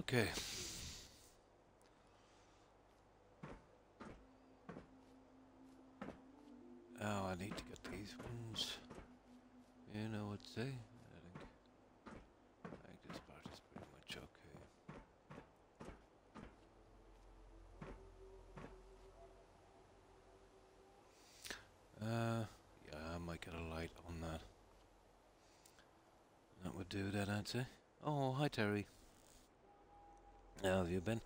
Okay. Oh, I need to get these ones. You know what to say? I think this part is pretty much okay. Yeah, I might get a light on that. That would do that, I'd say. Oh, hi Terry. How have you been?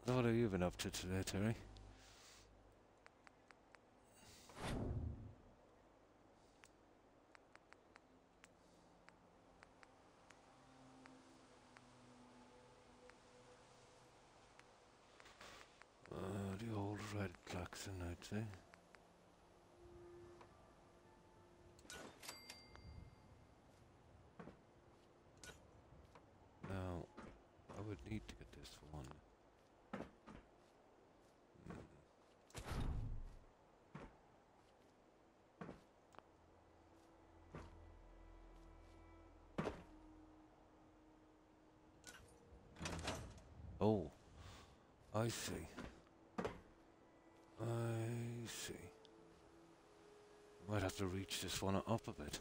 What have you been up to today, Terry? The old red klaxon, I'd say. Now, I would need to get this one. Oh, I see. I see. Might have to reach this one up a bit.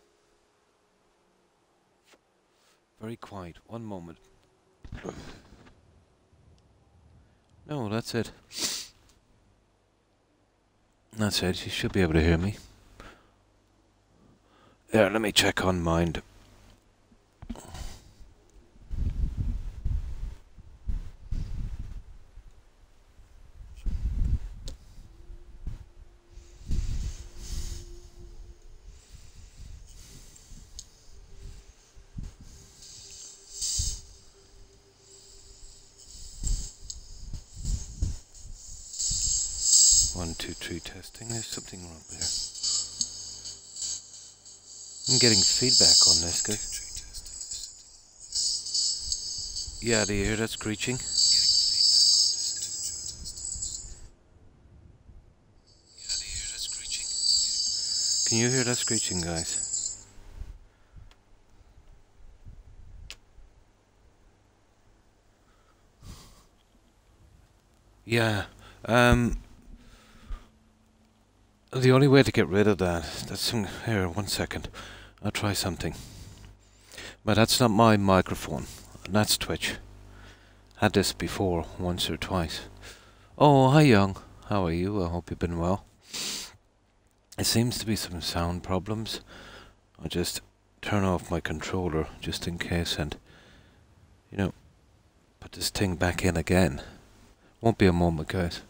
Very quiet. One moment. No, that's it. That's it. You should be able to hear me. There, let me check on mine. One, two, three, testing. There's something wrong there. I'm getting feedback on this, guys. Yeah, do you hear that screeching? Can you hear that screeching, guys? Yeah. The only way to get rid of that's here, 1 second. I'll try something. But that's not my microphone. That's Twitch. Had this before, once or twice. Oh, hi Young. How are you? I hope you've been well. It seems to be some sound problems. I'll just turn off my controller just in case and, you know, put this thing back in again. Won't be a moment, guys.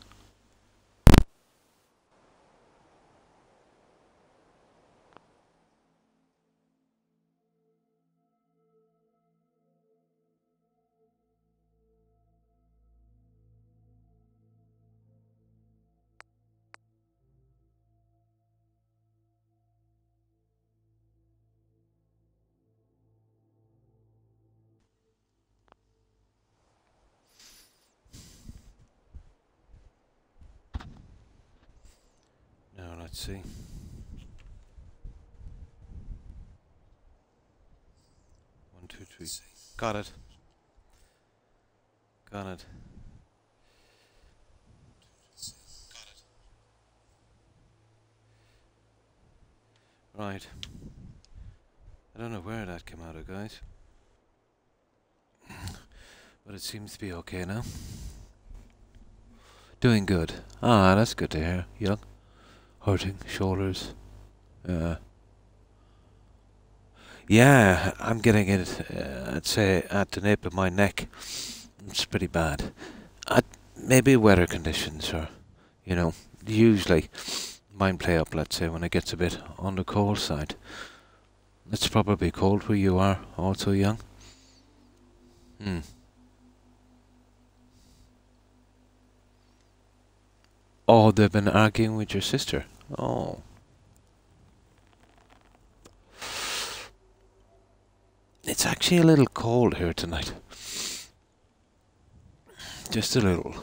Now let's see. 1, 2, 3. Got it. Got it. Right. I don't know where that came out of, guys. But it seems to be okay now. Doing good. Ah, that's good to hear. Young. Hurting shoulders. Yeah, I'm getting it, I'd say, at the nape of my neck. It's pretty bad. Maybe weather conditions or, you know, usually mine play up, let's say, when it gets a bit on the cold side. It's probably cold where you are, also Young. Oh, they've been arguing with your sister. Oh. It's actually a little cold here tonight. Just a little.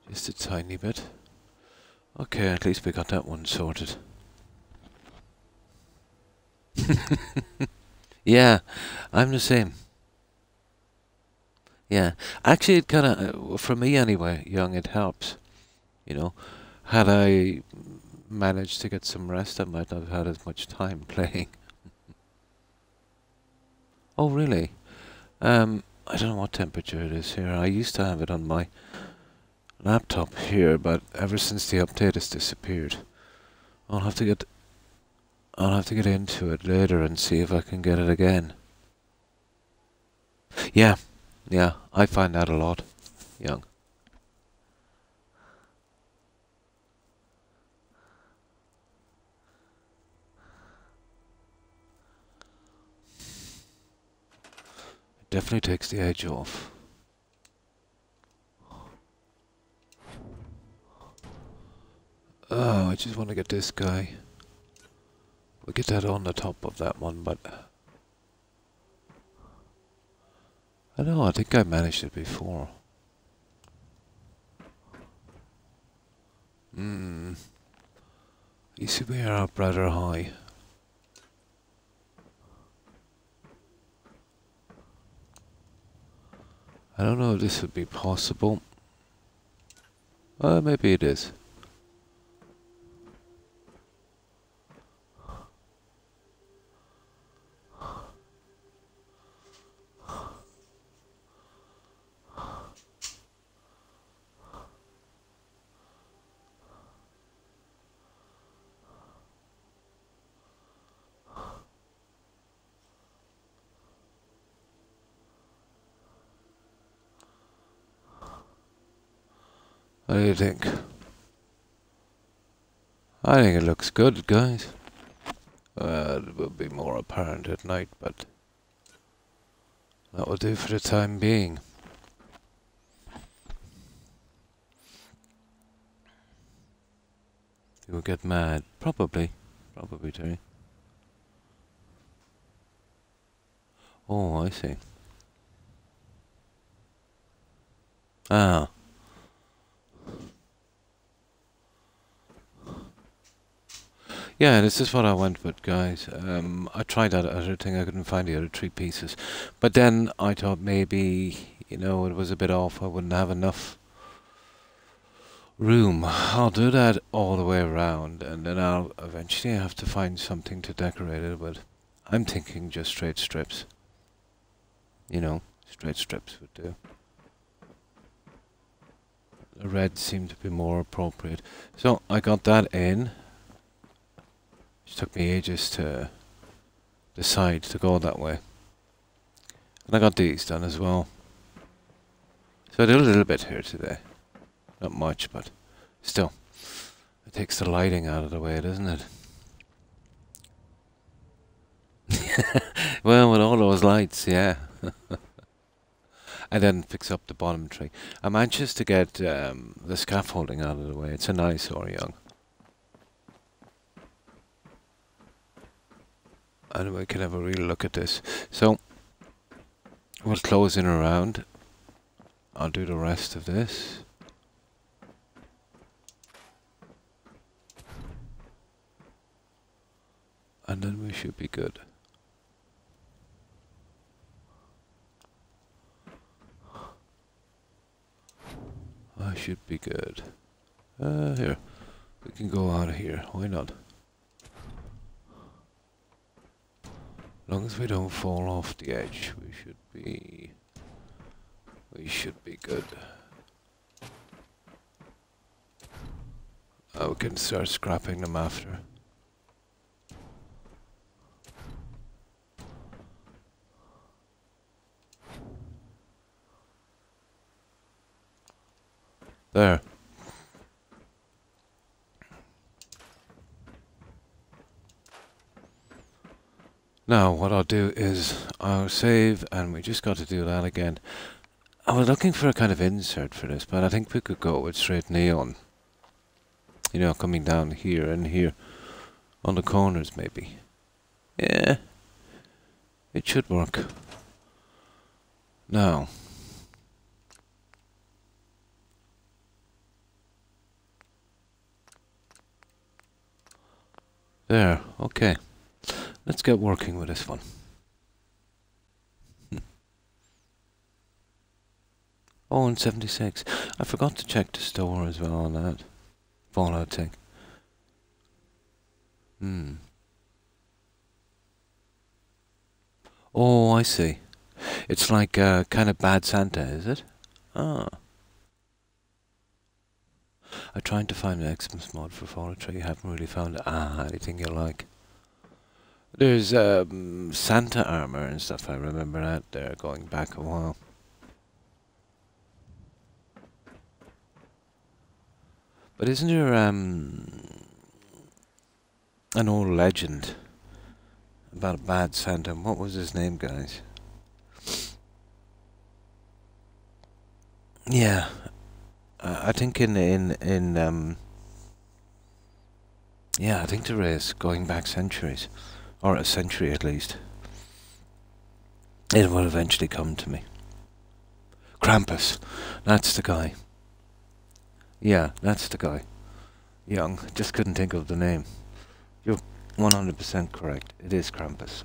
Just a tiny bit. Okay, at least we got that one sorted. Yeah, I'm the same. Yeah, actually, it kind of, for me anyway, young, it helps. You know, had I managed to get some rest, I might not have had as much time playing. Oh, really? I don't know what temperature it is here. I used to have it on my laptop here, but ever since the update it's disappeared. I'll have to get into it later and see if I can get it again. Yeah, yeah, I find that a lot, young. It definitely takes the edge off. Oh, I just want to get this guy. We'll get that on the top of that one, but I don't know, I think I managed it before. You see, we are up rather high. I don't know if this would be possible. Maybe it is. What do you think? I think it looks good, guys. It will be more apparent at night, but that will do for the time being. You will get mad. Probably. Probably, Terry. Oh, I see. Ah. Yeah, this is what I went with, guys. I tried that other thing, I couldn't find the other 3 pieces. But then I thought maybe, you know, it was a bit off, I wouldn't have enough room. I'll do that all the way around, and then I'll eventually have to find something to decorate it with. I'm thinking just straight strips. You know, straight strips would do. The red seemed to be more appropriate. So, I got that in. It took me ages to decide to go that way. And I got these done as well. So I did a little bit here today. Not much, but still. It takes the lighting out of the way, doesn't it? Well, with all those lights, yeah. And then fix up the bottom tree. I'm anxious to get the scaffolding out of the way. It's an eyesore, young. And we can have a real look at this. So, we'll close in around. I'll do the rest of this. And then we should be good. I should be good. Here. We can go out of here. Why not? As long as we don't fall off the edge, we should be good. We can start scrapping them after. There. Now, what I'll do is I'll save, and we just got to do that again. I was looking for a kind of insert for this, but I think we could go with straight neon. You know, coming down here and here. On the corners, maybe. Yeah, it should work. Now. There, okay. Let's get working with this one. Oh, and 76. I forgot to check the store as well on that Fallout thing. Oh, I see. It's like kind of Bad Santa, is it? Ah. I'm trying to find an Xmas mod for Fallout 3. Haven't really found anything you like. There's Santa armor and stuff. I remember that there going back a while. But isn't there an old legend about a bad Santa? What was his name, guys? Yeah, I think yeah, I think there is, going back centuries, or a century at least. It will eventually come to me. Krampus, that's the guy. Yeah, that's the guy. Young, just couldn't think of the name. You're 100% correct. It is Krampus.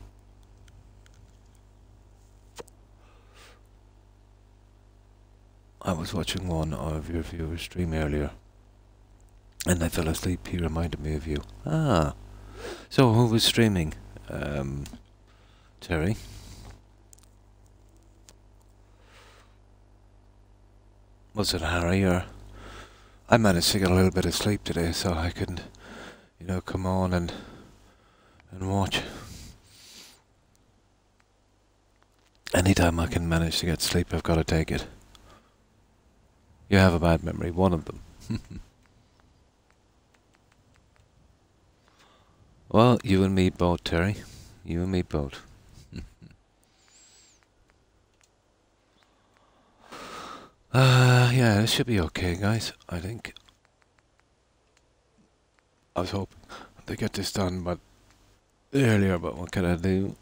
I was watching one of your viewers stream earlier, and I fell asleep. He reminded me of you. Ah, so who was streaming? Terry? Was it Harry or... I managed to get a little bit of sleep today, so I could, you know, come on and watch. Anytime I can manage to get sleep, I've got to take it. You have a bad memory, one of them. Well, you and me both, Terry. You and me both. Yeah, this should be okay, guys, I think. I was hoping to get this done but earlier, but what can I do?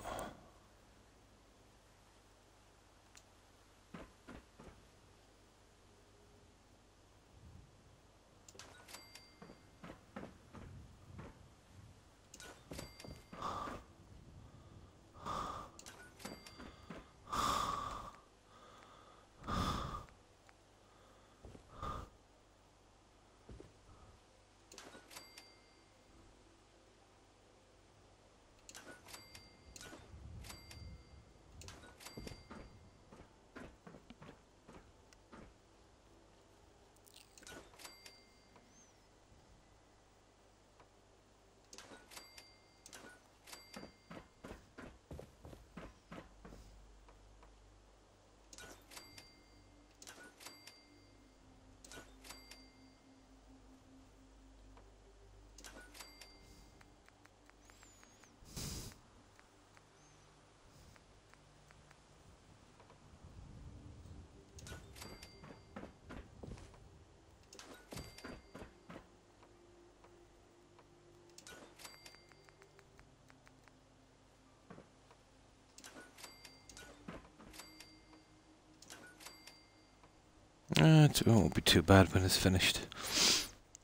It won't be too bad when it's finished.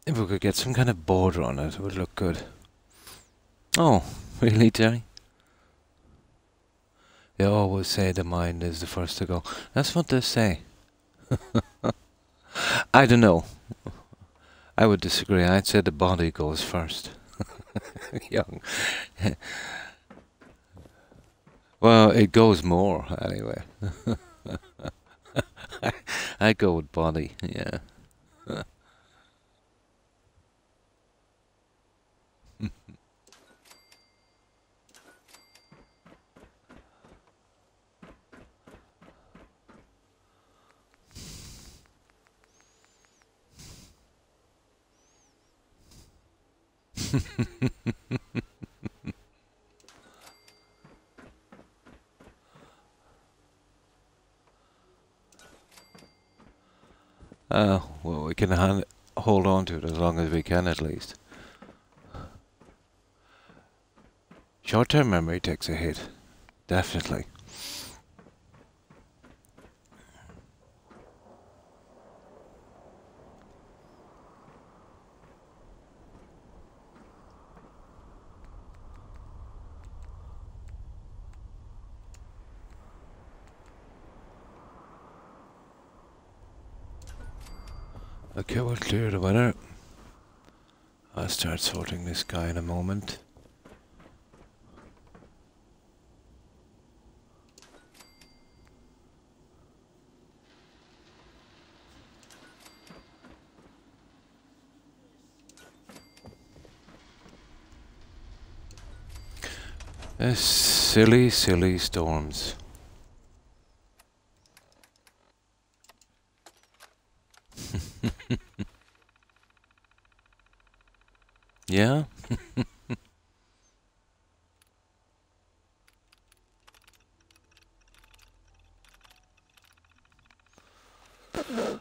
If we could get some kind of border on it, it would look good. Oh, really, Terry? They always say the mind is the first to go. That's what they say. I don't know. I would disagree. I'd say the body goes first. Young. Well, it goes more, anyway. I go with body, yeah. Well, we can hold on to it as long as we can, at least. Short-term memory takes a hit. Definitely. Okay, we'll clear the weather. I'll start sorting this guy in a moment. Silly, silly storms. Yeah?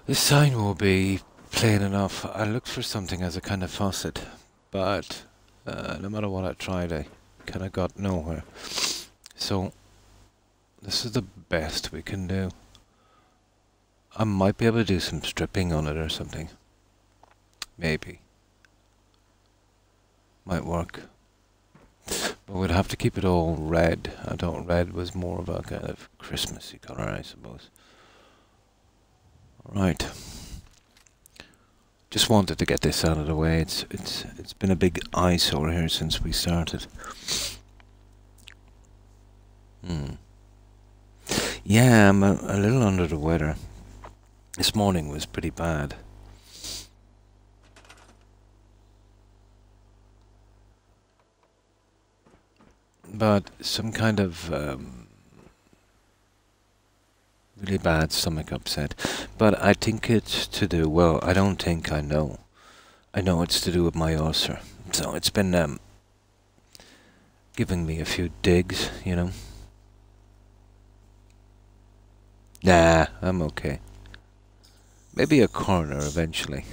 This sign will be plain enough. I looked for something as a kind of faucet, but no matter what I tried, I kind of got nowhere. So, this is the best we can do. I might be able to do some stripping on it or something. Maybe. Might work. But we'd have to keep it all red. I thought red was more of a kind of Christmassy colour, I suppose. Right. Just wanted to get this out of the way. It's been a big eyesore here since we started. Yeah, I'm a little under the weather. This morning was pretty bad. But some kind of really bad stomach upset. But I think it's to do, well, I don't think, I know. I know it's to do with my ulcer. So it's been giving me a few digs, you know. Nah, I'm okay. Maybe a corner eventually.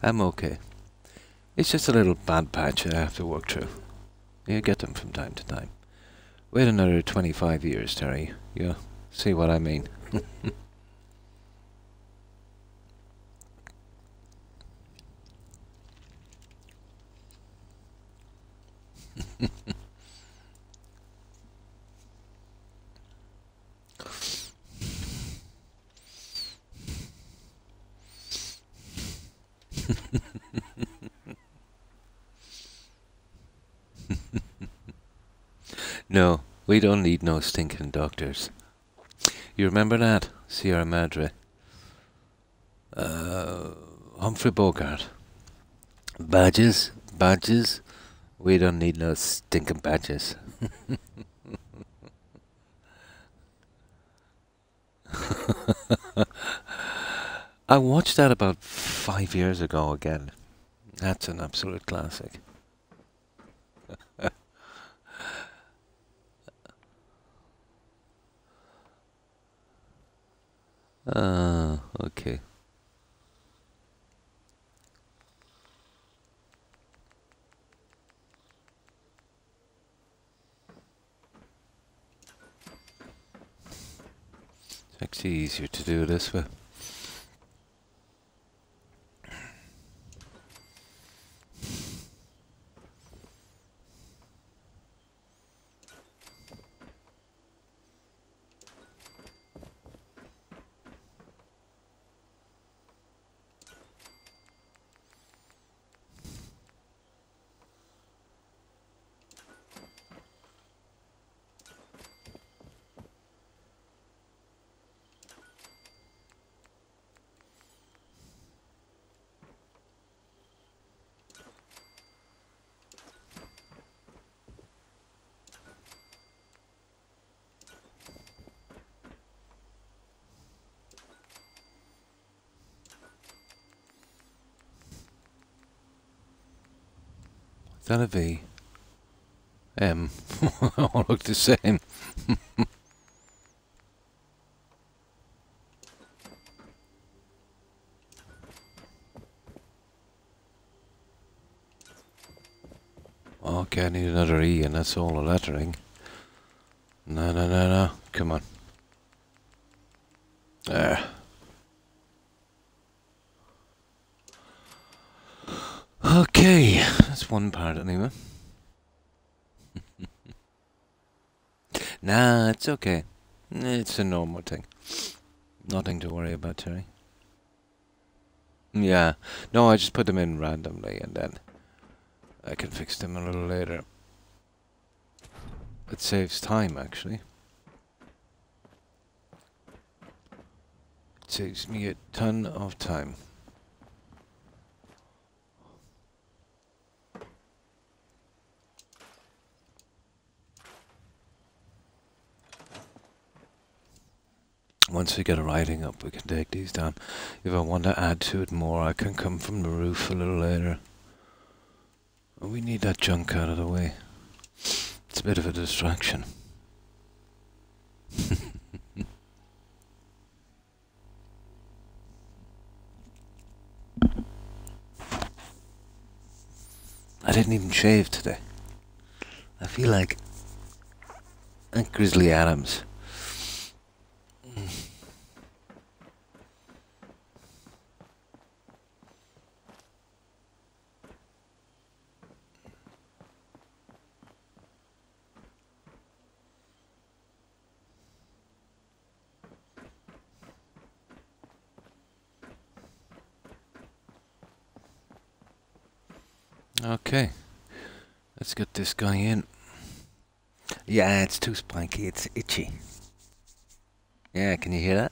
I'm okay. It's just a little bad patch I have to work through. You get them from time to time. Wait another 25 years, Terry. You'll see what I mean. No, we don't need no stinking doctors. You remember that, Sierra Madre? Humphrey Bogart. Badges? Badges? We don't need no stinking badges. I watched that about 5 years ago again. That's an absolute classic. Ah, okay. It's actually easier to do this way. Is that a V? M. All look the same. Okay, I need another E, and that's all the lettering. No, no, no, no. Come on. There. Okay, that's one part anyway. Nah, it's okay. It's a normal thing. Nothing to worry about, Terry. Yeah. No, I just put them in randomly and then I can fix them a little later. It saves time, actually. It saves me a ton of time. Once we get a writing up, we can take these down. If I want to add to it more, I can come from the roof a little later. We need that junk out of the way. It's a bit of a distraction. I didn't even shave today. I feel like Grizzly Adams. Okay, let's get this guy in. Yeah, it's too spiky, it's itchy. Yeah, can you hear that?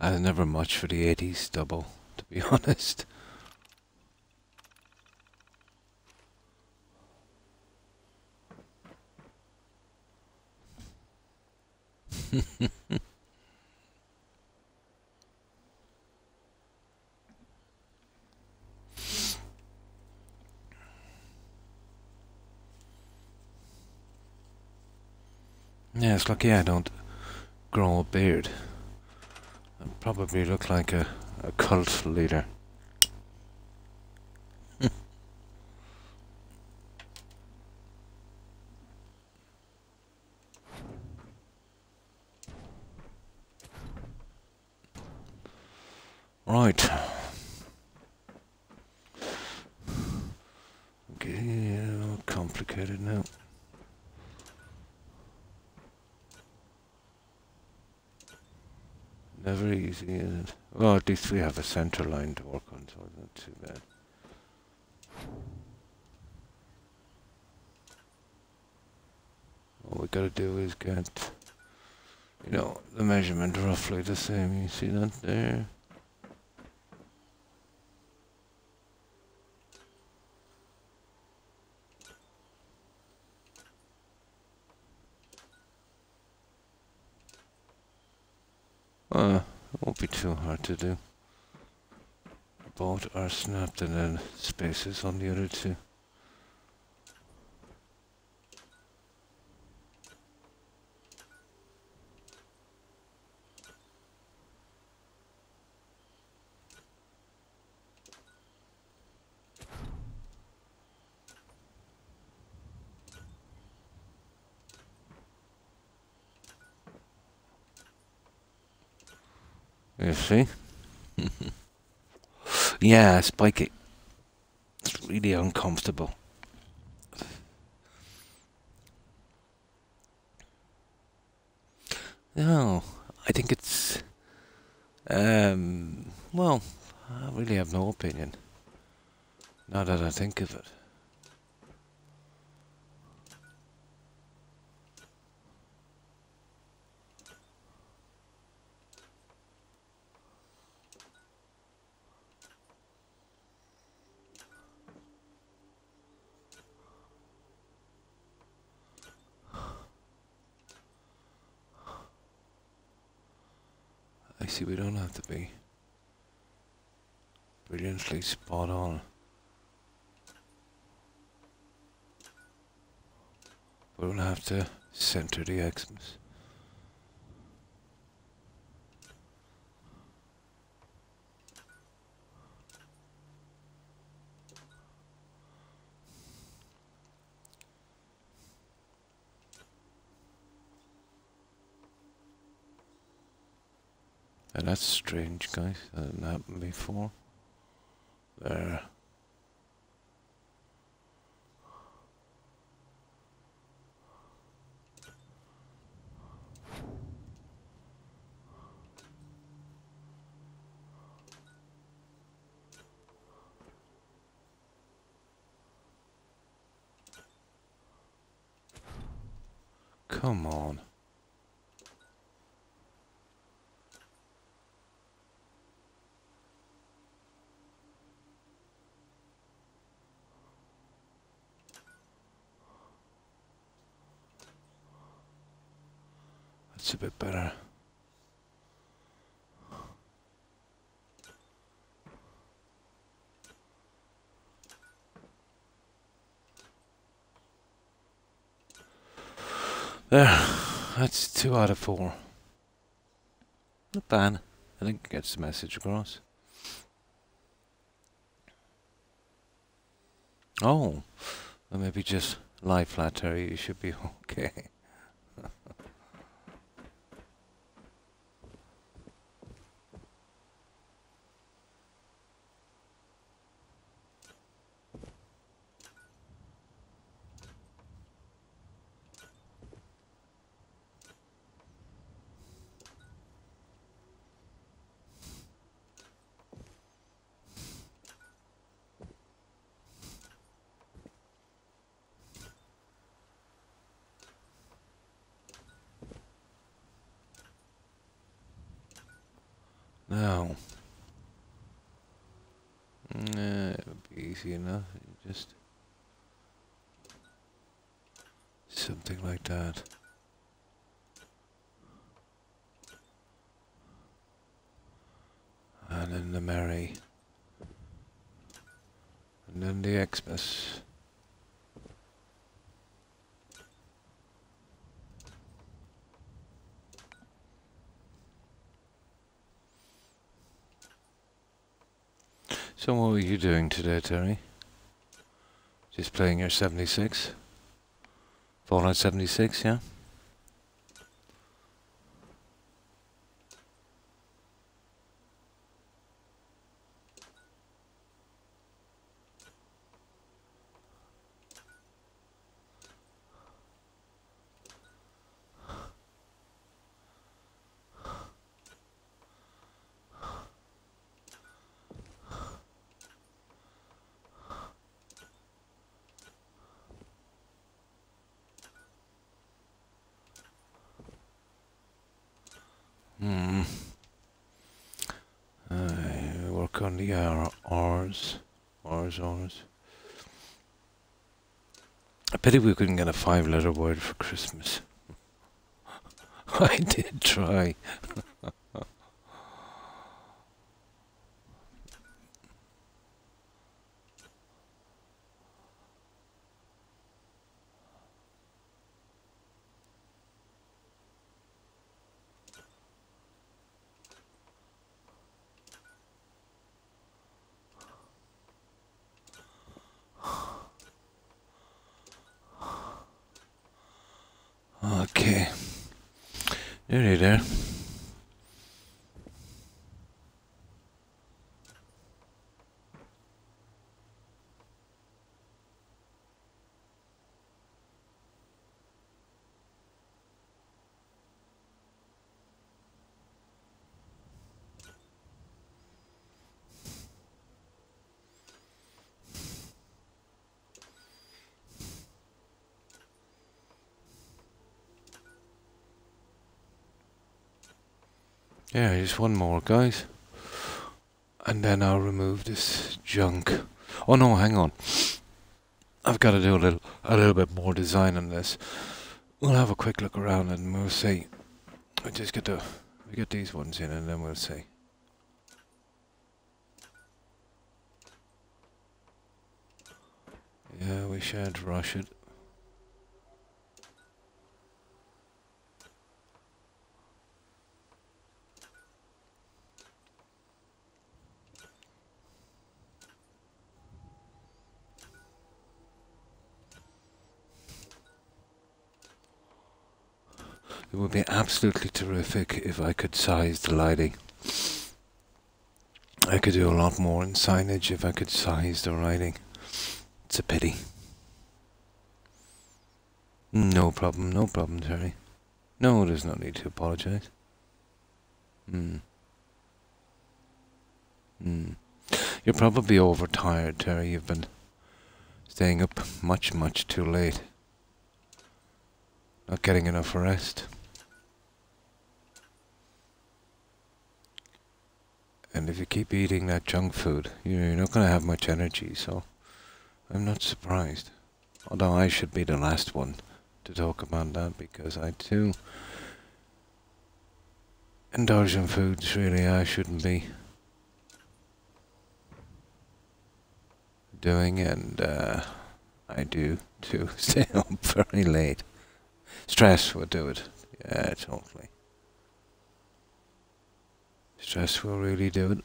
I was never much for the 80s double, to be honest. Yeah, it's lucky I don't grow a beard. I'd probably look like a cult leader. Right. Okay, complicated now. Never easy, is it? Well, at least we have a center line to work on, so it's not too bad. All we gotta do is get, you know, the measurement roughly the same. You see that there? It won't be too hard to do. Both are snapped and then spaces on the other two. You see? Yeah, spiky. It's really uncomfortable. No, I think it's... well, I really have no opinion. Now that I think of it. I see we don't have to be brilliantly spot on. But we'll have to center the Xmas. that's strange, guys. That didn't happen before. There. Come on. That's a bit better. There. That's 2 out of 4. Not bad. I think it gets the message across. Oh. Well, maybe just lie flat, Terry. You should be okay. Now. It would be easy enough. Just something like that. And then the Mary. And then the Xmas. So what were you doing today, Terry? Just playing your 76? Fallout 76, yeah? Work on the R's. I pity we couldn't get a 5-letter word for Christmas. I did try. Okay. Nearly there. Yeah, just one more, guys. And then I'll remove this junk. Oh no, hang on. I've got to do a little bit more design on this. We'll have a quick look around and we'll see. We just get these ones in and then we'll see. Yeah, we shan't rush it. It would be absolutely terrific if I could size the lighting. I could do a lot more in signage if I could size the writing. It's a pity. No problem, Terry. No, there's no need to apologize. You're probably overtired, Terry. You've been staying up much too late. Not getting enough rest. And if you keep eating that junk food, you're not going to have much energy, so I'm not surprised. Although I should be the last one to talk about that, because I too indulge in foods really I shouldn't be doing, and I do too stay up very late. Stress will do it. Yeah, totally. Stress will really do it.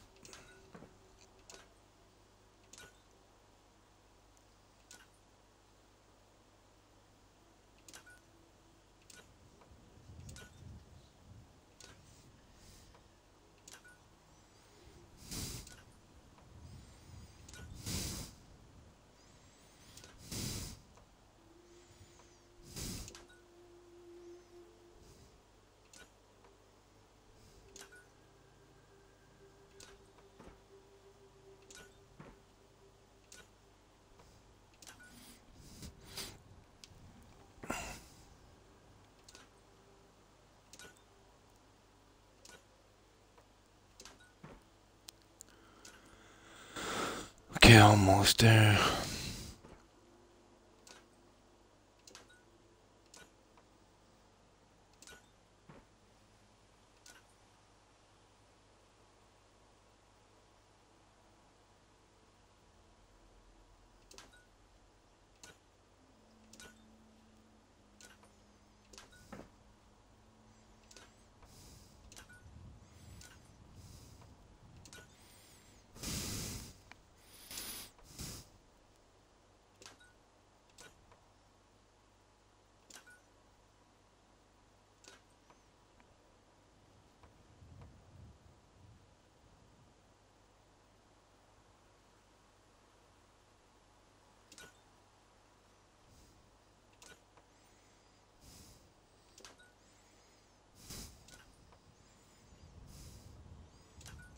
Okay, almost there.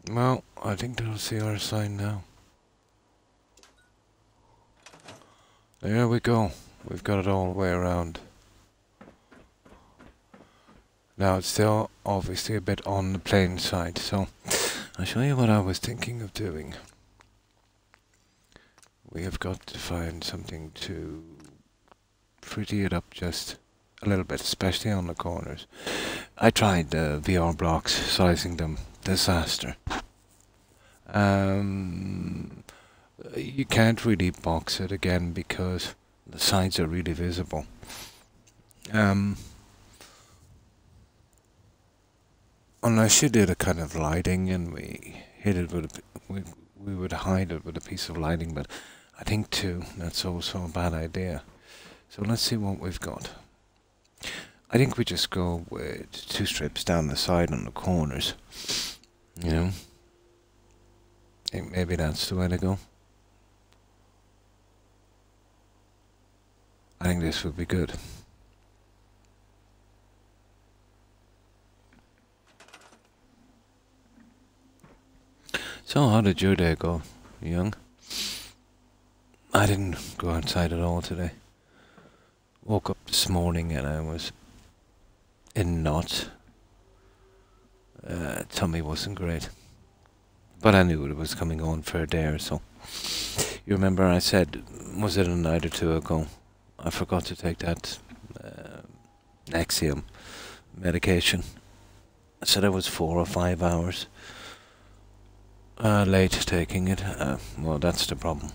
Well, I think they'll see our sign now. There we go. We've got it all the way around. Now it's still obviously a bit on the plain side, so I'll show you what I was thinking of doing. We have got to find something to pretty it up just a little bit, especially on the corners. I tried the VR blocks, sizing them. Disaster. You can't really box it again because the sides are really visible. Unless you did a kind of lighting and we hit it with we would hide it with a piece of lighting, but I think too that's also a bad idea. So let's see what we've got. I think we just go with 2 strips down the side on the corners. You know, I think maybe that's the way to go. I think this would be good. So how did your day go, young? I didn't go outside at all today. Woke up this morning and I was in knots. Tummy wasn't great. But I knew it was coming on for a day or so. You remember I said, was it a night or 2 ago? I forgot to take that Nexium medication. I said I was 4 or 5 hours late taking it. Well, that's the problem.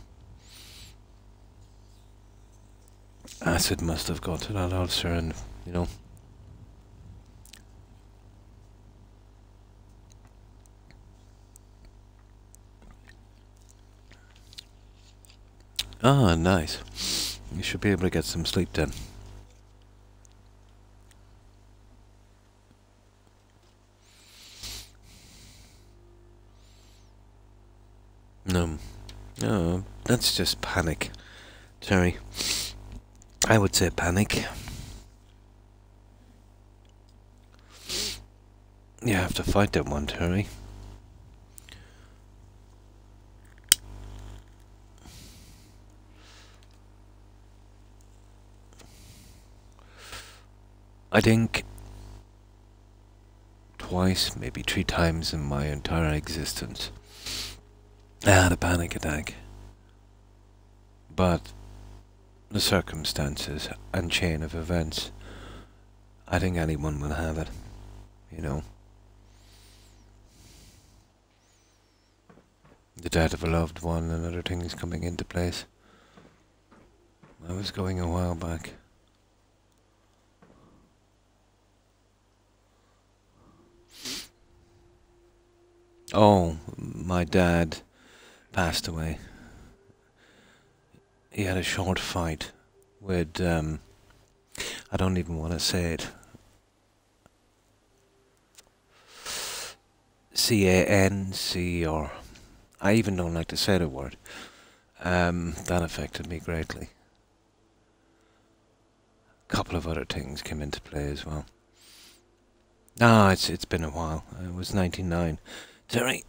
Acid must have got to that ulcer and, you know. Ah, nice. You should be able to get some sleep then. Oh, that's just panic, Terry. I would say panic. You have to fight that one, Terry. I think twice, maybe 3 times in my entire existence, I had a panic attack. But the circumstances and chain of events, I think anyone will have it, you know. The death of a loved one and other things coming into place. I was going a while back. Oh, my dad passed away. He had a short fight with, I don't even want to say it, C-A-N-C, or I even don't like to say the word. That affected me greatly. A couple of other things came into play as well. No, it's been a while. It was 99. Terry.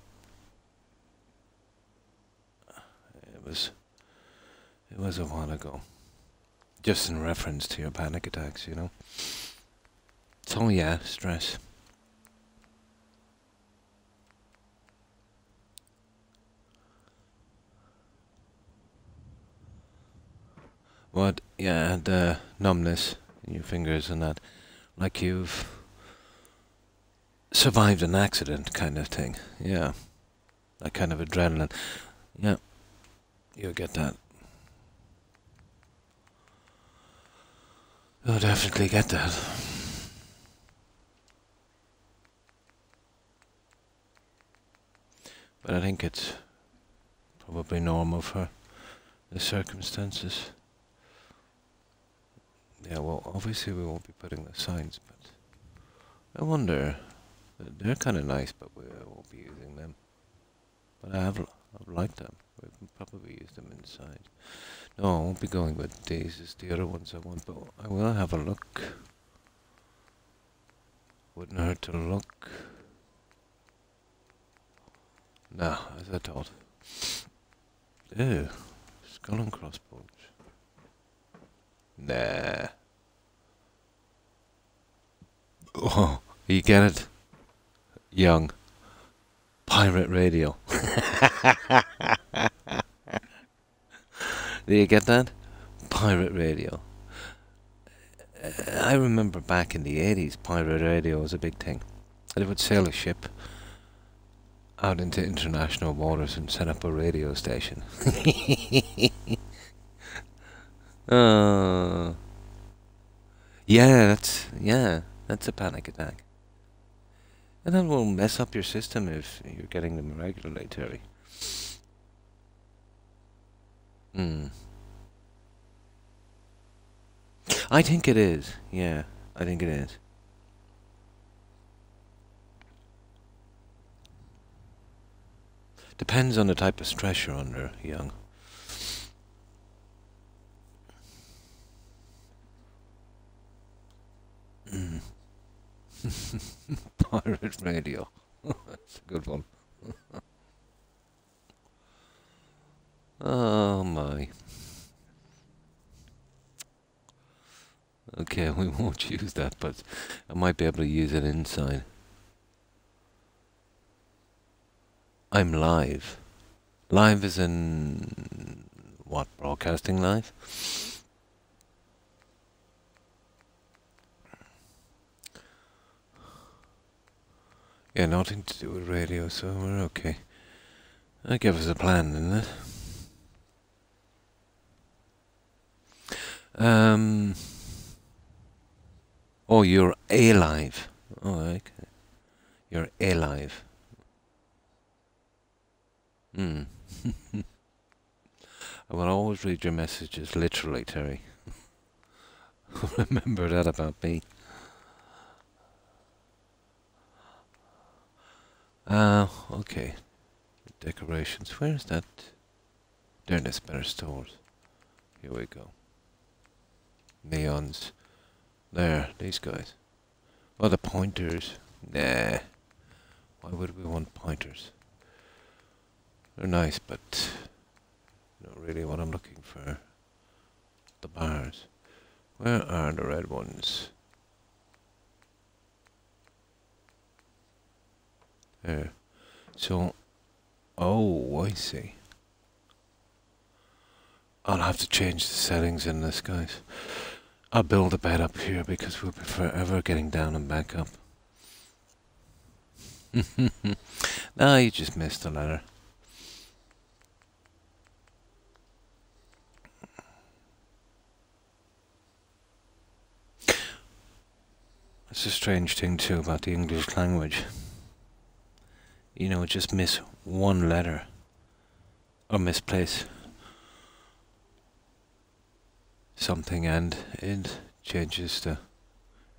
It was a while ago. Just in reference to your panic attacks, you know. So yeah, stress. What? Yeah, the numbness in your fingers and that. Like you've survived an accident kind of thing. Yeah. That kind of adrenaline. Yeah. You'll get that. You'll definitely get that. But I think it's probably normal for the circumstances. Yeah, well, obviously we won't be putting the signs, but I wonder. They're kind of nice, but we won't be using them. But I've liked them. We've probably used them inside. No, I won't be going with these as the other ones I want, but I will have a look. Wouldn't hurt to look. Nah, as I thought. Ew, skull and crossbones. Nah. Oh, you get it? Young. Pirate radio. Do you get that? Pirate radio. I remember back in the 80s, pirate radio was a big thing. They would sail a ship out into international waters and set up a radio station. uh, yeah, that's a panic attack. And that will mess up your system if you're getting them regularly, Terry. I think it is. Yeah, I think it is. Depends on the type of stress you're under, young. Pirate radio. That's a good one. Oh my. Okay, we won't use that, but I might be able to use it inside. I'm live. Live is in what? Broadcasting live? Yeah, nothing to do with radio, so we're okay. That gave us a plan, didn't it? Oh, you're alive. Oh, okay. You're alive. I will always read your messages literally, Terry. Remember that about me. Okay. Decorations. Where is that? There's better stores. Here we go. Neons. There, these guys. Oh, the pointers. Nah. Why would we want pointers? They're nice, but not really what I'm looking for. The bars. Where are the red ones? There. So, oh, I see. I'll have to change the settings in this, guys. I'll build a bed up here because we'll be forever getting down and back up. No, you just missed a letter. It's a strange thing too about the English language. You know, just miss one letter or misplace something and it changes the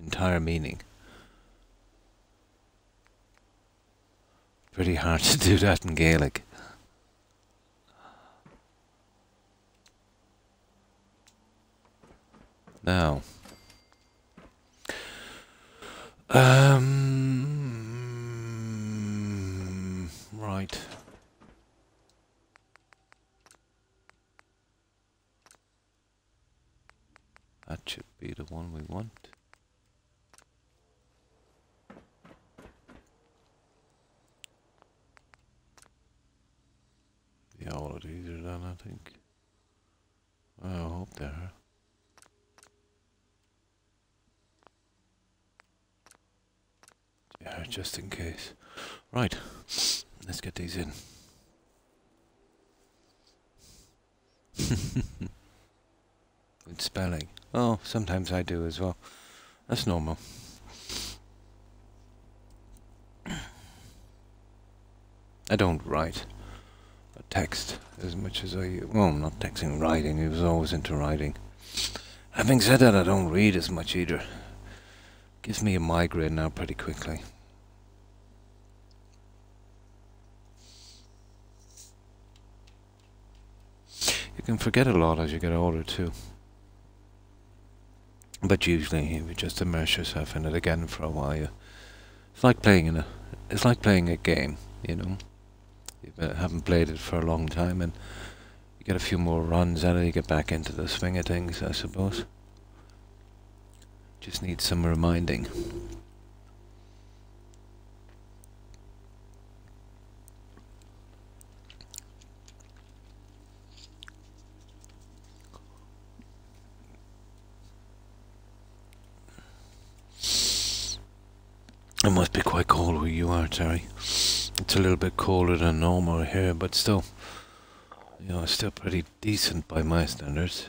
entire meaning. Pretty hard to do that in Gaelic. Now, right. That should be the one we want. Yeah, all of these are done, I think. I hope they are. Yeah, just in case. Right, let's get these in. With spelling. Oh, sometimes I do as well. That's normal. I don't write a text as much as I... Well, I'm not texting, writing. I was always into writing. Having said that, I don't read as much either. Gives me a migraine now pretty quickly. You can forget a lot as you get older too. But usually you just immerse yourself in it again for a while. It's like playing a game, you know. You haven't played it for a long time and you get a few more runs at it, you get back into the swing of things, I suppose. Just need some reminding. It must be quite cold where you are, Terry. It's a little bit colder than normal here, but still, you know, it's still pretty decent by my standards.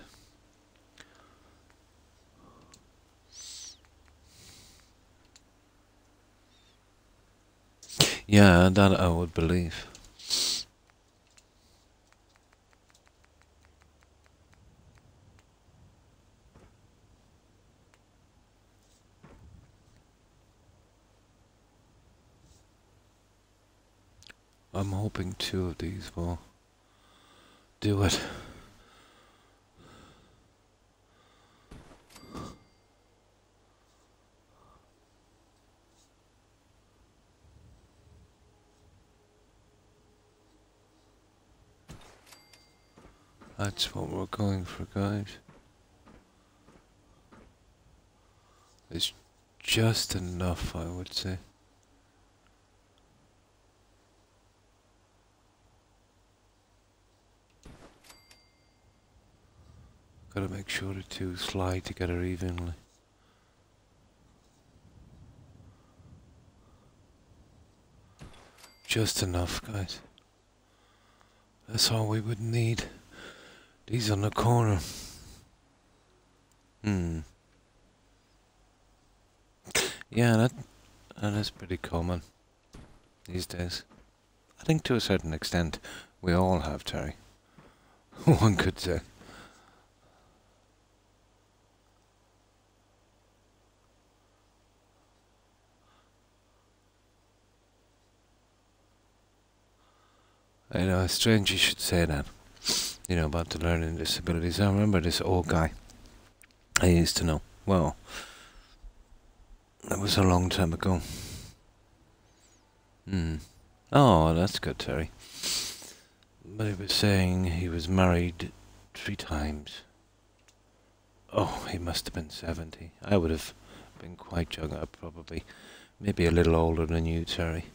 Yeah, that I would believe. I'm hoping 2 of these will do it. That's what we're going for, guys. It's just enough, I would say. Gotta make sure the 2 slide together evenly. Just enough, guys. That's all we would need. These on the corner. Yeah, that is pretty common these days. I think to a certain extent we all have, Terry. One could say. I know, it's strange you should say that. you know, about the learning disabilities. I remember this old guy I used to know. Well, that was a long time ago. Oh, that's good, Terry. But he was saying he was married 3 times. Oh, he must have been 70. I would have been quite young, probably. Maybe a little older than you, Terry.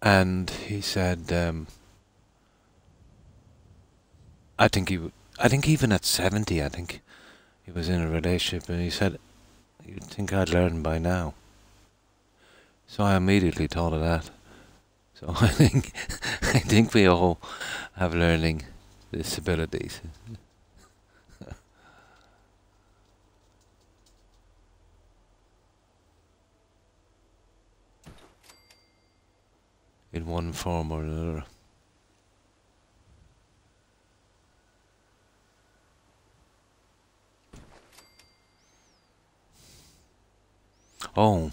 And he said, I think even at 70, I think he was in a relationship, and he said, you'd think I'd learn by now. So I immediately thought of that. So I think we all have learning disabilities. In one form or another. Oh.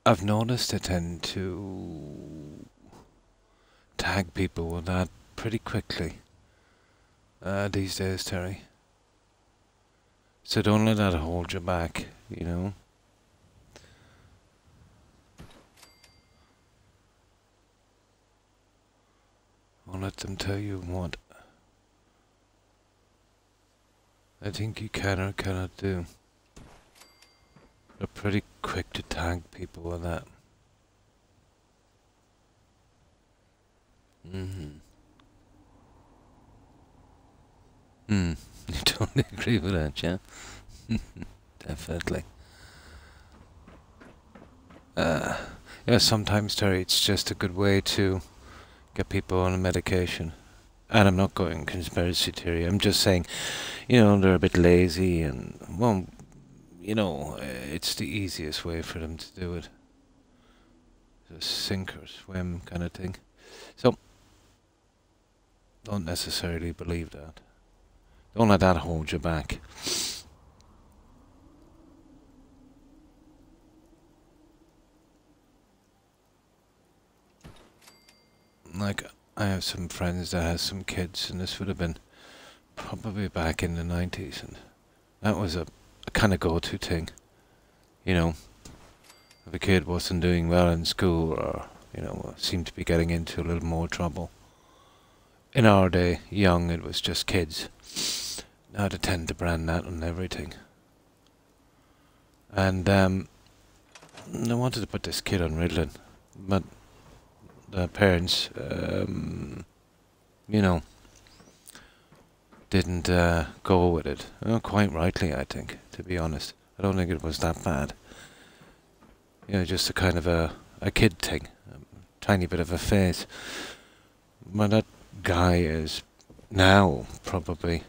I've noticed I tend to tag people with that pretty quickly these days, Terry. So don't let that hold you back, you know. Don't let them tell you what I think you can or cannot do. They're pretty quick to tag people with that. You totally agree with that, yeah? Definitely. Yeah, sometimes, Terry, it's just a good way to get people on a medication. And I'm not going conspiracy theory, I'm just saying, you know, they're a bit lazy and, well, you know, it's the easiest way for them to do it. Just sink or swim kind of thing. So, don't necessarily believe that. Don't let that hold you back. Like, I have some friends that has some kids, and this would have been probably back in the 90s, and that was a kind of go-to thing. You know, if a kid wasn't doing well in school, or, you know, seemed to be getting into a little more trouble. In our day, young, it was just kids. Now they tend to brand that on everything. And I wanted to put this kid on Ritalin, but the parents, you know, didn't go with it. Quite rightly, I think, to be honest. I don't think it was that bad. You know, just a kind of a kid thing, a tiny bit of a phase. But that guy is now probably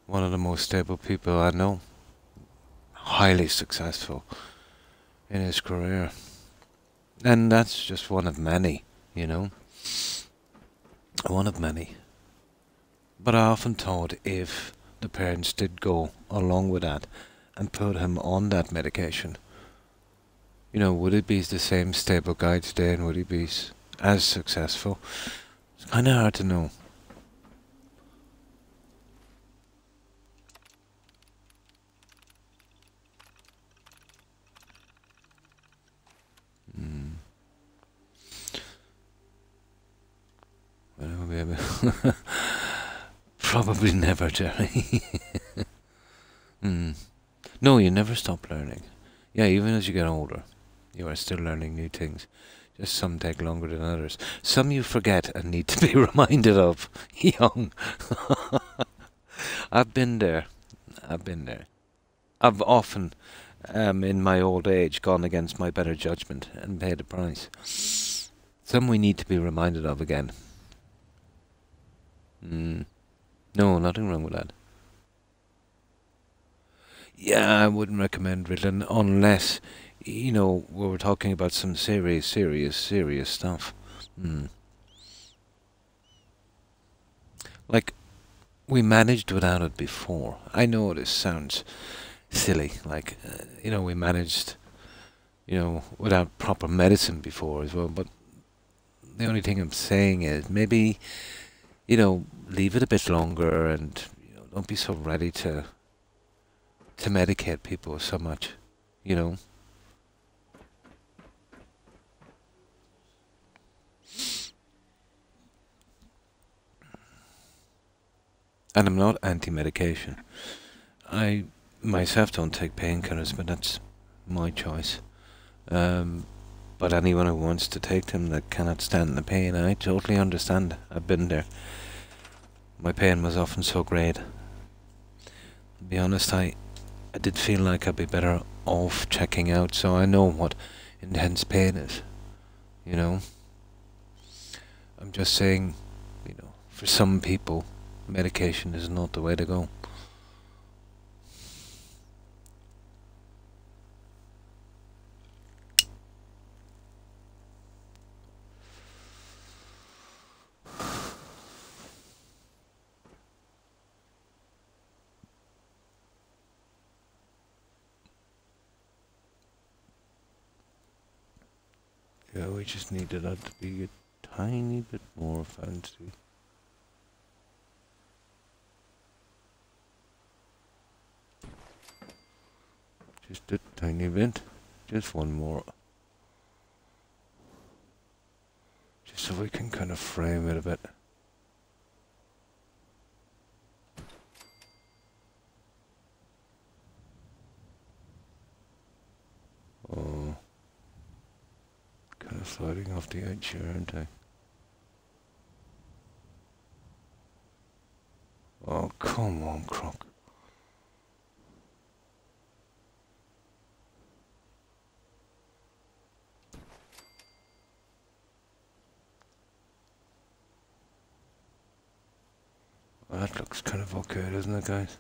one of the most stable people I know. Highly successful in his career. And that's just one of many, you know. One of many. But I often thought if the parents did go along with that and put him on that medication, you know, would he be the same stable guy today, and would he be as successful? It's kind of hard to know. Well, maybe. Probably never, Jerry. No, you never stop learning. Yeah, even as you get older, you are still learning new things. Just some take longer than others. Some you forget and need to be reminded of. Young. I've been there. I've been there. I've often, in my old age, gone against my better judgment and paid the price. Some we need to be reminded of again. No, nothing wrong with that. Yeah, I wouldn't recommend Ritalin unless, you know, we were talking about some serious stuff. Like, we managed without it before. I know this sounds, silly. Like, we managed, without proper medicine before as well. But the only thing I'm saying is maybe, leave it a bit longer and don't be so ready to medicate people so much, you know. And I'm not anti-medication. I myself don't take painkillers, but that's my choice. Um, but anyone who wants to take them that cannot stand the pain, I totally understand. I've been there. My pain was often so great. To be honest, I did feel like I'd be better off checking out, so I know what intense pain is, you know. I'm just saying, for some people, medication is not the way to go. Yeah, we just needed that to be a tiny bit more fancy. Just a tiny bit. Just one more. Just so we can kind of frame it a bit. Oh. Kind of sliding off the edge here, aren't I? Oh, come on, Croc. That looks kind of okay, doesn't it, guys?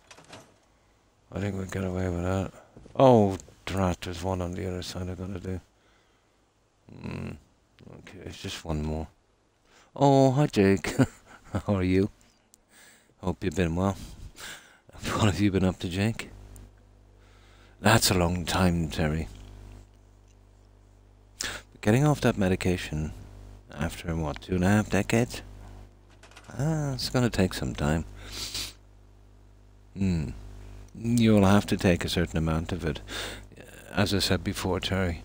I think we'll get away with that. Oh, drat, there's one on the other side I've got to do. Okay, it's just one more. Oh, hi, Jake. How are you? Hope you've been well. What have you been up to, Jake? That's a long time, Terry. But getting off that medication after, what, 2.5 decades? It's going to take some time. You'll have to take a certain amount of it. As I said before, Terry,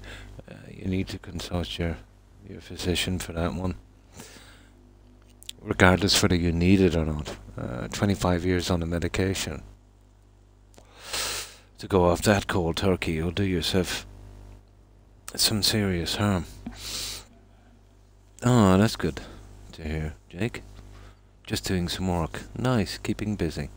you need to consult your physician for that one. Regardless whether you need it or not. 25 years on a medication. To go off that cold turkey, you'll do yourself some serious harm. Oh, that's good to hear, Jake. Just doing some work. Nice, keeping busy.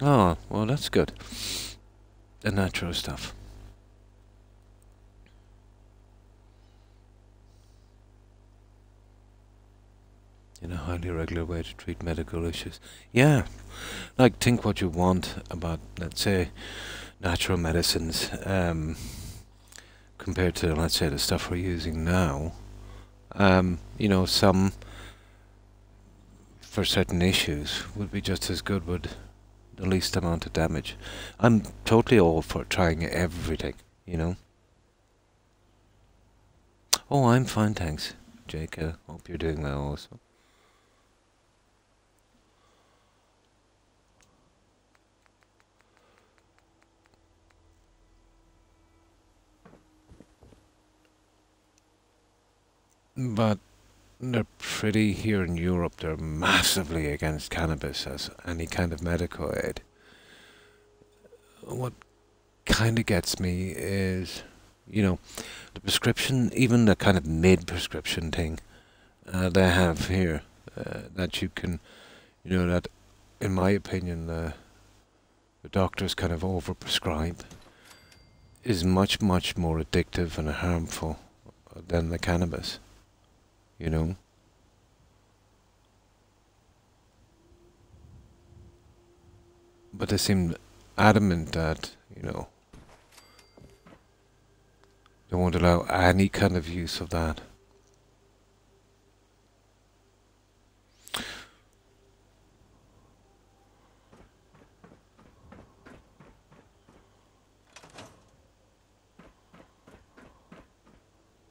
Oh, well, that's good. The natural stuff. In a highly regular way to treat medical issues. Yeah, like think what you want about, let's say, natural medicines compared to, let's say, the stuff we're using now. Some for certain issues would be just as good with the least amount of damage. I'm totally all for trying everything, Oh, I'm fine, thanks, Jake. Hope you're doing well also. But they're pretty, here in Europe, they're massively against cannabis as any kind of medical aid. What kind of gets me is, the prescription, even the kind of mid-prescription thing they have here, that you can, that, in my opinion, the doctors kind of overprescribe, is much, much more addictive and harmful than the cannabis. But they seem adamant that, they won't allow any kind of use of that.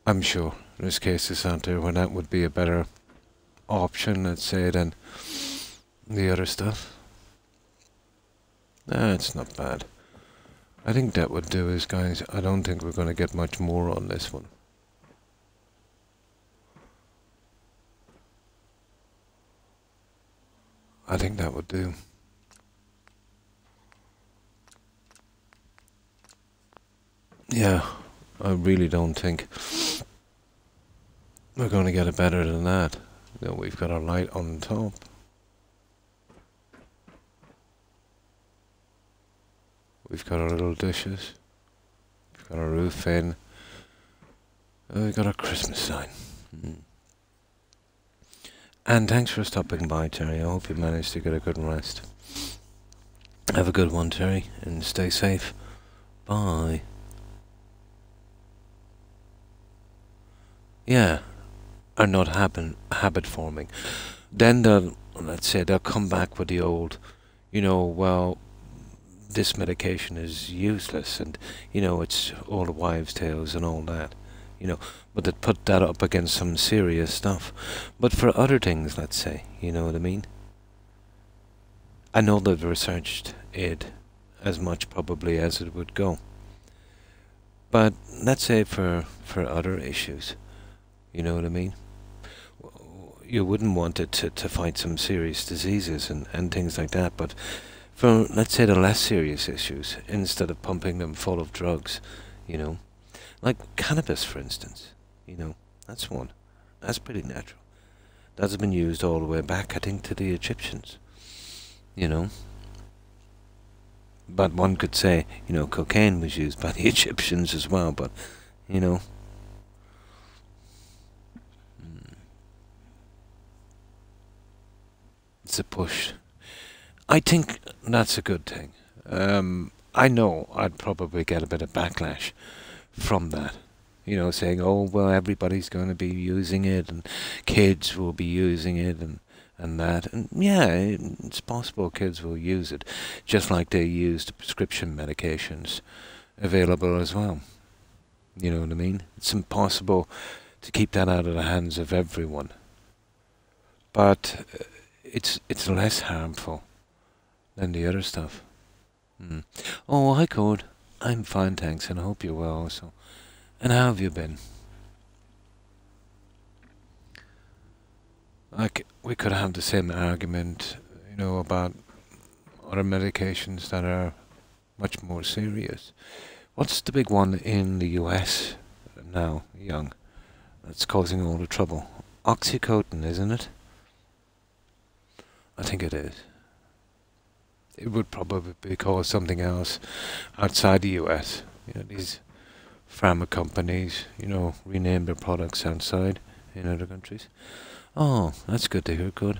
I'm sure there's cases out there where that would be a better option, let's say, than the other stuff. It's not bad. I think that would do is, guys, I don't think we're going to get much more on this one. I think that would do. Yeah, I really don't think we're going to get it better than that. You know, we've got our light on top. We've got our little dishes. We've got our roof in. We've got our Christmas sign. And thanks for stopping by, Terry. I hope you managed to get a good rest. Have a good one, Terry, and stay safe. Bye. Yeah, are not habit forming. Then they'll, let's say, they'll come back with the old, you know, well, this medication is useless, and, you know, it's all the wives' tales and all that, you know, but they put that up against some serious stuff. But for other things, let's say, you know what I mean? I know they've researched it as much probably as it would go. But let's say for other issues, you know what I mean? You wouldn't want it to fight some serious diseases and things like that, but for, let's say, the less serious issues, instead of pumping them full of drugs, you know, like cannabis, for instance, you know, that's one. That's pretty natural. That's been used all the way back, I think, to the Egyptians, you know. But one could say, you know, cocaine was used by the Egyptians as well, but, you know, it's a push. I think that's a good thing. I know I'd probably get a bit of backlash from that. You know, saying, oh, well, everybody's going to be using it, and kids will be using it, and that. And yeah, it's possible kids will use it, just like they use the prescription medications available as well. You know what I mean? It's impossible to keep that out of the hands of everyone. But it's less harmful than the other stuff. Oh, hi, Code. I'm fine, thanks, and I hope you're well also. And how have you been? Like, we could have the same argument, you know, about other medications that are much more serious. What's the big one in the US now, young, that's causing all the trouble? Oxycontin, isn't it? I think it is. It would probably be called something else outside the US. You know, these pharma companies, you know, rename their products outside in other countries. Oh, that's good to hear, good.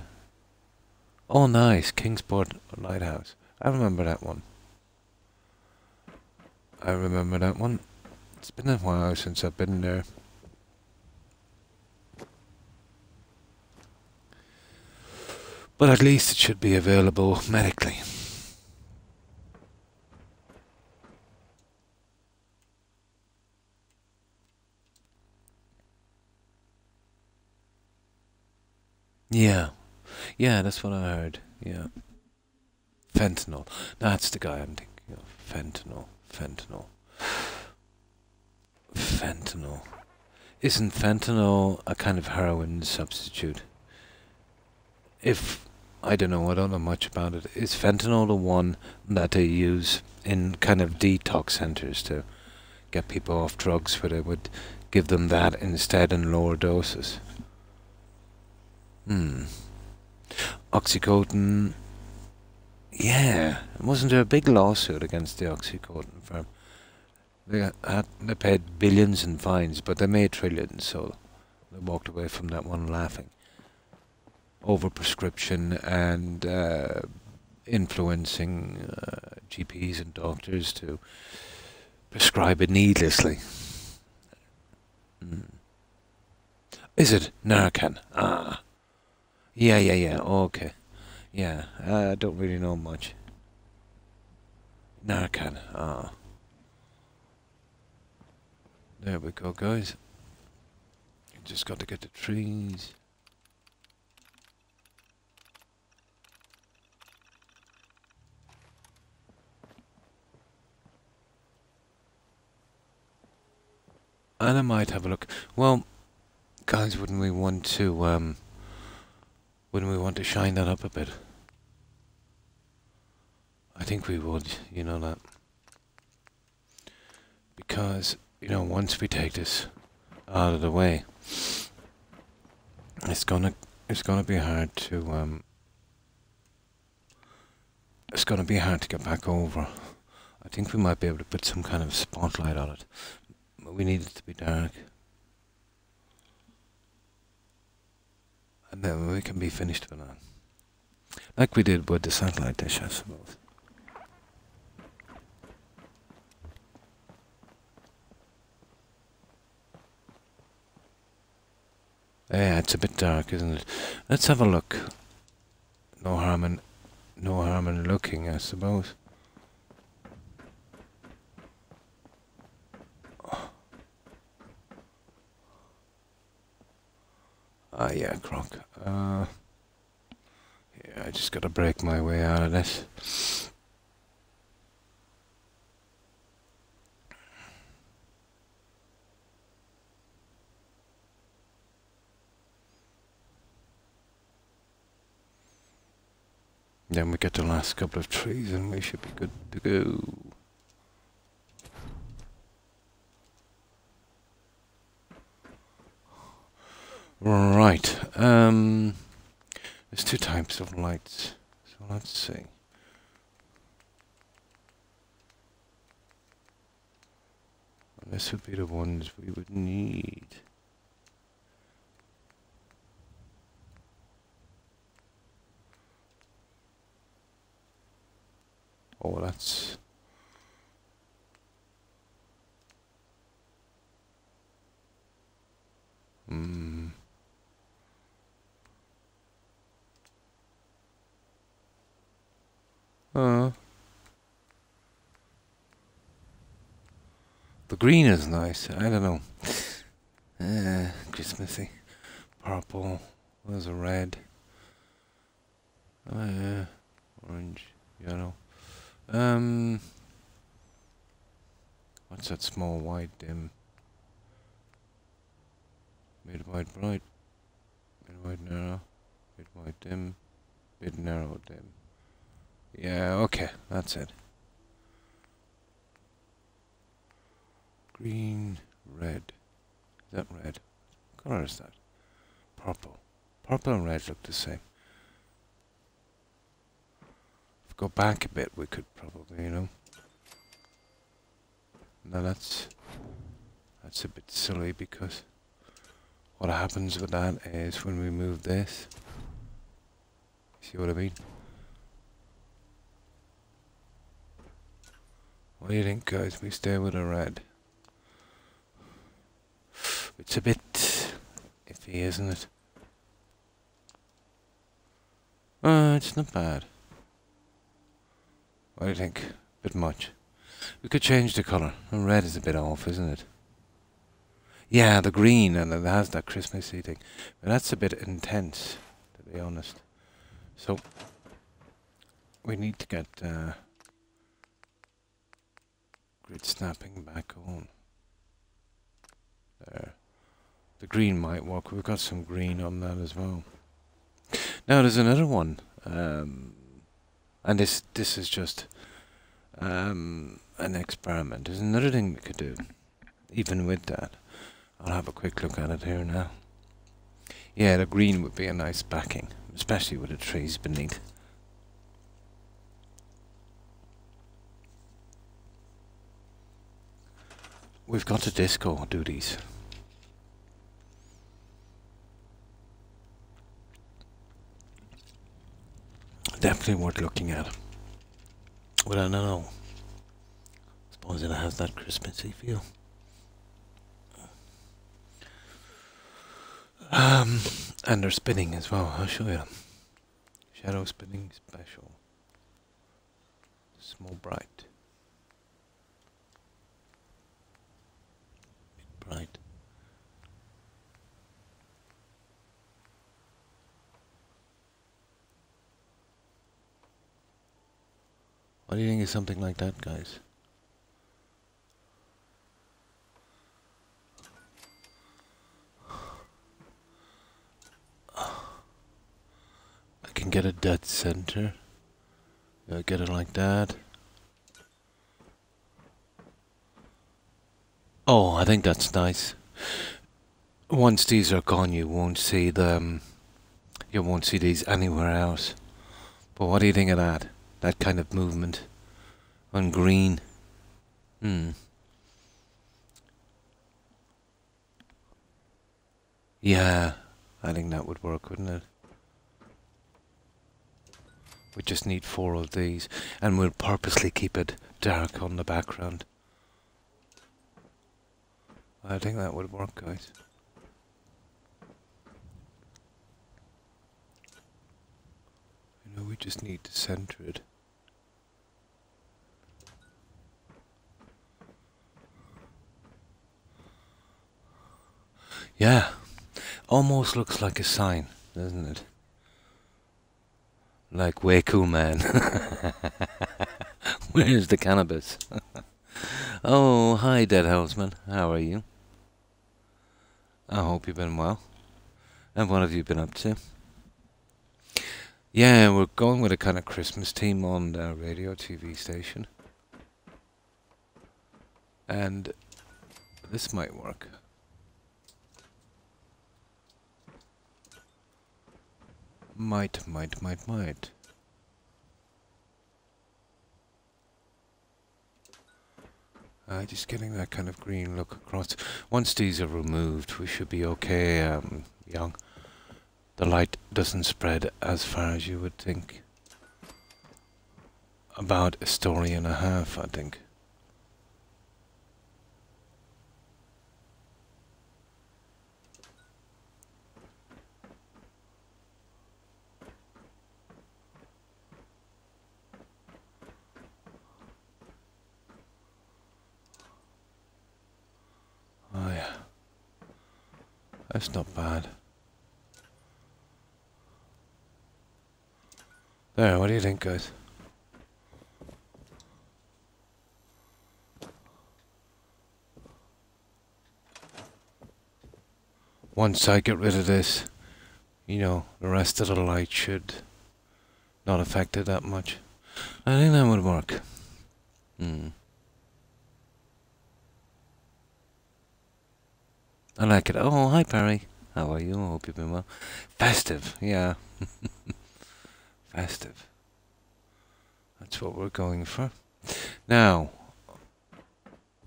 Oh, nice, Kingsport Lighthouse. I remember that one. I remember that one. It's been a while since I've been there. But at least it should be available medically. Yeah. Yeah, that's what I heard. Yeah. Fentanyl. That's the guy I'm thinking of. Fentanyl. Fentanyl. Fentanyl. Isn't fentanyl a kind of heroin substitute? If I don't know much about it. Is fentanyl the one that they use in kind of detox centers to get people off drugs, where they would give them that instead in lower doses? Oxycontin. Yeah, wasn't there a big lawsuit against the Oxycontin firm? They paid billions in fines, but they made trillions, so they walked away from that one laughing. Overprescription and influencing GPs and doctors to prescribe it needlessly. Is it Narcan? Ah. Yeah, okay. Yeah, I don't really know much. Narcan, ah. There we go, guys. Just got to get the trees. And I might have a look. Well, guys, wouldn't we want to shine that up a bit? I think we would, you know that. Because, you know, once we take this out of the way, it's gonna be hard to get back over. I think we might be able to put some kind of spotlight on it. But we need it to be dark. And then we can be finished with that. Like we did with the satellite dish, I suppose. Yeah, it's a bit dark, isn't it? Let's have a look. No harm in looking, I suppose. Ah, yeah, Croc. Yeah, I just gotta break my way out of this. Then we get the last couple of trees and we should be good to go. Right, there's two types of lights, so let's see. This would be the ones we would need. Oh, that's... The green is nice. I don't know. Christmassy. Purple. There's a red. Oh yeah. Orange. Yellow. What's that small white dim? Mid white bright. Mid white narrow. Mid white dim. Mid narrow dim. Yeah, okay, that's it. Green, red. Is that red? What color is that? Purple. Purple and red look the same. If we go back a bit, we could probably, you know. Now that's a bit silly because what happens with that is when we move this, see what I mean? What do you think, guys? We stay with a red. It's a bit iffy, isn't it? It's not bad. What do you think? Bit much. We could change the colour. The red is a bit off, isn't it? Yeah, the green, and it has that Christmassy thing. But that's a bit intense, to be honest. So, we need to get grid snapping back on. There. The green might work. We've got some green on that as well. Now there's another one, and this is just an experiment. There's another thing we could do, even with that. I'll have a quick look at it here now. Yeah, the green would be a nice backing, especially with the trees beneath. We've got a disco do these. Definitely worth looking at. Well, I don't know. Suppose it has that Christmassy feel. And they're spinning as well. I'll show you. Shadow spinning special. Small bright. Big bright. What do you think of something like that, guys? I can get a dead center. Get it like that. Oh, I think that's nice. Once these are gone, you won't see them. You won't see these anywhere else. But what do you think of that? That kind of movement on green. Yeah, I think that would work, wouldn't it? We just need 4 of these, and we'll purposely keep it dark on the background. I think that would work, guys. You know, we just need to center it. Yeah, almost looks like a sign, doesn't it? Like, way cool, man. Where's the cannabis? Oh, hi, Dead Houseman. How are you? I hope you've been well. And what have you been up to? Yeah, we're going with a kind of Christmas theme on the radio TV station. And this might work. Might. Just getting that kind of green look across. Once these are removed, we should be okay, Young. The light doesn't spread as far as you would think. About a story and a half, I think. Oh yeah. That's not bad. There, what do you think, guys? Once I get rid of this, you know, the rest of the light should not affect it that much. I think that would work. I like it. Oh, hi, Perry. How are you? I hope you've been well. Festive, yeah. Festive. That's what we're going for. Now,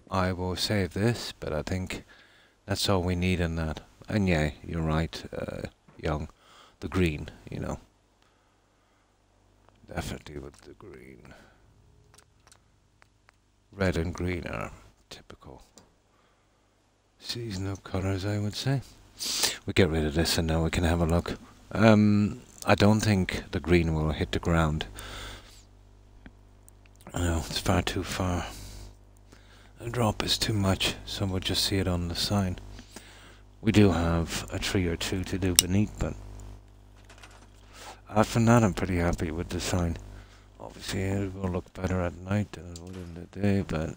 I will save this, but I think that's all we need in that. And yeah, you're right, Young. The green, you know. Definitely with the green. Red and green are typical seasonal colours, I would say. We get rid of this and now we can have a look. I don't think the green will hit the ground. No, it's far too far. The drop is too much, so we'll just see it on the sign. We do have a tree or two to do beneath, but after that I'm pretty happy with the sign. Obviously it will look better at night than it would in the day, but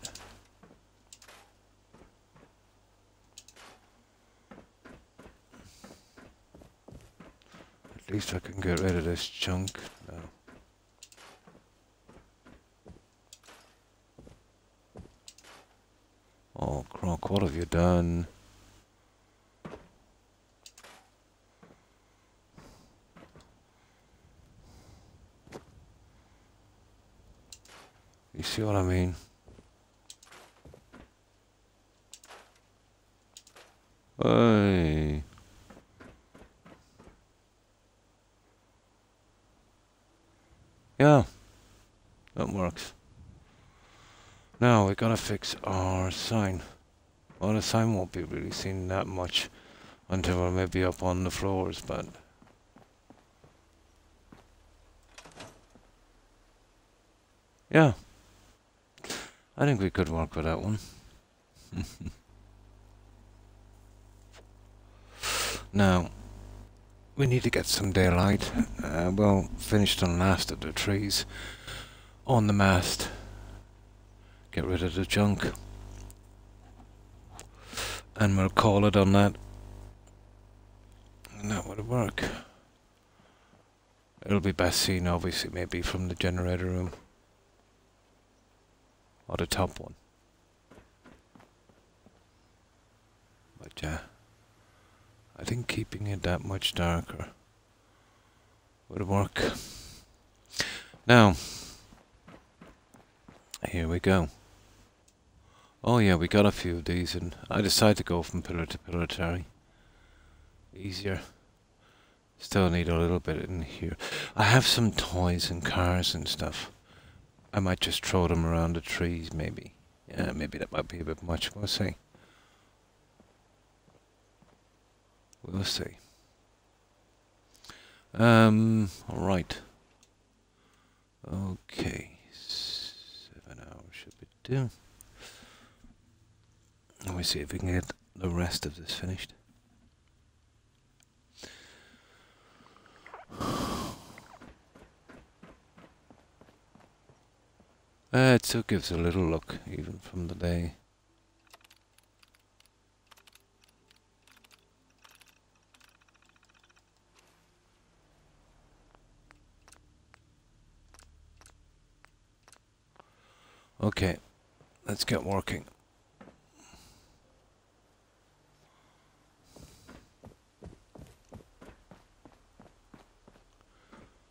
at least I can get rid of this junk now. Oh, Croc, what have you done? You see what I mean? Hey. Yeah, that works. Now we gotta fix our sign. Well, the sign won't be really seen that much until we're maybe up on the floors, but yeah, I think we could work with that one. Now, we need to get some daylight. Well, finished the last of the trees. on the mast. Get rid of the junk. And we'll call it on that. And that would work. It'll be best seen, obviously, maybe from the generator room. Or the top one. But yeah, I think keeping it that much darker would work. Now, here we go. Oh yeah, we got a few of these, and I decided to go from pillar to pillar, Terry. Easier. Still need a little bit in here. I have some toys and cars and stuff. I might just throw them around the trees, maybe. Yeah, maybe that might be a bit much. We'll see. We'll see. Alright. Okay. 7 hours should be due. Let me see if we can get the rest of this finished. It still gives a little look, even from the day. Okay, let's get working.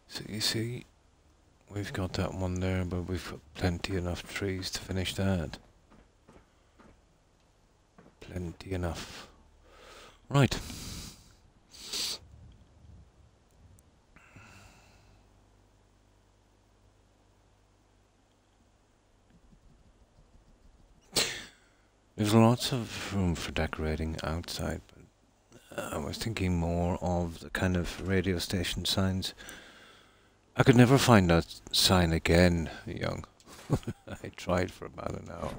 So you see, we've got that one there, but we've got plenty enough trees to finish that. Plenty enough. Right. There's lots of room for decorating outside, but I was thinking more of the kind of radio station signs. I could never find that sign again, young. I tried for about an hour.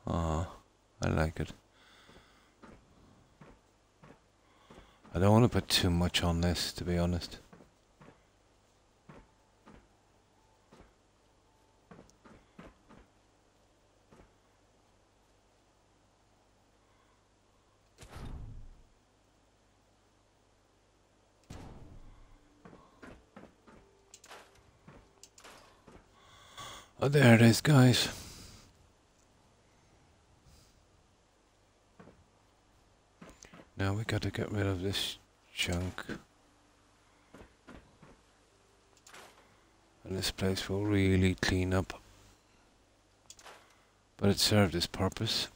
Ah, I like it. I don't want to put too much on this, to be honest. Oh, there it is, guys. Now we got to get rid of this junk. And this place will really clean up. But it served its purpose.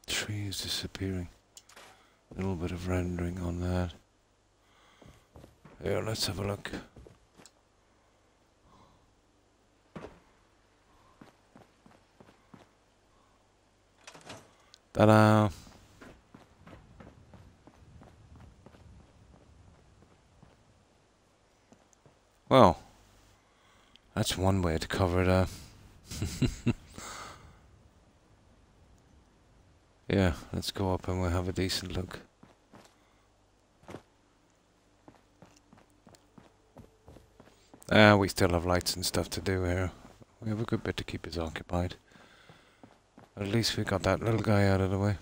Tree is disappearing. A little bit of rendering on that. Here, let's have a look. Ta-da! Well, that's one way to cover it up. Yeah, let's go up and we'll have a decent look. We still have lights and stuff to do here. We have a good bit to keep us occupied. At least we got that little guy out of the way.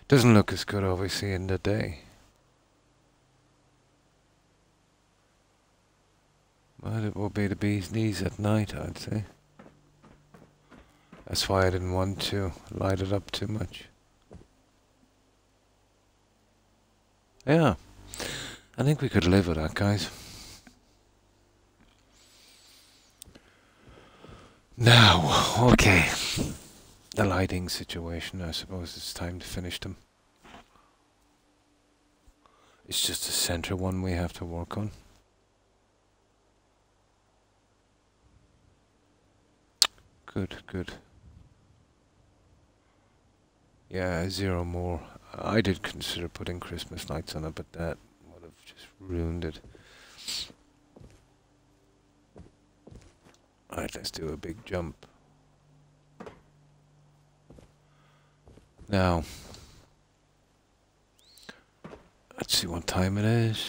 Doesn't look as good, obviously, in the day. But it will be the bee's knees at night, I'd say. That's why I didn't want to light it up too much. Yeah, I think we could live with that, guys. Now, okay. The lighting situation, I suppose it's time to finish them. It's just the center one we have to work on. Good, good. Yeah, 0 more. I did consider putting Christmas lights on it, but that would have just ruined it. Alright, let's do a big jump. Now, let's see what time it is.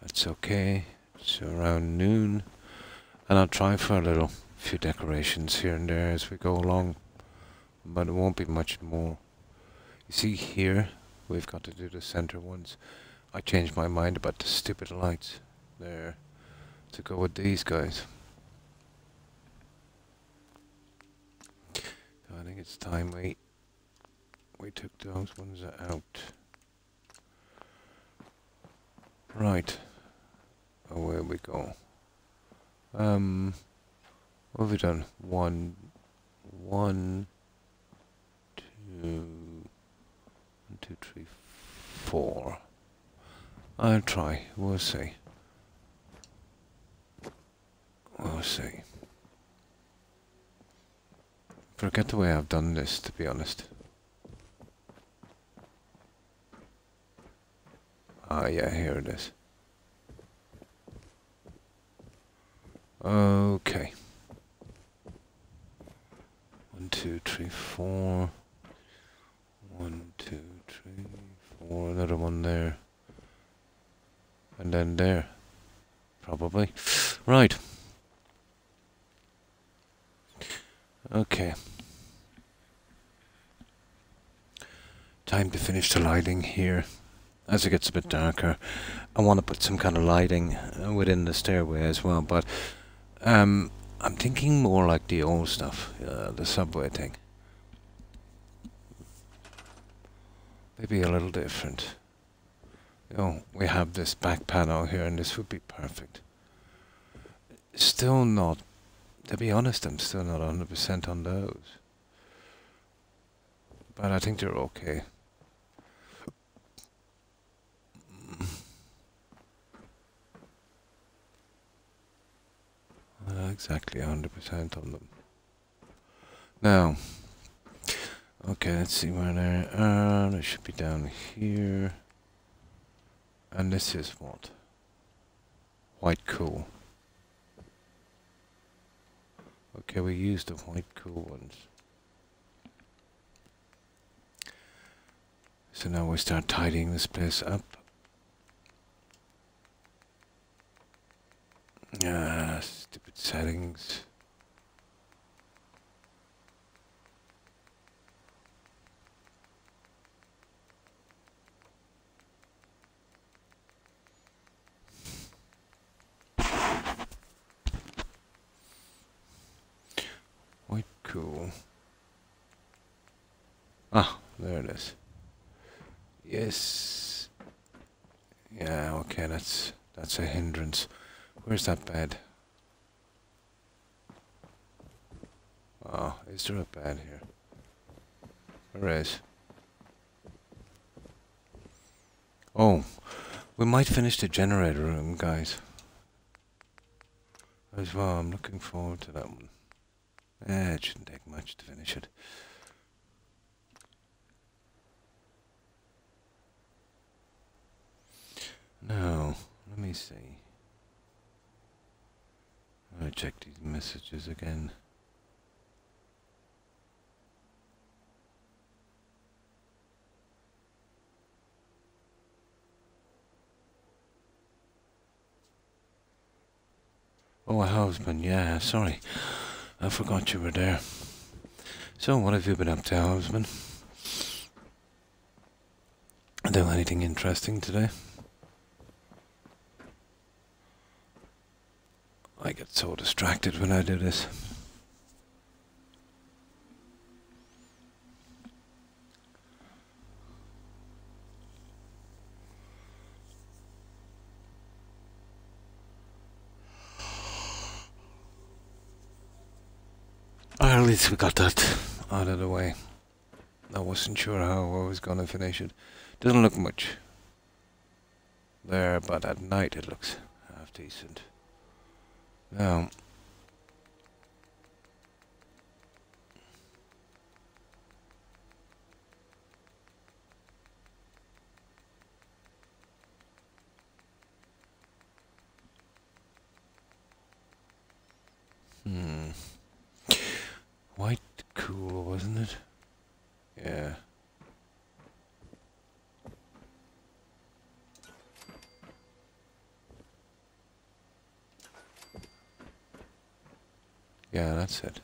That's okay. It's around noon. And I'll try for a few decorations here and there as we go along. But it won't be much more. You see here, we've got to do the center ones. I changed my mind about the stupid lights there to go with these guys. So I think it's time we took those ones out. Right. Away we go. What have we done? 1, 2, 3, 4. I'll try. We'll see. We'll see. Forget the way I've done this, to be honest. Ah, yeah, here it is. Okay. 1, 2, 3, 4. 1, 2, 3, 4. Another one there. And then there. Probably. Right. Okay. Time to finish the lighting here. As it gets a bit darker, I want to put some kind of lighting within the stairway as well, but I'm thinking more like the old stuff, the subway thing. Maybe a little different. You know, we have this back panel here, and this would be perfect. Still not, to be honest, I'm still not 100% on those. But I think they're okay. Not exactly 100% on them. Now, okay, let's see where they're. They should be down here. And this is what? White cool. Okay, we used the white cool ones. So now we start tidying this place up. Ah, stupid settings. White cool. Ah, there it is. Yes. Yeah, okay, that's a hindrance. Where's that bed? Oh, is there a bed here? There is. Oh, we might finish the generator room, guys. As well, I'm looking forward to that one. It shouldn't take much to finish it. Now, let me see. I'll check these messages again. Oh, husband, yeah, sorry. I forgot you were there. So, what have you been up to, husband? Do anything interesting today? I get so distracted when I do this. at least we got that out of the way. I wasn't sure how I was gonna finish it. Doesn't look much there, but at night it looks half decent. Now, white cool, wasn't it? Yeah. Yeah, that's it.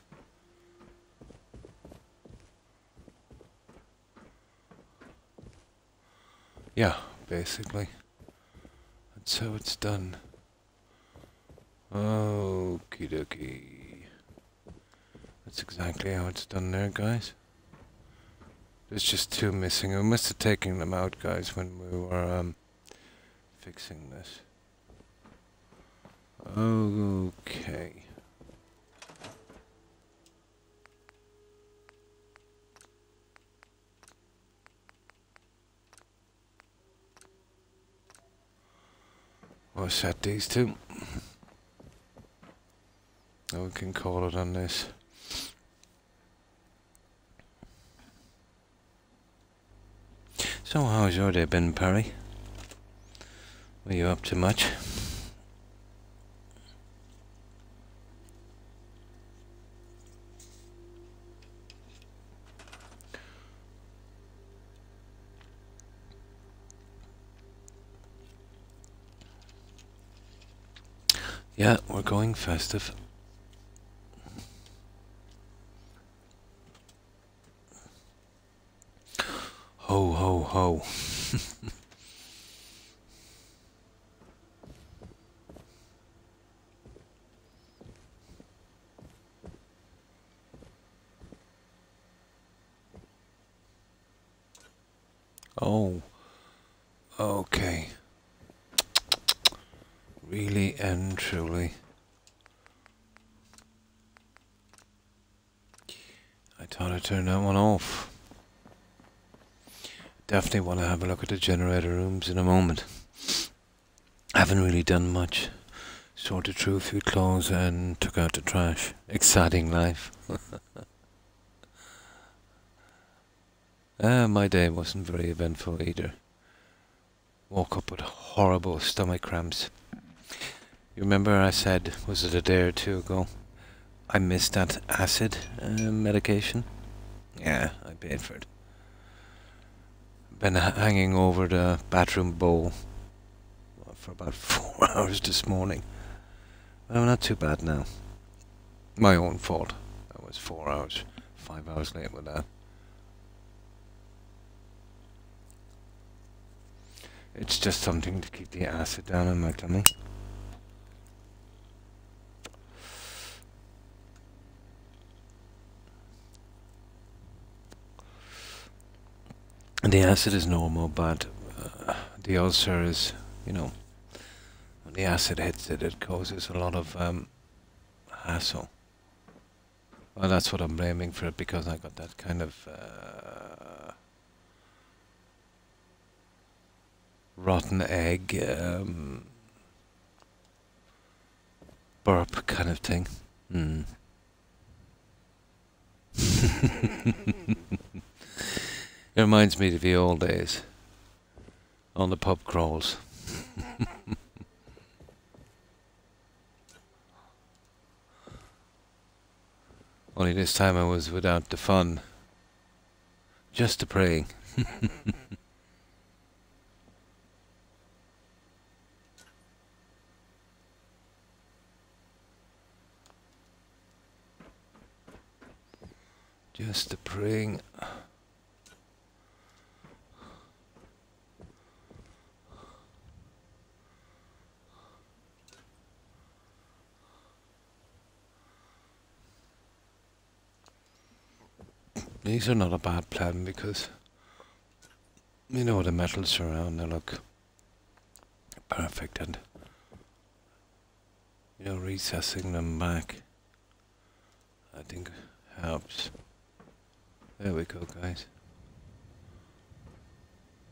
Yeah, basically. That's how it's done. Okie dokie. That's exactly how it's done there, guys. There's just two missing. We must have taken them out, guys, when we were fixing this. Okay. We'll set these two. And we can call it on this. So how's your day been, Perry? Were you up to much? Yeah, we're going festive. Ho, ho, ho. Oh, okay. Really and truly. I thought I turned that one off. Definitely want to have a look at the generator rooms in a moment. Haven't really done much. Sorted through a few clothes and took out the trash. Exciting life. My day wasn't very eventful either. Woke up with horrible stomach cramps. You remember I said, was it a day or two ago, I missed that acid medication? Yeah, I paid for it. Been hanging over the bathroom bowl for about 4 hours this morning. Well, not too bad now. My own fault. I was 4 hours, 5 hours late with that. It's just something to keep the acid down in my tummy. And the acid is normal, but the ulcer is, you know, when the acid hits it, it causes a lot of hassle. Well, that's what I'm blaming for it, because I got that kind of rotten egg burp kind of thing. It reminds me of the old days on the pub crawls. Only this time I was without the fun, just the praying. Just the praying. These are not a bad plan, because you know the metals around, they look perfect, and you know, recessing them back, I think helps. There we go, guys.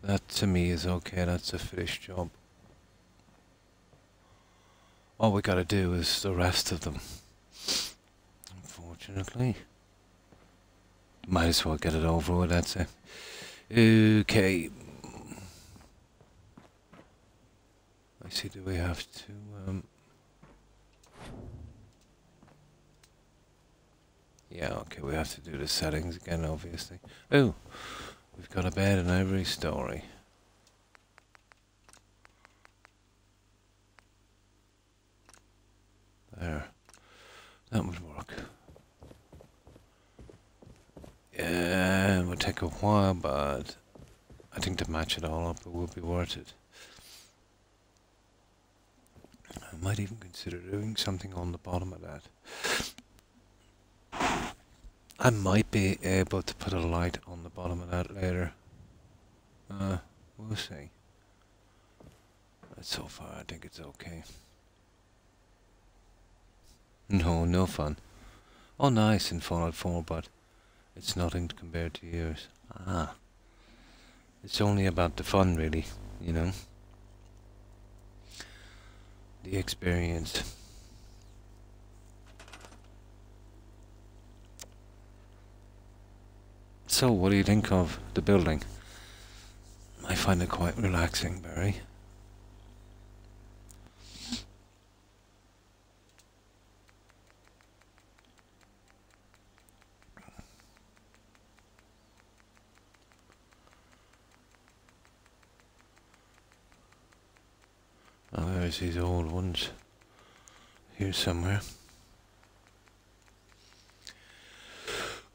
That to me is okay, that's a finished job. All we gotta do is the rest of them. Unfortunately. Might as well get it over with, I'd say. Okay. I see, do we have to, yeah, okay, we have to do the settings again, obviously. Oh, we've got a bed in every story. There. That would work. Yeah, it would take a while, but I think to match it all up, it would be worth it. I might even consider doing something on the bottom of that. I might be able to put a light on the bottom of that later. We'll see. But so far, I think it's okay. No, no fun. Oh, nice in Fallout 4, but it's nothing compared to yours. Ah. It's only about the fun, really, you know? The experience. So, what do you think of the building? I find it quite relaxing, Barry. Oh, there's these old ones. Here somewhere.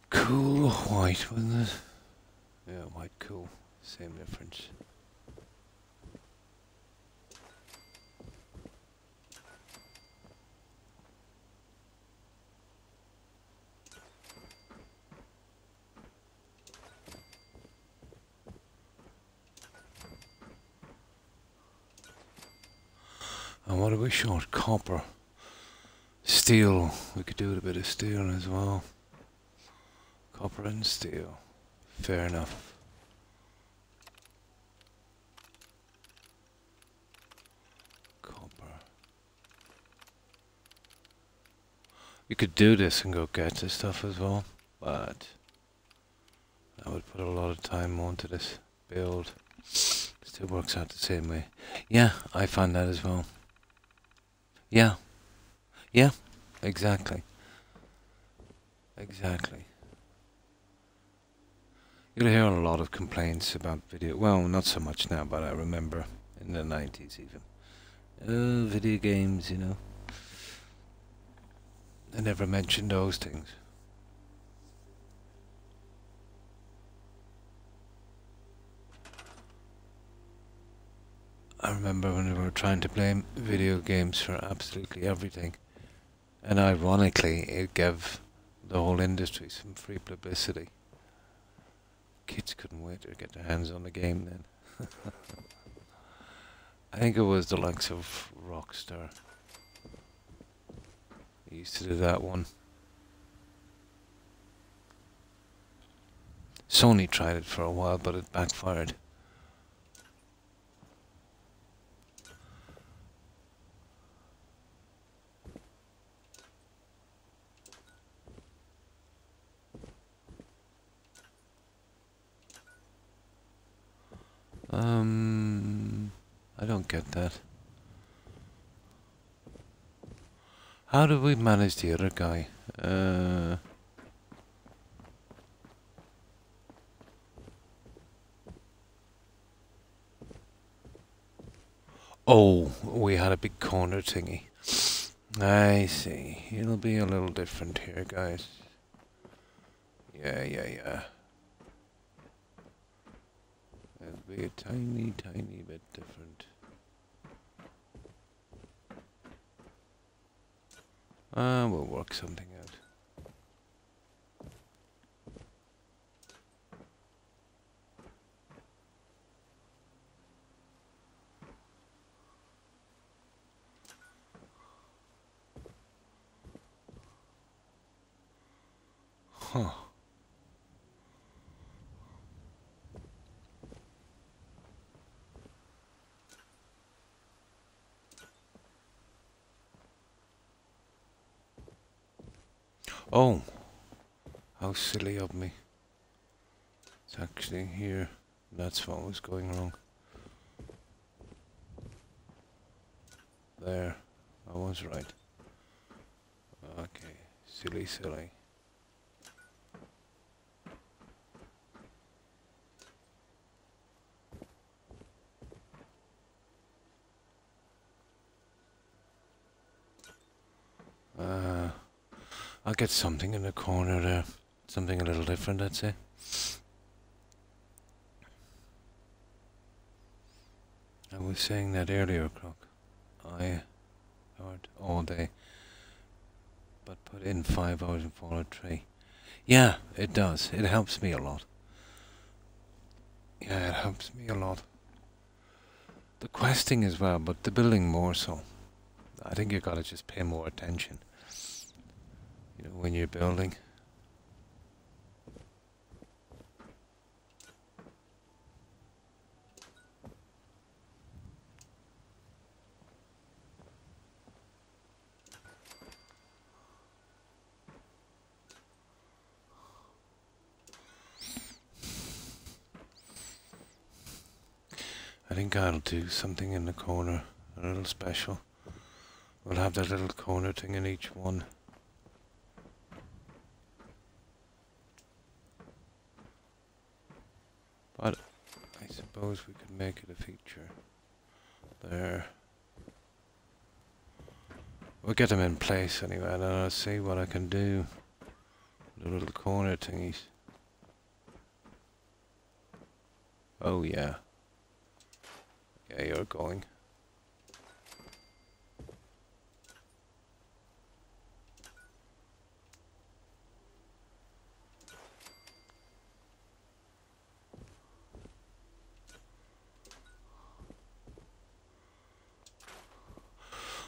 Cool white, wasn't it? Yeah, white cool. Same difference. And what are we short? Copper. Steel. We could do with a bit of steel as well. Copper and steel. Fair enough. Copper. You could do this and go get this stuff as well, but I would put a lot of time onto this build. Still works out the same way. Yeah, I find that as well. Yeah. Yeah, exactly. Exactly. You'll hear a lot of complaints about video. Well, not so much now, but I remember in the 90s even. Video games, you know. I never mentioned those things. I remember when we were trying to blame video games for absolutely everything. And ironically, it gave the whole industry some free publicity. Kids couldn't wait to get their hands on the game then. I think it was the likes of Rockstar. They used to do that one. Sony tried it for a while, but it backfired. I don't get that. How do we manage the other guy? Oh, we had a big corner thingy. I see. It'll be a little different here, guys. Yeah. It'll be a tiny bit different. We'll work something out. Huh. Oh, how silly of me. It's actually here. That's what was going wrong. There. I was right. Okay. Silly, silly. I'll get something in the corner there. Something a little different, I'd say. I was saying that earlier, Croc. I heard all day, but put in 5 hours and Fallout 3. Yeah, it does. It helps me a lot. Yeah, it helps me a lot. The questing as well, but the building more so. I think you gotta just pay more attention. You know, when you're building. I think I'll do something in the corner, a little special. We'll have that little corner thing in each one. But I suppose we could make it a feature. There. We'll get them in place anyway, and I'll see what I can do. The little corner thingies. Oh yeah. Yeah, you're going.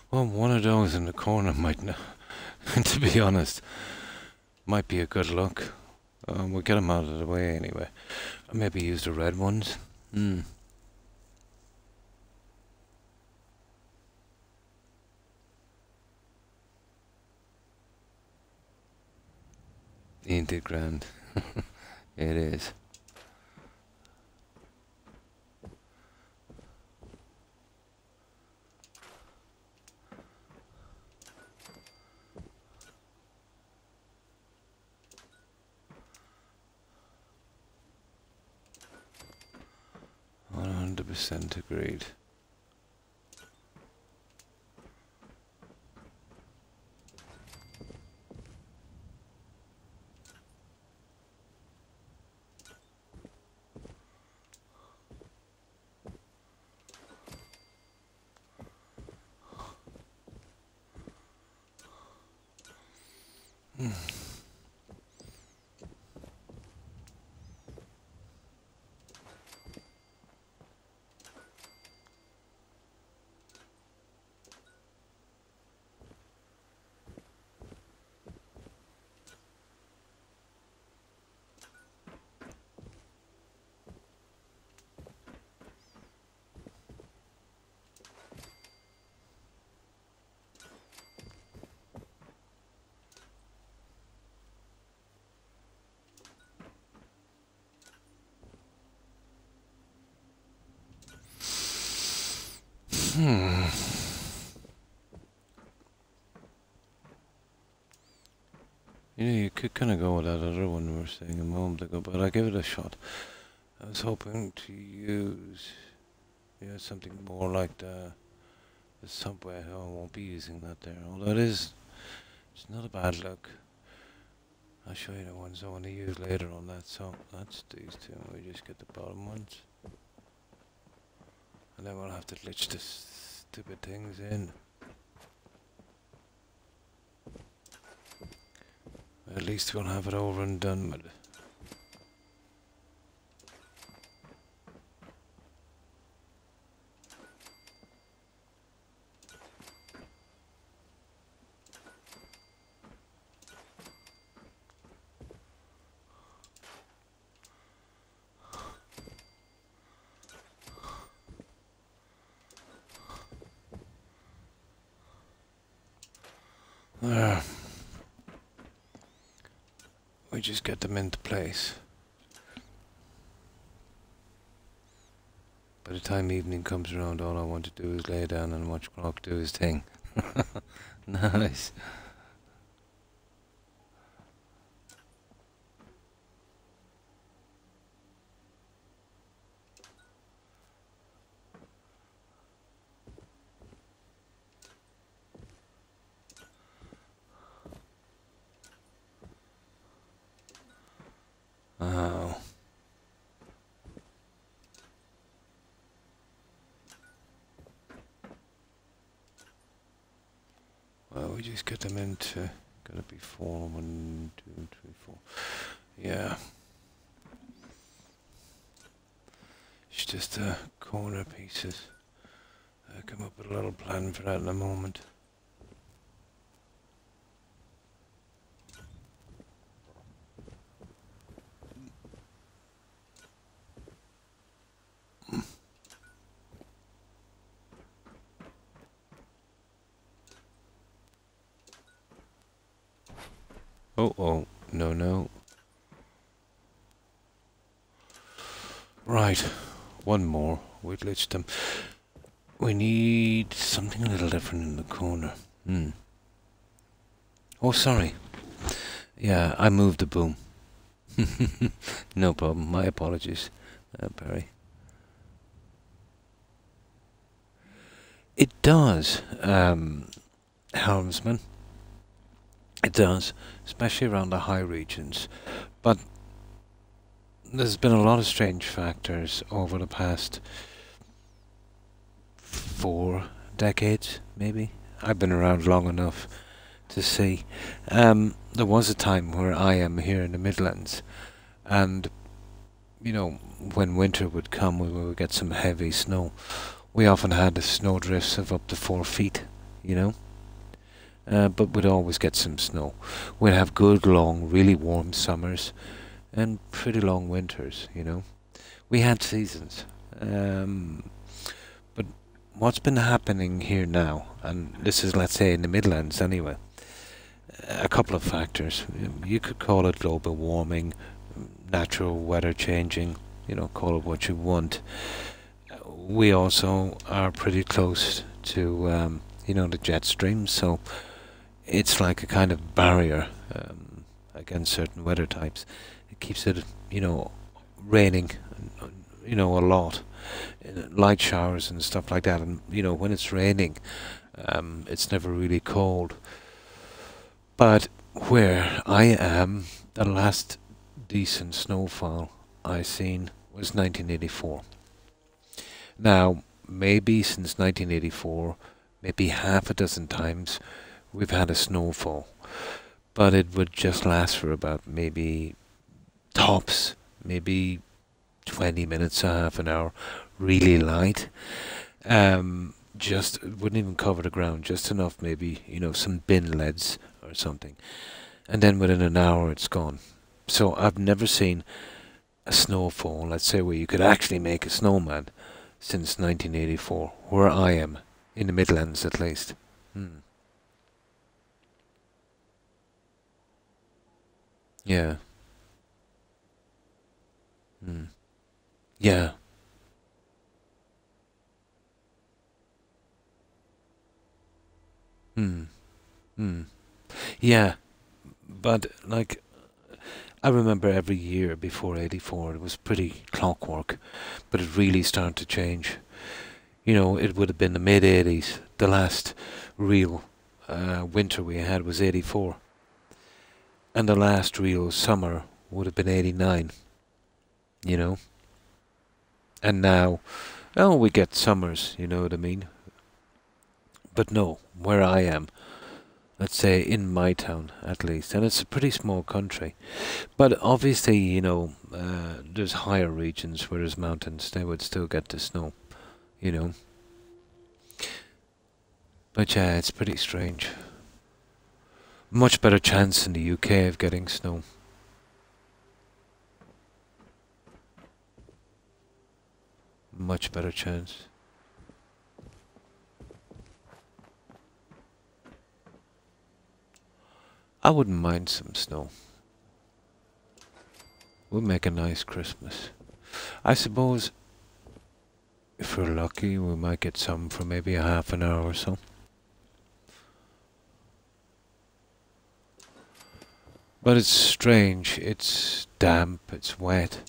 Well, one of those in the corner might not, to be honest, might be a good look. We'll get them out of the way anyway. Maybe use the red ones. Ain't it grand? It is. Agreed. You know, you could kind of go with that other one we were saying a moment ago, but I'll give it a shot. I was hoping to use, something more like the subway. Oh, I won't be using that there, although it's not a bad look. I'll show you the ones I want to use later on that. So that's these two, and we just get the bottom ones. And then we'll have to glitch the stupid things in. At least we'll have it over and done with. There. We just get them into place. By the time evening comes around, all I want to do is lay down and watch Croc do his thing. Nice. Oh. Well, we just get them into... Gotta be 4, 1, 2, 3, 4. Yeah. It's just corner pieces. I'll come up with a little plan for that in a moment. Oh, no, no. Right, one more. We glitched them. We need something a little different in the corner. Oh, sorry. Yeah, I moved the boom. No problem. My apologies, Perry. It does, Helmsman. It does, especially around the high regions. But there's been a lot of strange factors over the past 4 decades, maybe. I've been around long enough to see. There was a time where I am here in the Midlands, and, you know, when winter would come, we would get some heavy snow. We often had snow drifts of up to 4 feet, you know. But we'd always get some snow. We'd have good, long, really warm summers and pretty long winters, you know. We had seasons. But what's been happening here now, and this is, let's say, in the Midlands anyway, a couple of factors. You could call it global warming, natural weather changing, you know, call it what you want. We also are pretty close to, you know, the jet stream, so it's like a kind of barrier against certain weather types. It keeps it, you know, raining, you know, a lot, light showers and stuff like that. And you know, when it's raining, it's never really cold. But where I am, the last decent snowfall I seen was 1984. Now, maybe since 1984, maybe half a dozen times we've had a snowfall, but it would just last for about maybe tops, maybe 20 minutes, a half an hour, really light. Just it wouldn't even cover the ground, just enough, maybe, you know, some bin leads or something, and then within an hour it's gone. So I've never seen a snowfall, let's say, where you could actually make a snowman since 1984, where I am, in the Midlands at least. Yeah. Yeah. Hmm. Hmm. Yeah. But like, I remember every year before '84, it was pretty clockwork, but it really started to change. You know, it would have been the mid '80s. The last real winter we had was '84, and the last real summer would have been '89. You know, and now, oh, we get summers. You know what I mean? But no, where I am, let's say in my town at least, and it's a pretty small country. But obviously, you know, there's higher regions where there's mountains, they would still get the snow, you know. But yeah, it's pretty strange. Much better chance in the UK of getting snow. Much better chance. I wouldn't mind some snow. We'll make a nice Christmas. I suppose if we're lucky, we might get some for maybe a half an hour or so. But it's strange. It's damp, it's wet.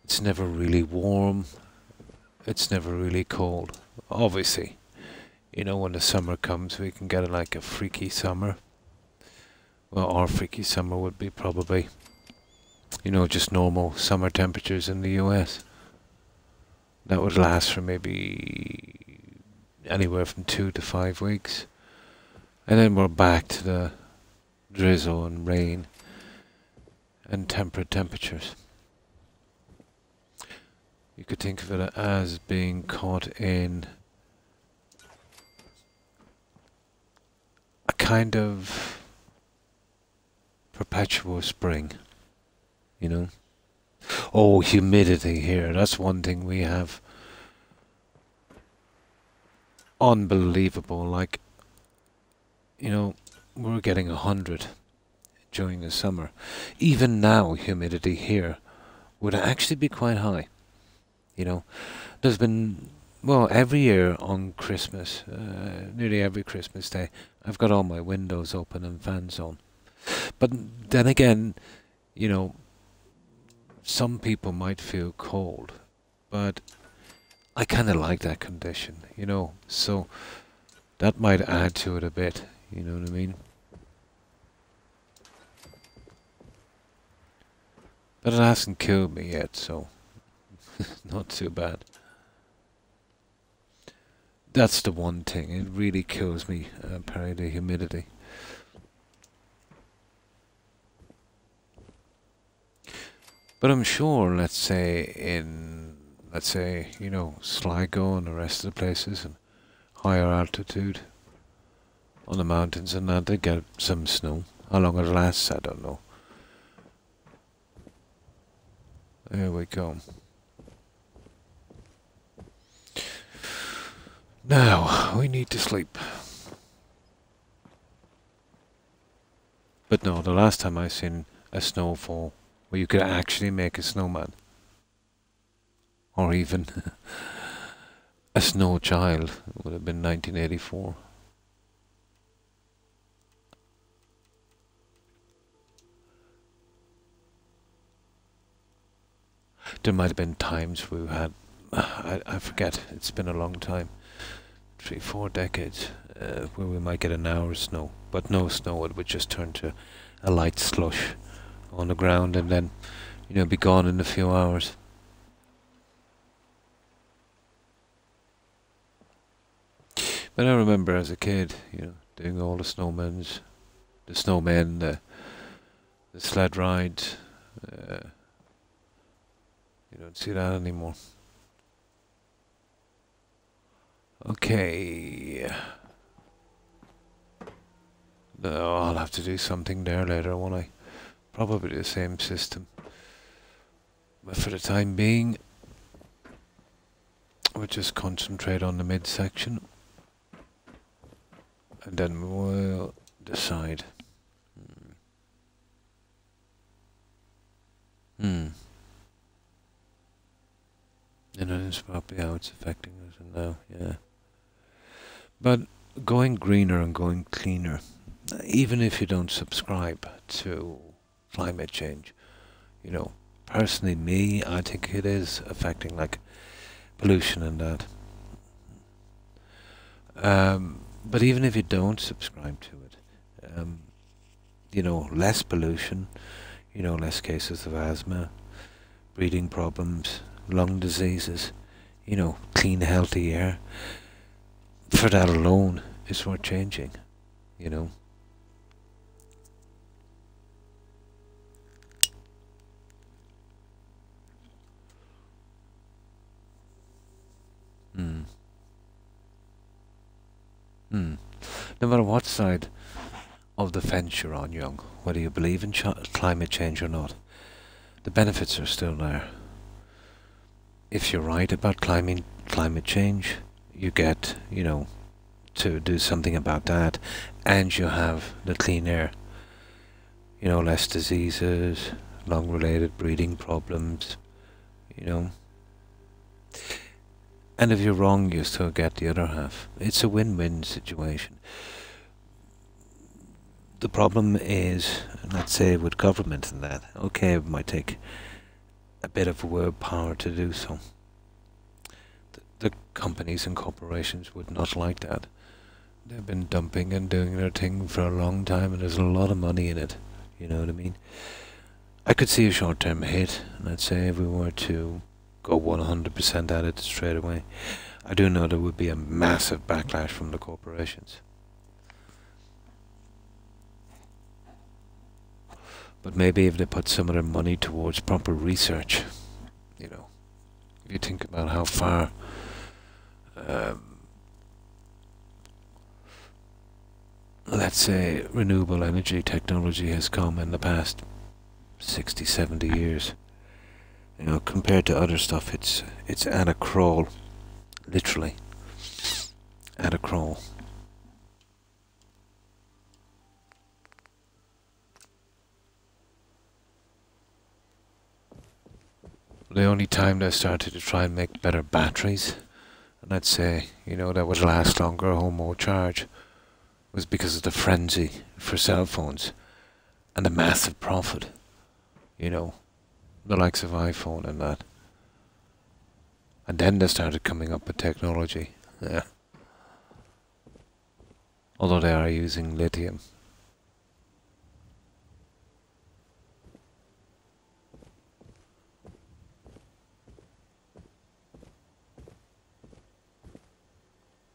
It's never really warm. It's never really cold. Obviously, you know, when the summer comes, we can get like a freaky summer. Well, our freaky summer would be probably, you know, just normal summer temperatures in the US. That would last for maybe anywhere from 2 to 5 weeks. And then we're back to the drizzle and rain and temperate temperatures. You could think of it as being caught in a kind of perpetual spring, you know. Oh, humidity here. That's one thing we have. Unbelievable. Like, you know, we're getting 100 during the summer. Even now, humidity here would actually be quite high. You know, there's been, well, every year on Christmas, nearly every Christmas day, I've got all my windows open and fans on. But then again, you know, some people might feel cold, but I kind of like that condition, you know, so that might add to it a bit, you know what I mean? But it hasn't killed me yet, so not too bad. That's the one thing, it really kills me, apparently, the humidity. But I'm sure, let's say, you know, Sligo and the rest of the places and higher altitude on the mountains and that, they get some snow. How long it lasts, I don't know. There we go. Now, we need to sleep. But no, the last time I seen a snowfall where you could actually make a snowman, or even a snow child, would have been 1984. There might have been times we had, I forget, it's been a long time, 3-4 decades, where we might get an hour's snow, but no snow, it would just turn to a light slush on the ground and then, you know, be gone in a few hours. But I remember as a kid, you know, doing all the snowmen, the sled rides. You don't see that anymore. Okay. No, I'll have to do something there later, won't I? Probably the same system. But for the time being, we'll just concentrate on the midsection. And then we'll decide. And then it's probably how it's affecting us now, yeah. But going greener and going cleaner, even if you don't subscribe to climate change, you know, personally me, I think it is affecting like pollution and that. But even if you don't subscribe to it, you know, less pollution, you know, less cases of asthma, breathing problems, lung diseases, you know, clean, healthy air. For that alone, it's worth changing, you know. No matter what side of the fence you're on, young, whether you believe in climate change or not, the benefits are still there. If you're right about climate change, you get, you know, to do something about that, and you have the clean air. You know, less diseases, long-related breeding problems, you know. And if you're wrong, you still get the other half. It's a win-win situation. The problem is, let's say with government and that, okay, it might take a bit of willpower to do so. The companies and corporations would not like that. They've been dumping and doing their thing for a long time, and there's a lot of money in it. You know what I mean? I could see a short-term hit, let's say, if we were to go 100% at it straight away. I do know there would be a massive backlash from the corporations. But maybe if they put some of their money towards proper research, you know, if you think about how far let's say renewable energy technology has come in the past 60, 70 years. You know, compared to other stuff, it's at a crawl, literally, at a crawl. The only time they started to try and make better batteries, and let's say, you know, that would last longer, home more charge, was because of the frenzy for cell phones and the massive profit, you know, the likes of iPhone and that. And then they started coming up with technology, yeah. Although they are using lithium.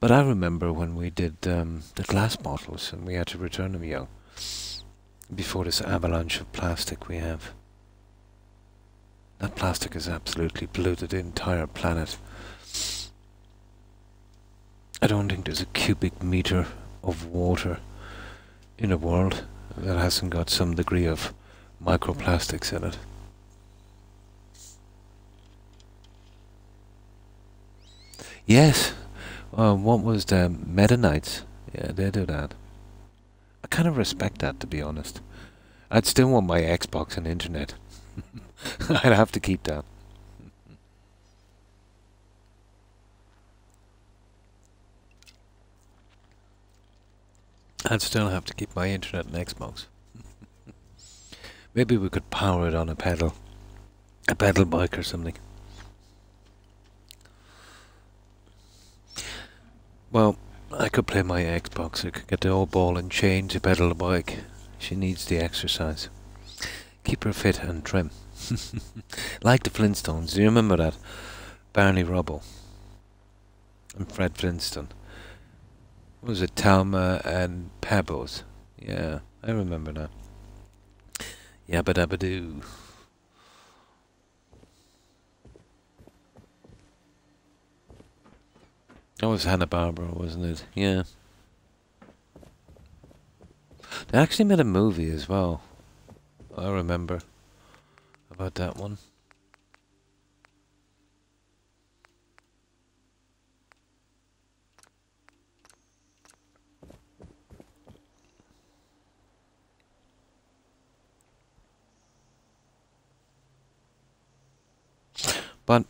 But I remember when we did the glass bottles and we had to return them young, before this avalanche of plastic we have. That plastic has absolutely polluted the entire planet. I don't think there's a cubic meter of water in the world that hasn't got some degree of microplastics in it. Yes. What was the Mennonites? Yeah, they do that. I kind of respect that, to be honest. I'd still want my Xbox and internet. I'd have to keep that. I'd still have to keep my internet and Xbox. Maybe we could power it on a pedal bike or something. Well, I could play my Xbox. I could get the old ball and chain to pedal the bike. She needs the exercise. Keep her fit and trim. Like the Flintstones. Do you remember that? Barney Rubble and Fred Flintstone. What was it? Talma and Pebbles. Yeah, I remember that. Yabba dabba doo. That was Hanna-Barbera, wasn't it? Yeah. They actually made a movie as well. I remember about that one. But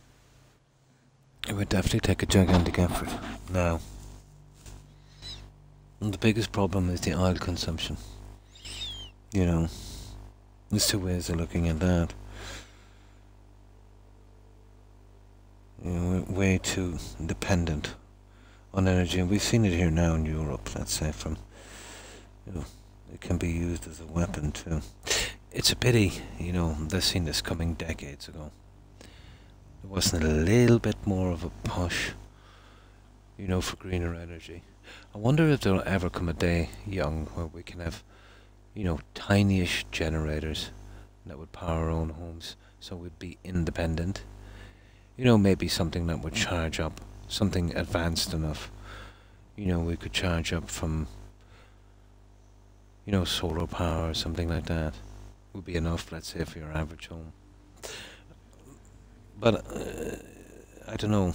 it would definitely take a gigantic effort now. And the biggest problem is the oil consumption. You know, there's two ways of looking at that. You know, we're way too dependent on energy, and we've seen it here now in Europe, let's say, from, you know, it can be used as a weapon too. It's a pity, you know, they've seen this coming decades ago. There wasn't a little bit more of a push, you know, for greener energy. I wonder if there'll ever come a day, young, where we can have, you know, tiny-ish generators that would power our own homes, so we'd be independent. You know, maybe something that would charge up, something advanced enough. You know, we could charge up from, you know, solar power or something like that. Would be enough, let's say, for your average home. But, I don't know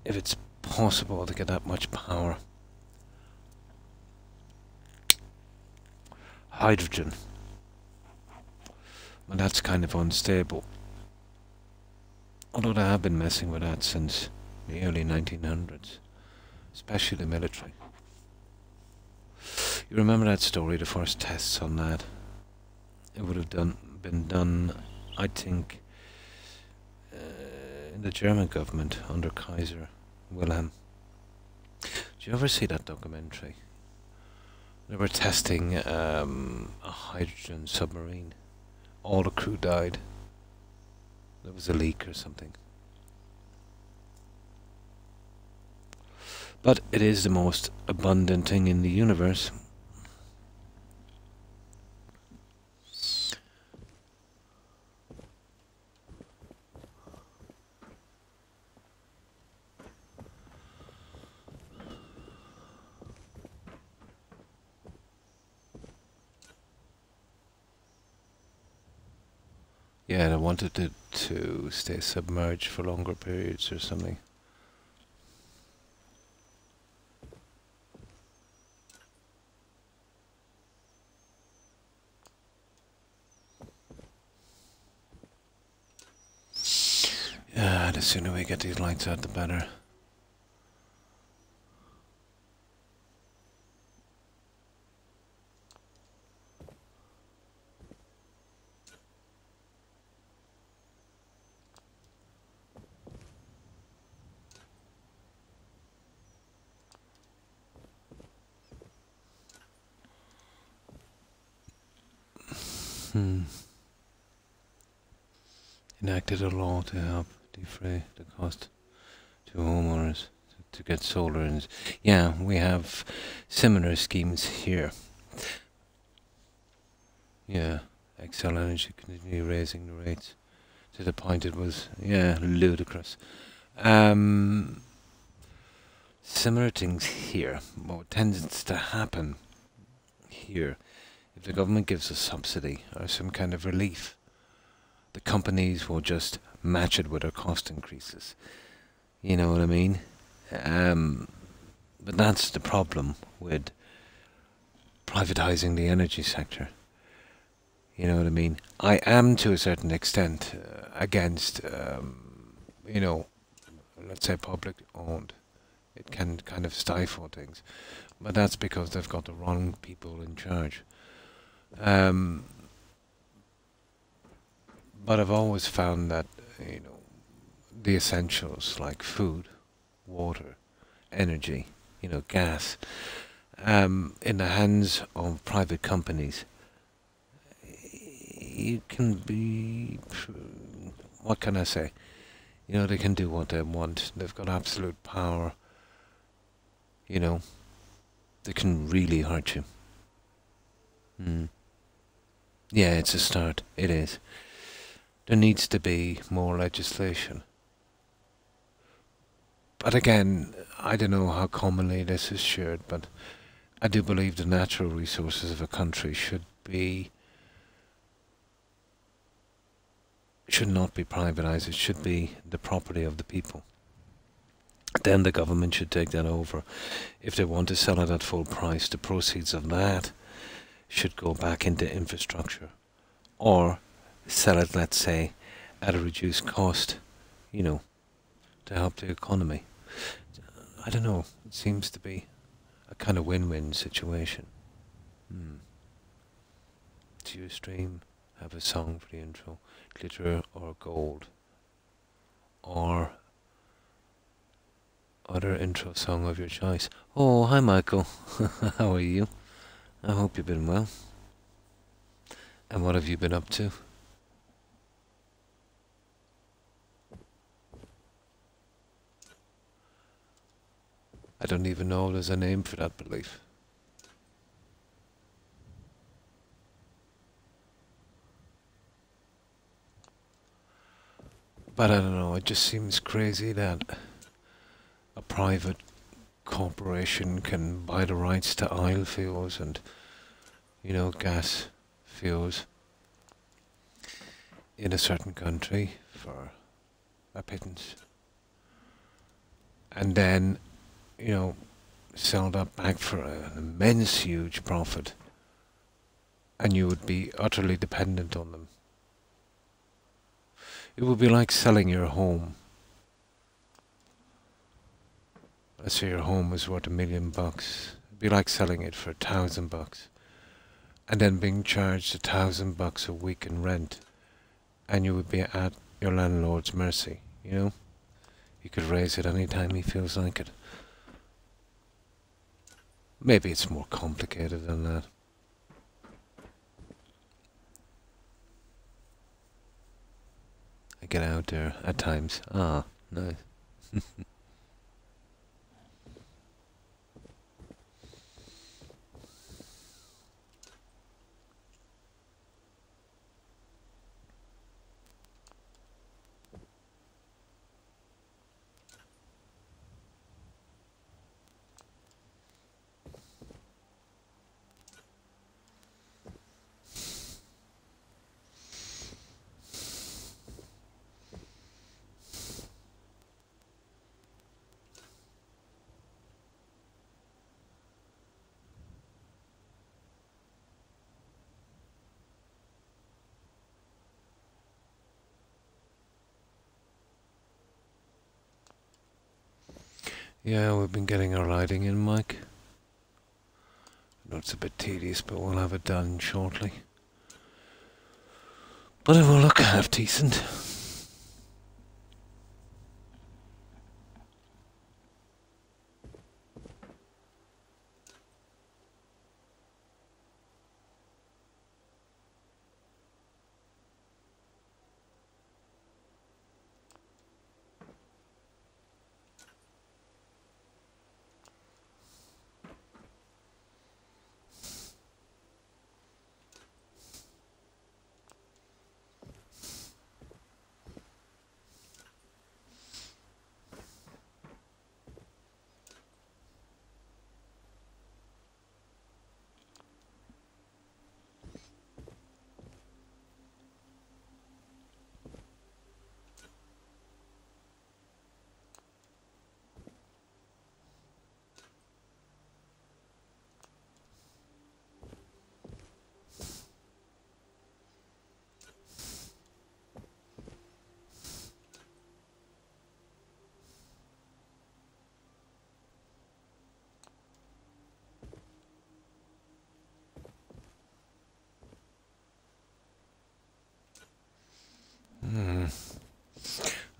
if it's possible to get that much power hydrogen. And that's kind of unstable. Although they have been messing with that since the early 1900s, especially the military. You remember that story, the first tests on that? It would have been done, I think, in the German government under Kaiser Wilhelm. Did you ever see that documentary? They were testing a hydrogen submarine. All the crew died. There was a leak or something. But it is the most abundant thing in the universe. Yeah, they wanted it to stay submerged for longer periods or something. Yeah, the sooner we get these lights out, the better. Enacted a law to help defray the cost to homeowners to get solar. And yeah, we have similar schemes here. Yeah, Excel Energy continue raising the rates to the point it was, yeah, ludicrous. Similar things here. What tends to happen here, if the government gives a subsidy or some kind of relief, the companies will just match it with their cost increases. You know what I mean? But that's the problem with privatizing the energy sector. You know what I mean? I am, to a certain extent, against, you know, let's say public owned. It can kind of stifle things. But that's because they've got the wrong people in charge. But I've always found that, you know, the essentials like food, water, energy, you know, gas, in the hands of private companies, you can be, what can I say? You know, they can do what they want. They've got absolute power. You know, they can really hurt you. Yeah, it's a start. It is. There needs to be more legislation. But again, I don't know how commonly this is shared, but I do believe the natural resources of a country should not be privatized. It should be the property of the people. Then the government should take that over. If they want to sell it at full price, the proceeds of that should go back into infrastructure, or sell it, let's say, at a reduced cost, you know, to help the economy. I don't know, it seems to be a kind of win-win situation. Do you stream, have a song for the intro, glitter or gold, or other intro song of your choice? Oh, hi Michael, how are you? I hope you've been well. And what have you been up to? I don't even know there's a name for that belief. But I don't know, it just seems crazy that a private corporation can buy the rights to oil fields and, you know, gas fields in a certain country for a pittance. And then, you know, sell that back for an immense, huge profit and you would be utterly dependent on them. It would be like selling your home. Let's say your home was worth $1 million. It'd be like selling it for $1,000, and then being charged $1,000 a week in rent, and you would be at your landlord's mercy. You know, he could raise it any time he feels like it. Maybe it's more complicated than that. I get out there at times. Ah, nice. Yeah, we've been getting our lighting in, Mike. I know it's a bit tedious, but we'll have it done shortly. But it will look half decent.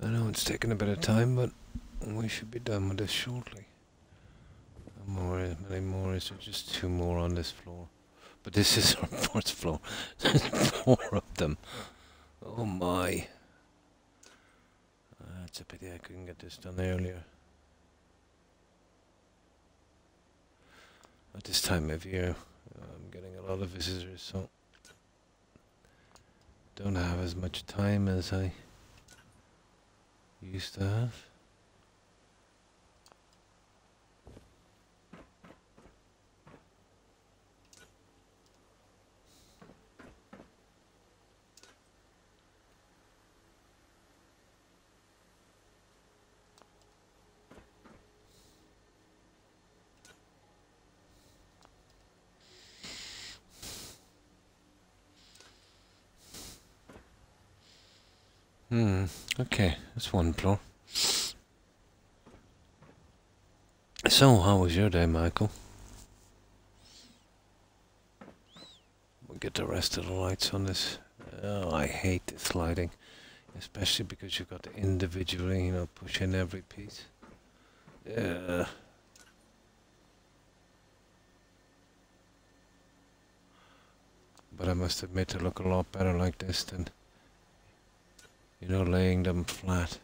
I know it's taken a bit of time, but we should be done with this shortly. Many more? Is there just 2 more on this floor? But this is our 4th floor. There's 4 of them. Oh my. It's a pity I couldn't get this done earlier. At this time of year, I'm getting a lot of visitors, so don't have as much time as I used to have. Okay, that's 1 floor. So, how was your day, Michael? We'll get the rest of the lights on this. Oh, I hate this lighting. Especially because you've got to individually, you know, push in every piece. Yeah. But I must admit they look a lot better like this than, you know, laying them flat.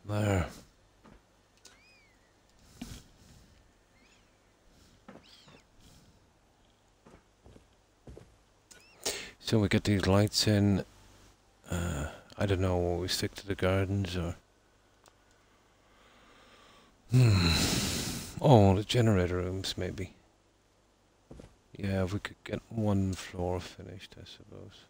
There. So we get these lights in. I don't know, will we stick to the gardens or... Oh, the generator rooms maybe. Yeah, if we could get one floor finished, I suppose.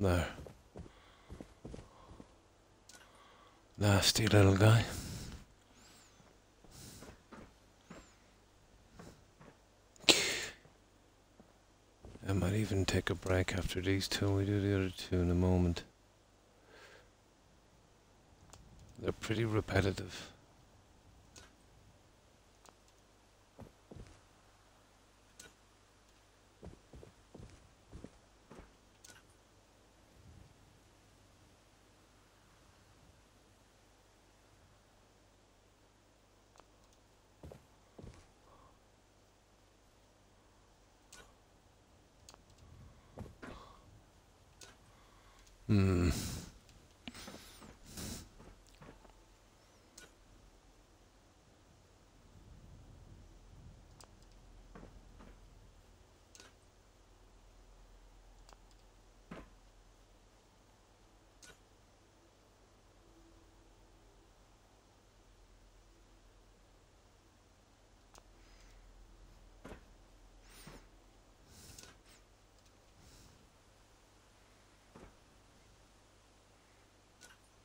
There. Nasty little guy. I might even take a break after these two. We do the other two in a moment. They're pretty repetitive.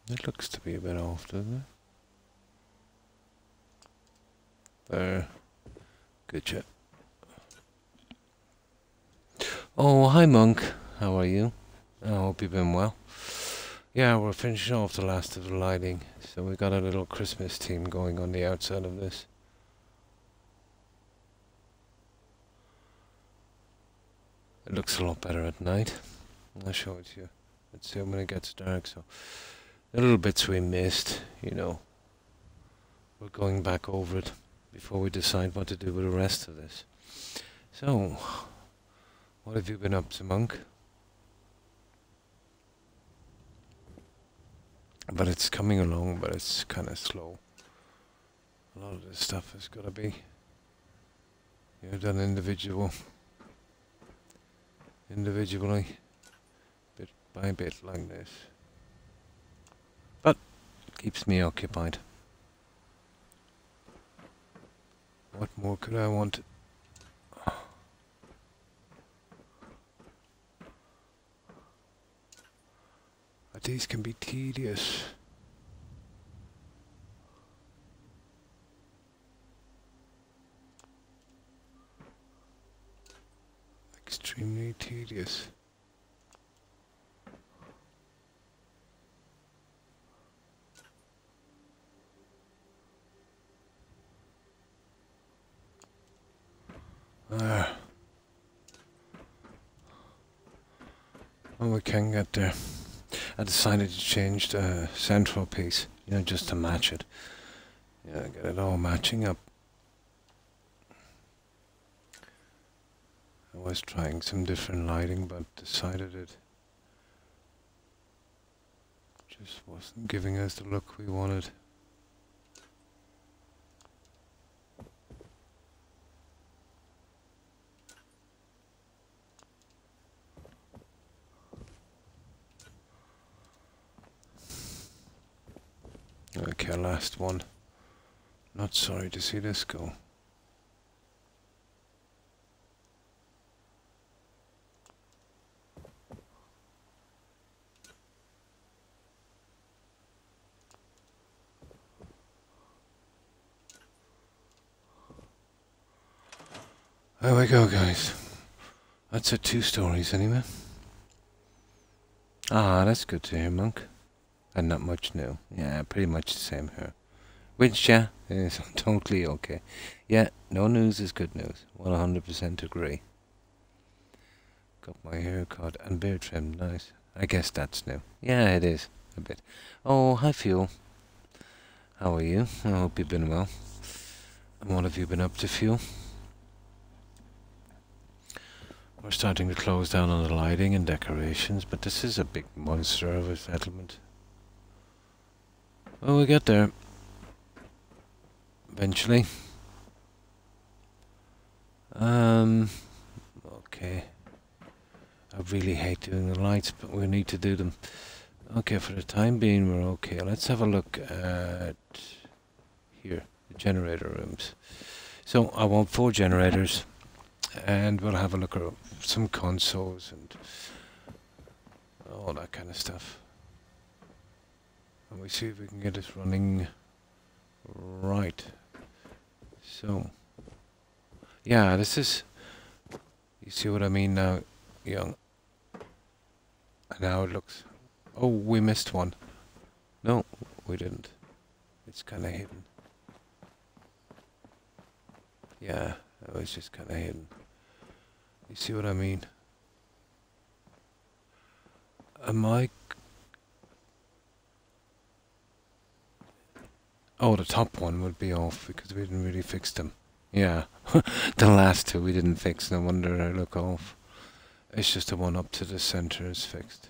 It looks to be a bit off, doesn't it? There. Good job. Oh, hi Monk. How are you? I hope you've been well. Yeah, we're finishing off the last of the lighting. So we got a little Christmas theme going on the outside of this. It looks a lot better at night. I'll show it to you. Let's see when it gets dark. So the little bits we missed, you know, we're going back over it before we decide what to do with the rest of this. So, what have you been up to, Monk? But it's coming along, but it's kind of slow. A lot of this stuff has got to be, you know, done individually, bit by bit like this. But keeps me occupied. What more could I want? But these can be tedious. Extremely tedious. Well, we can get there. I decided to change the central piece, you know, just to match it. Yeah, get it all matching up. I was trying some different lighting, but decided it just wasn't giving us the look we wanted. Okay, last one. Not sorry to see this go. There we go, guys. That's it, 2 stories anyway. Ah, that's good to hear, Monk. And not much new. Yeah, pretty much the same here. Which, yeah, is totally okay. Yeah, no news is good news. 100% agree. Got my hair cut and beard trimmed, nice. I guess that's new. Yeah, it is, a bit. Oh, hi Fuel. How are you? I hope you've been well. And what have you been up to, Fuel? We're starting to close down on the lighting and decorations, but this is a big monster of a settlement. Well, we get there. Eventually. Okay. I really hate doing the lights, but we need to do them. Okay, for the time being we're okay. Let's have a look at here, the generator rooms. So I want 4 generators, and we'll have a look at some consoles and all that kind of stuff. And we see if we can get this running right. So yeah, this is, you see what I mean now, young. And now it looks, oh, we missed one. No, we didn't. It's kind of hidden. Yeah, it was just kind of hidden. You see what I mean? Am I... Oh, the top one would be off because we didn't really fix them. Yeah, the last 2 we didn't fix, no wonder they look off. It's just the one up to the center is fixed.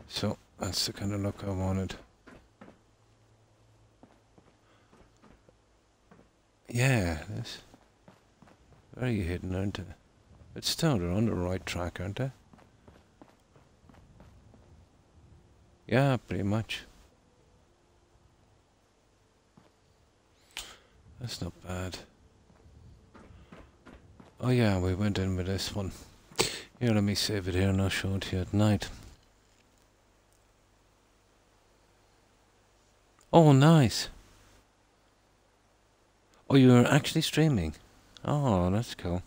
So, that's the kind of look I wanted. Yeah, that's very hidden, aren't they? But still, they're on the right track, aren't they? Yeah, pretty much. That's not bad. Oh yeah, we went in with this one. Here, let me save it here and I'll show it to you at night. Oh, nice. Oh, you're actually streaming? Oh, that's cool.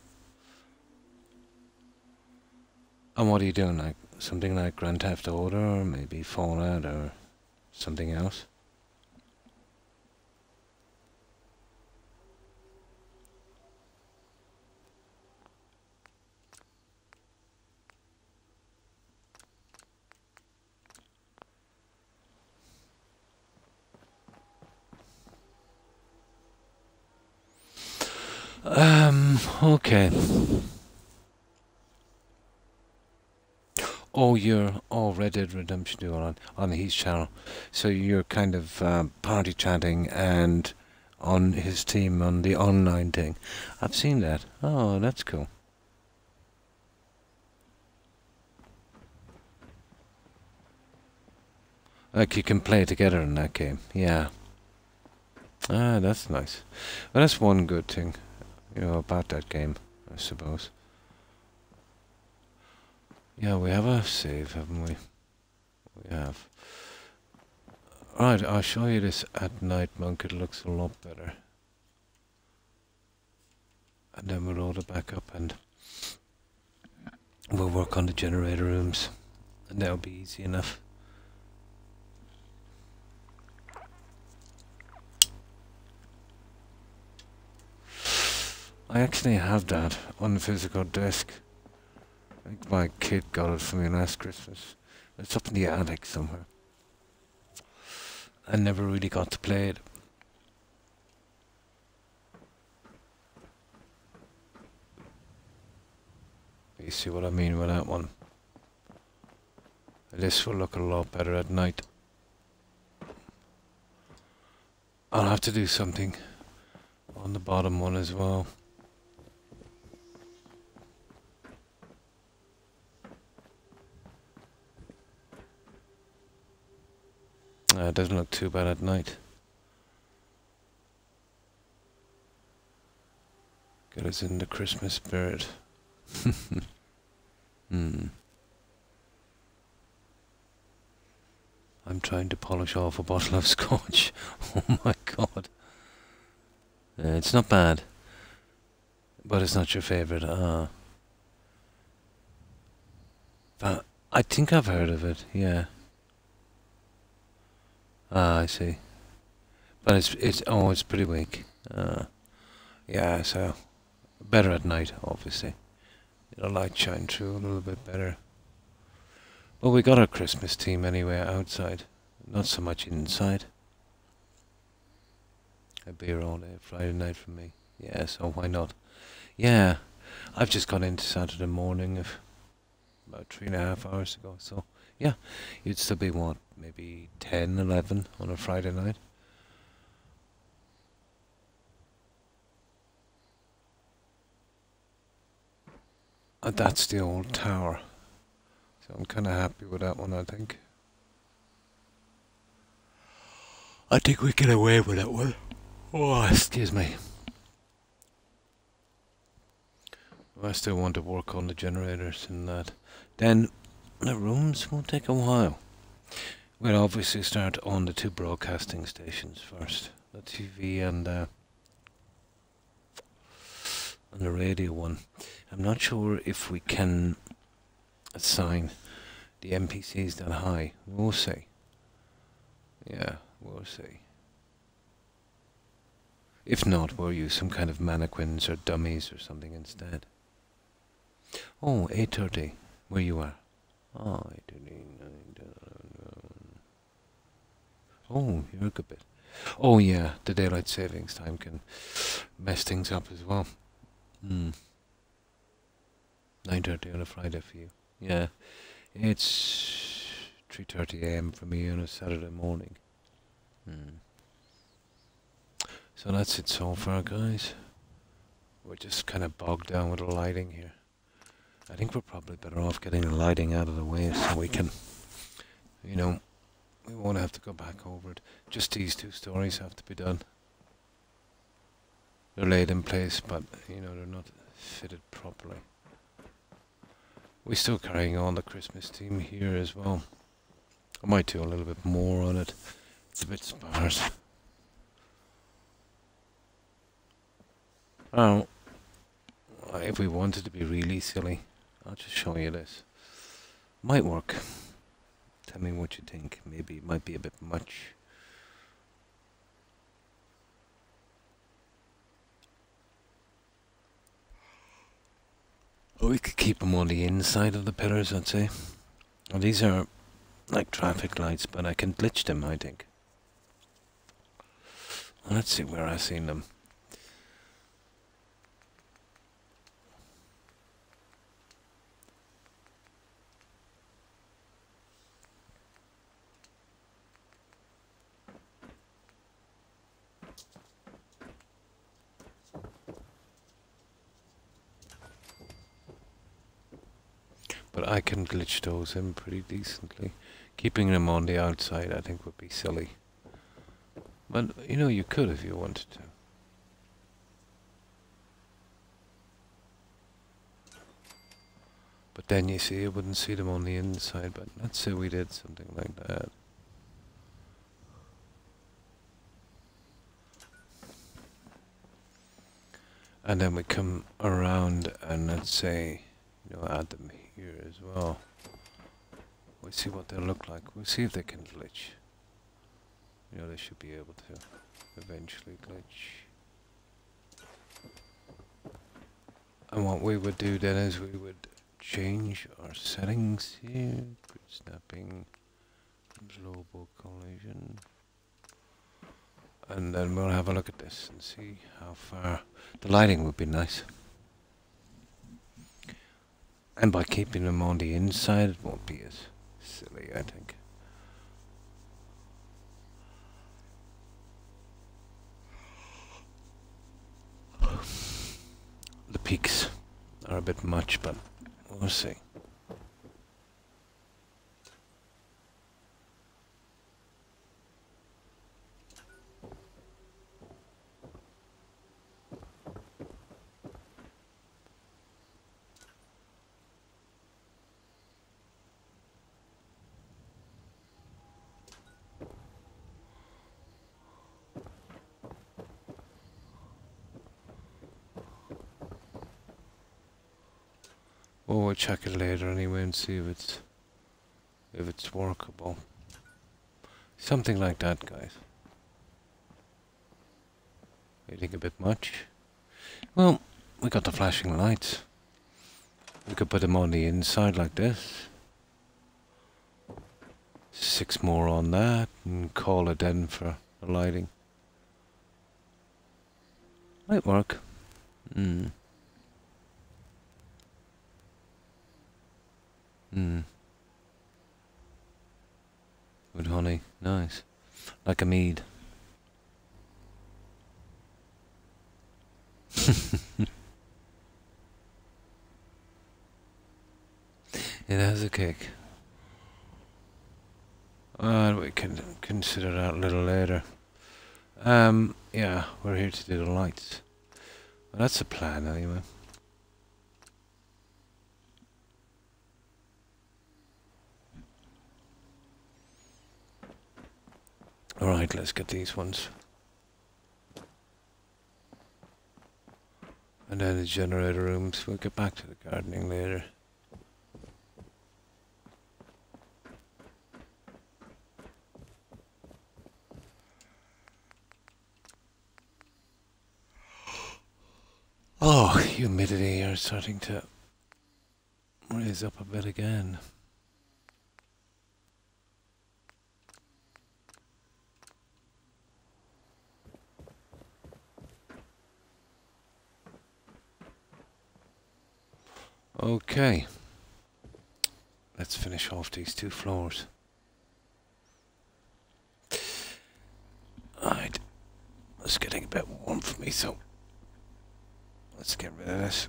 And what are you doing? Like something like Grand Theft Auto or maybe Fallout or something else? Okay. Oh, you're Red Dead Redemption 2 on his channel. So you're kind of party chatting and on his team on the online thing. I've seen that. Oh, that's cool. Like you can play together in that game. Yeah. Ah, that's nice. Well, that's one good thing, you know, about that game, I suppose. Yeah, we have a save, haven't we? We have. Right, I'll show you this at night, Monk. It looks a lot better. And then we'll load it back up and we'll work on the generator rooms. And that'll be easy enough. I actually have that on the physical disc. I think my kid got it for me last Christmas. It's up in the attic somewhere. I never really got to play it. You see what I mean with that one? This will look a lot better at night. I'll have to do something on the bottom one as well. It doesn't look too bad at night. Get us in the Christmas spirit. I'm trying to polish off a bottle of scotch. Oh my god. It's not bad. But it's not your favourite. But I think I've heard of it, yeah. I see. But it's pretty weak. Yeah, so better at night, obviously. The light shine through a little bit better. But we got our Christmas theme anyway outside, not so much inside. A beer all day, Friday night for me. Yeah, so why not? Yeah, I've just got into Saturday morning of about 3.5 hours ago. So yeah, you'd still be what, maybe 10, 11 on a Friday night. That's the old tower. So I'm kind of happy with that one, I think. I think we get away with that one. Oh, excuse me. I still want to work on the generators and that. Then the rooms will take a while. We'll obviously start on the 2 broadcasting stations first. The TV and the radio one. I'm not sure if we can assign the NPCs that high. We'll see. Yeah, we'll see. If not, we'll use some kind of mannequins or dummies or something instead. Oh, 8:30. Where you are? Oh, 8:30. Oh, you're a good bit. Oh yeah, the daylight savings time can mess things up as well. 9:30 on a Friday for you. Yeah, it's 3:30 a.m. for me on a Saturday morning. So that's it so far, guys. We're just kind of bogged down with the lighting here. I think we're probably better off getting the lighting out of the way so we can, you know, we won't have to go back over it. Just these 2 stories have to be done. They're laid in place, but, you know, they're not fitted properly. We're still carrying on the Christmas theme here as well. I might do a little bit more on it. It's a bit sparse. Oh, if we wanted to be really silly, I'll just show you this. Might work. Tell me what you think. Maybe it might be a bit much. We could keep them on the inside of the pillars, I'd say. Well, these are like traffic lights, but I can glitch them, I think. Well, let's see where I've seen them. But I can glitch those in pretty decently. Keeping them on the outside I think would be silly. But, you know, you could if you wanted to. But then you see, you wouldn't see them on the inside, but let's say we did something like that. And then we come around and let's say, you know, add them here as well. We'll see what they look like. We'll see if they can glitch. You know, they should be able to eventually glitch. And what we would do then is we would change our settings here. Grid snapping, global collision. And then we'll have a look at this and see how far. The lighting would be nice. And by keeping them on the inside, it won't be as silly, I think. The peaks are a bit much, but we'll see. Well, we'll check it later anyway and see if it's workable. Something like that, guys. You think a bit much? Well, we got the flashing lights. We could put them on the inside like this. 6 more on that and call it then for the lighting. Might work. Hmm. Hmm. With honey. Nice. Like a mead. It has a kick. We can consider that a little later. Yeah, we're here to do the lights. Well, that's the plan anyway. Alright, let's get these ones. And then the generator rooms. We'll get back to the gardening later. Oh, humidity here is starting to raise up a bit again. Okay. Let's finish off these 2 floors. Alright. It's getting a bit warm for me, so let's get rid of this.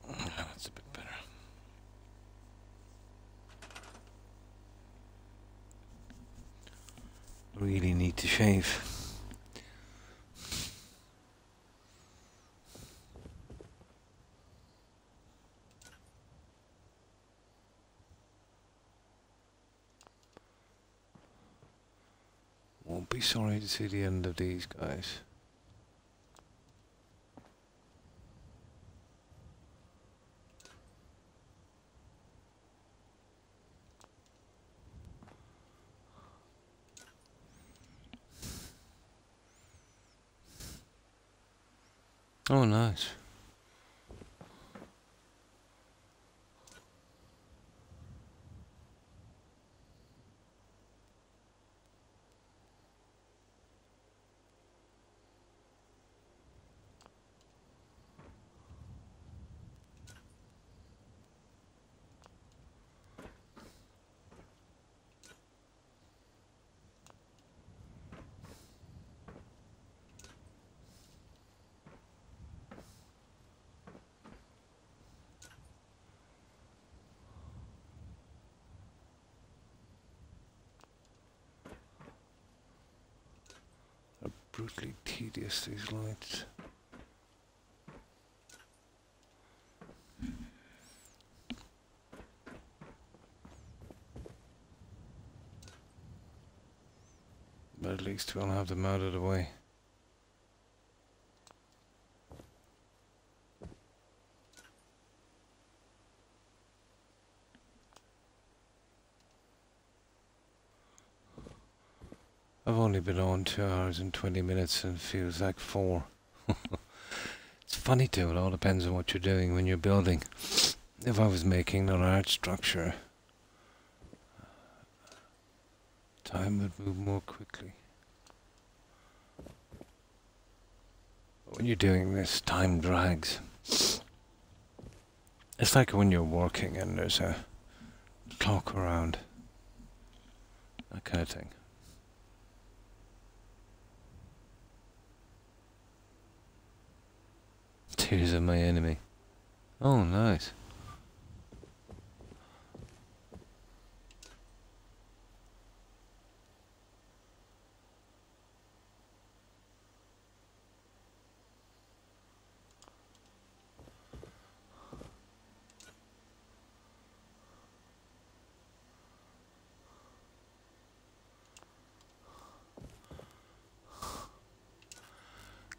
That's a bit better. Really need to shave. Won't be sorry to see the end of these guys. Oh, nice. Brutally tedious, these lights. But at least we'll have them out of the way. I've only been on 2 hours and 20 minutes and it feels like 4. It's funny too, it all depends on what you're doing when you're building. If I was making an art structure, time would move more quickly. But when you're doing this, time drags. It's like when you're working and there's a clock around. That kind of thing. Tears of my enemy. Oh, nice.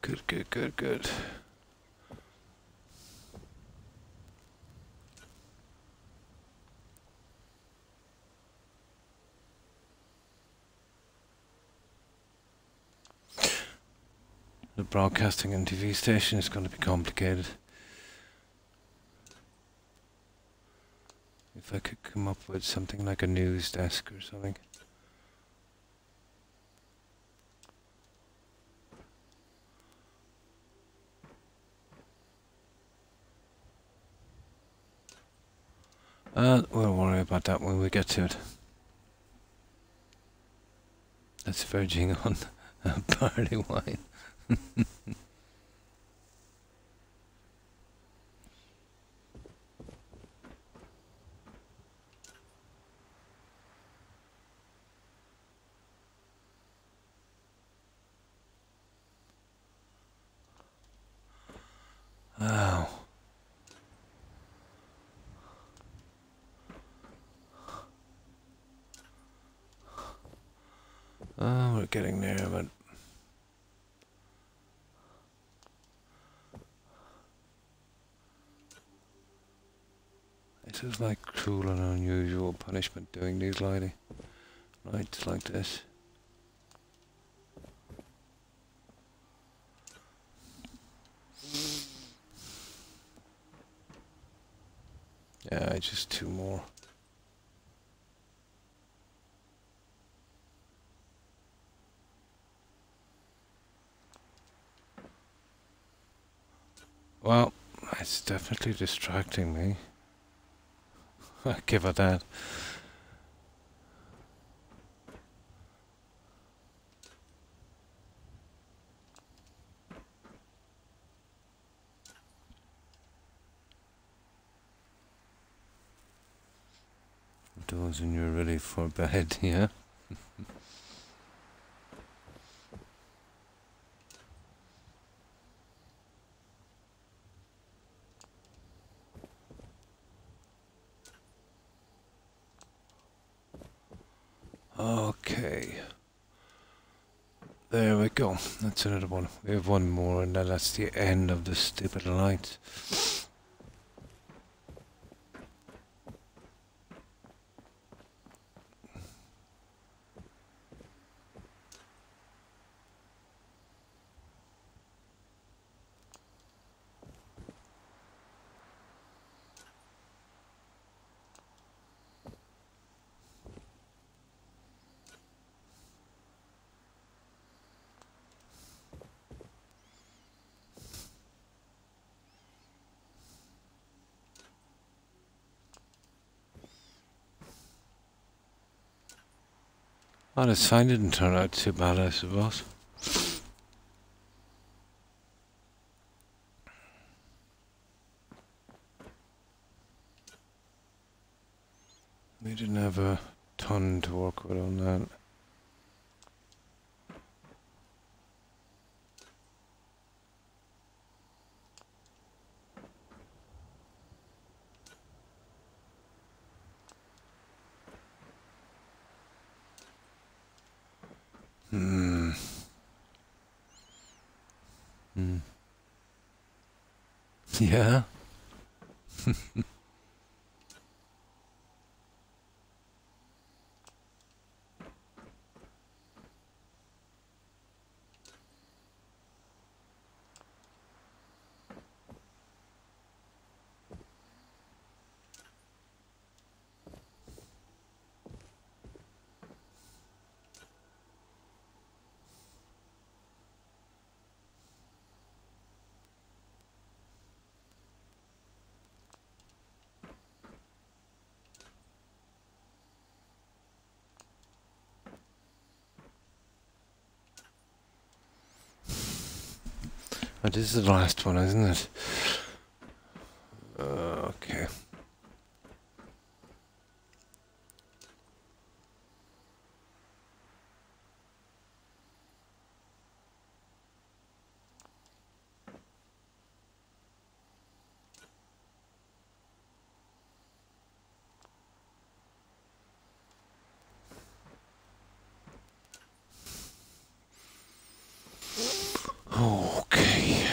Good, good, good, good. The broadcasting and TV station is going to be complicated. If I could come up with something like a news desk or something. We'll worry about that when we get to it. That's verging on barley wine. Wow. Oh, we're getting there, but this is like cruel and unusual punishment doing these lighting lights like this. Yeah, just two more. Well, it's definitely distracting me. I give it that. Those when you're ready for bed, yeah? Okay. There we go. That's another one. We have one more and then that's the end of the stupid lights. Well, the sign didn't turn out too bad, I suppose. We didn't have a ton to work with on that. Hmm. Yeah? Oh, this is the last one, isn't it? Okay. Okay.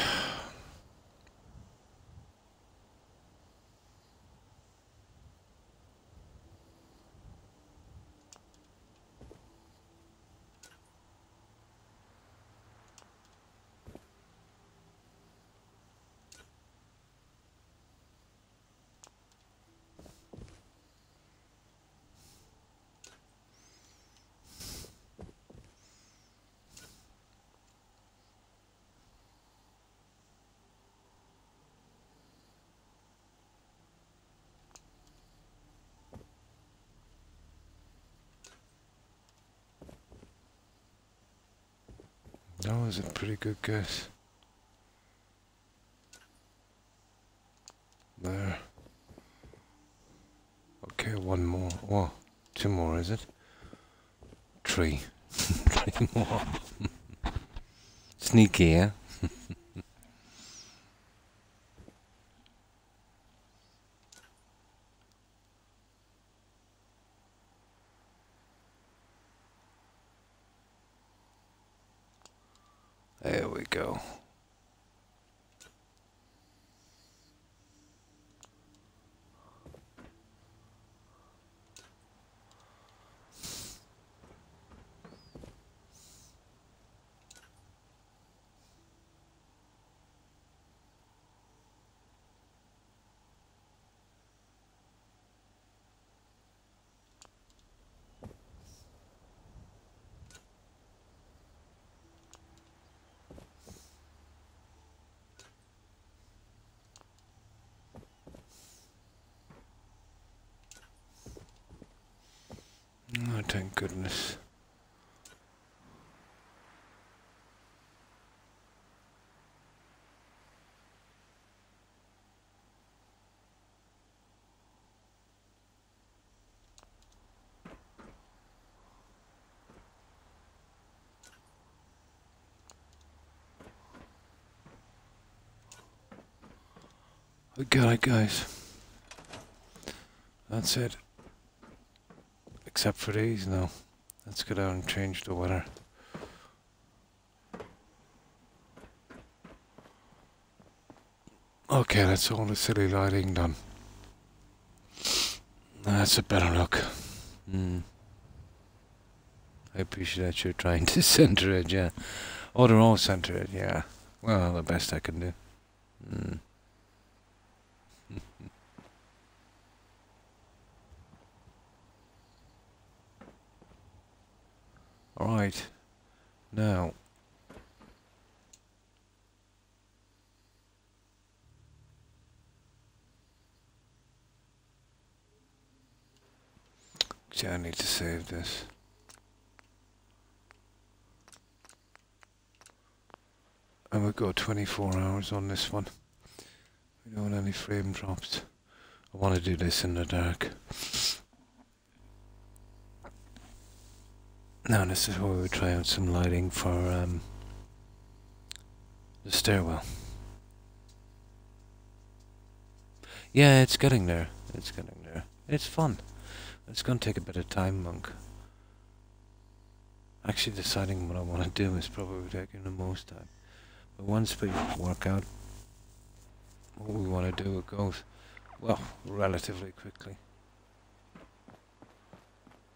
That was a pretty good guess. There. Okay, one more. Oh, two more, is it? Three. Three more. Sneaky, eh? There we go. Oh, thank goodness. We got it, guys. That's it. Except for these now. Let's go down and change the weather. Okay, that's all the silly lighting done. That's a better look. I appreciate you trying to center it, yeah. Oh, they're all centered, yeah. Well, the best I can do. Alright. Now. See, I need to save this. And we'll go 24 hours on this one. We don't want any frame drops. I want to do this in the dark. Now this is where we try out some lighting for the stairwell. Yeah, it's getting there. It's getting there. It's fun. It's going to take a bit of time, Monk. Actually deciding what I want to do is probably taking the most time. But once we work out what we want to do, it goes, well, relatively quickly.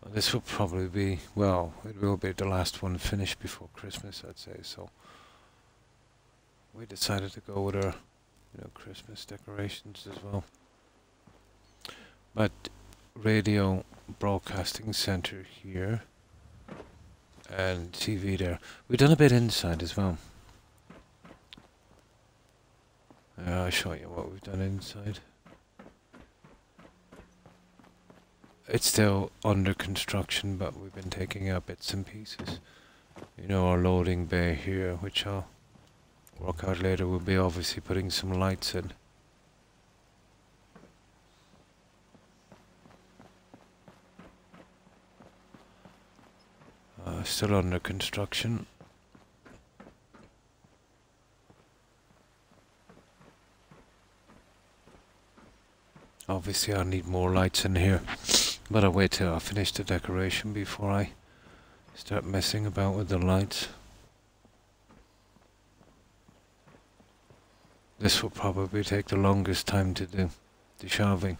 Well, this will probably be, well, it will be the last one finished before Christmas, I'd say, so we decided to go with our, Christmas decorations as well. But radio broadcasting center here and TV there. We've done a bit inside as well. I'll show you what we've done inside. It's still under construction, but we've been taking out bits and pieces. Our loading bay here, which I'll work out later, we'll be obviously putting some lights in. Still under construction. Obviously I need more lights in here, but I'll wait till I finish the decoration before I start messing about with the lights. This will probably take the longest time to do, the shelving.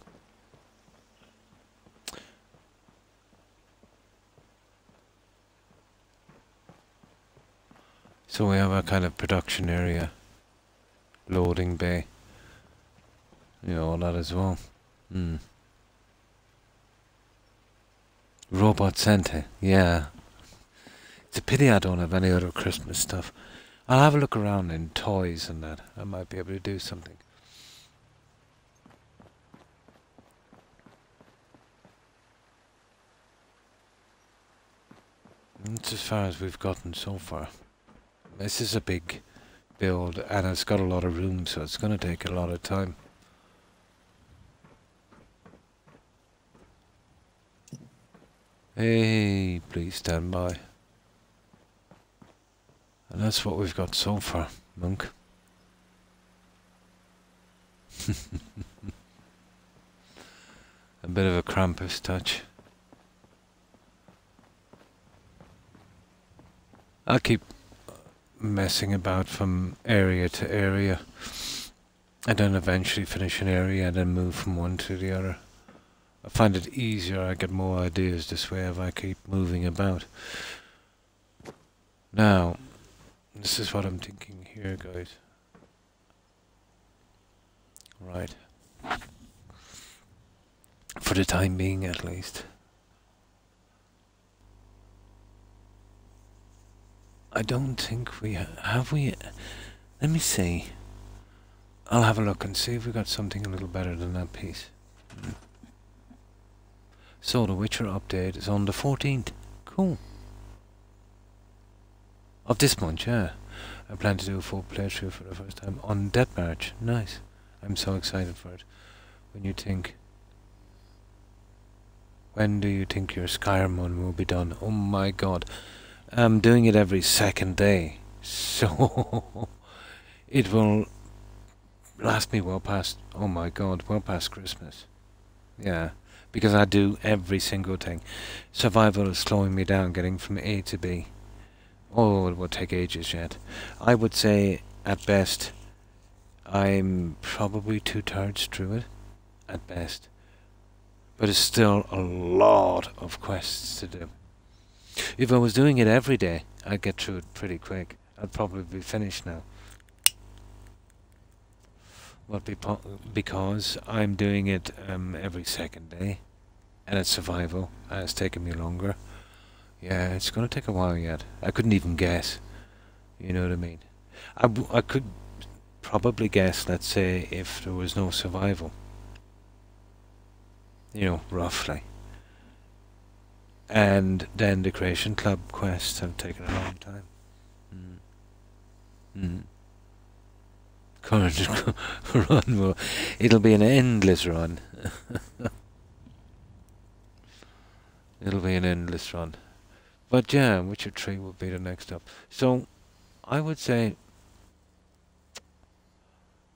So we have a kind of production area, loading bay, all that as well. Robot Santa, yeah. It's a pity I don't have any other Christmas stuff. I'll have a look around in toys and that. I might be able to do something. That's as far as we've gotten so far. This is a big build and it's got a lot of room, so it's going to take a lot of time. Hey, please stand by. And that's what we've got so far, Monk. A bit of a Krampus touch. I'll keep messing about from area to area and then eventually finish an area and then move from one to the other. I find it easier, I get more ideas this way if I keep moving about. Now, this is what I'm thinking here, guys. Right. For the time being, at least. I don't think we have we. Let me see. I'll have a look and see if we got something a little better than that piece. So the Witcher update is on the 14th. Cool. Of this month, yeah. I plan to do a full playthrough for the first time on Death March. Nice. I'm so excited for it. When do you think your Skyrim one will be done? Oh my god. I'm doing it every second day. So it will last me well past, oh my god, well past Christmas. Yeah. Because I do every single thing. Survival is slowing me down getting from A to B. Oh, it will take ages yet. I would say, at best, I'm probably 2/3 through it. At best. But it's still a lot of quests to do. If I was doing it every day, I'd get through it pretty quick. I'd probably be finished now. Well, because I'm doing it every second day, and it's survival, and it's taking me longer. Yeah, it's going to take a while yet. I couldn't even guess. You know what I mean? I could probably guess, let's say, if there was no survival. You know, roughly. And then the Creation Club quests have taken a long time. Current run, well, it'll be an endless run. It'll be an endless run. But yeah, Witcher 3 will be the next up. So, I would say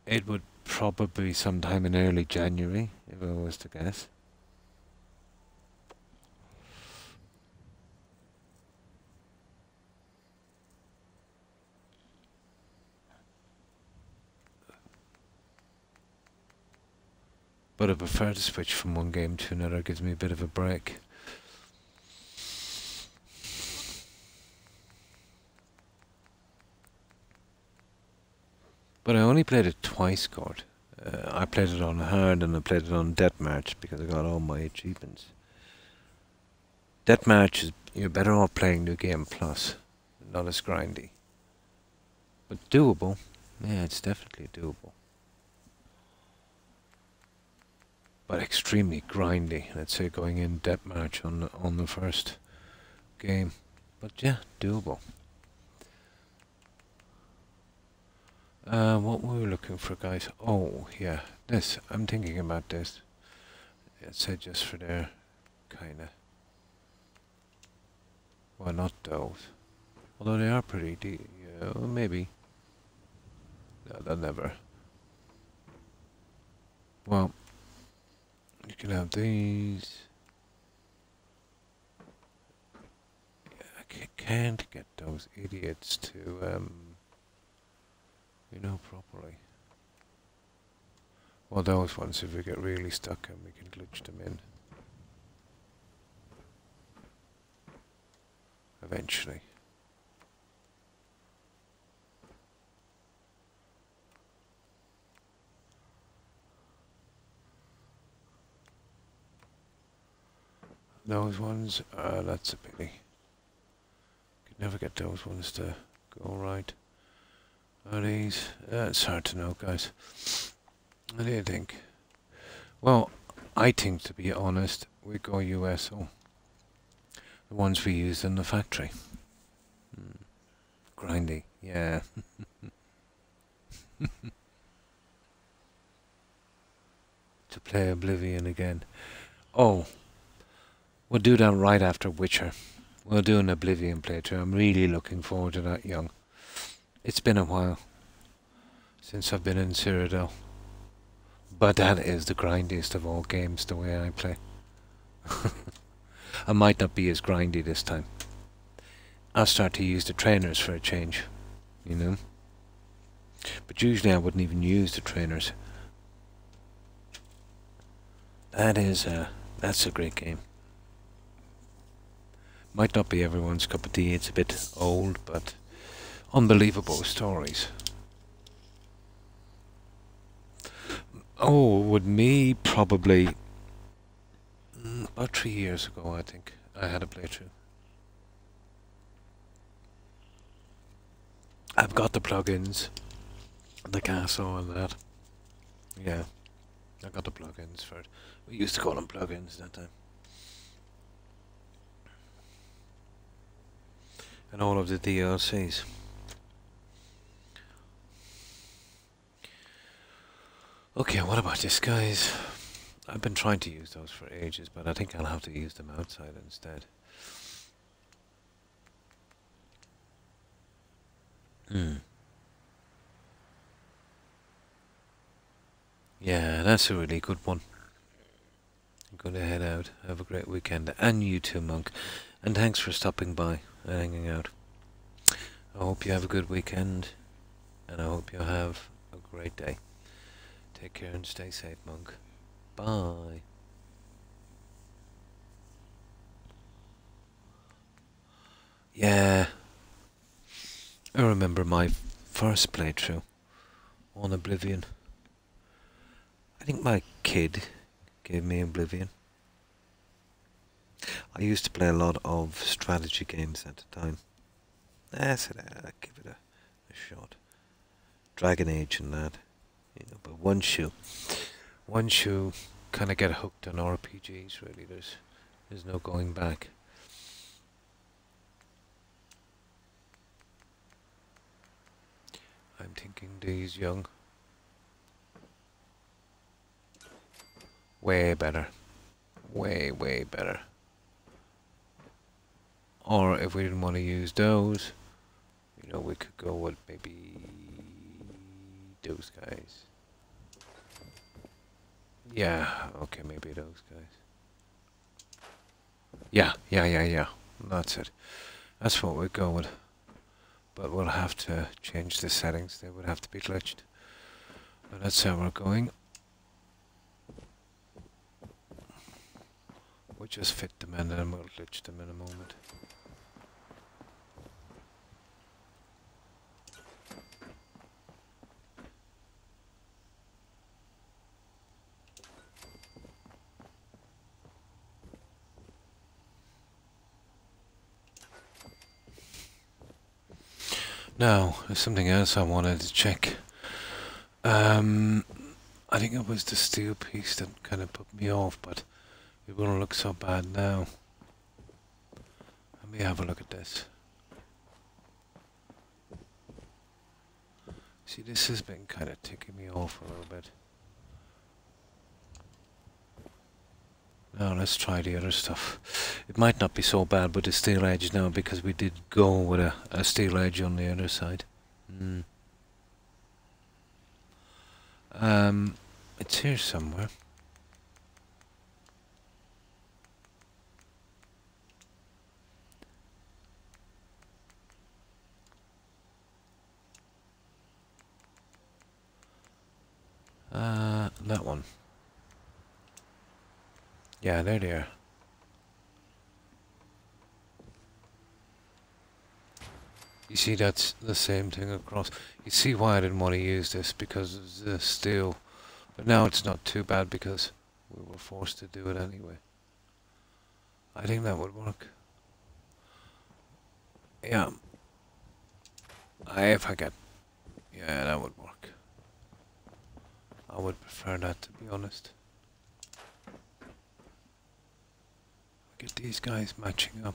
it would probably be sometime in early January, if I was to guess. But I prefer to switch from one game to another, it gives me a bit of a break. But I only played it twice, Gord. I played it on hard and I played it on Death March because I got all my achievements. Death March is, you're better off playing New Game Plus, not as grindy. But doable. Yeah, it's definitely doable. But extremely grindy, let's say, going in Death March on the first game. But yeah, doable. What were we looking for, guys? Oh, yeah, this. I'm thinking about this. Let's say just for there, kinda. Well, not those. Although they are pretty deep. Yeah, well, maybe. No, they'll never. Well, you can have these. I can't get those idiots to, you know, properly. Well, those ones, if we get really stuck and we can glitch them in. Eventually. Those ones, that's a pity. Could never get those ones to go right. Are these? It's hard to know, guys. What do you think? Well, I think, to be honest, we go USO. The ones we used in the factory. grindy, yeah. To play Oblivion again. Oh, we'll do that right after Witcher. We'll do an Oblivion playthrough. I'm really looking forward to that, young. It's been a while since I've been in Cyrodiil. But that is the grindiest of all games, the way I play. I might not be as grindy this time. I'll start to use the trainers for a change, you know. But usually I wouldn't even use the trainers. That's a great game. Might not be everyone's cup of tea, it's a bit old, but unbelievable stories. Oh, with me, probably about 3 years ago, I think, I had a playthrough. I've got the plugins, the castle and that. Yeah, I got the plugins for it. We used to call them plugins that time. And all of the DLCs. Okay, what about this, guys? I've been trying to use those for ages, but I think I'll have to use them outside instead. Yeah, that's a really good one. I'm going to head out. Have a great weekend. And you too, Monk. And thanks for stopping by and hanging out. I hope you have a good weekend. And I hope you have a great day. Take care and stay safe, Monk. Bye. Yeah. I remember my first playthrough on Oblivion. I think my kid gave me Oblivion. I used to play a lot of strategy games at the time. I said I'd give it a shot. Dragon Age and that. You know, but once you kind of get hooked on RPGs, really, there's no going back. I'm thinking these young. Way better. Way, way better. Or if we didn't want to use those, you know, we could go with maybe those guys. Yeah, okay, maybe those guys. Yeah. That's it. That's what we'd go with. But we'll have to change the settings. They would have to be glitched. But that's how we're going. We'll just fit them in and we'll glitch them in a moment. Now, there's something else I wanted to check. I think it was the steel piece that kind of put me off, but it won't look so bad now. Let me have a look at this. See, this has been kind of ticking me off a little bit. Now let's try the other stuff. It might not be so bad with the steel edge now because we did go with a steel edge on the other side. It's here somewhere. That one. Yeah, there they are. You see, that's the same thing across. You see why I didn't want to use this, because of the steel. But now it's not too bad because we were forced to do it anyway. I think that would work. Yeah. If I get... Yeah, that would work. I would prefer that, to be honest. Get these guys matching up.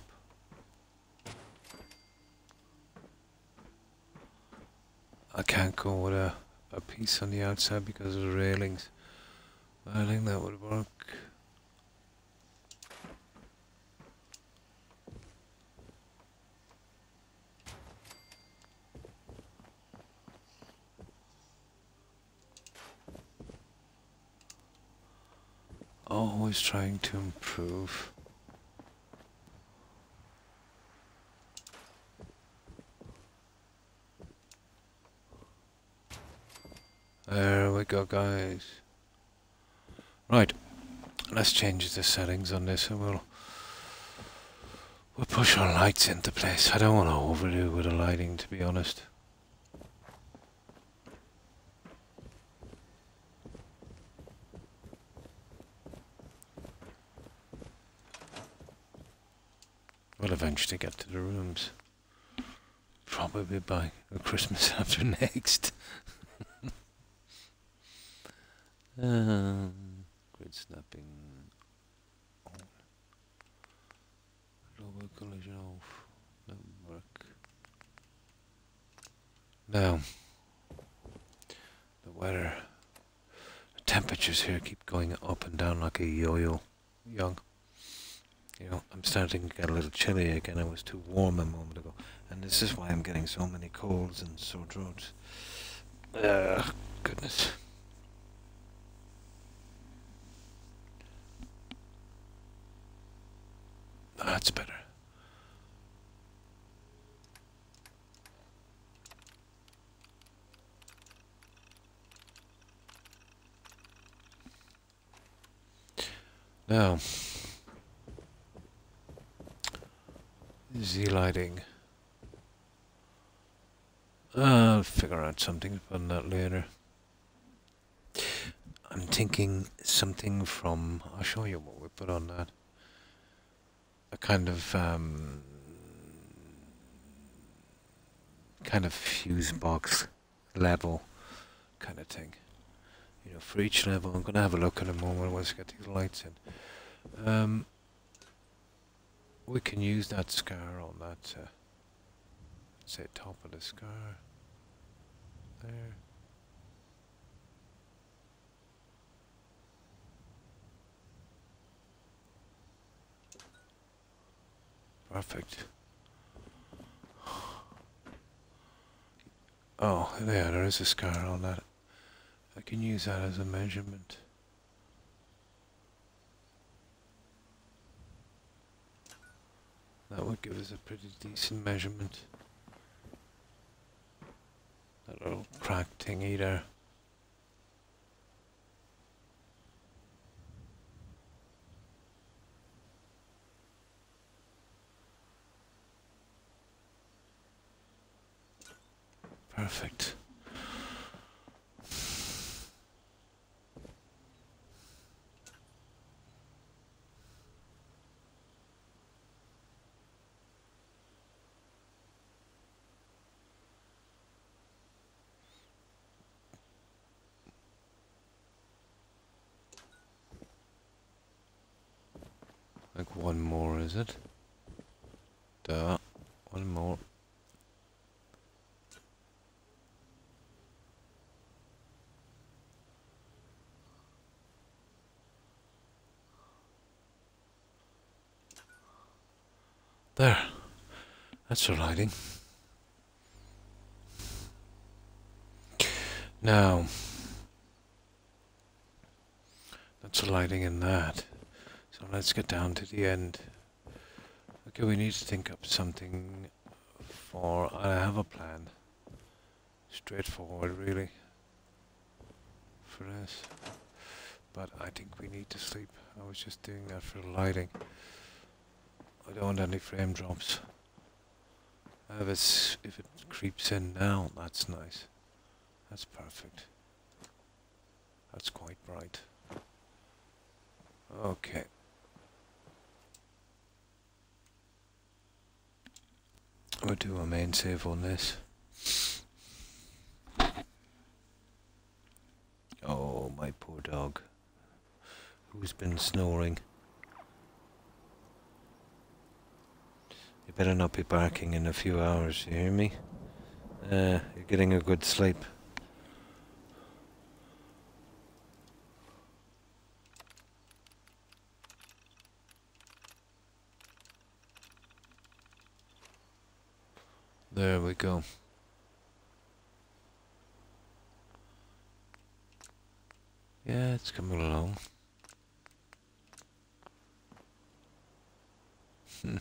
I can't go with a piece on the outside because of the railings. I think that would work. Always trying to improve. There we go, guys. Right, let's change the settings on this and we'll push our lights into place. I don't want to overdo with the lighting, to be honest. We'll eventually get to the rooms. Probably by Christmas after next. Grid snapping on. Global collision off. Doesn't work. Now, the weather. The temperatures here keep going up and down like a yo-yo. Young. You know, I'm starting to get a little chilly again. I was too warm a moment ago. And this is why I'm getting so many colds and sore throats. Goodness. That's better. Now, Z lighting. I'll figure out something on that later. I'm thinking something from. I'll show you what we put on that. A kind of fuse box level kind of thing. You know, for each level, I'm going to have a look in a moment once I get these lights in. We can use that scar on that, let's say top of the scar, there. Perfect. Oh, yeah, there is a scar on that. I can use that as a measurement. That would give us a pretty decent measurement. That little crack thingy there. Perfect. Like one more, is it? Duh. One more. There. That's the lighting. Now, that's the lighting in that. So let's get down to the end. Okay, we need to think up something for. I have a plan. Straightforward, really, for this. But I think we need to sleep. I was just doing that for the lighting. I don't want any frame drops. If it creeps in now, that's nice. That's perfect. That's quite bright. Okay. I'm going to do a main save on this. Oh, my poor dog. Who's been snoring? You better not be barking in a few hours, you hear me? You're getting a good sleep. There we go. Yeah, it's coming along. The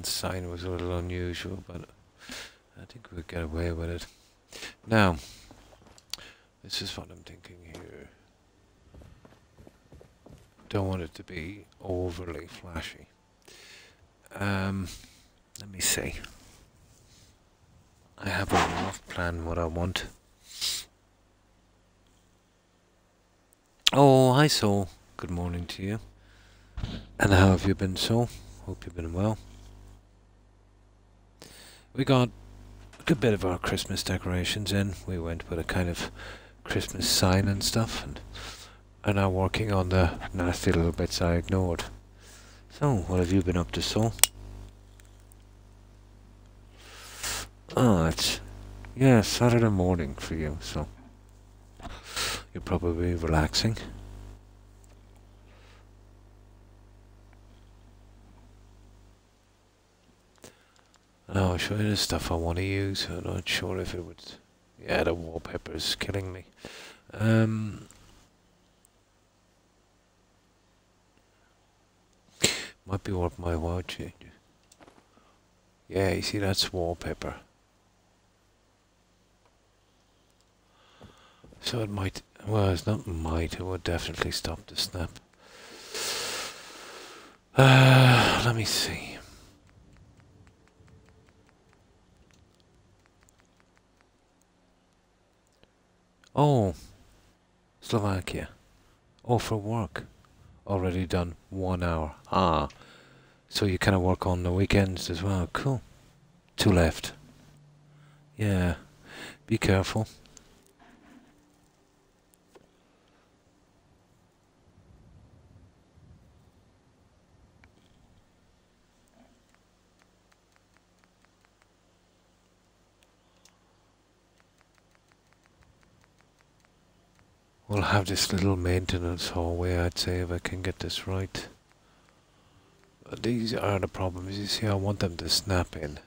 sign was a little unusual, but I think we'll get away with it. Now, this is what I'm thinking here. Don't want it to be overly flashy. Let me see. I have a rough plan what I want. Oh, hi Sol. Good morning to you. And how have you been, Sol? Hope you've been well. We got a good bit of our Christmas decorations in. We went with a kind of Christmas sign and stuff, and are now working on the nasty little bits I ignored. So, what have you been up to, Sol? Oh, it's Saturday morning for you, so you're probably relaxing. Now I'll show you the stuff I want to use. I'm not sure if it would... Yeah, the wallpaper is killing me. Might be worth my while change. Yeah, you see that's wallpaper. So it might... Well, it's not might, it would definitely stop the snap. Let me see. Oh, Slovakia. Oh, for work. Already done 1 hour. Ah, so you kind of work on the weekends as well. Cool. 2 left. Yeah, be careful. We'll have this little maintenance hallway, I'd say, if I can get this right. These are the problems. You see, I want them to snap in.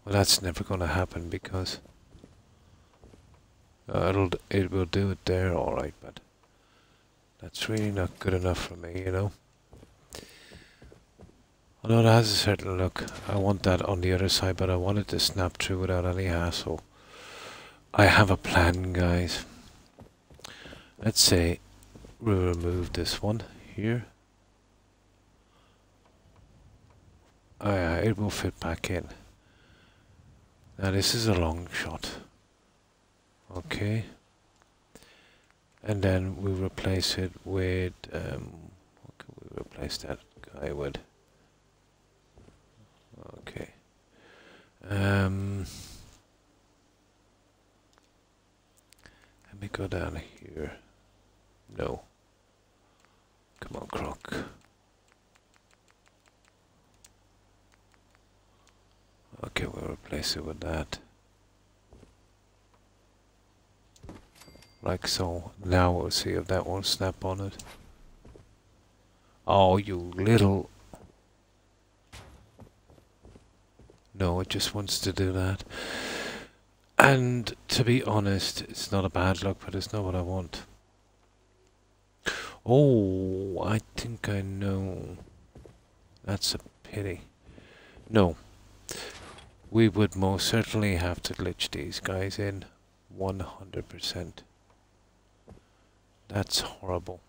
Well, that's never going to happen because it will do it there, all right. But that's really not good enough for me, you know. Although it has a certain look. I want that on the other side, but I want it to snap through without any hassle. I have a plan, guys. Let's say we remove this one here. Oh yeah, it will fit back in. Now this is a long shot. Okay. And then we replace it with, what can we replace that guy with? Okay. Let me go down here. No. Come on, Croc. Okay, we'll replace it with that. Like so. Now we'll see if that won't snap on it. Oh, you little... No, it just wants to do that. And to be honest, it's not a bad look, but it's not what I want. Oh, I think I know. That's a pity. No. We would most certainly have to glitch these guys in 100%. That's horrible.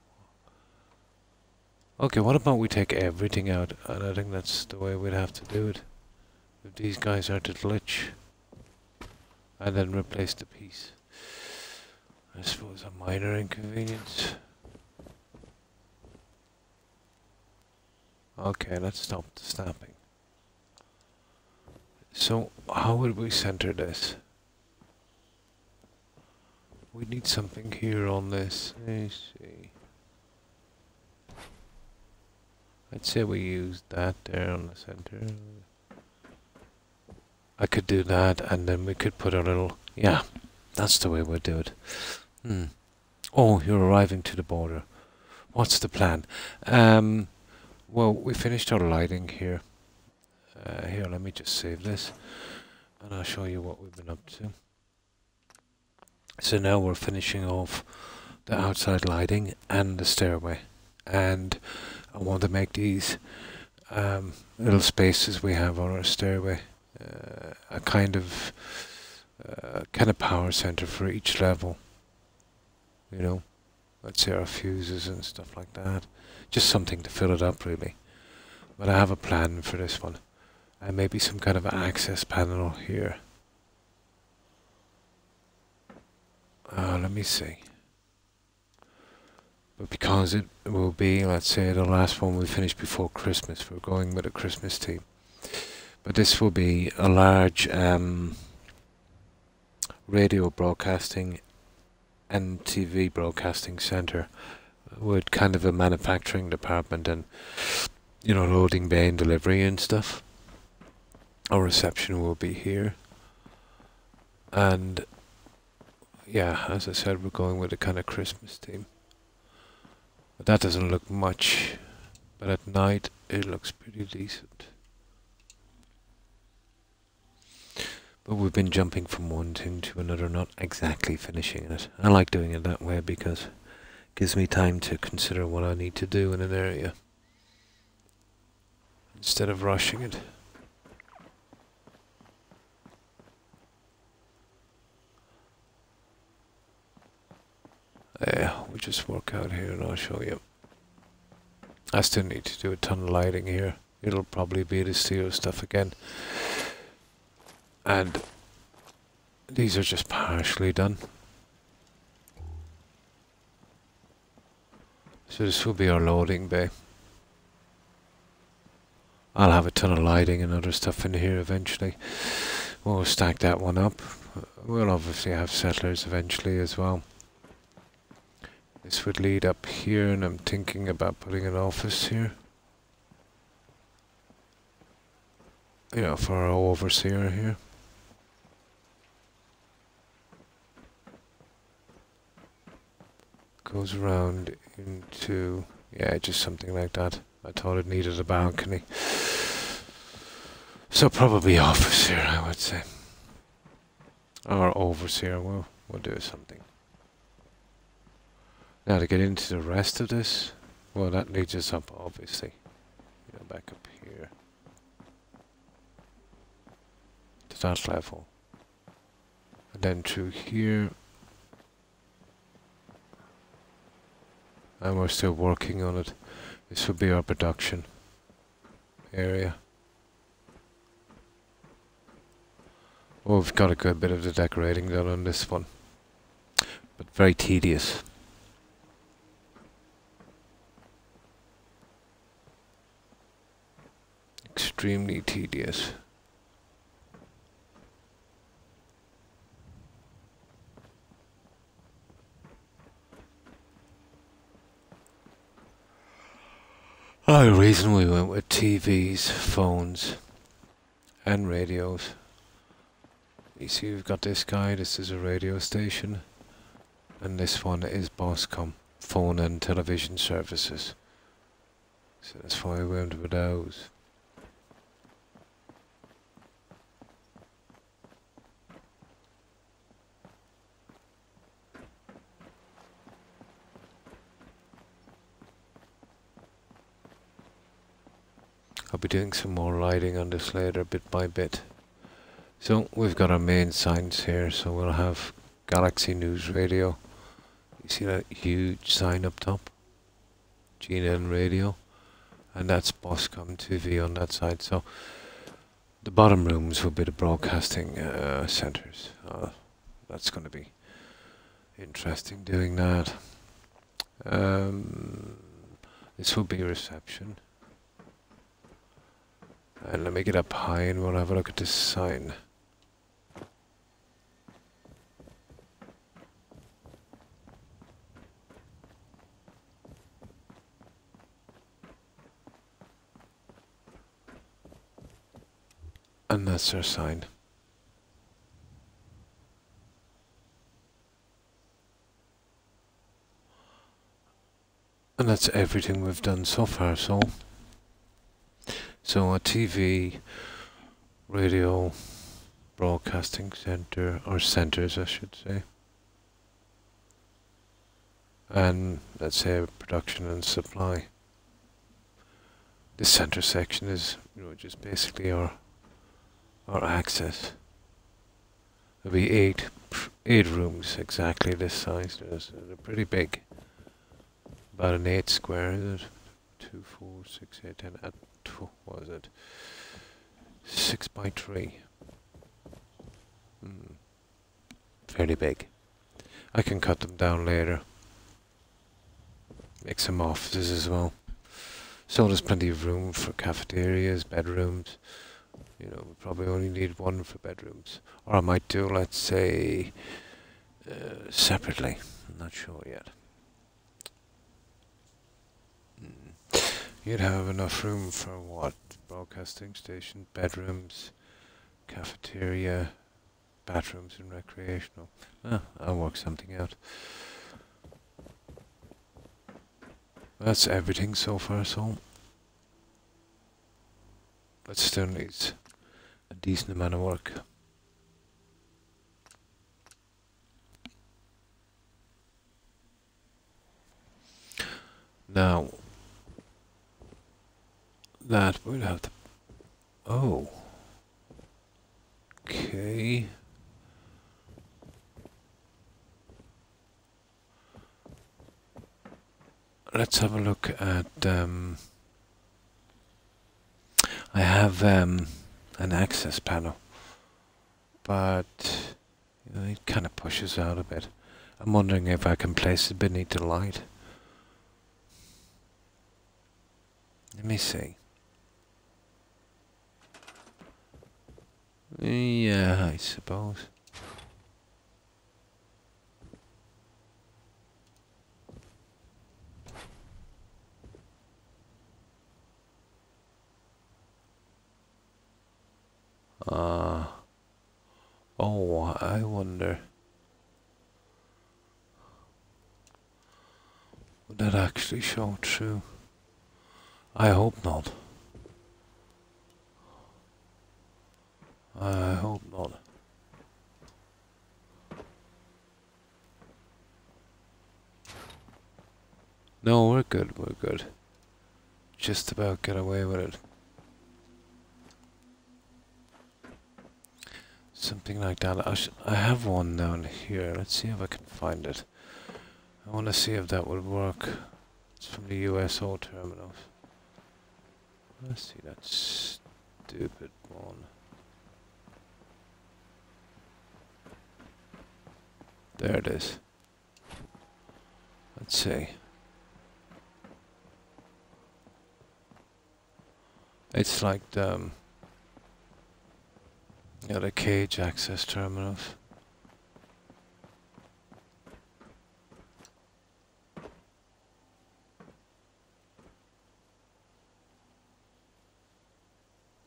Okay, what about we take everything out? And I think that's the way we'd have to do it. If these guys are to glitch. And then replace the piece. I suppose a minor inconvenience. Okay, let's stop the snapping. So, how would we center this? We need something here on this. Let's see. I'd say we use that there on the center. I could do that, and then we could put a little... Yeah, that's the way we'll do it. Oh, you're arriving to the border. What's the plan? Well, we finished our lighting here. Here, let me just save this, and I'll show you what we've been up to. So now we're finishing off the outside lighting and the stairway, and I want to make these little spaces we have on our stairway a kind of power center for each level. You know, let's say our fuses and stuff like that. Just something to fill it up, really. But I have a plan for this one, and maybe some kind of access panel here. Let me see. But because it will be, let's say, the last one we finish before Christmas, we're going with a Christmas theme. But this will be a large radio broadcasting and TV broadcasting center with kind of a manufacturing department and, you know, loading bay and delivery and stuff. Our reception will be here. And yeah, as I said, we're going with a kind of Christmas theme. But that doesn't look much, but at night it looks pretty decent. But we've been jumping from one thing to another, not exactly finishing it. I like doing it that way because it gives me time to consider what I need to do in an area instead of rushing it. Yeah, we'll just work out here and I'll show you. I still need to do a ton of lighting here. It'll probably be the steel stuff again. And these are just partially done. So this will be our loading bay. I'll have a ton of lighting and other stuff in here eventually. We'll stack that one up. We'll obviously have settlers eventually as well. This would lead up here, and I'm thinking about putting an office here. You know, for our overseer here. Goes around into, yeah, just something like that. I thought it needed a balcony. So probably officer, I would say. Or overseer, we'll do something. Now to get into the rest of this, well, that leads us up, obviously. You know, back up here. To that level. And then through here. And we're still working on it. This will be our production area. Well, we've got a good bit of the decorating done on this one. But very tedious. Extremely tedious. The reason we went with TVs, phones, and radios. You see, we've got this guy. This is a radio station, and this one is Boscom, phone and television services. So that's why we went with those. I'll be doing some more lighting on this later, bit by bit. So we've got our main signs here, so we'll have Galaxy News Radio. You see that huge sign up top? GNN Radio. And that's Boscom TV on that side. So the bottom rooms will be the broadcasting centers. That's going to be interesting doing that. This will be reception. And let me get up high and we'll have a look at this sign. And that's our sign. And that's everything we've done so far, so a TV, radio, broadcasting center, or centers I should say. And let's say production and supply. This center section is, just basically our access. There'll be eight rooms exactly this size. They're pretty big. About an 8 square, is it? 2, 4, 6, 8, 10. What was it? 6 by 3. Fairly big. I can cut them down later. Make some offices as well. So there's plenty of room for cafeterias, bedrooms. We probably only need one for bedrooms. Or I might do, let's say, separately. I'm not sure yet. You'd have enough room for what? Broadcasting station, bedrooms, cafeteria, bathrooms and recreational. I'll work something out. That's everything so far, so but still needs a decent amount of work. Now that we'll have to okay. Let's have a look at I have an access panel, but it kind of pushes out a bit. I'm wondering if I can place it beneath the light. Let me see. Yeah, I suppose. Oh, I wonder. Would that actually show through? I hope not. I hope not. No, we're good, we're good. Just about get away with it. Something like that. I have one down here. Let's see if I can find it. I want to see if that would work. It's from the USO terminals. Let's see that stupid one. There it is. Let's see. It's like the cage access terminals.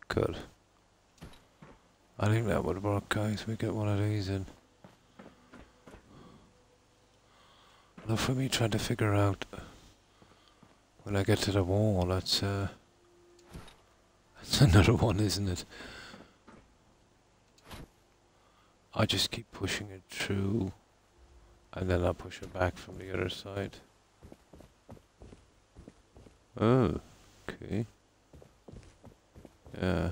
Good. I think that would work, guys. We get one of these in. Now for me trying to figure out when I get to the wall, that's another one, isn't it? I just keep pushing it through and then I'll push it back from the other side. Oh, okay. Yeah.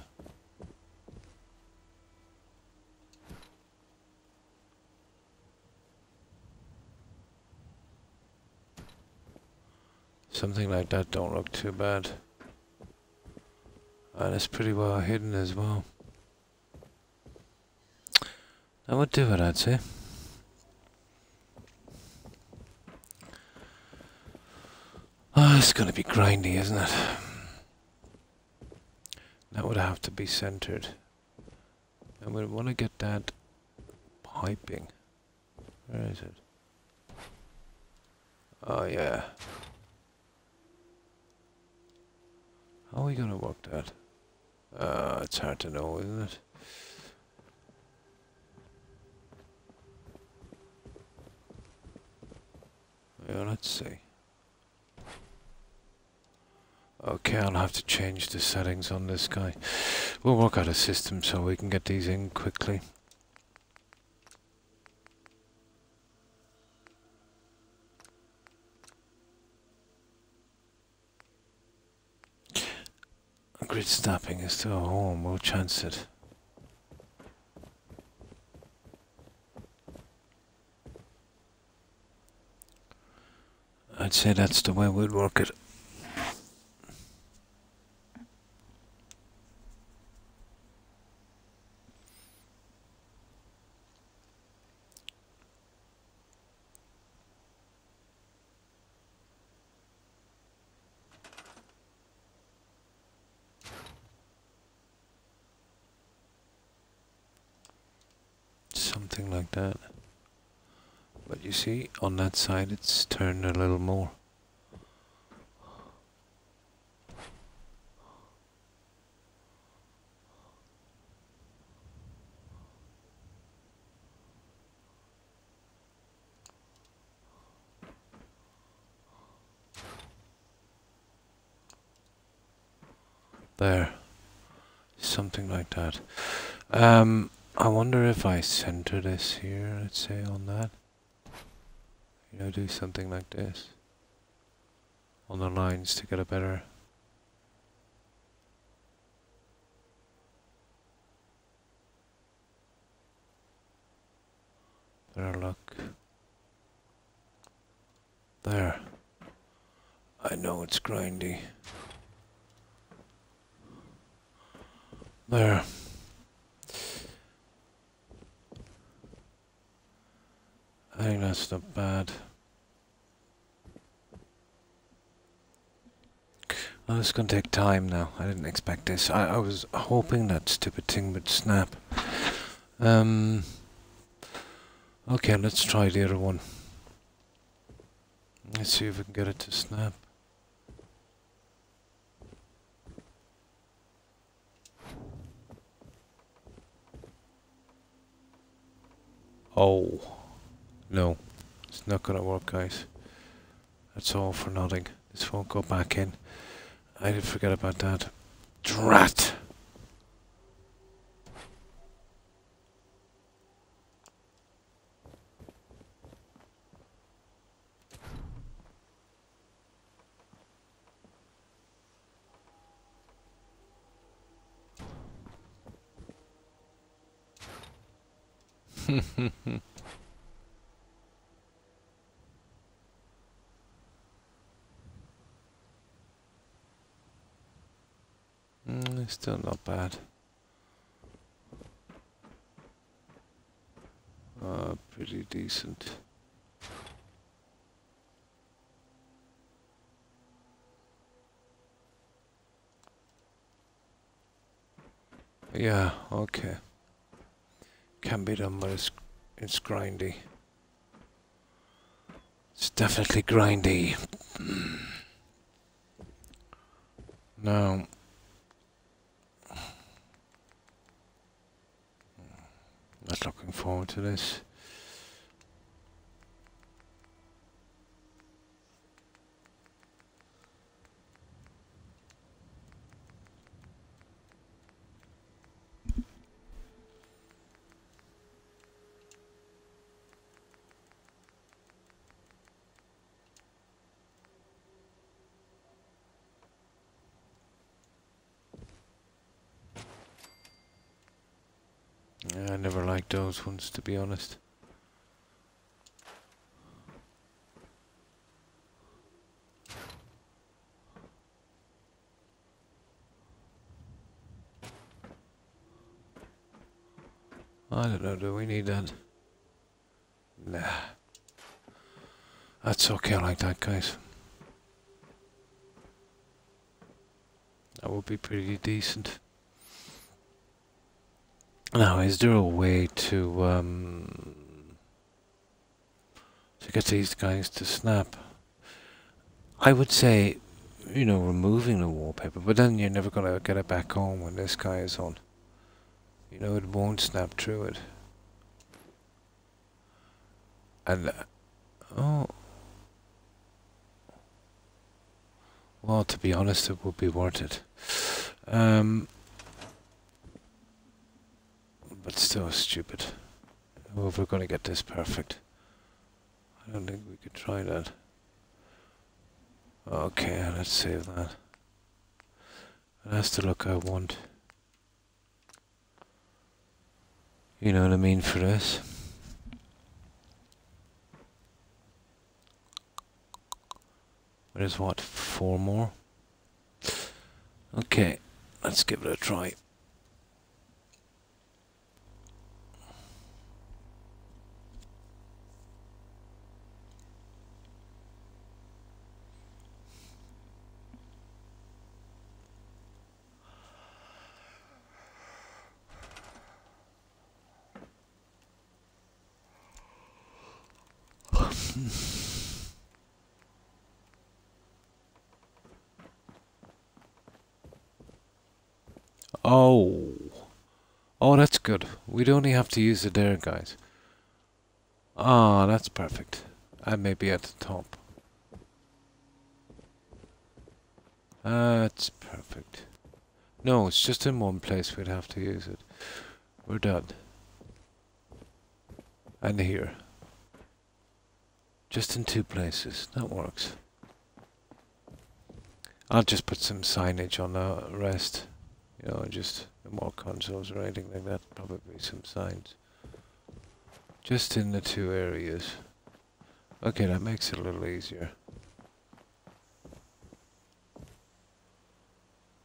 Something like that don't look too bad. And it's pretty well hidden as well. That would do it, I'd say. Oh, it's gonna be grindy, isn't it? That would have to be centered. And we want to get that piping. Where is it? Oh yeah. How are we gonna work that? It's hard to know, isn't it? Yeah, let's see. Okay, I'll have to change the settings on this guy. We'll work out a system so we can get these in quickly. Grid snapping is still home, we'll chance it. I'd say that's the way we'd work it. Something like that. But you see, on that side it's turned a little more. There. Something like that. I wonder if I center this here, let's say on that. You know, do something like this. On the lines to get a better... better look. There. I know it's grindy. There. I think that's not bad. Oh, it's gonna take time now. I didn't expect this. I was hoping that stupid thing would snap. Okay, let's try the other one. Let's see if we can get it to snap. Oh. No. It's not gonna work, guys. That's all for nothing. This won't go back in. I did forget about that. Drat! It's still not bad. Pretty decent. Yeah, okay. Can be done, but it's grindy. It's definitely grindy. Now, not looking forward to this. Yeah, I never liked those ones, to be honest. I don't know, do we need that? Nah. That's okay like that, guys. That would be pretty decent. Now, is there a way to get these guys to snap? I would say, you know, removing the wallpaper, but then you're never gonna get it back on when this guy is on. You know, it won't snap through it. And oh, Well, to be honest, it would be worth it. But still stupid. Oh, if we're going to get this perfect. I don't think we could try that. Okay, let's save that. That's the look I want. You know what I mean for this? There's what, 4 more? Okay, let's give it a try. Oh. Oh, that's good. We'd only have to use it there, guys. Ah, that's perfect. And maybe at the top. That's perfect. No, it's just in one place we'd have to use it. We're done. And here. Just in 2 places. That works. I'll just put some signage on the rest. You know, just more consoles or anything like that. Probably some signs. Just in the 2 areas. Okay, that makes it a little easier.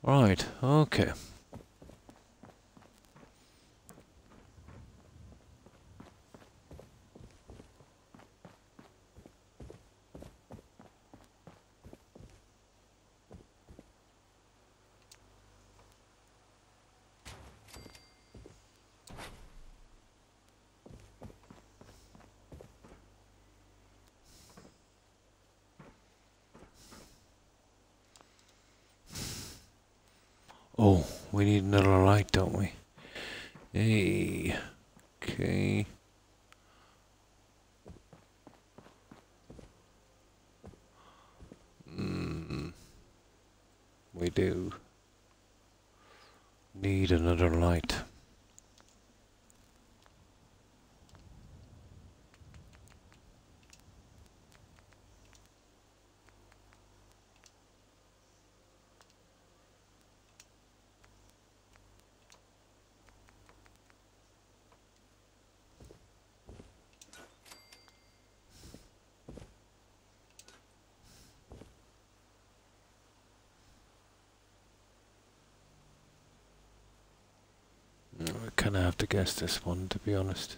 Right, okay. Oh, we need another light, don't we? Hey. Okay. We do need another light. I kind of have to guess this one, to be honest.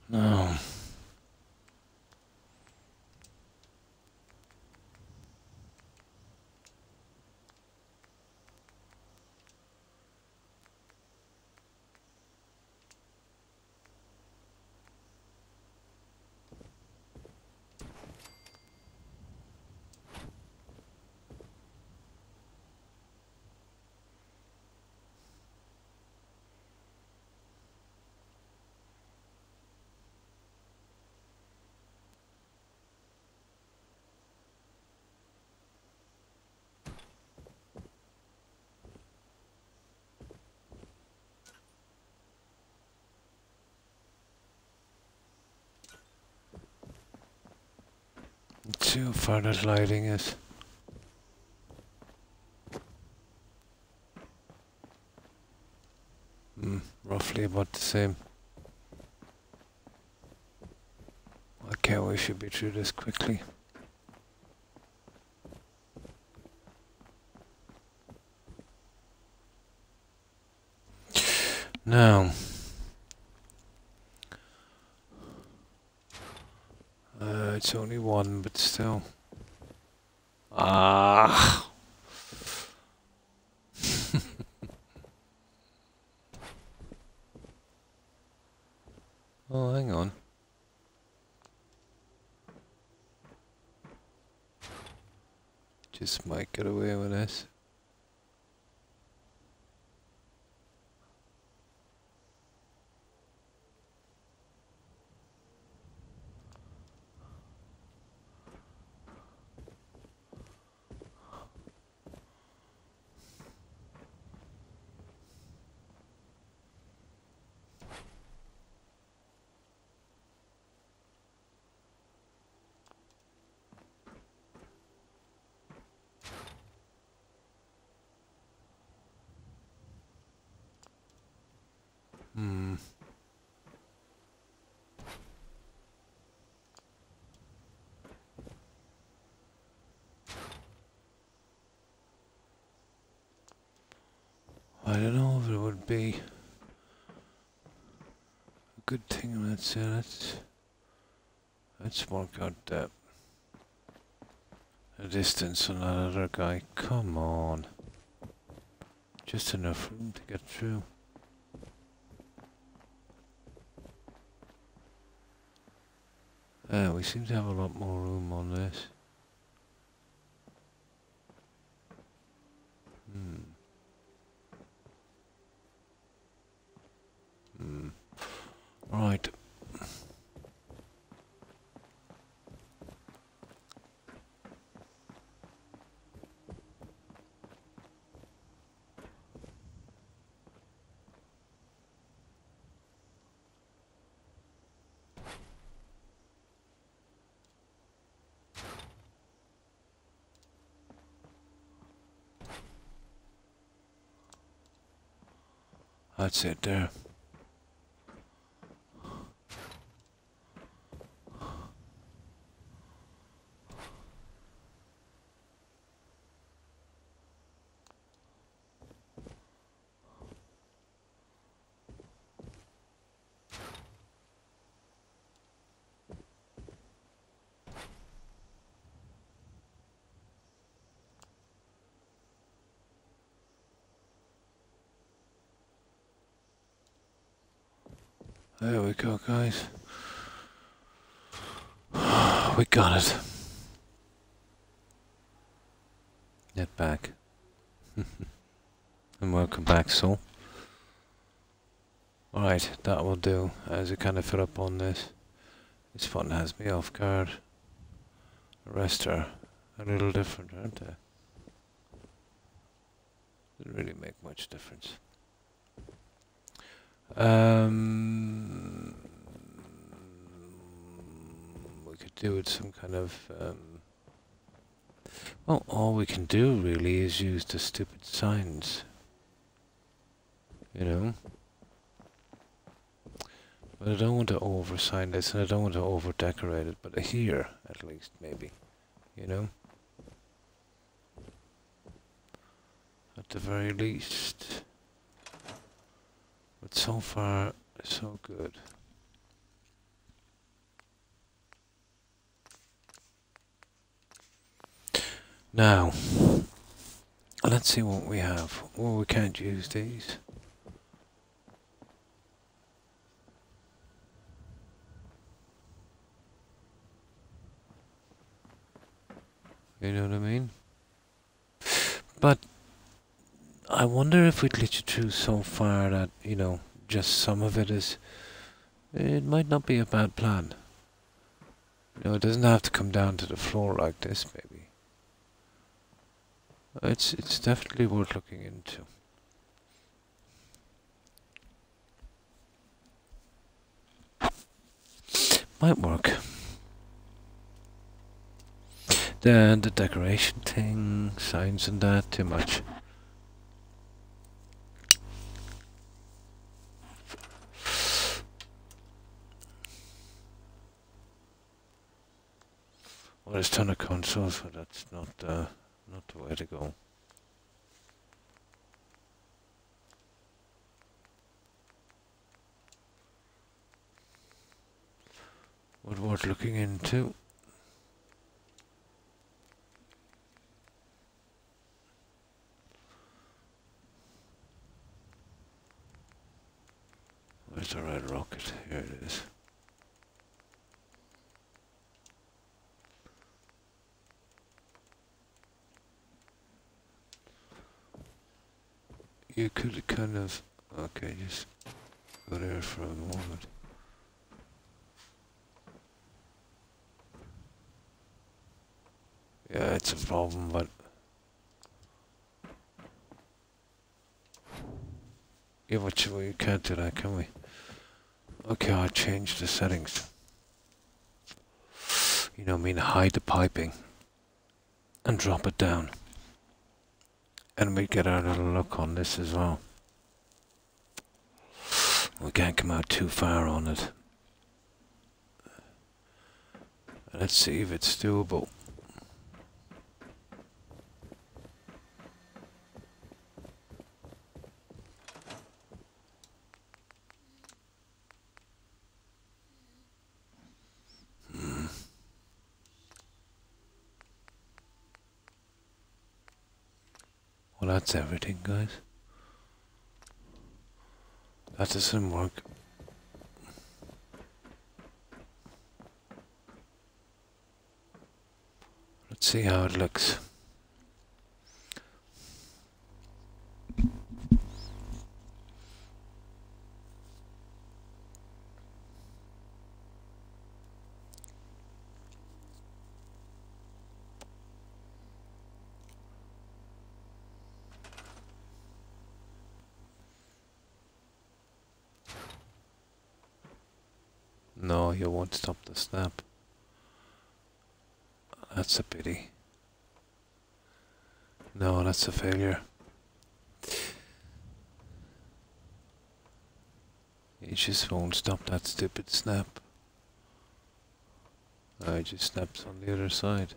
No. Let's see how far that lighting is. Roughly about the same. Okay, we should be through this quickly. Now, it's only 1, but still. Ah. Oh, hang on. Just might get away with this. Hmm. I don't know if it would be a good thing. Let's work out the distance on that other guy. Come on. Just enough room to get through. We seem to have a lot more room on this. Right. That's it there. There we go, guys. We got it. Get back. And welcome back, soul. Alright, that will do. As I kind of fill up on this. This fun has me off guard. The rest are a little different, aren't they? Doesn't really make much difference. We could do it some kind of well, all we can do really is use the stupid signs, you know. But I don't want to over sign this, and I don't want to over decorate it, but here at least maybe, you know, at the very least. But so far, so good. Now, let's see what we have. Well, we can't use these. You know what I mean? But I wonder if we glitch it through so far that, you know, just some of it is... It might not be a bad plan. You know, it doesn't have to come down to the floor like this, maybe. It's definitely worth looking into. Might work. Then the decoration thing, signs and that, too much. Well, there's a ton of consoles, but that's not the way to go. But worth looking into. Where's the red rocket? Here it is. You could kind of... Okay, just go there for a moment. Yeah, it's a problem, but... Yeah, but we can't do that, can we? Okay, I'll change the settings. You know, I mean, hide the piping. And drop it down. And we get our little look on this as well. We can't come out too far on it. Let's see if it's doable. Well, that's everything, guys. That doesn't work. Let's see how it looks. No, you won't stop the snap. That's a pity. No, that's a failure. You just won't stop that stupid snap. It just snaps on the other side.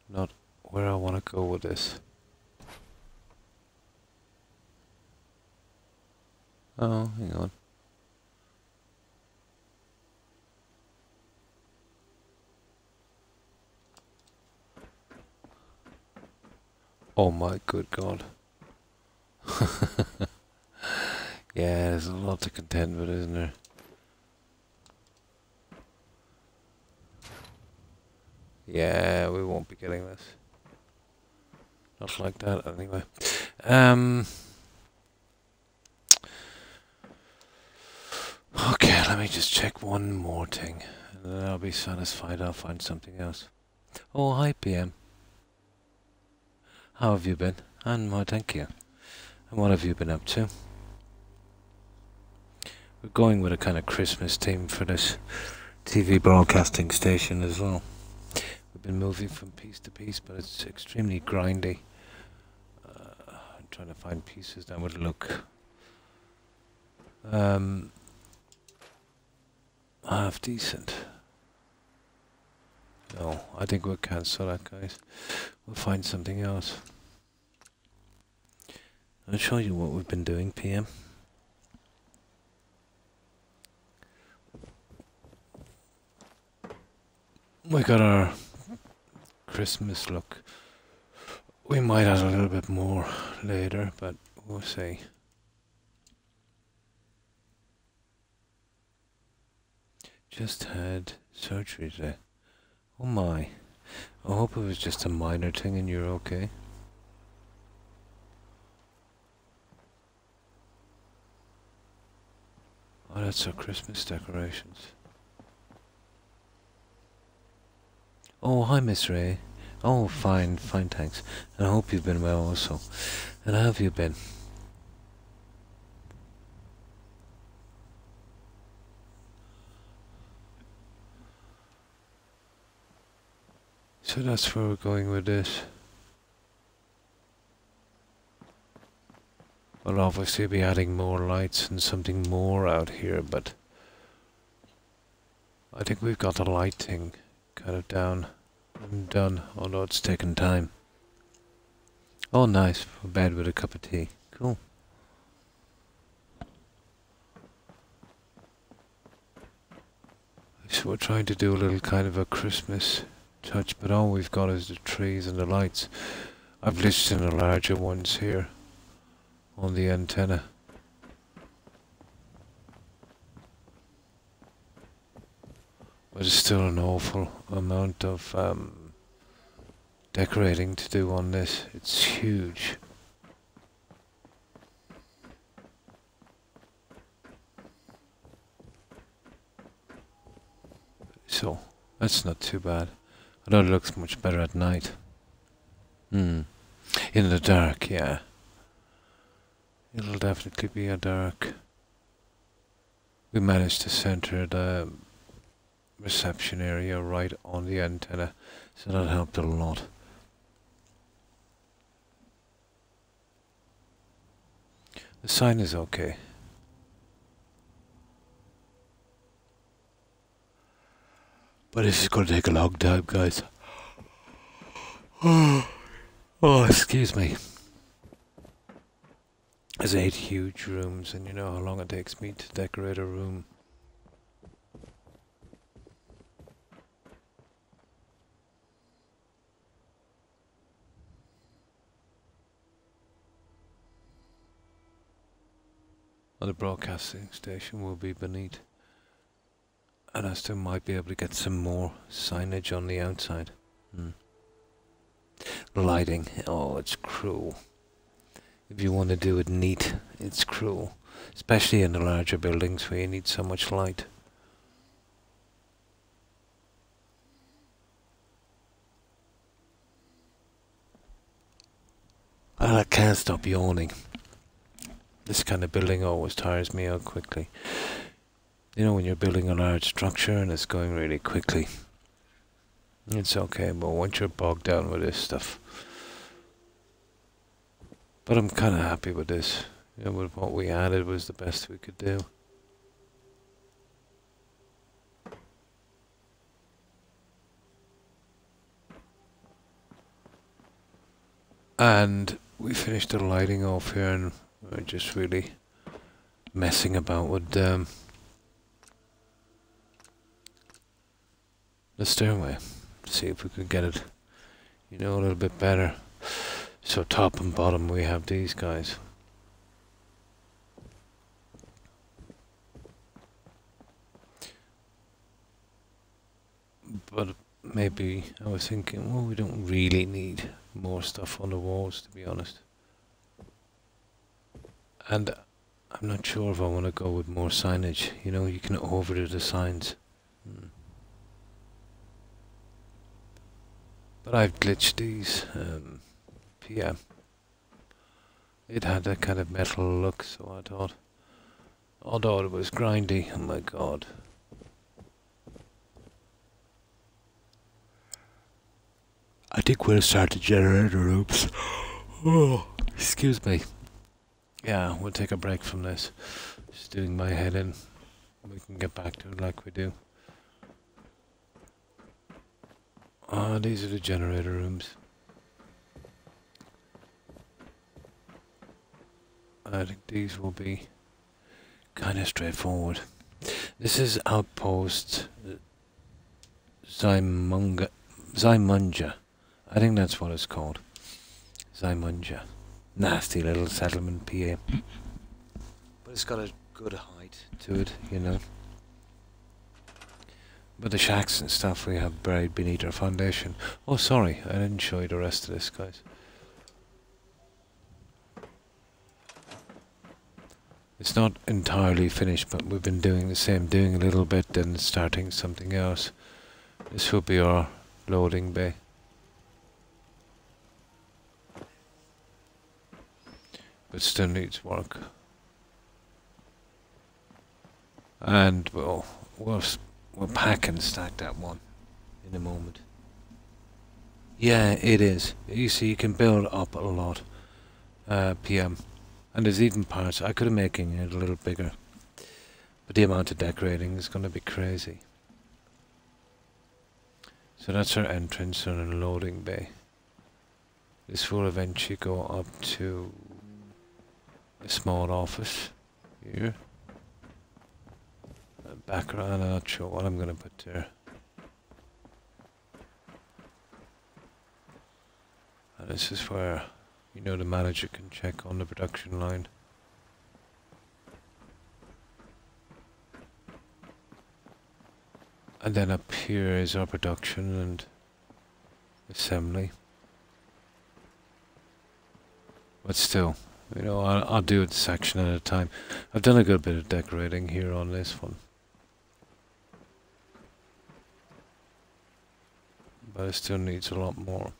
Not where I want to go with this. Oh, hang on. Oh my good God. Yeah, there's a lot to contend with, isn't there? Yeah, we won't be getting this. Not like that, anyway. Okay, let me just check one more thing. And then I'll be satisfied. I'll find something else. Oh, hi, PM. How have you been? And why, thank you. And what have you been up to? We're going with a kind of Christmas theme for this TV broadcasting station as well. We've been moving from piece to piece, but it's extremely grindy. I'm trying to find pieces that would look half decent. No, I think we'll cancel that, guys. We'll find something else. I'll show you what we've been doing, PM. We got our Christmas look. We might add a little bit more later, but we'll see. Just had surgery today. Oh my. I hope it was just a minor thing and you're okay. Oh, that's our Christmas decorations. Oh, hi, Miss Ray. Oh, fine, fine, thanks. And I hope you've been well also. And how have you been? So that's where we're going with this. We'll obviously be adding more lights and something more out here, but I think we've got the lighting kind of down and done, although it's taken time. Oh, nice. For bed with a cup of tea. Cool. So we're trying to do a little kind of a Christmas touch, but all we've got is the trees and the lights. I've listed the larger ones here on the antenna. But there's still an awful amount of decorating to do on this. It's huge. So, that's not too bad. Although it looks much better at night. In the dark, yeah. It'll definitely be a dark. We managed to center the reception area right on the antenna, so that helped a lot. The sign is okay. But this is going to take a long time, guys. Oh, excuse me. There's 8 huge rooms, and you know how long it takes me to decorate a room. And the broadcasting station will be beneath. And I still might be able to get some more signage on the outside. Lighting, oh, it's cruel. If you want to do it neat, it's cruel. Especially in the larger buildings where you need so much light. And I can't stop yawning. This kind of building always tires me out quickly. You know, when you're building a large structure and it's going really quickly, it's okay, but once you're bogged down with this stuff. But I'm kind of happy with this. You know, with what we added was the best we could do. And we finished the lighting off here, and we're just really messing about with the stairway. See if we could get it, you know, a little bit better. So top and bottom we have these guys. But maybe I was thinking, well, we don't really need more stuff on the walls, to be honest. And I'm not sure if I want to go with more signage. You know, you can overdo the signs. But I've glitched these. Yeah. It had that kind of metal look, so I thought. Although it was grindy, oh my god. I think we'll start the generator rooms. Oh, excuse me. Yeah, we'll take a break from this. Just doing my head in. We can get back to it like we do. Ah, these are the generator rooms. I think these will be kind of straightforward. This is outpost zimonja. I think that's what it's called. Zimonja. Nasty little settlement PA. But it's got a good height to it, you know. But the shacks and stuff we have buried beneath our foundation. Oh, sorry, I didn't show you the rest of this, guys. It's not entirely finished, but we've been doing the same, doing a little bit, then starting something else. This will be our loading bay. But still needs work. And we'll pack and stack that one in a moment. Yeah, it is. You see, you can build up a lot. PM. And there's even parts, I could have making it a little bigger. But the amount of decorating is going to be crazy. So that's our entrance and a loading bay. This will eventually go up to a small office here. Back around, I'm not sure what I'm going to put there. And this is where, you know, the manager can check on the production line. And then up here is our production and assembly. But still, you know, I'll do it section at a time. I've done a good bit of decorating here on this one. But it still needs a lot more.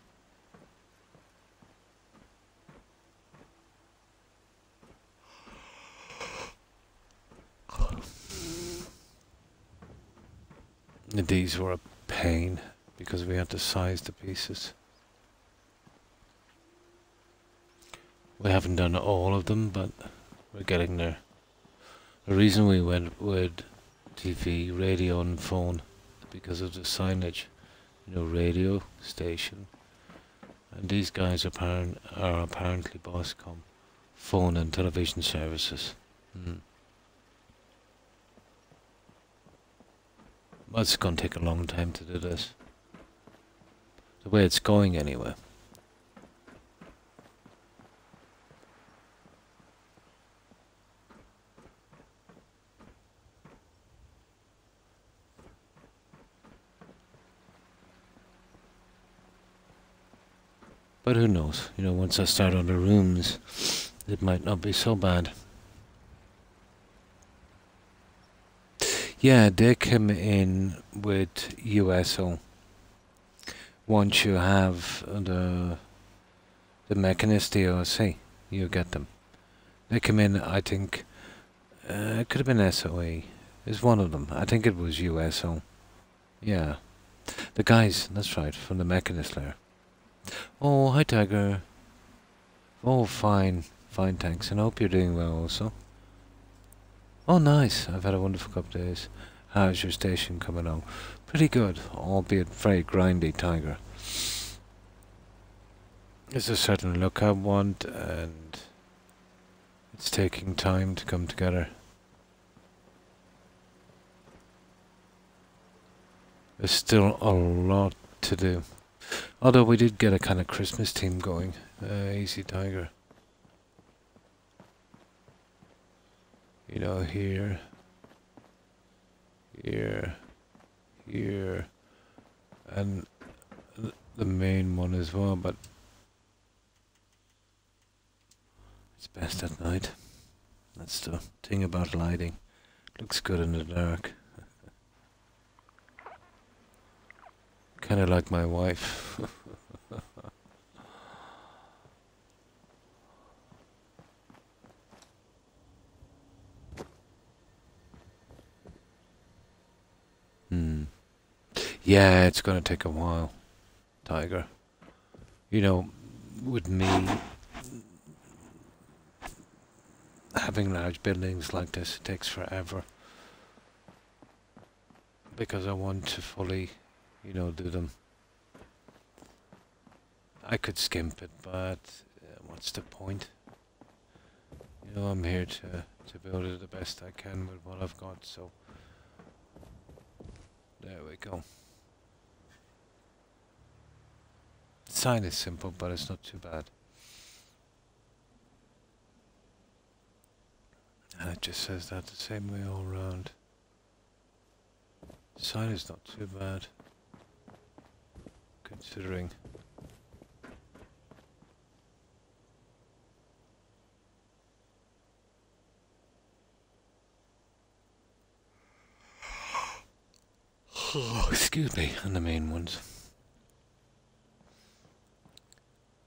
And these were a pain because we had to size the pieces. We haven't done all of them, but we're getting there. The reason we went with TV, radio and phone because of the signage. You know, radio station. And these guys are apparently Boscom phone and television services. Well, it's going to take a long time to do this. The way it's going anyway. But who knows? You know, once I start on the rooms, it might not be so bad. Yeah, they come in with USO. Once you have the Mechanist DOC, you get them. They come in, I think, it could have been SOE. It's one of them. I think it was USO. Yeah. The guys, that's right, from the Mechanist layer. Oh, hi Tiger. Oh, fine. Fine, thanks. And I hope you're doing well also. Oh, nice. I've had a wonderful couple of days. How's your station coming on? Pretty good, albeit very grindy, Tiger. There's a certain look I want, and it's taking time to come together. There's still a lot to do. Although we did get a kind of Christmas theme going. Easy Tiger. You know, here, and the main one as well, but it's best at night. That's the thing about lighting. Looks good in the dark. Kind of like my wife. Yeah, it's gonna take a while, Tiger. You know, with me having large buildings like this, it takes forever. Because I want to fully, you know, do them. I could skimp it, but what's the point? You know, I'm here to build it the best I can with what I've got, so there we go. The sign is simple, but it's not too bad. And it just says that the same way all around. The sign is not too bad, considering. Oh, excuse me, and the main ones.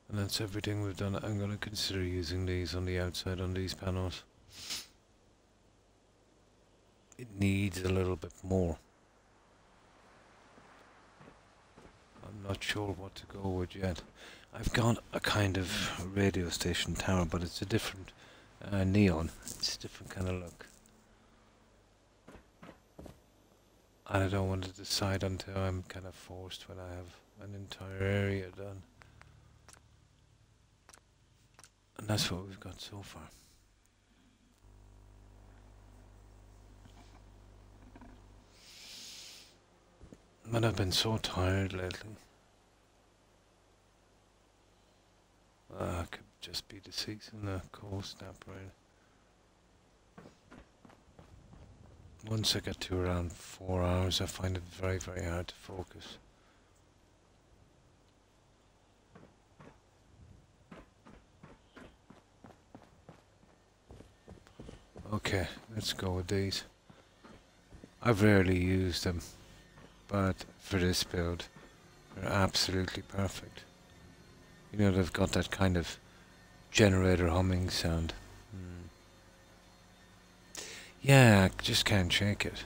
And that's everything we've done. I'm going to consider using these on the outside on these panels. It needs a little bit more. I'm not sure what to go with yet. I've got a kind of radio station tower, but it's a different neon. It's a different kind of look. And I don't want to decide until I'm kind of forced when I have an entire area done. And that's what we've got so far. But I've been so tired lately. It could just be the season, the cold snap rain. Once I get to around 4 hours, I find it very, very hard to focus. Okay, let's go with these. I've rarely used them, but for this build, they're absolutely perfect. You know, they've got that kind of generator humming sound. Yeah, I just can't shake it.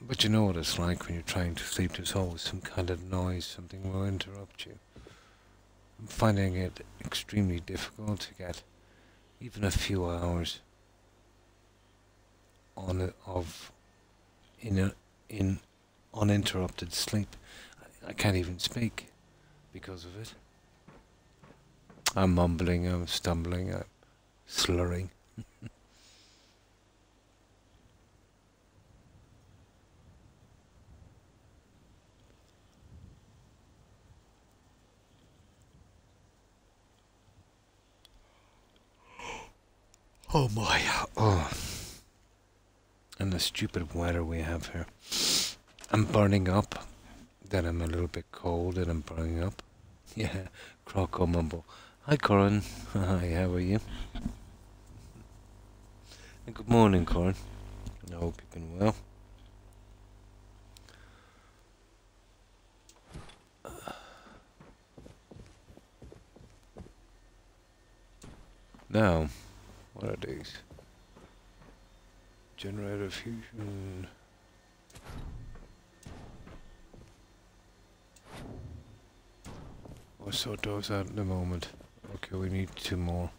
But you know what it's like when you're trying to sleep. There's always some kind of noise, something will interrupt you. I'm finding it extremely difficult to get even a few hours on it in in uninterrupted sleep. I can't even speak because of it. I'm mumbling, I'm stumbling, I'm slurring. Oh my, oh. And the stupid weather we have here. I'm burning up, then I'm a little bit cold, and I'm burning up. Yeah, Croc mumble. Hi Corin, hi, how are you? And good morning Corin. I hope you've been well. Now, what are these? Generator fusion. I'll sort those out in a moment. Okay, we need 2 more.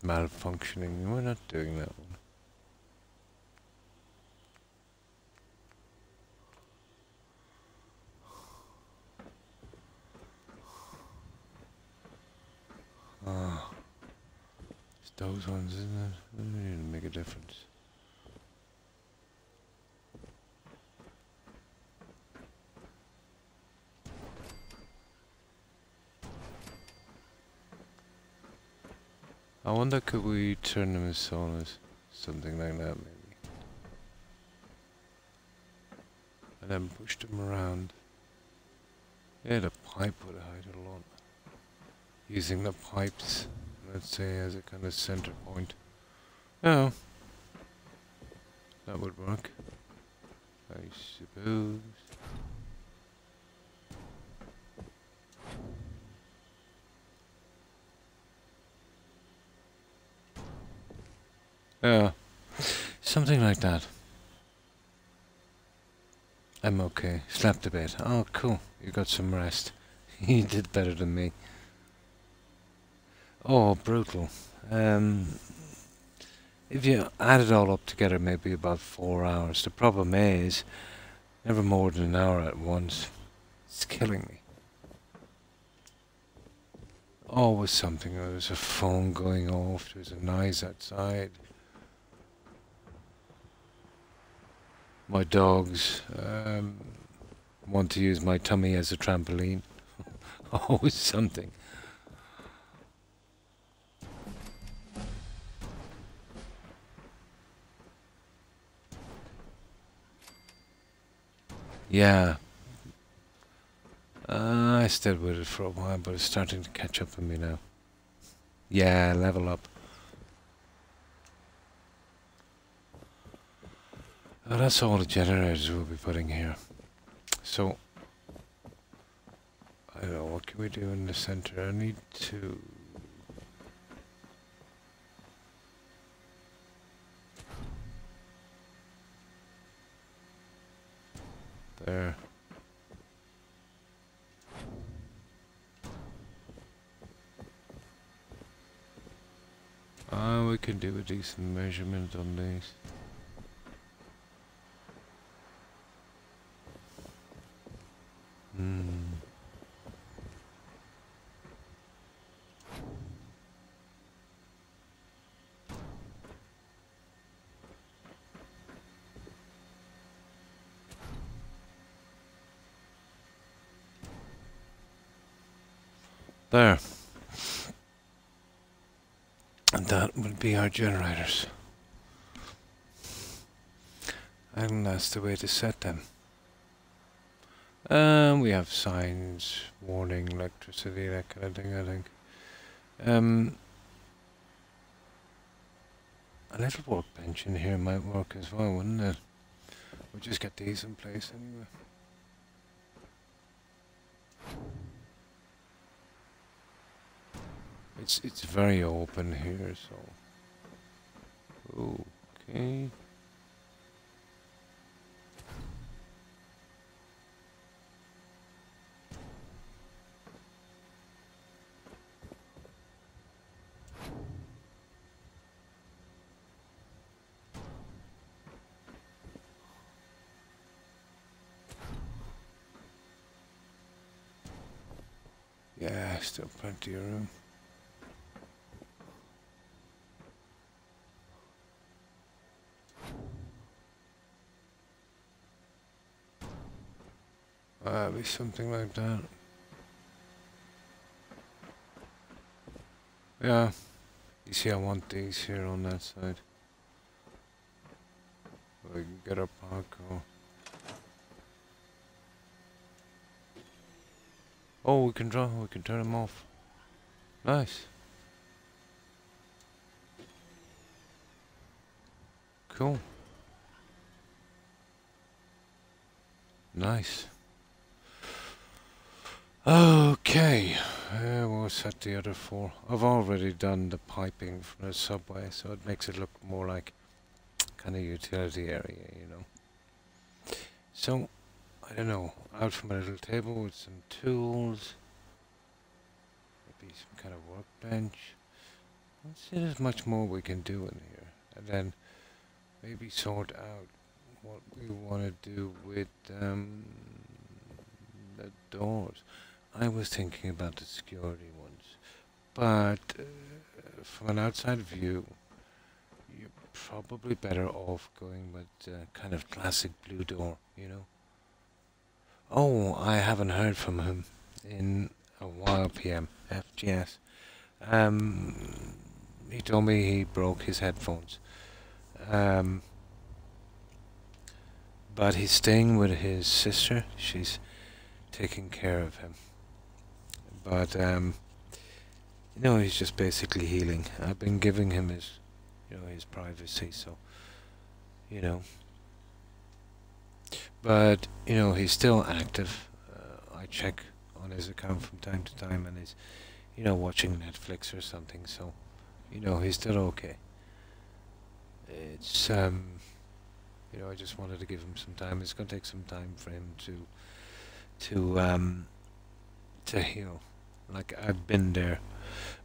Malfunctioning. We're not doing that one. Ah, it's those ones, isn't it? They need to make a difference. I wonder, could we turn them as saunas? Something like that, maybe. And then push them around. Yeah, the pipe would hide a lot. Using the pipes, let's say, as a kind of center point. Oh, that would work, I suppose. Yeah, something like that. I'm okay. Slept a bit. Oh, cool. You got some rest. You did better than me. Oh, brutal. If you add it all up together, maybe about 4 hours. The problem is, never more than an hour at once. It's killing me. Always something. There was a phone going off. There was a noise outside. My dogs want to use my tummy as a trampoline. Always something. Yeah. I stayed with it for a while, but it's starting to catch up with me now. Yeah, level up. Oh, that's all the generators we'll be putting here. So, I don't know, what can we do in the center? I need to... There. We can do a decent measurement on these. There. And that would be our generators. And that's the way to set them. We have signs, warning, electricity, that kind of thing, I think. A little workbench in here might work as well, wouldn't it? We'll just get these in place anyway. It's very open here, so... Okay... Yeah, still plenty of room. Be something like that. Yeah. You see, I want these here on that side. We can get our parkour. Oh, we can turn them off. Nice. Cool. Nice. Okay. We'll set the other four. I've already done the piping for the subway, so it makes it look more like kind of utility area, you know. So, I don't know, out from a little table with some tools, maybe some kind of workbench. Let's see, there's much more we can do in here, and then maybe sort out what we want to do with the doors. I was thinking about the security ones, but from an outside view, you're probably better off going with kind of classic blue door, you know. Oh, I haven't heard from him in a while, PM. FGS. He told me he broke his headphones. But he's staying with his sister. She's taking care of him. But, you know, he's just basically healing. I've been giving him his, you know, his privacy, so, you know. But, you know, he's still active. I check on his account from time to time and he's, you know, watching Netflix or something, so, you know, he's still okay. It's, you know, I just wanted to give him some time. It's going to take some time for him to heal. Like, I've been there.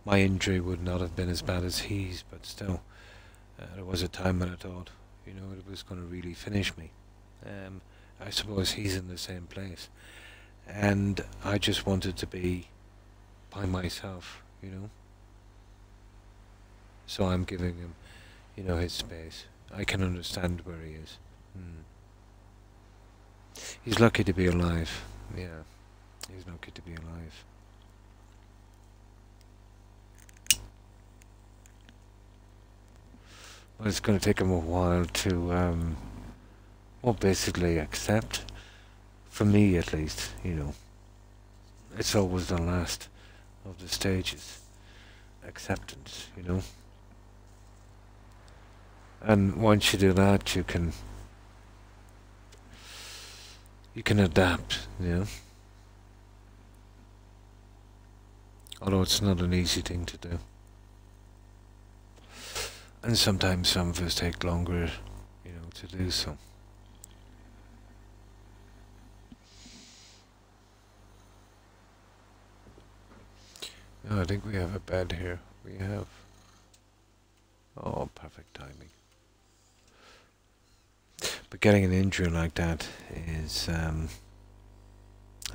My injury would not have been as bad as his, but still, there was a time when I thought, you know, it was going to really finish me. I suppose he's in the same place. And I just wanted to be by myself, you know. So I'm giving him, you know, his space. I can understand where he is. He's lucky to be alive. Yeah, he's lucky to be alive. But it's going to take him a while to, well, basically accept. For me, at least, you know. It's always the last of the stages. Acceptance, you know. And once you do that, you can adapt, you know. Although it's not an easy thing to do. And sometimes some of us take longer, you know, to do so. Oh, I think we have a bed here. We have. Oh, perfect timing. But getting an injury like that is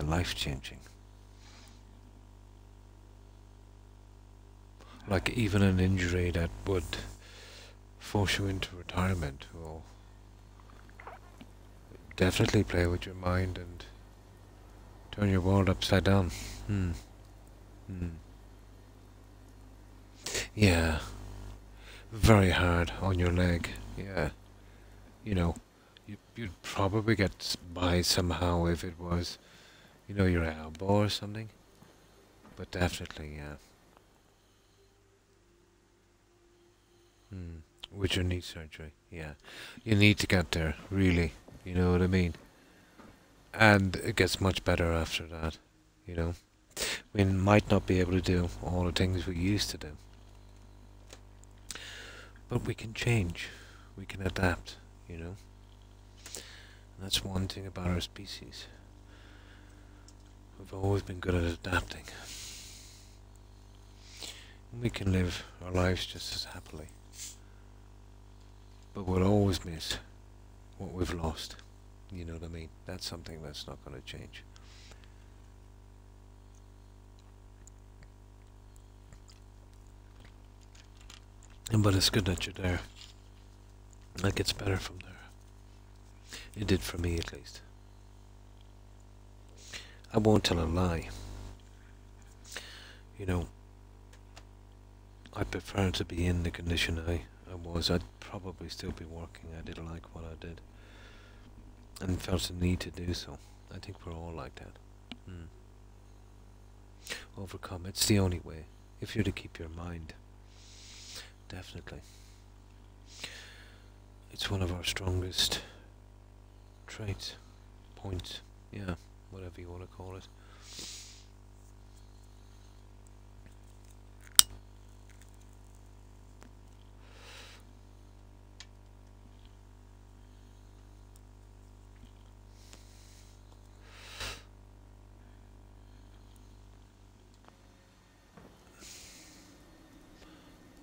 life-changing. Like even an injury that would force you into retirement will definitely play with your mind and turn your world upside down. Yeah. Very hard on your leg. Yeah. You know, you'd probably get by somehow if it was, you know, your elbow or something. But definitely, yeah. With your knee surgery, yeah. You need to get there, really. You know what I mean? And it gets much better after that, you know. We might not be able to do all the things we used to do. But we can change. We can adapt, you know. And that's one thing about our species. We've always been good at adapting. And we can live our lives just as happily. But we'll always miss what we've lost. You know what I mean? That's something that's not going to change. But it's good that you're there. It gets better from there. It did for me, at least. I won't tell a lie. You know, I prefer to be in the condition I was. I'd probably still be working. I didn't like what I did. And felt the need to do so. I think we're all like that. Overcome. It's the only way. If you're to keep your mind. Definitely. It's one of our strongest traits. Points. Yeah. Whatever you want to call it.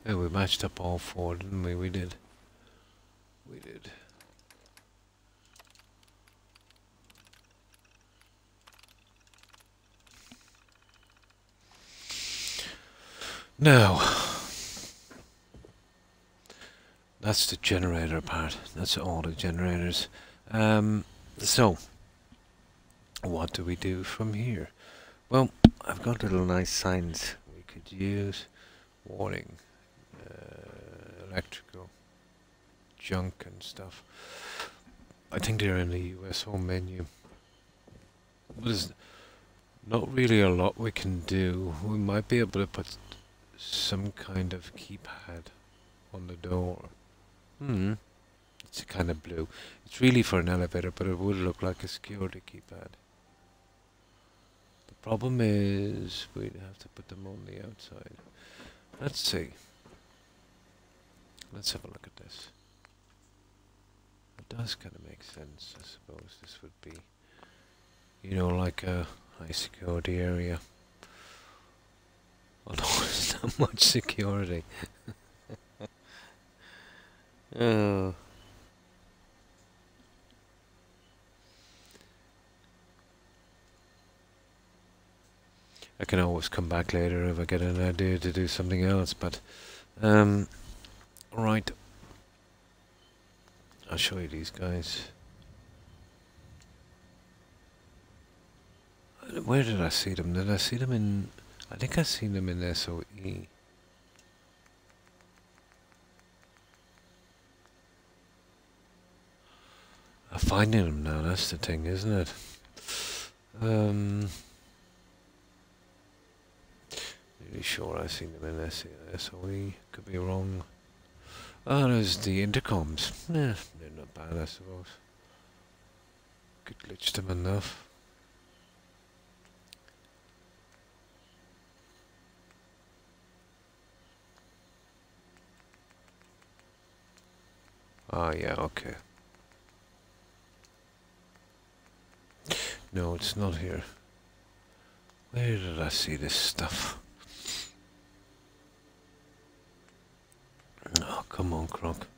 Yeah, we matched up all four, didn't we? We did. We did. Now, that's the generator part. That's all the generators. So, what do we do from here? Well, I've got little nice signs we could use. Warning. Electrical junk and stuff. I think they're in the US home menu. There's not really a lot we can do. We might be able to put some kind of keypad on the door. It's kind of blue. It's really for an elevator, but it would look like a security keypad. The problem is we'd have to put them on the outside. Let's see. Let's have a look at this. It does kind of make sense, I suppose. This would be, you know, like a high security area. Although there's not much security. Oh. I can always come back later if I get an idea to do something else, but right. I'll show you these guys. Where did I see them? Did I see them in... I think I seen them in SOE. I'm finding them now, that's the thing, isn't it? Really sure I seen them in SOE. Could be wrong. Oh, there's the intercoms. They're not bad, I suppose. Could glitch them enough. Ah, yeah, okay. No, it's not here. Where did I see this stuff? Oh, come on, Croc.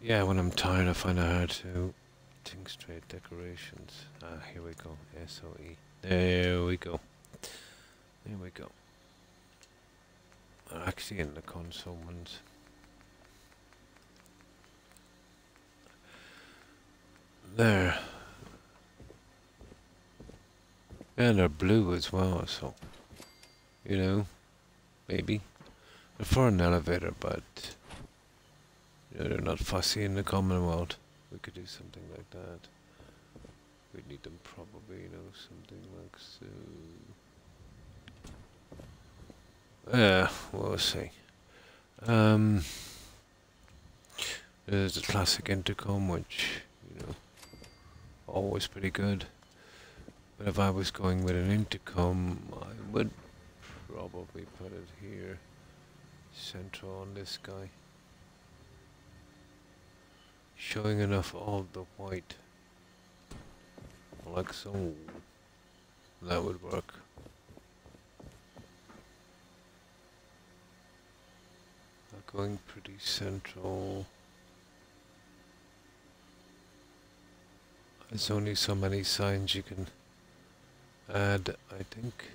Yeah, when I'm tired I find it hard to think straight. Decorations. Ah, here we go. SOE. There we go. There we go. Actually in the console ones. There. And they're blue as well, so, you know, maybe. They're for an elevator, but, you know, they're not fussy in the Commonwealth. We could do something like that. We'd need them probably, you know, something like so. Yeah, we'll see. There's the classic intercom, which, you know, always pretty good. But if I was going with an intercom, I would probably put it here, central on this guy. Showing enough of the white, like so. That would work. Going pretty central. There's only so many signs you can add, I think.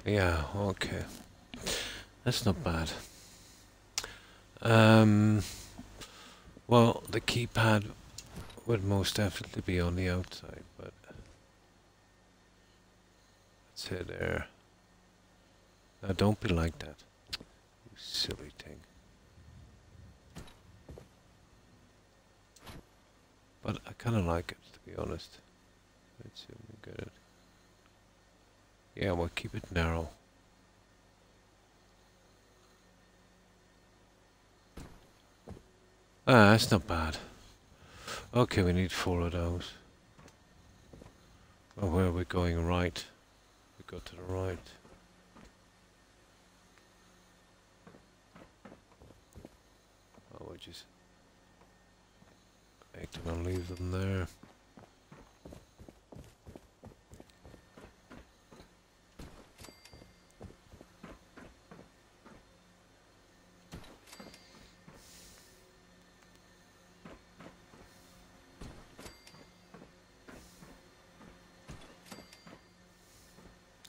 Yeah, okay. That's not bad. Well, the keypad would most definitely be on the outside, but let's hit there. Now don't be like that, you silly thing. But I kind of like it, to be honest. Let's see if we get it. Yeah, we'll keep it narrow. Ah, that's not bad. Okay, we need 4 of those. Oh, where are we going? Right. We go to the right. Oh, we'll just make them and leave them there.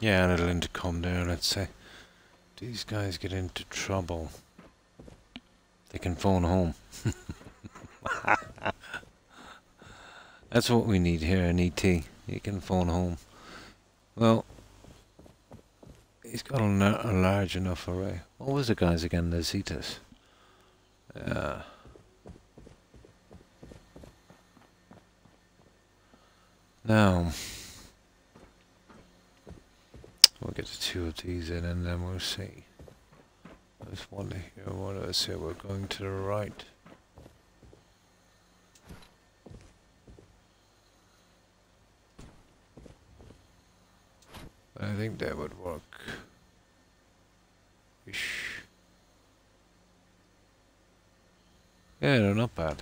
Yeah, and it'll intercom there, let's say. These guys get into trouble. They can phone home. That's what we need here in ET. He can phone home. Well, he's got a large enough array. What was the guys again? The Zetas. Now, we'll get the 2 of these in and then we'll see. There's one here. What do I say? We're going to the right. I think that would work. Ish. Yeah, they're not bad.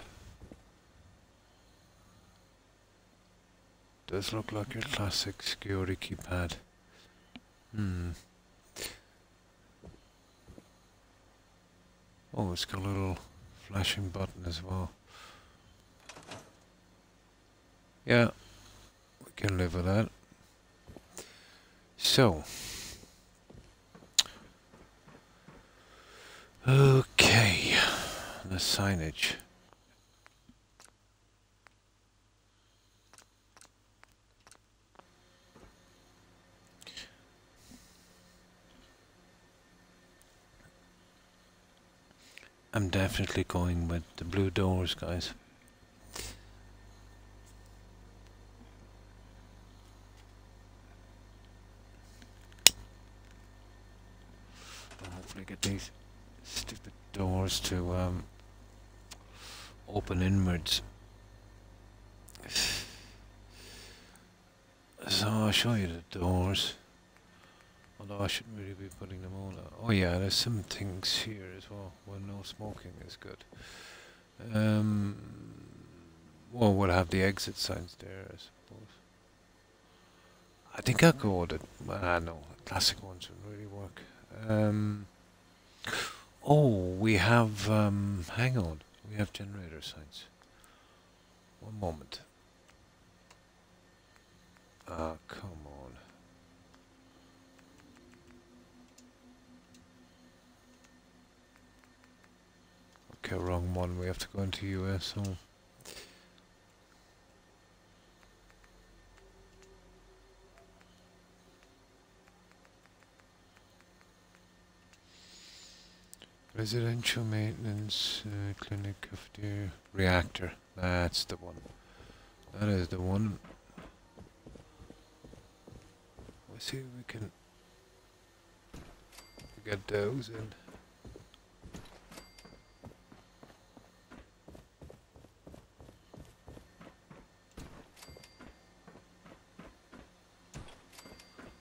Does look like your classic security keypad. Oh, it's got a little flashing button as well. Yeah, we can live with that. So, okay, the signage. I'm definitely going with the blue doors, guys. I'll hopefully get these stupid doors to open inwards. So I'll show you the doors. Although I shouldn't really be putting them on. Oh yeah, there's some things here as well. Well, no smoking is good. Well, we'll have the exit signs there, I suppose. I think I'll go with it. No, classic ones would really work. Oh, we have, hang on. We have generator signs. One moment. Ah, come on. Okay, wrong one. We have to go into US. So. Residential maintenance, clinic, cafeteria, reactor. That's the one. That is the one. Let's see if we can get those in.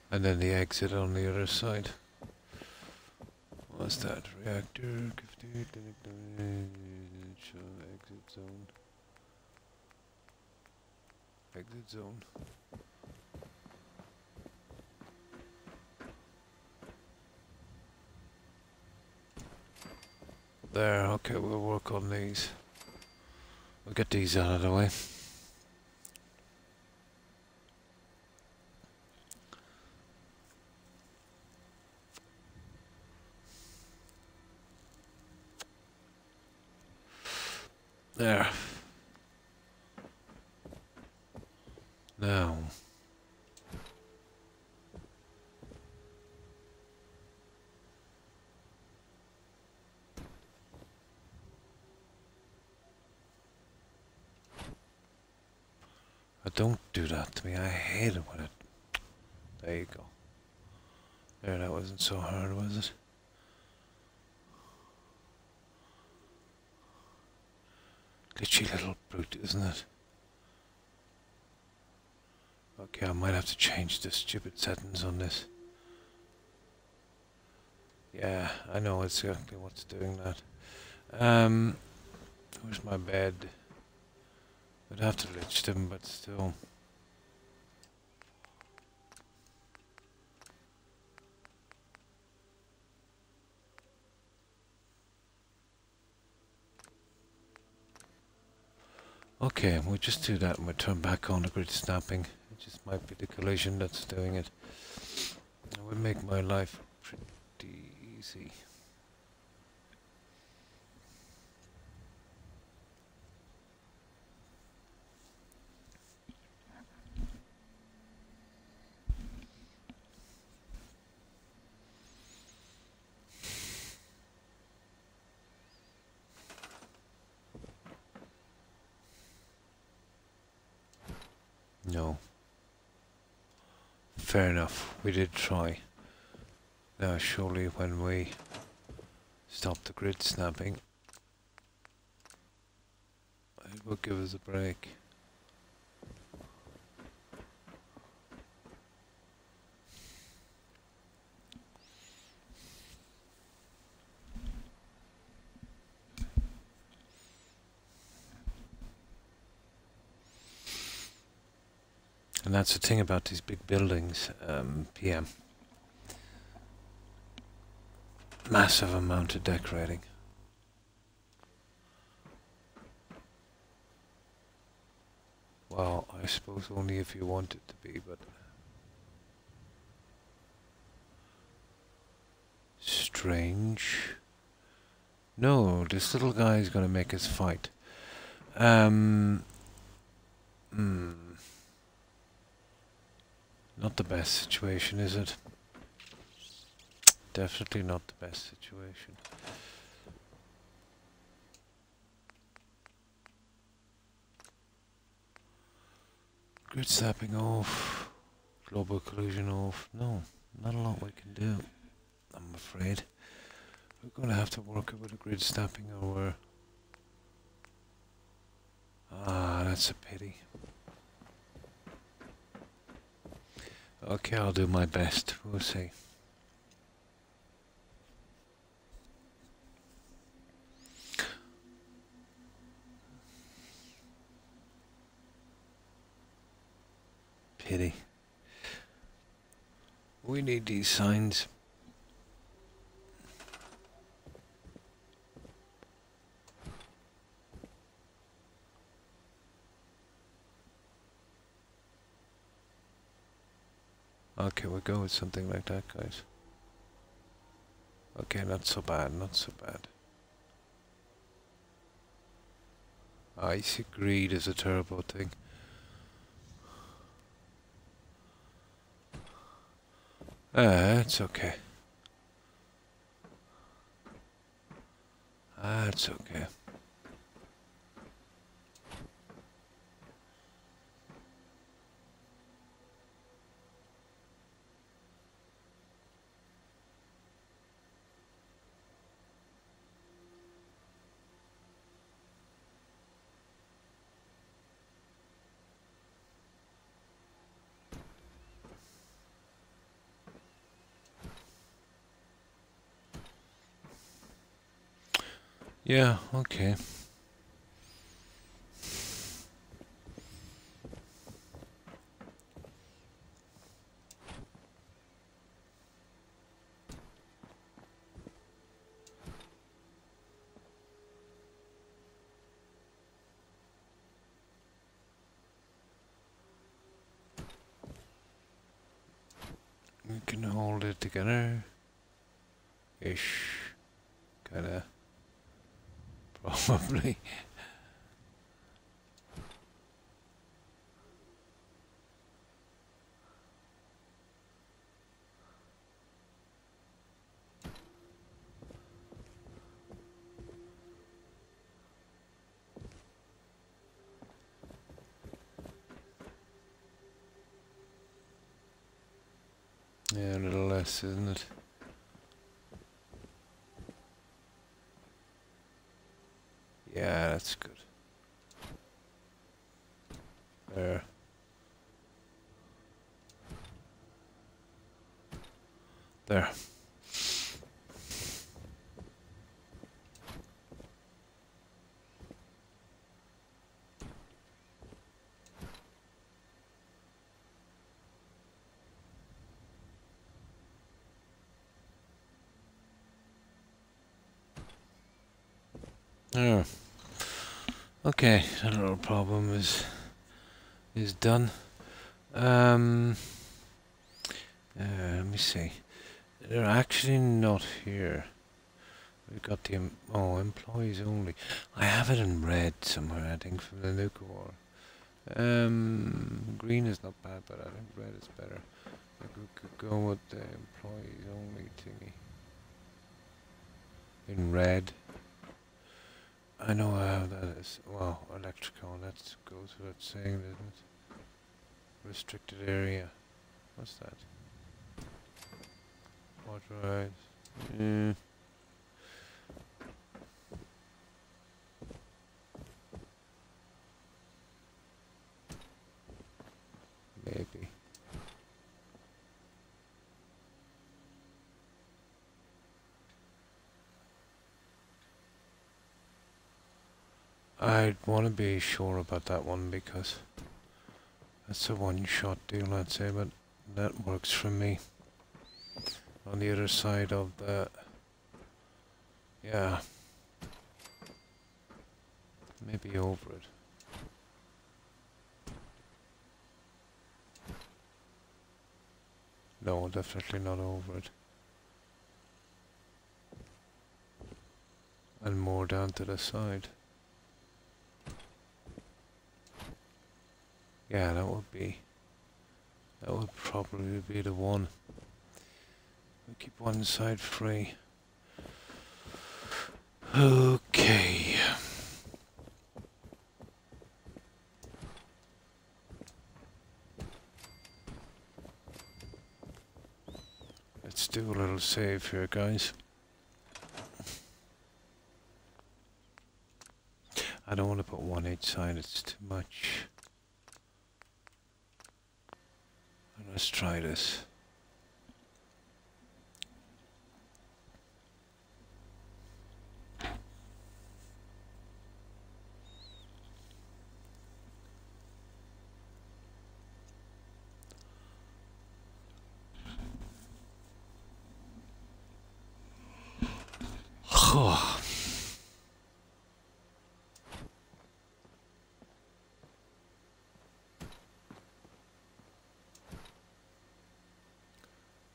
And then the exit on the other side. What's that? Reactor, cafeteria, clinic, exit zone. Exit zone. There, okay, we'll work on these. We'll get these out of the way. There. Now. Don't do that to me. I hate it when it... There you go. There, that wasn't so hard, was it? Glitchy little brute, isn't it? Okay, I might have to change the stupid settings on this. Yeah, I know exactly what's doing that. Where's my bed? I'd have to lich them, but still. Okay, we'll just do that and we'll turn back on the grid snapping. It just might be the collision that's doing it. It would make my life pretty easy. No. Fair enough, we did try. Now surely when we stop the grid snapping, it will give us a break. And that's the thing about these big buildings, PM. Massive amount of decorating. Well, I suppose only if you want it to be, but... Strange. No, this little guy is gonna make us fight. Not the best situation, is it? Definitely not the best situation. Grid snapping off. Global collision off. No, not a lot we can do, I'm afraid. We're going to have to work it with a grid snapping or... Ah, that's a pity. Okay, I'll do my best. We'll see. Pity. We need these signs. Okay, we'll go with something like that, guys. Okay, not so bad, not so bad. Icy greed is a terrible thing. It's okay. It's okay. Yeah, okay. We can hold it together. Ish. Kinda. Probably. Yeah, a little less, isn't it? Yeah, that's good. There. There. There. Okay, that little problem is done. Let me see. They're actually not here. We've got the employees only. I have it in red somewhere. I think from the nuke war. Green is not bad, but I think red is better. Like we could go with the employees only thingy. In red. I know how that is. Well, electrical. That goes without saying, doesn't it? Restricted area. What's that? Authorized. Maybe. I'd want to be sure about that one because that's a one-shot deal, I'd say, but that works for me. On the other side of the... Yeah. Maybe over it. No, definitely not over it. And more down to the side. Yeah, that would probably be the one. We keep one side free. Okay. Let's do a little save here, guys. I don't want to put one each side, it's too much. Let's try this.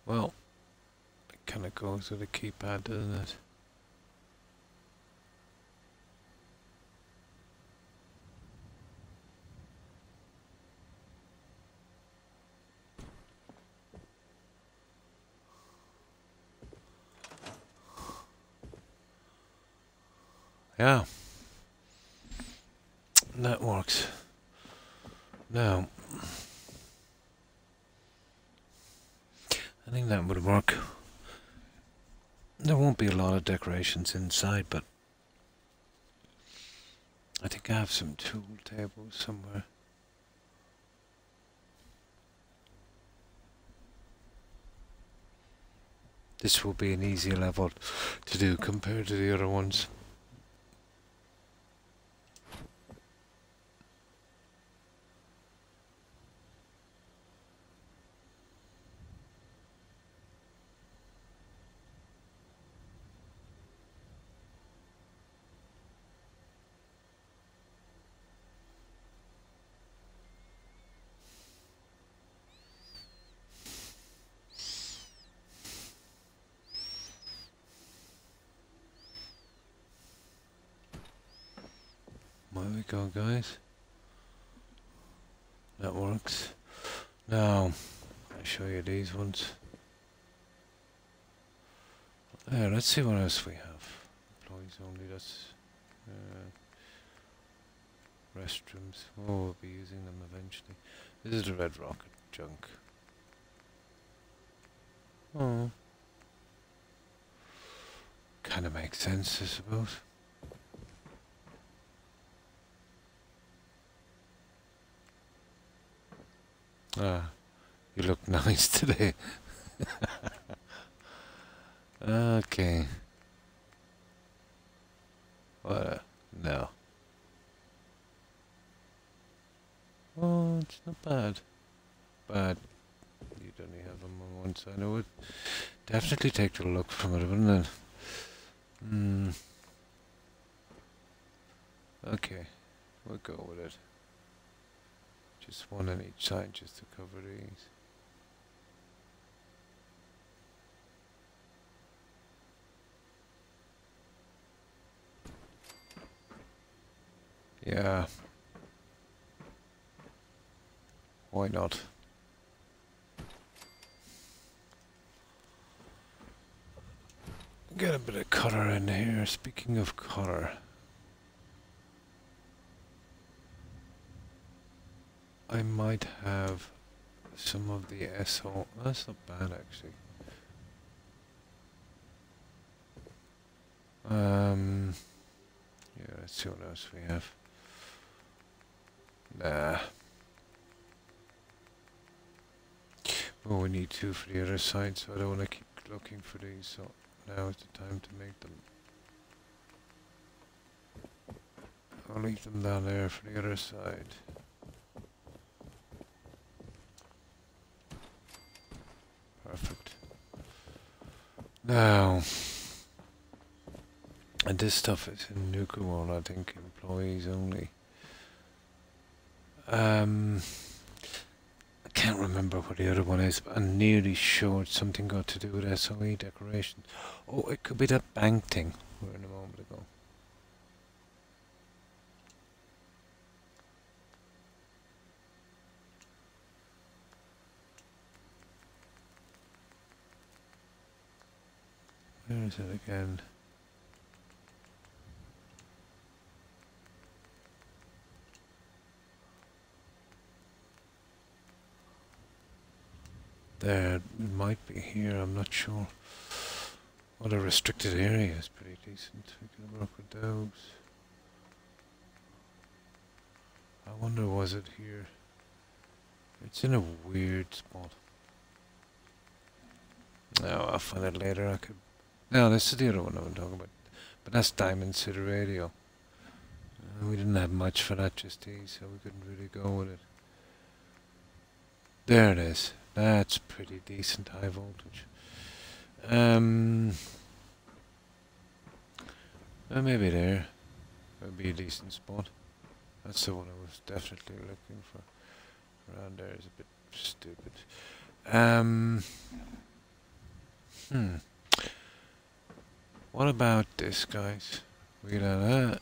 Well, it kind of goes with the keypad, doesn't it? Yeah. That works. Now, I think that would work. There won't be a lot of decorations inside, but I think I have some tool tables somewhere. This will be an easier level to do compared to the other ones. There we go, guys. That works. Now, I'll show you these ones. There, let's see what else we have. Employees only, that's... restrooms. Oh, we'll be using them eventually. This is the red rocket junk. Oh. Kind of makes sense, I suppose. Ah, you look nice today. Okay. What? No. Oh, it's not bad. But you'd only have them on one side. I would definitely take the look from it, wouldn't it? Hmm. Okay, we'll go with it. Just one on each side just to cover these. Yeah. Why not? Get a bit of colour in here. Speaking of colour, I might have some of the SO. That's not bad actually. Yeah, let's see what else we have. Nah. Oh, we need two for the other side, so I don't want to keep looking for these. So now is the time to make them. I'll leave them down there for the other side. Perfect. Now, and this stuff is in Nuka World, I think, employees only. I can't remember what the other one is, but I'm nearly sure it's something got to do with SOE decoration. Oh, it could be that bank thing we were in a moment ago. Where is it again? There, it might be here, I'm not sure. Well, a restricted area is pretty decent. We can work with those. I wonder, was it here? It's in a weird spot. No, I'll find it later. I could. No, this is the other one I'm talking about. But that's Diamond City Radio. We didn't have much for that just these, so we couldn't really go with it. There it is. That's pretty decent high voltage. Well, maybe there would be a decent spot. That's the one I was definitely looking for. Around there is a bit stupid. What about this, guys? We do that.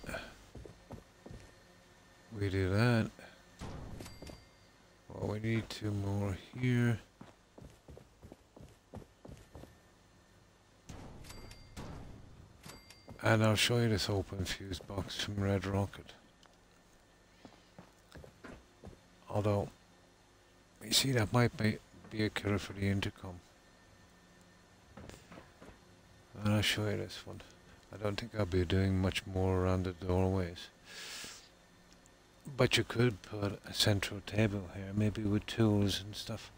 We do that. Well, we need two more here. And I'll show you this open fuse box from Red Rocket. Although, you see, that might be a killer for the intercom. And I'll show you this one. I don't think I'll be doing much more around the doorways. But you could put a central table here, maybe with tools and stuff.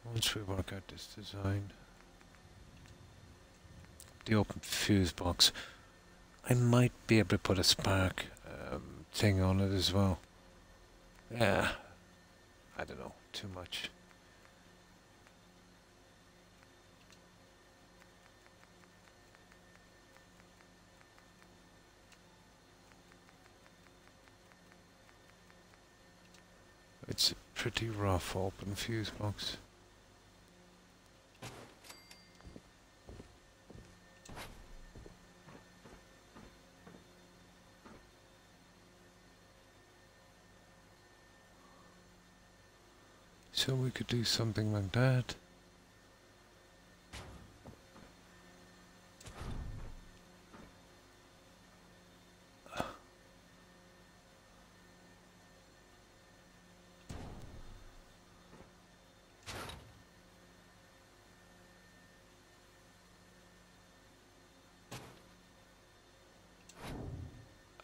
Once we work out this design, the open fuse box, I might be able to put a spark thing on it as well. Yeah, I don't know, too much. It's a pretty rough open fuse box. So we could do something like that.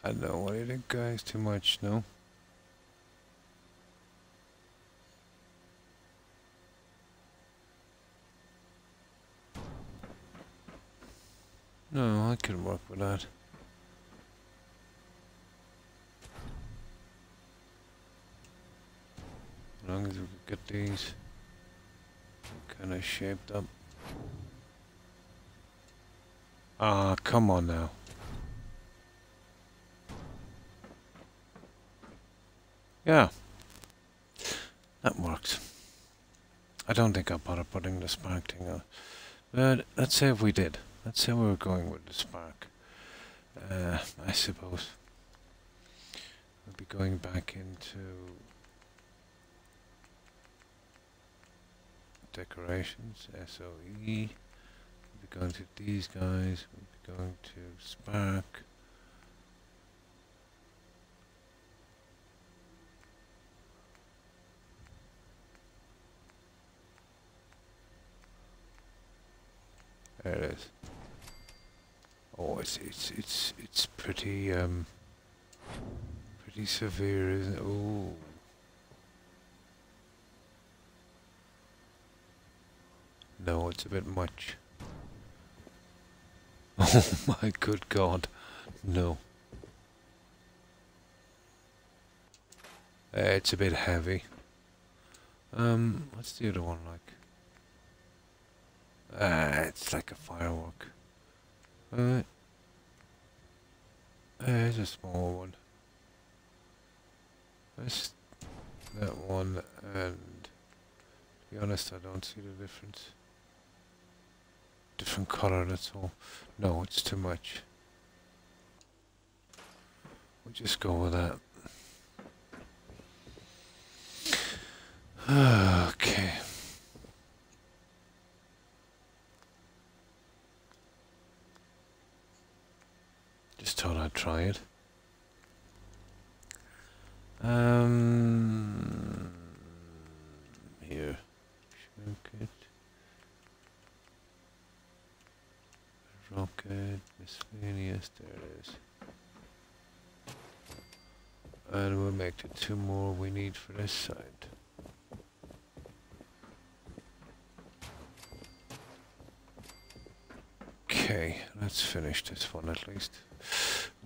I don't know, what do you think, guys? Too much, no? No, I can work with that. As long as we could get these kind of shaped up. Ah, come on now. Yeah, that works. I don't think I'll bother putting the spark thing on. But let's say if we did. Let's say we were going with the spark. I suppose we'll be going back into decorations, SOE. We'll be going to these guys. We'll be going to spark. There it is. Oh, it's pretty pretty severe, isn't it? Oh. No, it's a bit much. Oh my good God, no. It's a bit heavy. What's the other one like? It's like a firework. There's a small one. That's that one, and to be honest, I don't see the difference. Different color, that's all. No, it's too much. We'll just go with that. Okay. Just thought I'd try it. Here. Shrink it. Rocket, miscellaneous, there it is. And we'll make the 2 more we need for this side. Okay, let's finish this one at least.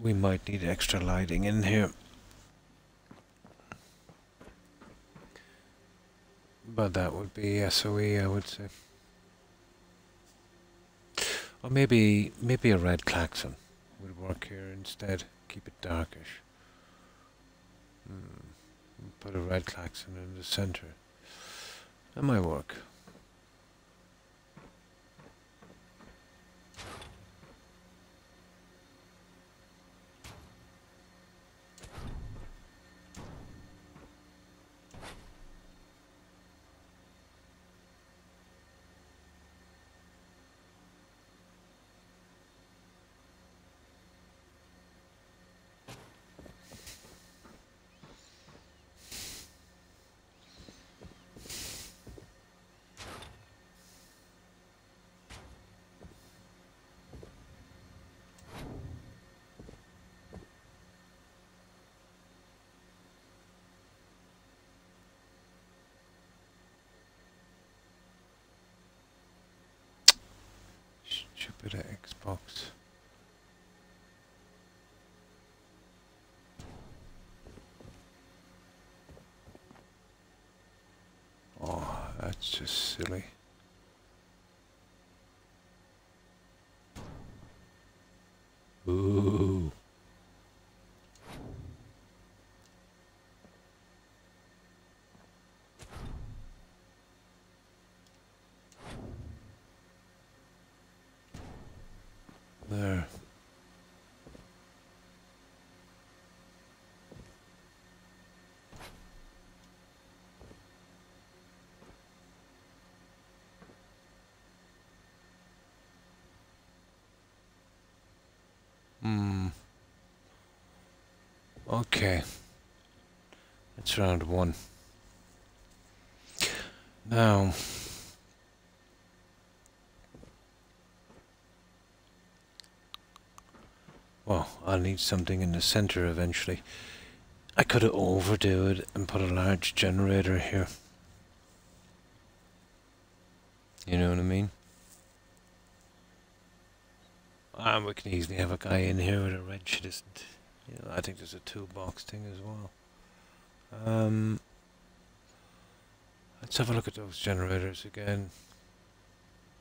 We might need extra lighting in here. But that would be SOE, I would say. Or maybe a red klaxon would work here instead. Keep it darkish. Put a red klaxon in the center. That might work. Stupid Xbox. Oh, that's just silly. Ooh. There. Okay. That's round 1. Now, well, I'll need something in the center eventually. I could have overdo it and put a large generator here. You know what I mean? And we can easily have a guy in here with a wrench. It isn't. You know, I think there's a toolbox thing as well. Let's have a look at those generators again.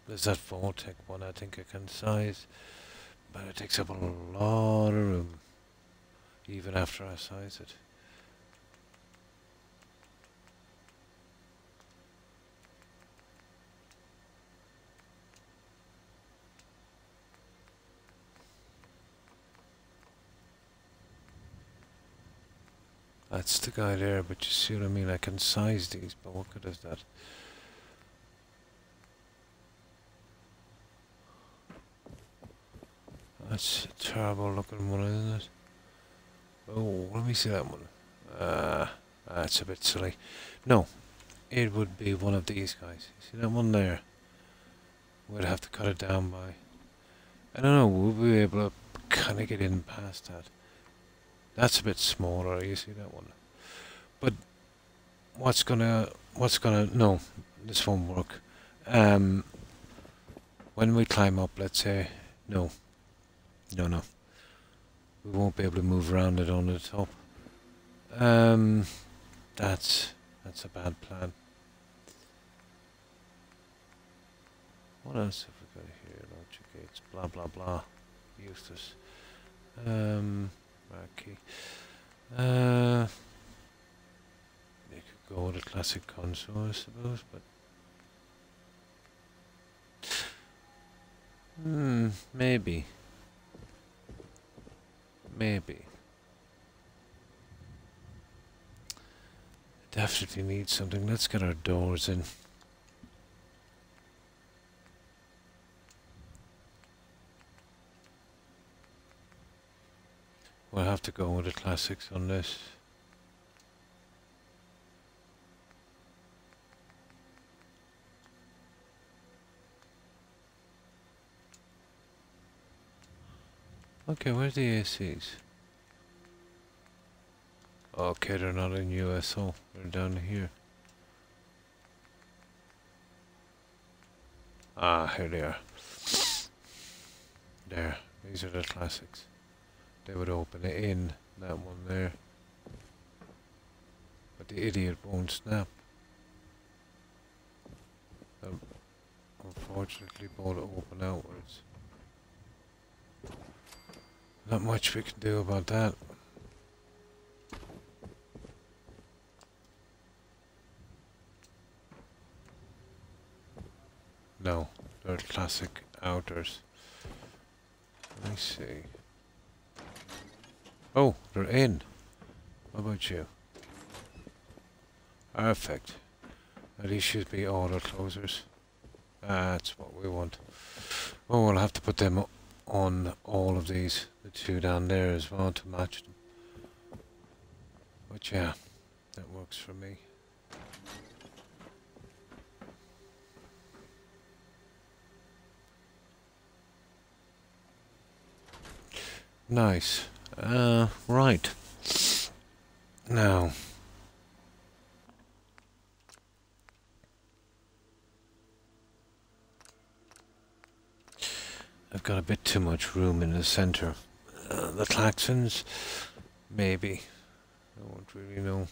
There's that Voltec one I think I can size, but it takes up a lot of room, even after I size it. That's the guy there, but you see what I mean? I can size these, but what good is that? That's a terrible looking one, isn't it? Oh, let me see that one. That's a bit silly. No, it would be one of these guys. You see that one there? We'd have to cut it down by... I don't know, we'll be able to kind of get in past that. That's a bit smaller, you see that one? But no, this won't work. When we climb up, let's say, no. We won't be able to move around it on the top. That's a bad plan. What else have we got here? Logic gates, blah blah blah. Useless. Marquee. They could go with a classic console, I suppose, but maybe. Definitely need something. Let's get our doors in. We'll have to go with the classics on this. Okay, where's the ACs? Okay, they're not in USO. They're down here. Ah, here they are. There. These are the classics. They would open it in, that one there. But the idiot won't snap. Unfortunately, both open outwards. Not much we can do about that. No, they're classic outers. Let me see. Oh, they're in. What about you? Perfect. Now these should be auto closers. That's what we want. Oh, we'll have to put them on all of these. The two down there as well to match them. But yeah, that works for me. Nice. Right. Now. I've got a bit too much room in the center. The claxons? Maybe. I won't really know.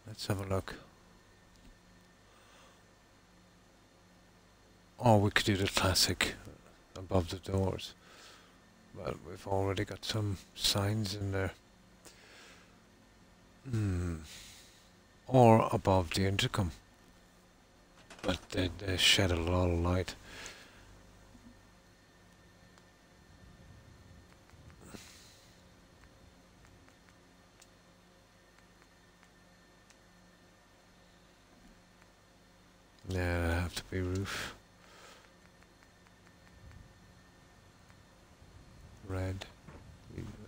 Let's have a look. Or we could do the classic above the doors. But we've already got some signs in there. Or above the intercom. But they shed a lot of light. Yeah, it'll have to be roof. Red.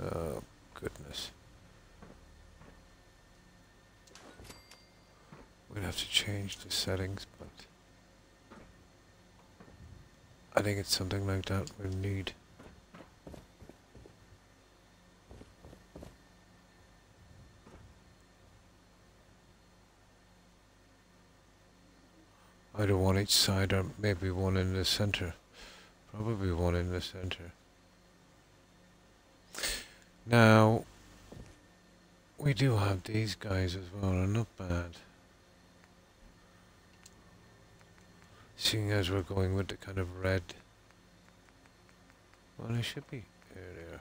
Oh, goodness. We'd have to change the settings, but I think it's something like that we need. Either one each side or maybe one in the center. Probably one in the center. Now, we do have these guys as well, and not bad. Seeing as we're going with the kind of red. Well, they should be. There they are.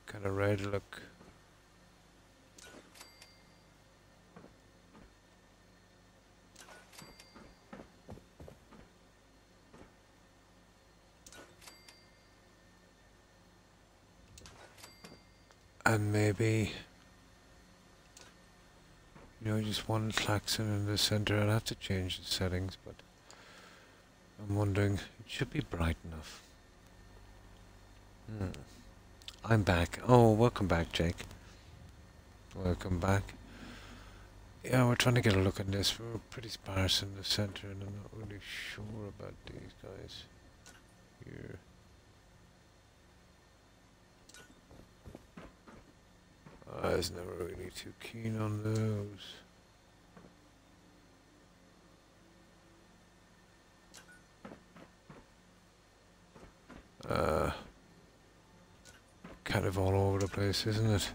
Kind of red look. And maybe, you know, just one klaxon in the center. I'll have to change the settings, but I'm wondering, it should be bright enough. I'm back. Oh, welcome back, Jake. Welcome back. Yeah, we're trying to get a look at this. We're pretty sparse in the center, and I'm not really sure about these guys here. I was never really too keen on those. Kind of all over the place, isn't it?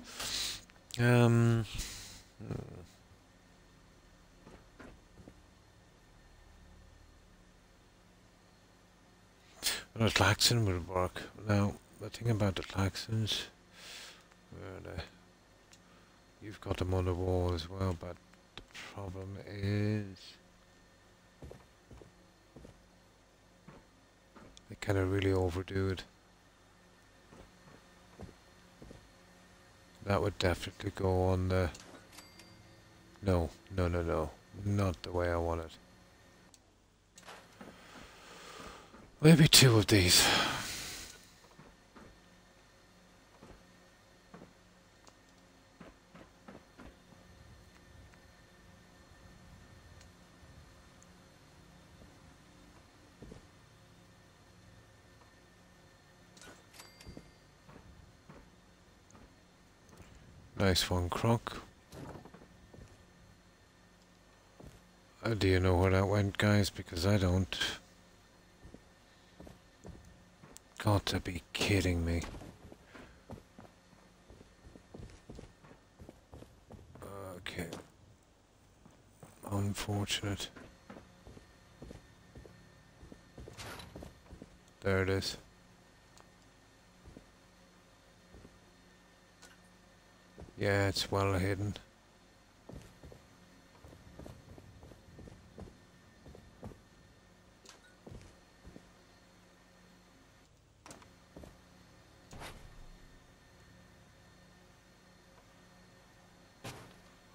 Well, the klaxon will work. Now, the thing about the klaxons, where are they? You've got them on the wall as well, but the problem is they kind of really overdo it. That would definitely go on the... No, no, no, no. Not the way I want it. Maybe two of these. Nice one, Croc. Do you know where that went, guys? Because I don't. Got to be kidding me. Okay. Unfortunate. There it is. Yeah, it's well hidden.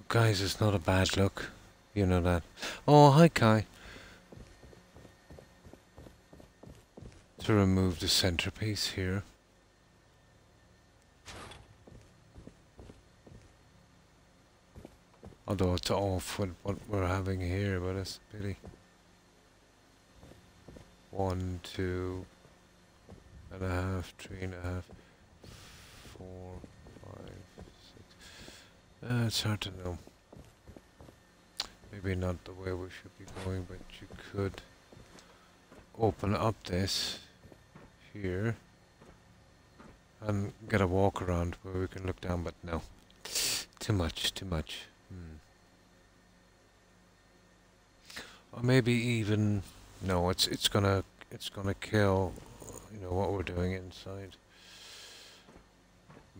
Guys, it's not a bad look. You know that. Oh, hi, Kai. To remove the centerpiece here. Although it's off with what we're having here, but it's a pity. 1, 2 and a half, 3.5, 4, 5, 6. It's hard to know. Maybe not the way we should be going, but you could open up this here and get a walk around where we can look down, but no. Too much, too much. Or maybe even no, it's gonna kill, you know, what we're doing inside.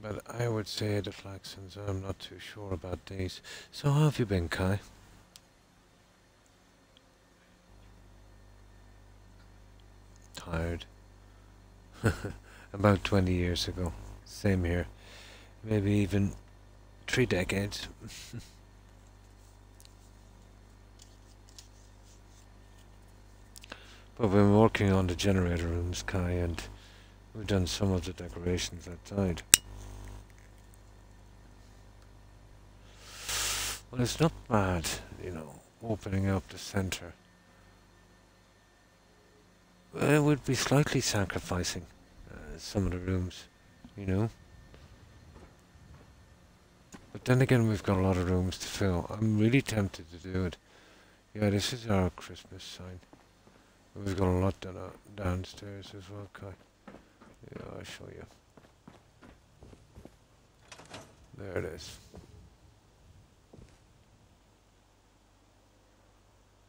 But I would say the klaxons, I'm not too sure about these. So how have you been, Kai? Tired. About 20 years ago. Same here. Maybe even 3 decades. But we've been working on the generator rooms, Kai, and we've done some of the decorations outside. Well, it's not bad, you know, opening up the center. Well, it would be slightly sacrificing some of the rooms, you know. But then again, we've got a lot of rooms to fill. I'm really tempted to do it. Yeah, this is our Christmas sign. We've got a lot downstairs as well, Kai. Yeah, I'll show you. There it is.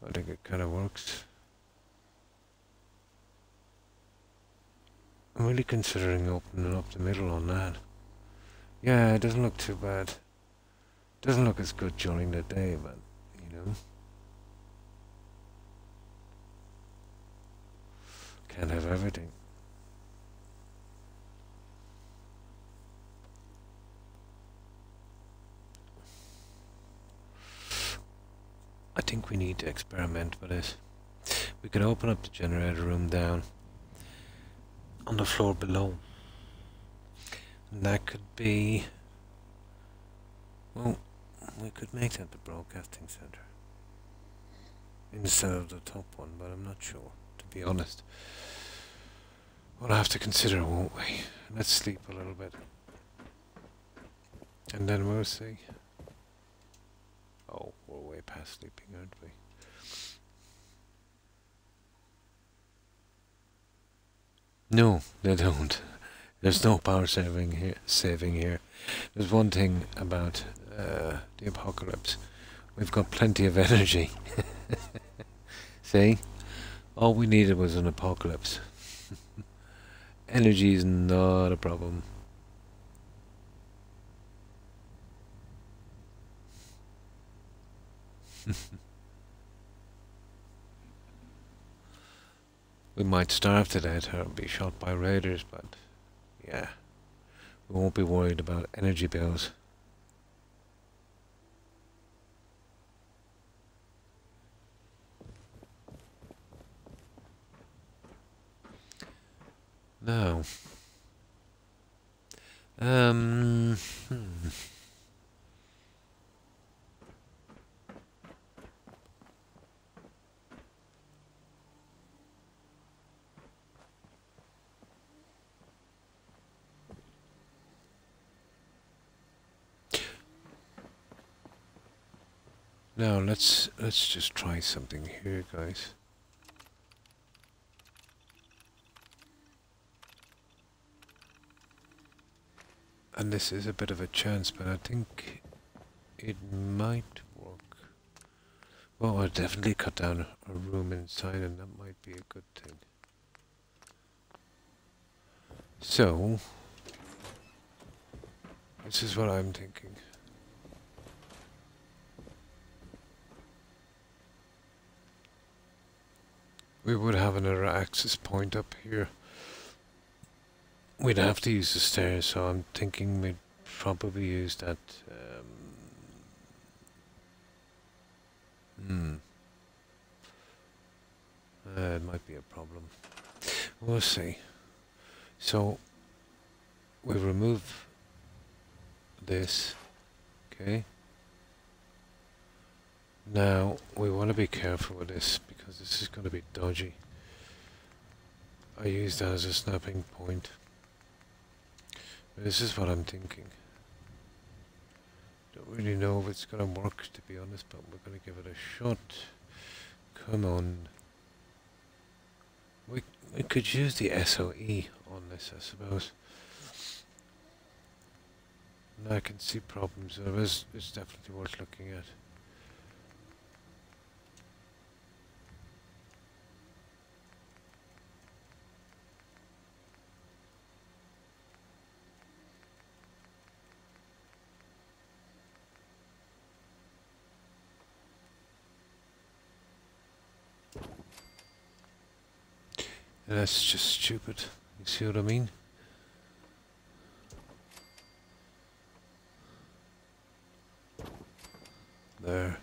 I think it kind of works. I'm really considering opening up the middle on that. Yeah, it doesn't look too bad. Doesn't look as good during the day, but, you know. Can't have everything. I think we need to experiment with this. We could open up the generator room down on the floor below. And that could be... Well, we could make that the broadcasting center instead of the top one, but I'm not sure, to be honest. We'll have to consider, won't we? Let's sleep a little bit. And then we'll see. Oh, we're way past sleeping, aren't we? No, they don't. There's no power saving here. There's one thing about the apocalypse. We've got plenty of energy. See? All we needed was an apocalypse. Energy is not a problem. We might starve to death or be shot by raiders, but yeah, we won't be worried about energy bills. No. Hmm. Now let's just try something here, guys. And this is a bit of a chance, but I think it might work. Well, I'll definitely cut down a room inside, and that might be a good thing. So, this is what I'm thinking. We would have another access point up here. We'd have to use the stairs, so I'm thinking we'd probably use that. It might be a problem. We'll see. So we remove this. Okay. Now we want to be careful with this because this is going to be dodgy. I use that as a snapping point. This is what I'm thinking. Don't really know if it's gonna work, to be honest, but we're gonna give it a shot. Come on. We could use the SOE on this, I suppose. And I can see problems there. It's definitely worth looking at. That's just stupid. You see what I mean? There.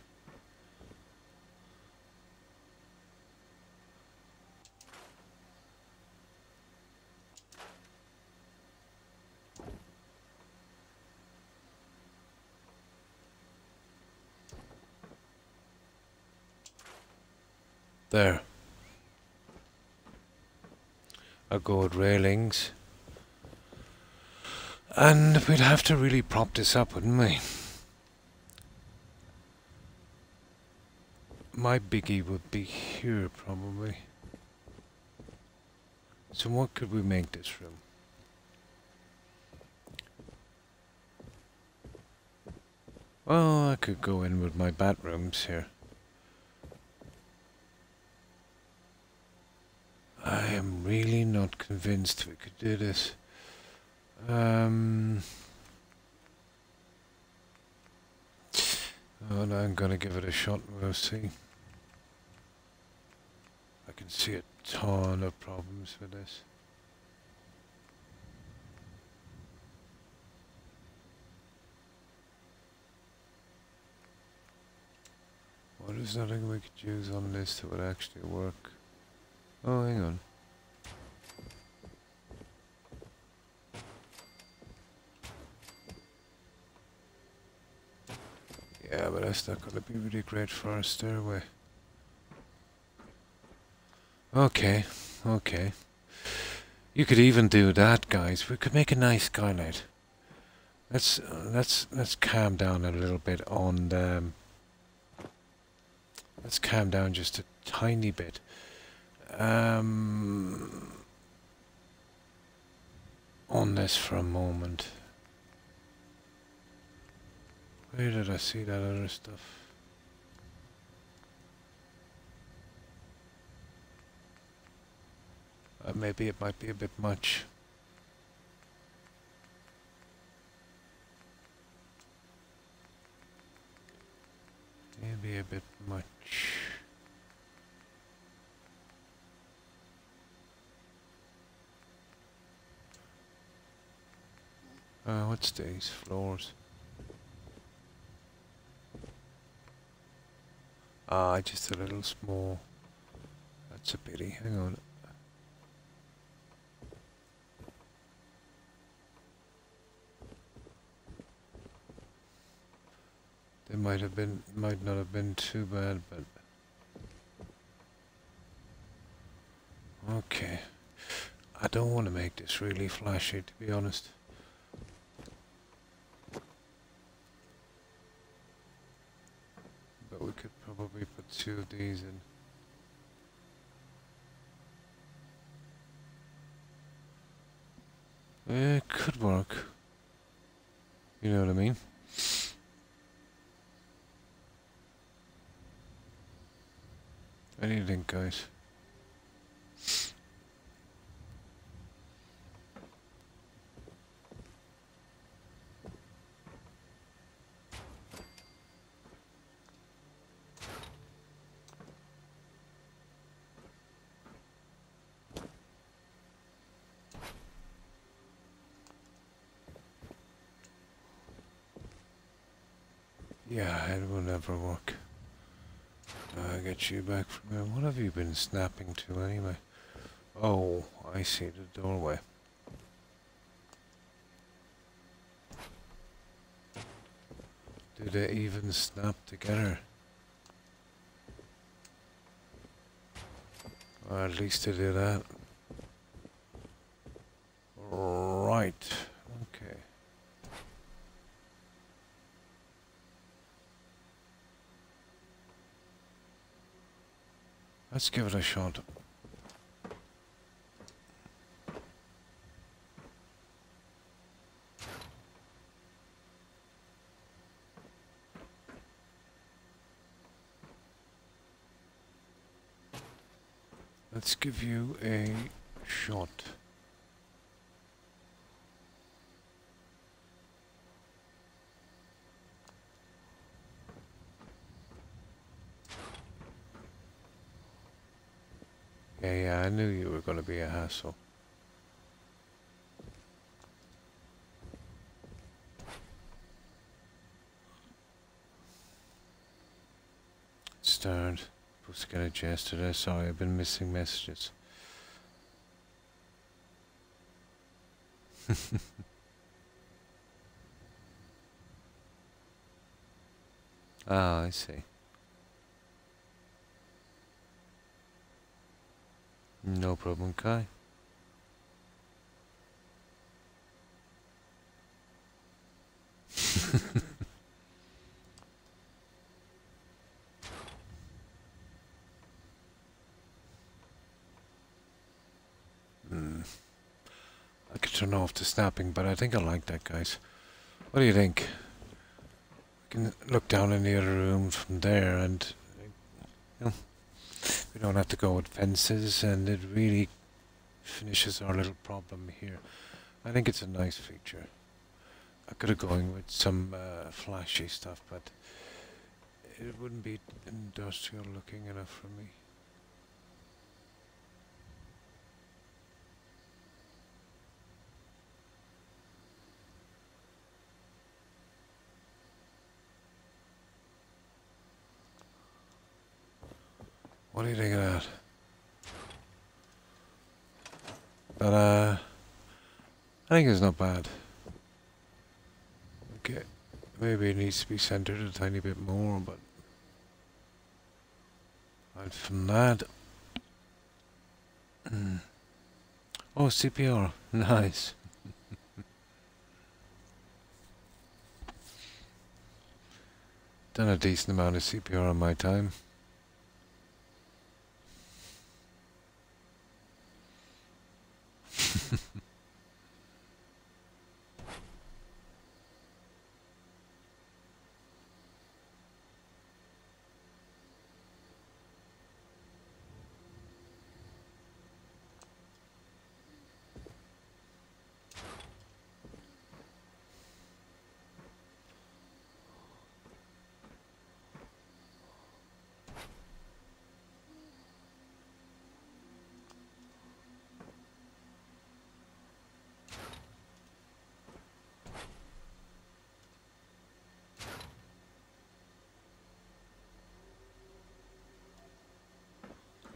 There. I'll go with railings. And we'd have to really prop this up, wouldn't we? my biggie would be here probably. So what could we make this room? Well, I could go in with my bedrooms here. I am really not convinced we could do this. Oh, no, I'm gonna give it a shot and we'll see. I can see a ton of problems with this. What is nothing we could use on this that would actually work? Oh, hang on. Yeah, but that's not gonna be really great for our stairway. Okay, okay. You could even do that, guys. We could make a nice skylight. Let's calm down a little bit on the. Let's calm down just a tiny bit. On this for a moment. Where did I see that other stuff? Maybe it might be a bit much. Maybe a bit much. What's these floors? Ah, just a little small. That's a pity. Hang on. They might not have been too bad, but okay. I don't want to make this really flashy, to be honest. But we could probably put 2 of these in. It could work. You know what I mean? What do you think, guys? Yeah, it will never work. I get you back from here. What have you been snapping to anyway? Oh, I see the doorway. Do they even snap together? Or at least they do that. Right. Okay. Let's give it a shot. Let's give you a shot. Yeah, I knew you were going to be a hassle. Started. Supposed to get it yesterday. Sorry, I've been missing messages. Ah, I see. No problem, Kai. turn off the snapping, but I think I like that, guys. What do you think? We can look down in the other room from there, and you know, we don't have to go with fences, and it really finishes our little problem here. I think it's a nice feature. I could have gone with some flashy stuff, but it wouldn't be industrial looking enough for me. What do you think of that? But I think it's not bad. Okay, maybe it needs to be centered a tiny bit more, but aside from that, oh, CPR, nice. Done a decent amount of CPR in my time.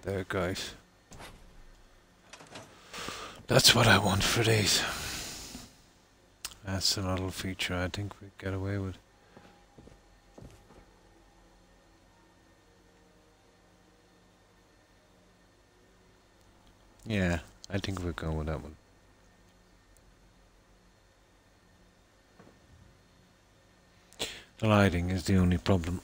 There, guys. That's what I want for these. That's a little feature I think we get away with. Yeah, I think we'll go with that one. The lighting is the only problem.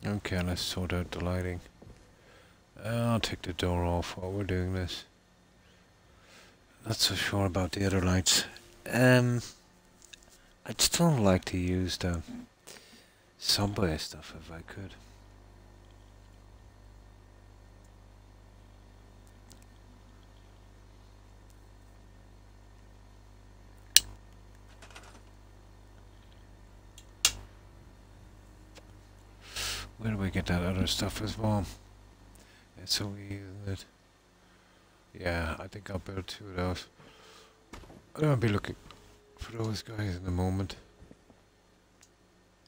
Okay, let's sort out the lighting. I'll take the door off while we're doing this. Not so sure about the other lights. I'd still like to use the subway stuff if I could. Where do we get that other stuff as well? SOE, isn't it? Yeah, I think I'll build 2 of those. I don't want to be looking for those guys in a moment.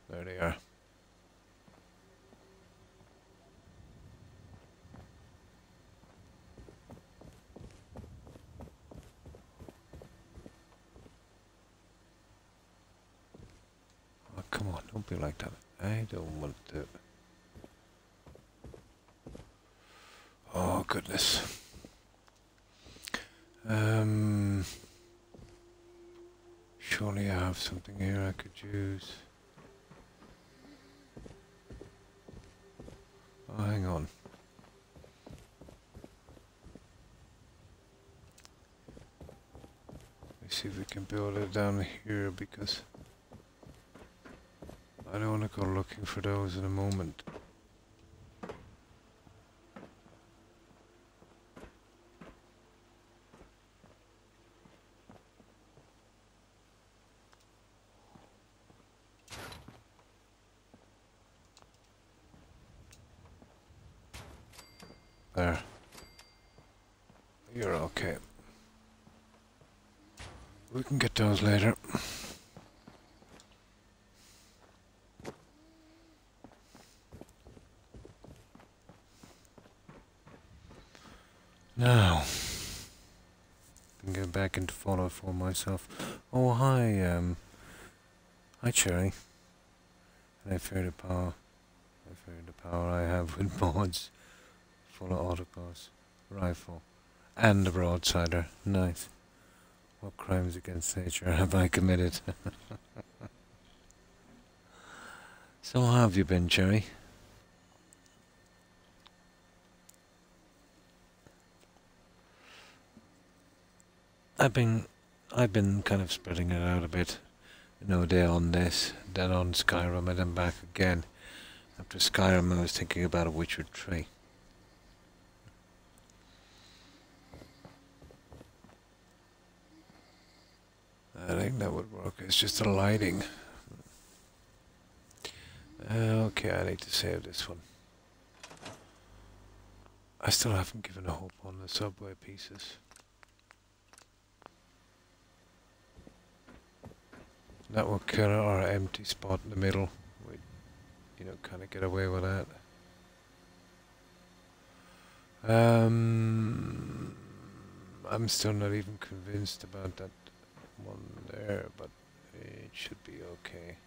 There they are. Oh, come on, don't be like that. I don't want to. Oh, goodness. Surely I have something here I could use. Oh, hang on. Let's see if we can build it down here, because I don't want to go looking for those in a moment. There. You're okay. We can get those later. Now, I can get back into Fallout 4 myself. Oh, hi, hi, Cherry. And I fear the power. I fear the power I have with mods. Full of autocross, rifle, and a broadsider. Nice. What crimes against nature have I committed? So how have you been, Jerry? I've been kind of spreading it out a bit. You know, day on this, then on Skyrim, and then back again. After Skyrim, I was thinking about a Witcher 3. I think that would work. It's just the lighting. Okay, I need to save this one. I still haven't given a hope on the subway pieces. That will kill our empty spot in the middle. We, you know, kind of get away with that. I'm still not even convinced about that one there, but it should be okay.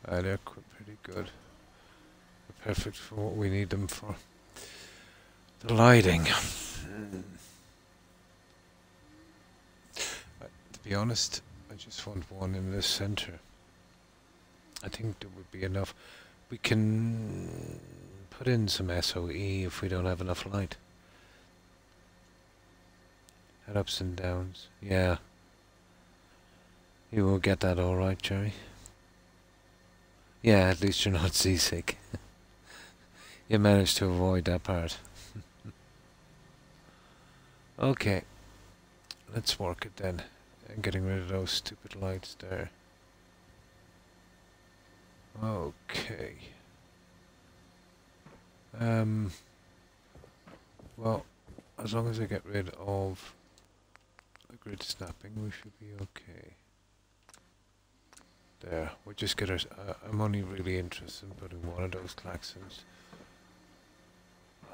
They're pretty good. They're perfect for what we need them for. The lighting. To be honest, I just want one in the center. I think there would be enough. We can put in some SOE if we don't have enough light. Head ups and downs. Yeah. You will get that alright, Jerry. Yeah, at least you're not seasick. You managed to avoid that part. Okay. Let's work it then. And getting rid of those stupid lights there. Okay. Well, as long as I get rid of the grid snapping, we should be okay. There, we'll just get our... I'm only really interested in putting one of those claxons.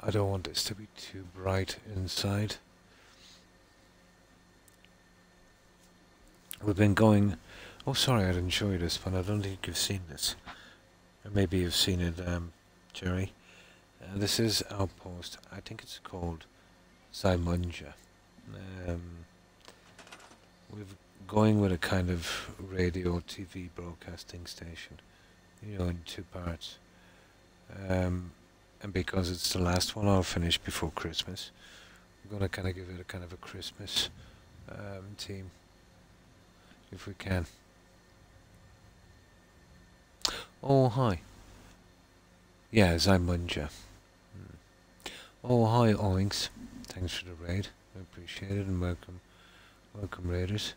I don't want this to be too bright inside. We've been going... Oh, sorry, I didn't show you this one. I don't think you've seen this. Or maybe you've seen it, Jerry. This is Outpost. I think it's called Zimonja. We're going with a kind of radio TV broadcasting station, you know, in 2 parts. And because it's the last one I'll finish before Christmas, we're going to kind of give it a kind of a Christmas theme, if we can. Oh, hi. Yeah, Zimonja. Oh, hi, Oinks. Thanks for the raid. I appreciate it, and welcome. Welcome, raiders.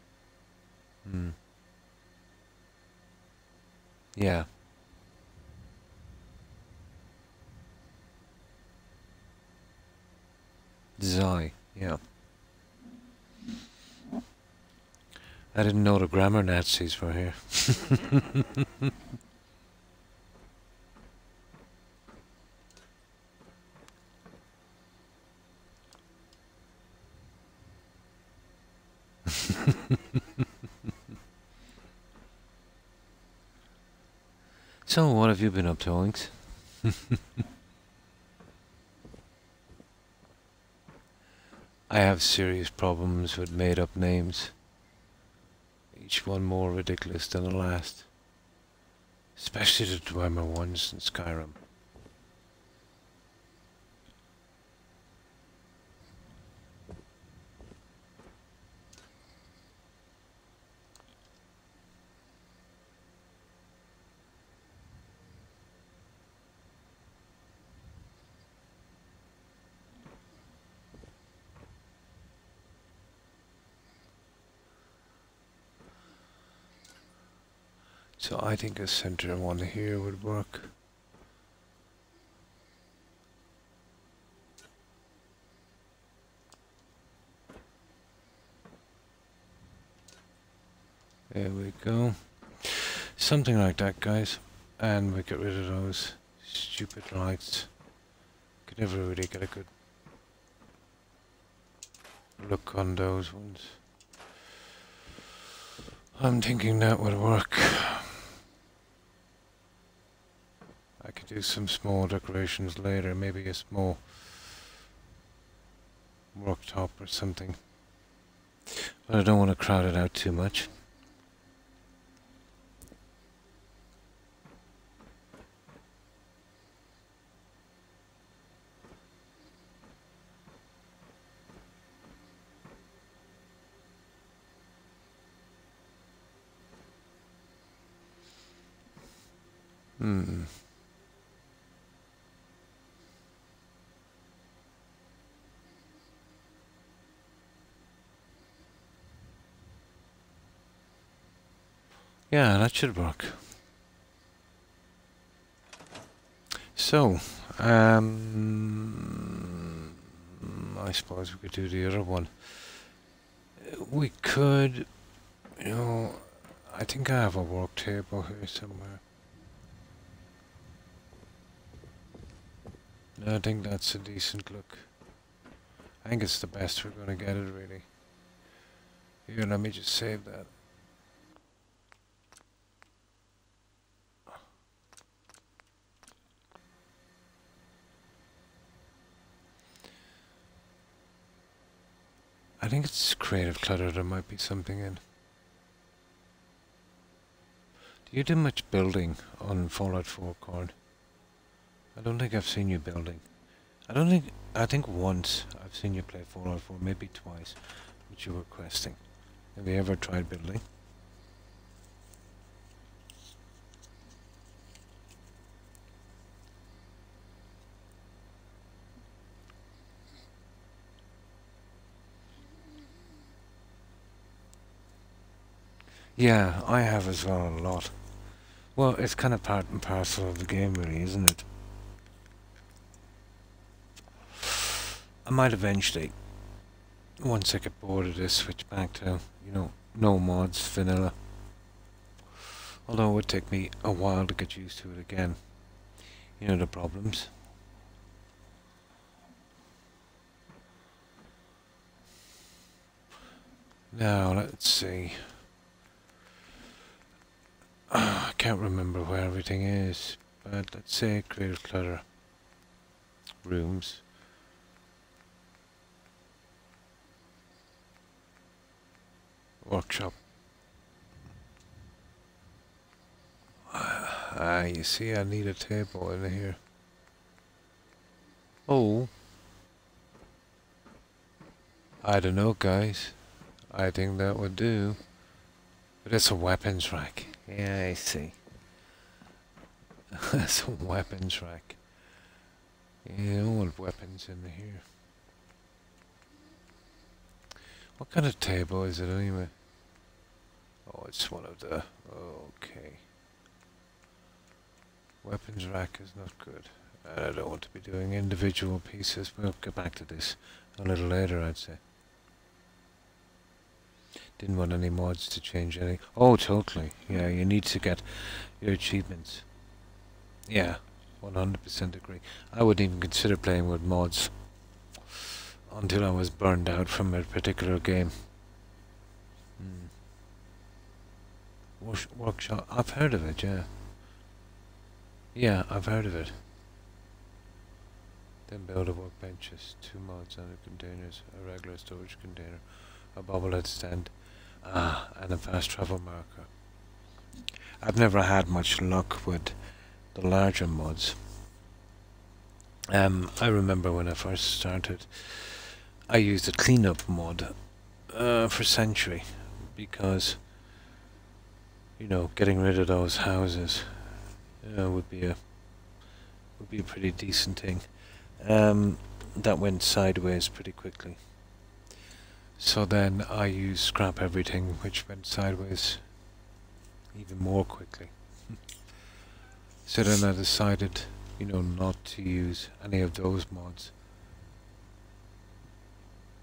Yeah. Zai, yeah. I didn't know the grammar Nazis were here. So, what have you been up to, Oinks? I have serious problems with made-up names. Each one more ridiculous than the last. Especially the Dwemer ones in Skyrim. So I think a center one here would work. There we go. Something like that, guys. And we get rid of those stupid lights. Could never really get a good look on those ones. I'm thinking that would work. I could do some small decorations later, maybe a small worktop or something. But I don't want to crowd it out too much. Hmm. Yeah, that should work. So, I suppose we could do the other one. We could, you know, I think I have a work table here somewhere. I think that's a decent look. I think it's the best we're going to get it, really. Here, let me just save that. I think it's creative clutter, there might be something in. Do you do much building on Fallout 4, Corn? I don't think I've seen you building. I think once I've seen you play Fallout 4, maybe twice, which you were questing. Have you ever tried building? Yeah, I have as well a lot. Well, it's kind of part and parcel of the game, really, isn't it? I might eventually, once I get bored of this, switch back to, you know, no mods, vanilla. Although it would take me a while to get used to it again. You know the problems. Now, let's see. I can't remember where everything is, but let's say creative clutter. Rooms. Workshop. You see, I need a table in here. Oh. I don't know, guys. I think that would do. But it's a weapons rack. Yeah, I see. That's a weapons rack. Yeah, all weapons in here. What kind of table is it anyway? Oh, it's one of the... Okay. Weapons rack is not good. I don't want to be doing individual pieces. We'll get back to this a little later, I'd say. Didn't want any mods to change anything. Oh, totally. Yeah, you need to get your achievements. Yeah, 100% agree. I wouldn't even consider playing with mods until I was burned out from a particular game. Workshop. I've heard of it, yeah. Yeah, I've heard of it. Then build a workbenches, 2 mods on the containers, a regular storage container, a bobblehead stand, and a fast travel marker. I've never had much luck with the larger mods. I remember when I first started, I used a cleanup mod for Century because, you know, getting rid of those houses would be a pretty decent thing. That went sideways pretty quickly. So then I used scrap everything, which went sideways even more quickly. So then I decided, you know, not to use any of those mods.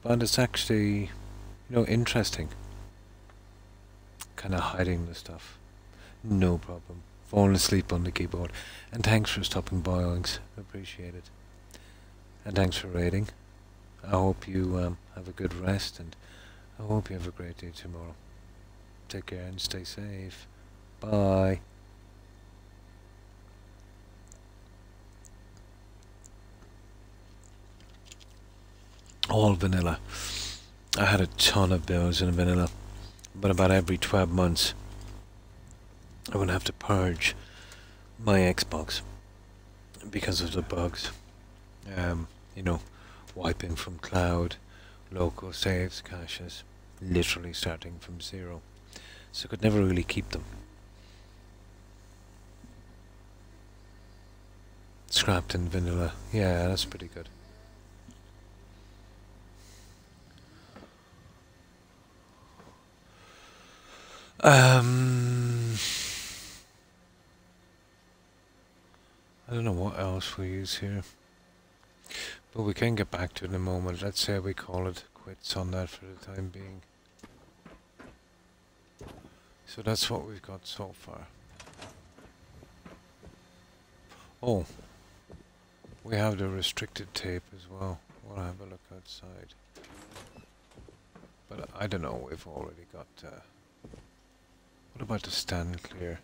But it's actually, you know, interesting. Kind of hiding the stuff. No problem. Falling asleep on the keyboard. And thanks for stopping by, Oinks. Appreciate it. And thanks for raiding. I hope you have a good rest, and I hope you have a great day tomorrow. Take care and stay safe. Bye. All vanilla. I had a ton of builds in vanilla, but about every 12 months I would have to purge my Xbox because of the bugs. You know, wiping from cloud, local saves, caches, literally starting from 0. So I could never really keep them. Scrapped in vanilla. Yeah, that's pretty good. I don't know what else we use here. But we can get back to it in a moment. Let's say we call it quits on that for the time being. So that's what we've got so far. Oh, we have the restricted tape as well. We'll have a look outside. But I don't know, we've already got... what about the stand clear?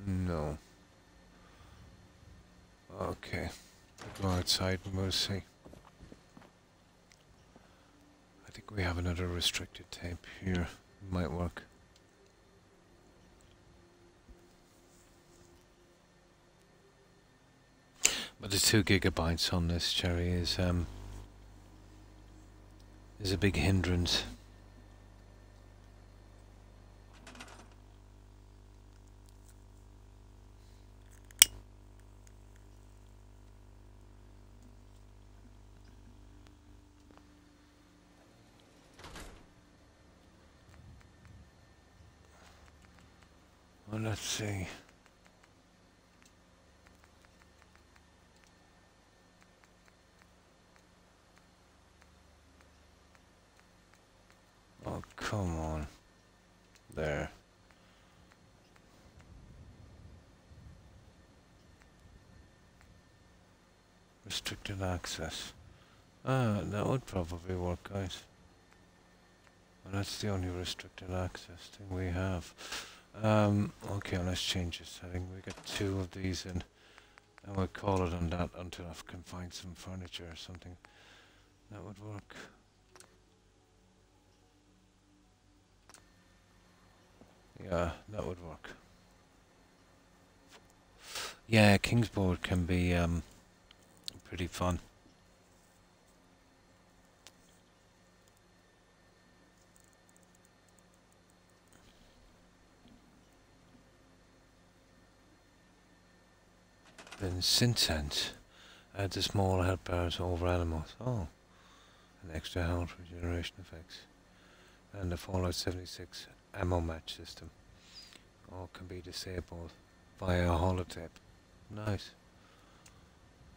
No. Okay. We'll go outside and we'll see. I think we have another restricted tape here. Might work. But the 2 gigabytes on this, Cherry, is a big hindrance. Well, let's see. Oh, come on. There. Restricted access. That would probably work out. Well, that's the only restricted access thing we have. Okay, let's change the setting. We get 2 of these in, and we'll call it on that until I can find some furniture or something. That would work. Yeah, that would work. Yeah, Kingsboard can be pretty fun. Then Synsense adds the small health bars over animals. Oh, an extra health regeneration effects. And the Fallout 76 ammo match system. All can be disabled via a holotape. Nice.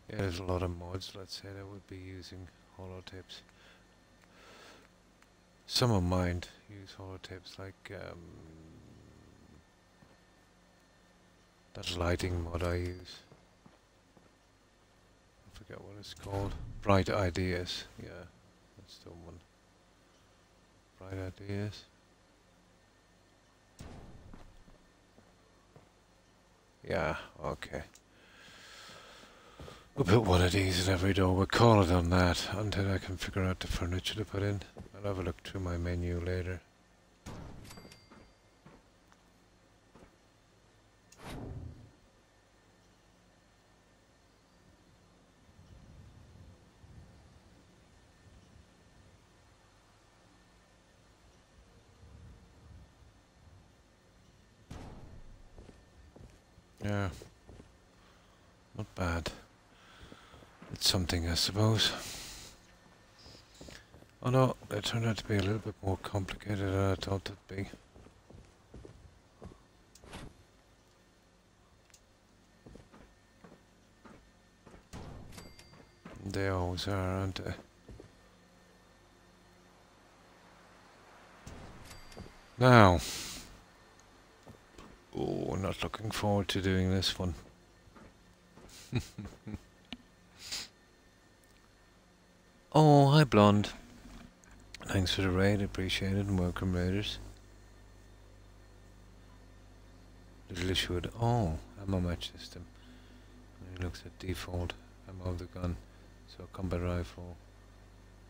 Yeah, there's a lot of mods, let's say, that would be using holotapes. Some of mine use holotapes, like that lighting mod I use. I forget what it's called. Bright Ideas. Yeah, that's the one. Bright Ideas. Yeah, okay. We'll put one of these at every door. We'll call it on that until I can figure out the furniture to put in. I'll have a look through my menu later. Yeah, not bad. It's something, I suppose. Oh no, it turned out to be a little bit more complicated than I thought it'd be. They always are, aren't they? Now. Oh, not looking forward to doing this one. Oh, hi Blonde. Thanks for the raid, appreciate it, and welcome raiders. Little issue with, oh, ammo match system. And it looks at default ammo of the gun. So combat rifle,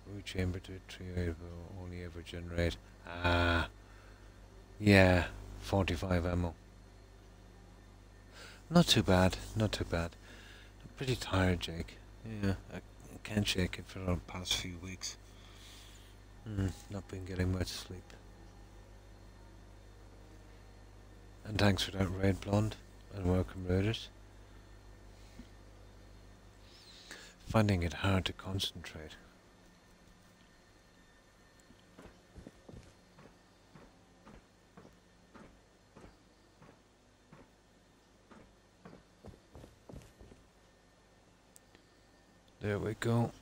root chamber to trio will only ever generate. Ah, yeah, 45 ammo. Not too bad, not too bad. I'm pretty tired, Jake. Yeah, I can't shake it for the past few weeks. Not been getting much sleep. And thanks for that raid, Blonde, and welcome raiders. finding it hard to concentrate. There we go.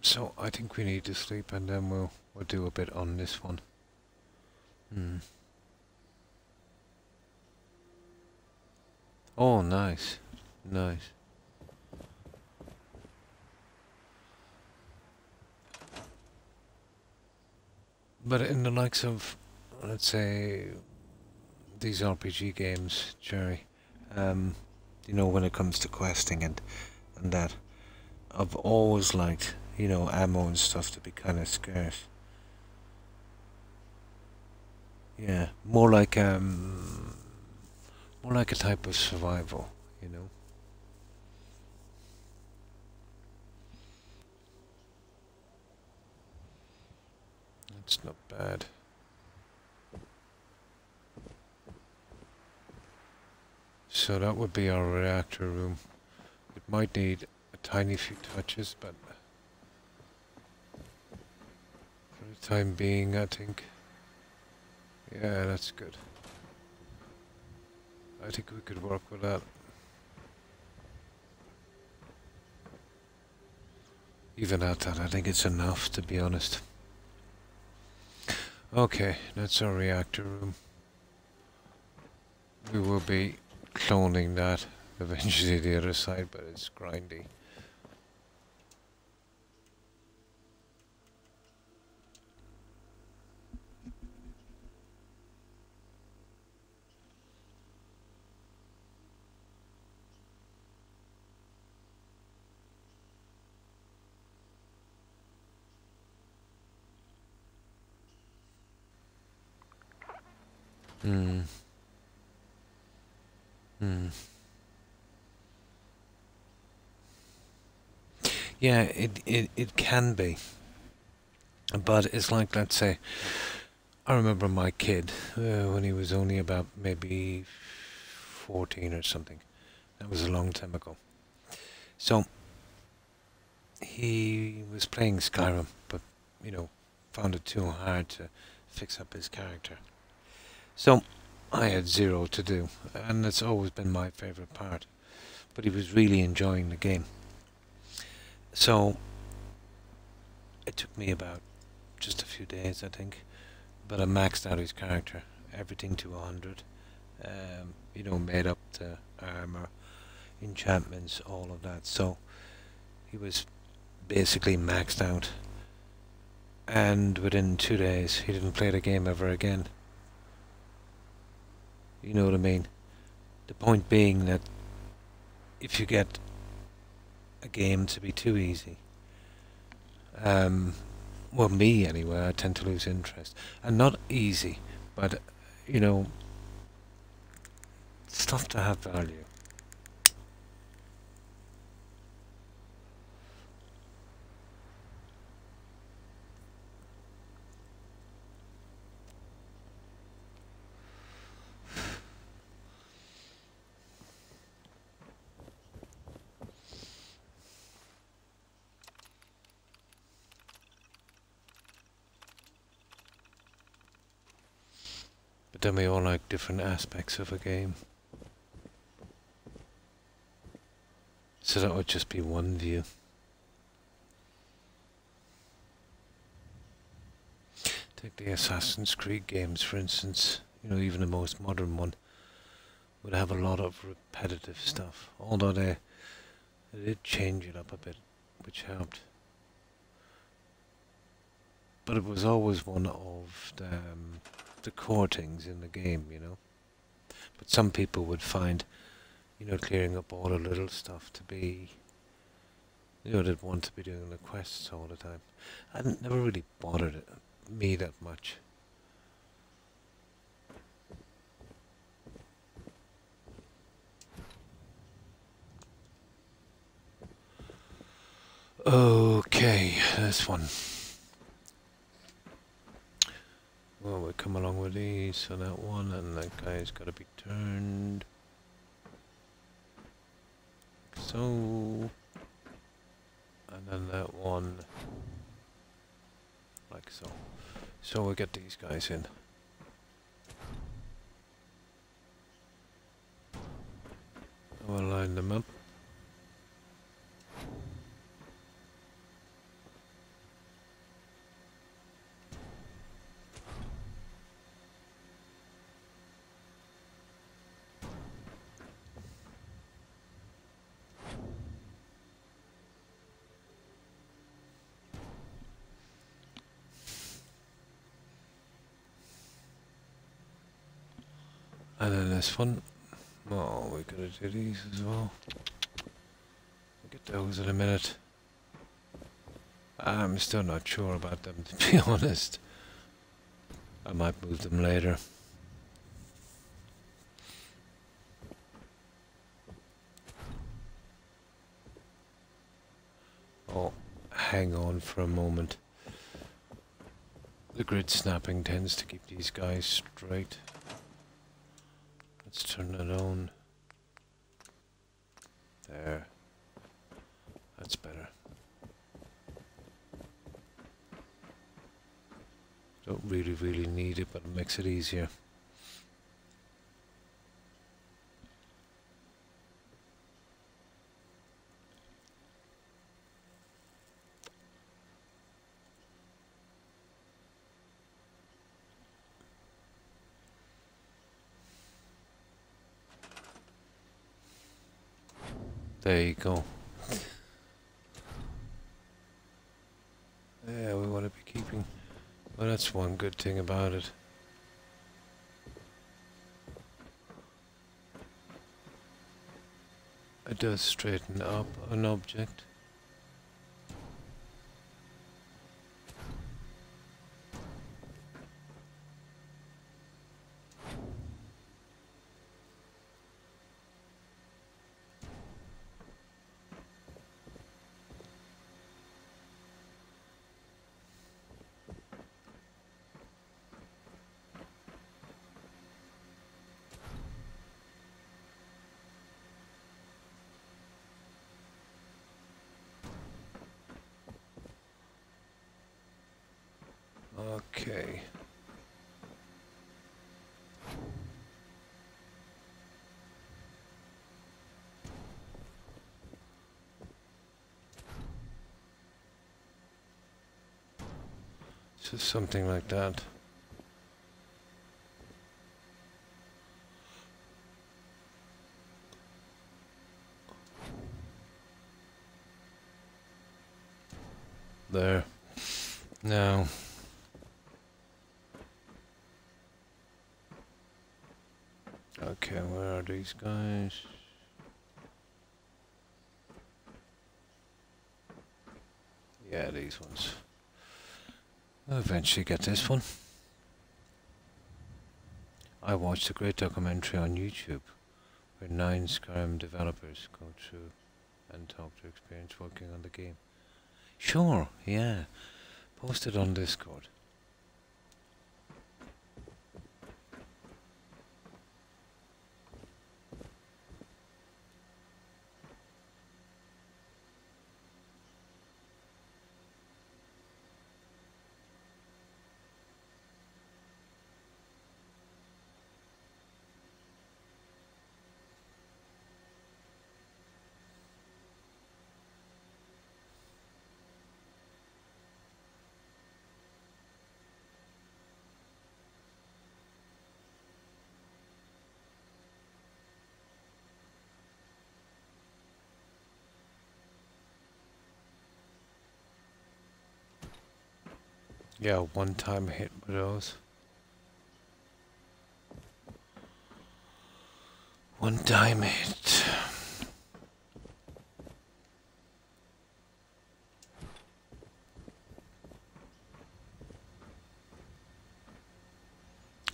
So I think we need to sleep, and then we'll do a bit on this one. Oh, nice. Nice. But in the likes of, let's say, these RPG games, Jerry, you know, when it comes to questing and that, I've always liked, you know, ammo and stuff to be kind of scarce. Yeah, more like a type of survival, you know. That's not bad. So that would be our reactor room. It might need a tiny few touches, but for the time being, I think, yeah, that's good. I think we could work with that. Even at that, I think it's enough, to be honest. Okay, that's our reactor room. We will be cloning that eventually the other side, but it's grindy. Yeah, it can be. But it's like, let's say, I remember my kid when he was only about maybe 14 or something. That was a long time ago. So he was playing Skyrim, but, you know, found it too hard to fix up his character. So I had zero to do, and it's always been my favorite part. But he was really enjoying the game. So it took me about just a few days, I think, but I maxed out his character, everything to 100. You know, made up the armor, enchantments, all of that. So he was basically maxed out, and within 2 days he didn't play the game ever again. You know what I mean? The point being that if you get a game to be too easy, well, me anyway, I tend to lose interest. And not easy, but, you know, stuff to have value. But then we all like different aspects of a game. So that would just be one view. Take the Assassin's Creed games, for instance. You know, even the most modern one would have a lot of repetitive stuff. Although they did change it up a bit, which helped. But it was always one of the core things in the game, you know. But some people would find, you know, clearing up all the little stuff to be, you know, they'd want to be doing the quests all the time. And it never really bothered me that much. Okay, this one. Well, we come along with these, so that one, and that guy's got to be turned. So, And then that one, like so. So we get these guys in. We'll line them up. And then this one. Oh, we gotta do these as well. We'll get those in a minute. I'm still not sure about them, to be honest. I might move them later. Oh, hang on for a moment. The grid snapping tends to keep these guys straight. Let's turn it on. There. That's better. Don't really need it, but it makes it easier. There you go. Yeah, we want to be keeping... Well, that's one good thing about it. It does straighten up an object. Okay. So something like that. There. Now. Okay, where are these guys? Yeah, these ones. I'll eventually get this one. I watched a great documentary on YouTube where 9 Skyrim developers go through and talk their experience working on the game. Sure, yeah. Post it on Discord. Yeah, one-time hit with those. One-time hit.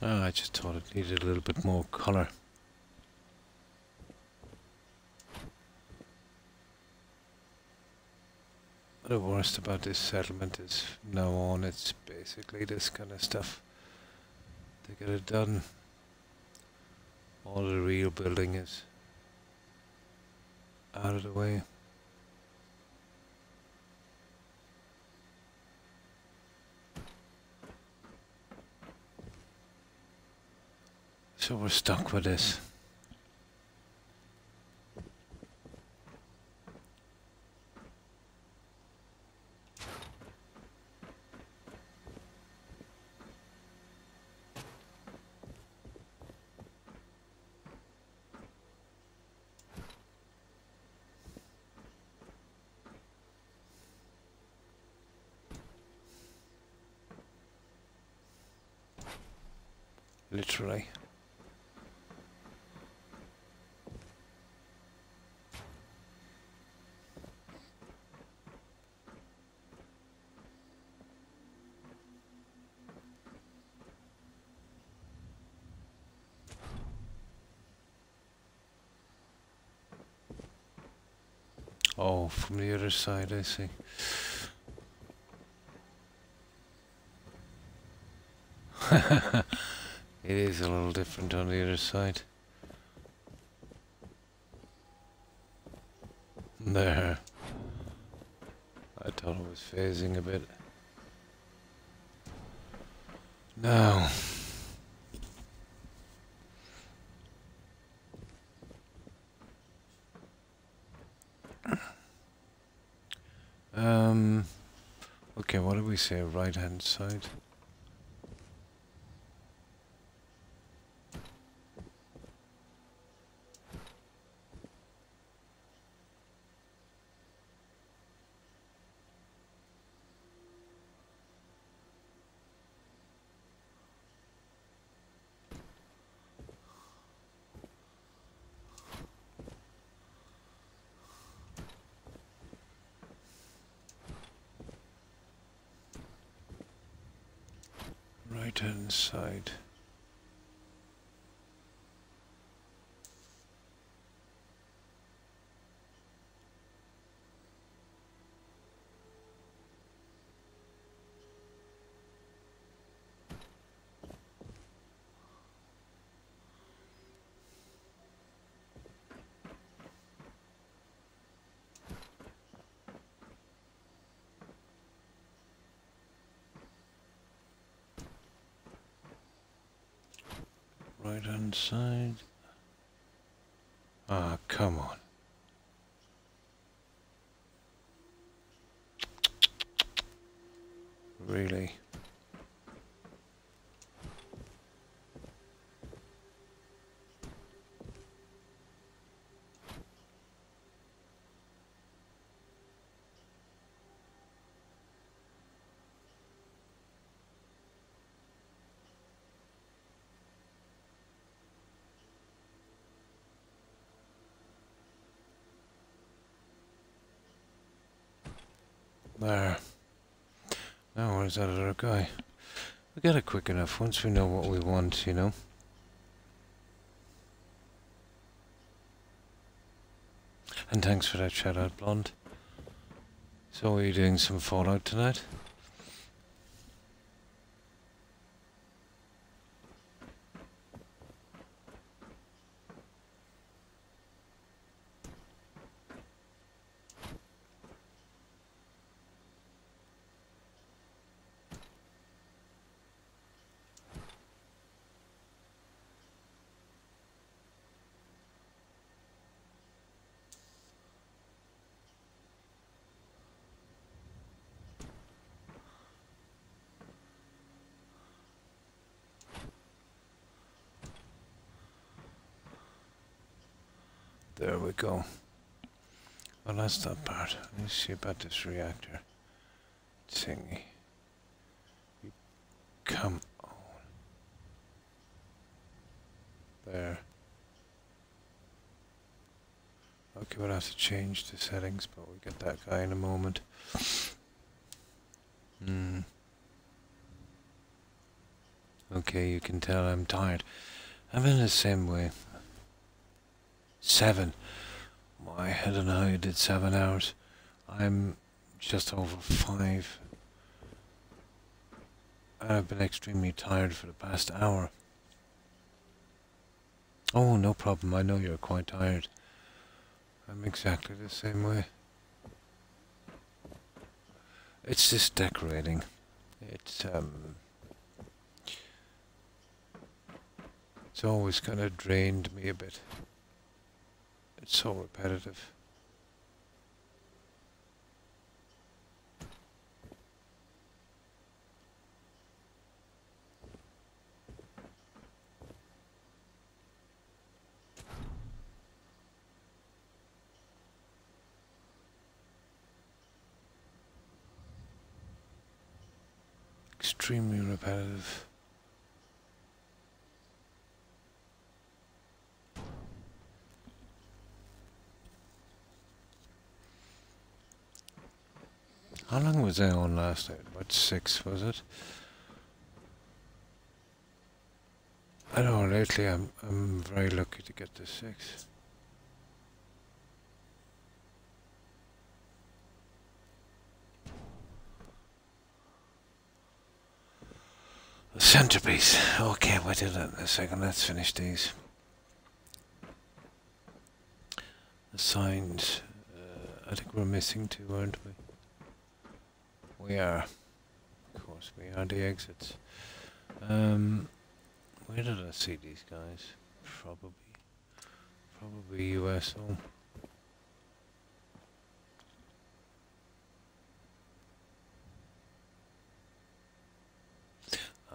Oh, I just thought it needed a little bit more color. The worst about this settlement is from now on it's basically this kind of stuff. They get it done. All the real building is out of the way. So we're stuck with this. Literally. Oh, from the other side, I see. It is a little different on the other side. There. I thought it was phasing a bit. Now. Okay, what do we say? Right hand side? Right hand side. Right hand side. Ah, come on. Really? There. Now where's that other guy? We get it quick enough once we know what we want, you know. And thanks for that shout out, Blonde. So are you doing some Fallout tonight? There we go. Well, that's that part. Let me see about this reactor thingy. Come on. There. Okay, we'll have to change the settings, but we'll get that guy in a moment. Okay, you can tell I'm tired. I'm in the same way. 7. I don't know how you did 7 hours. I'm just over 5. And I've been extremely tired for the past hour. Oh, no problem. I know you're quite tired. I'm exactly the same way. It's just decorating. It's, It's always kind of drained me a bit. It's so repetitive. Extremely repetitive. How long was I on last night? About 6, was it? I know lately I'm very lucky to get to 6. The centerpiece. Okay, we'll do that in a second. Let's finish these. The signs. I think we're missing 2, aren't we? We are. Of course, we are the exits. Where did I see these guys? Probably USO.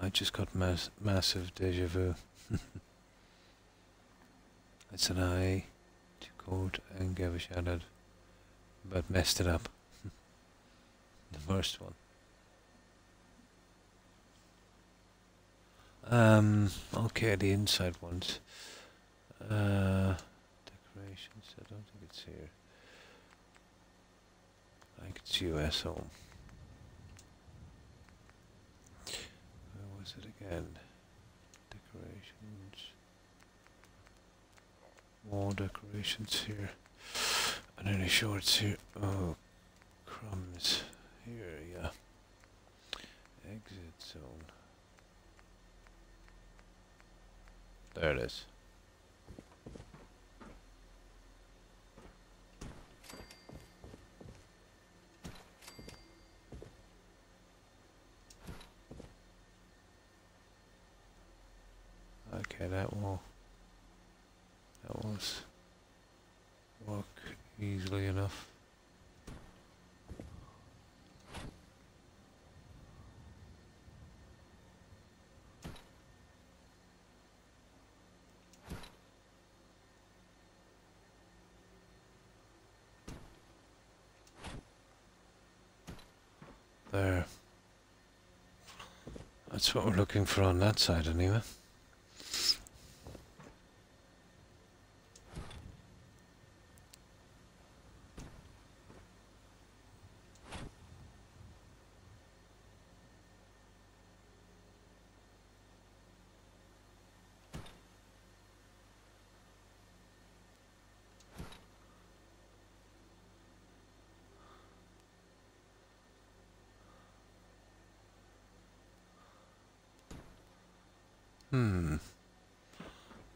I just got massive deja vu. I said I to quote and gave a shout out, but messed it up. The first one. Okay, the inside ones. Decorations, I don't think it's here. I think it's USO. Where was it again? Decorations. More decorations here. And any shorts here. Oh, crumbs. Here, yeah. Exit zone. There it is. Okay, that will work easily enough. There. That's what we're looking for on that side anyway.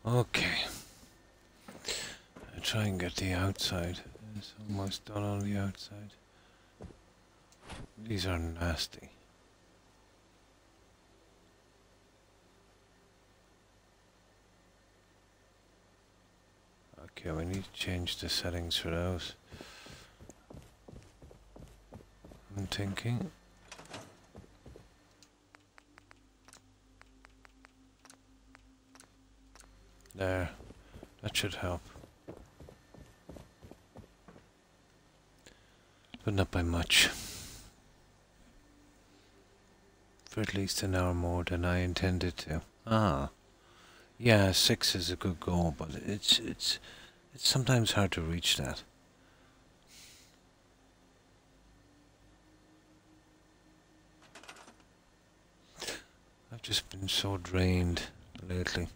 Okay. I try and get the outside. It's almost done on the outside. These are nasty. Okay, we need to change the settings for those. I'm thinking. There. That should help. But not by much. For at least an hour more than I intended to. Ah. Yeah, 6 is a good goal, but it's sometimes hard to reach that. I've just been so drained lately.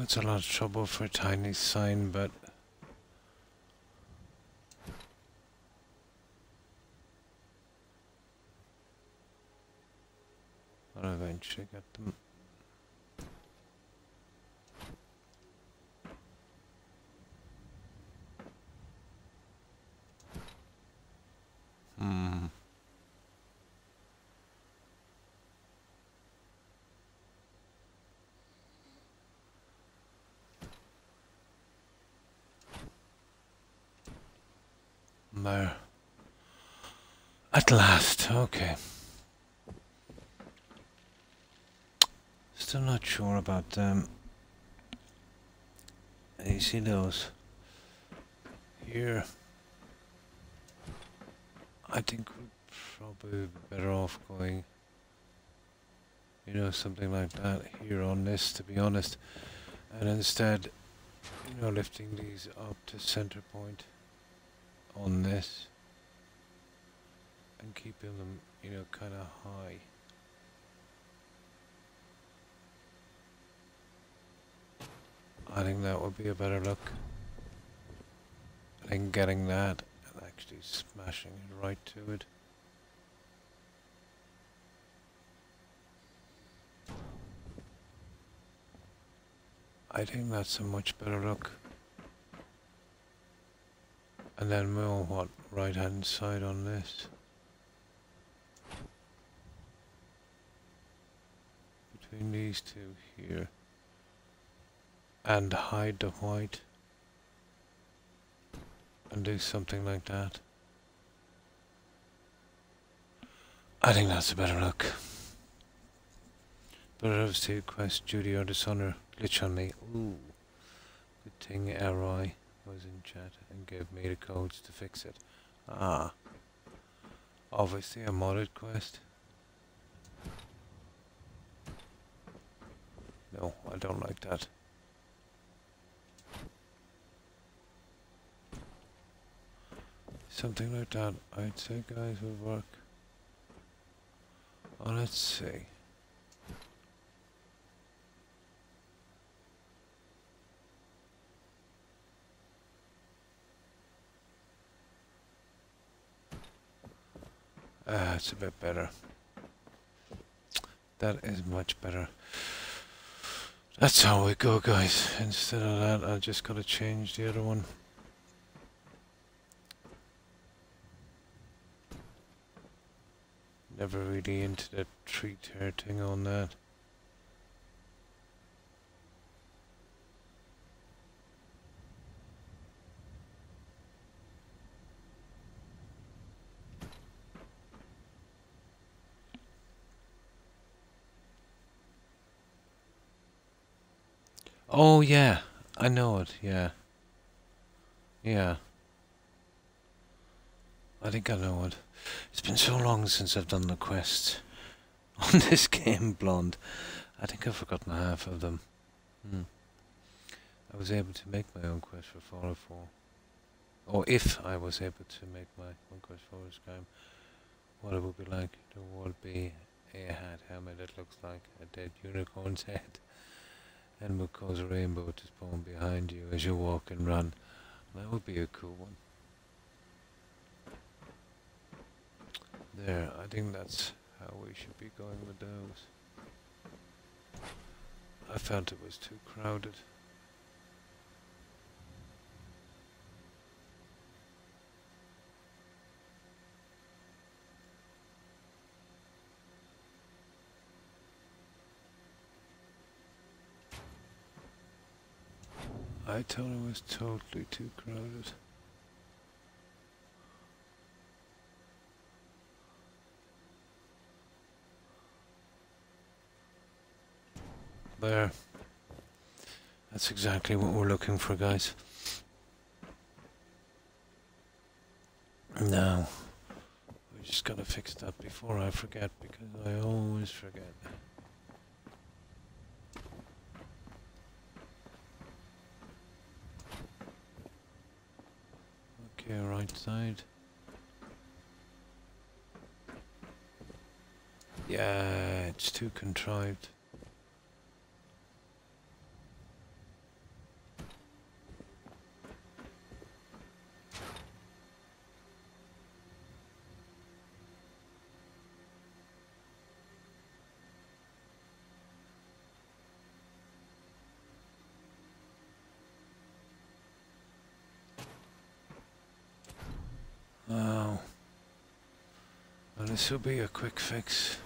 it's a lot of trouble for a tiny sign, but I'll eventually get them. There. At last, okay. Still not sure about them. You see those? Here. I think we'd probably be better off going, you know, something like that here on this, to be honest. And instead, you know, lifting these up to center point on this. And keeping them, you know, kind of high. I think that would be a better look. I think getting that and actually smashing it right to it. I think that's a much better look. And then we'll, what, right hand side on this. Between these two here. And hide the white. And do something like that. I think that's a better look. But obviously quest duty or dishonor glitch on me. Ooh. Good thing RI was in chat and gave me the codes to fix it. Ah. Obviously a modded quest. No, I don't like that. Something like that, I'd say, guys, would work. Oh, let's see. It's a bit better. That is much better. That's how we go, guys. Instead of that, I just gotta change the other one. Never really into the tree tear thing on that. Oh yeah, I know it, yeah. Yeah. I think I know it. It's been so long since I've done the quests on this game, Blonde. I think I've forgotten half of them. I was able to make my own quest for Fallout 4. Or if I was able to make my own quest for this game, what it would be like. There would be a hat helmet that looks like a dead unicorn's head. And would cause a rainbow to spawn behind you as you walk and run. That would be a cool one. There, I think that's how we should be going with those. I felt it was too crowded. I thought it was totally too crowded. There. That's exactly what we're looking for, guys. Now, we just gotta fix that before I forget, because I always forget. Okay, right side. Yeah, it's too contrived. this will be a quick fix.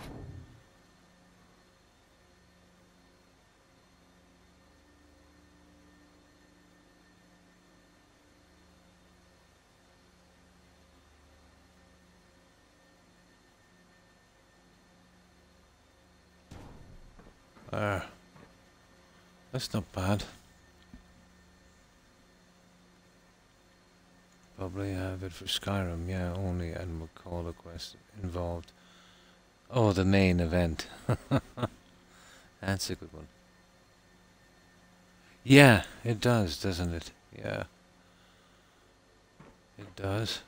There. That's not bad. Probably have it for Skyrim, yeah, only and call the quest involved. Oh, the main event. That's a good one. Yeah, it does, doesn't it? Yeah. It does.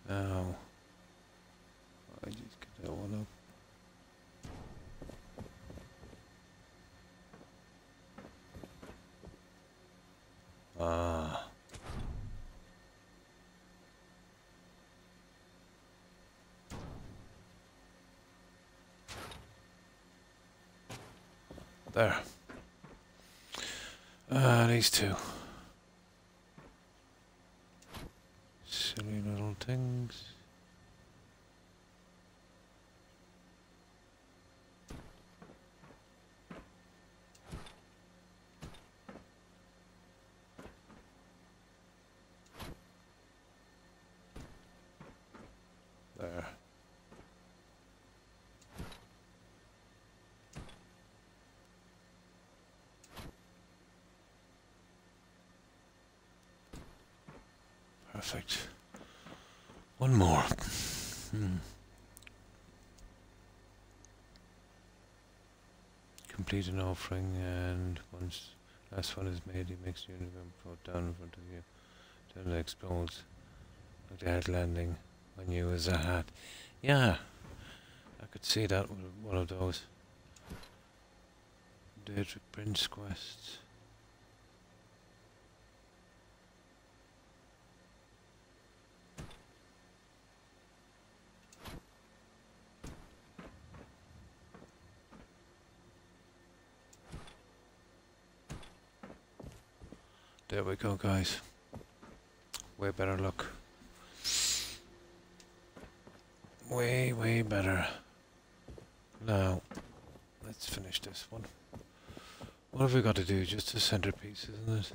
Now, I just get that one up. Ah. There. These two. Silly little things. There. Perfect. One more. Complete an offering, and once last one is made, he makes the unicorn float down in front of you. Then it explodes. Like the head landing on you as a hat. Yeah, I could see that with one of those. Deirdre Prince quests. There we go, guys. Way better luck. Way, way better. Now, let's finish this one. What have we got to do? Just the centerpiece, isn't it?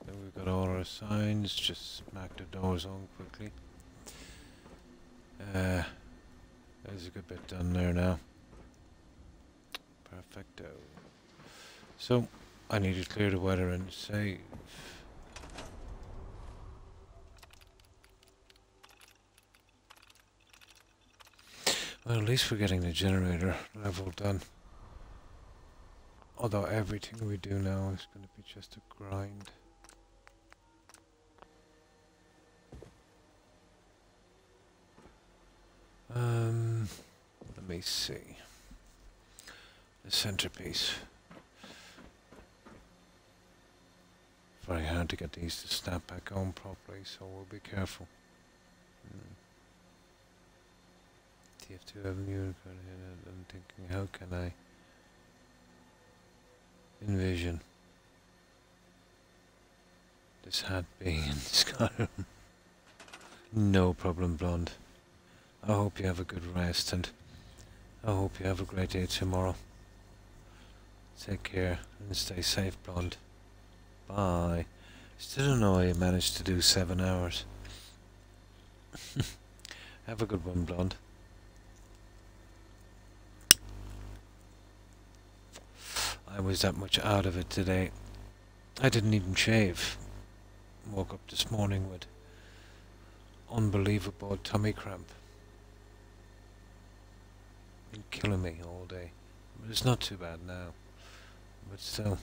Then we've got all our signs. Just smack the doors on quickly. There's a good bit done there now. Perfecto. So, I need to clear the weather and save. Well, at least we're getting the generator level done. Although everything we do now is going to be just a grind. Let me see. The centerpiece. Very hard to get these to snap back on properly, so we'll be careful. TF2 have a unicorn here. I'm thinking, how can I envision this hat being in Skyrim? No problem, Blonde. I hope you have a good rest, and I hope you have a great day tomorrow. Take care and stay safe, Blonde. Bye. Still don't know how you managed to do 7 hours. Have a good one, Blonde. I was that much out of it today. I didn't even shave. Woke up this morning with unbelievable tummy cramp. Been killing me all day. But it's not too bad now. But still,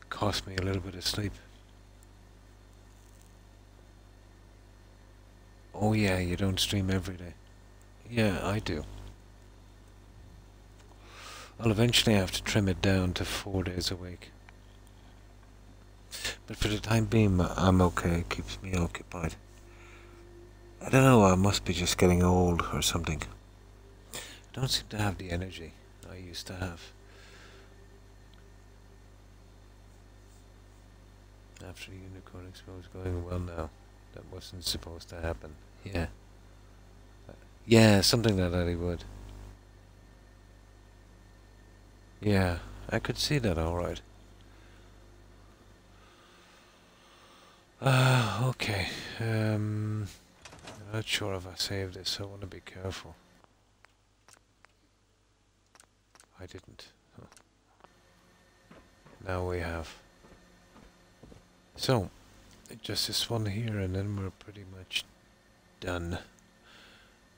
cost me a little bit of sleep. Oh yeah, you don't stream every day. Yeah, I do. I'll eventually have to trim it down to 4 days a week. But for the time being, I'm okay. It keeps me occupied. I don't know, I must be just getting old or something. I don't seem to have the energy I used to have. After Unicorn Expo is going well now. That wasn't supposed to happen. Yeah. Yeah, something like that he would. Yeah, I could see that alright. Okay. I'm not sure if I saved this, so I want to be careful. I didn't. Oh. Now we have. So, just this one here and then we're pretty much done.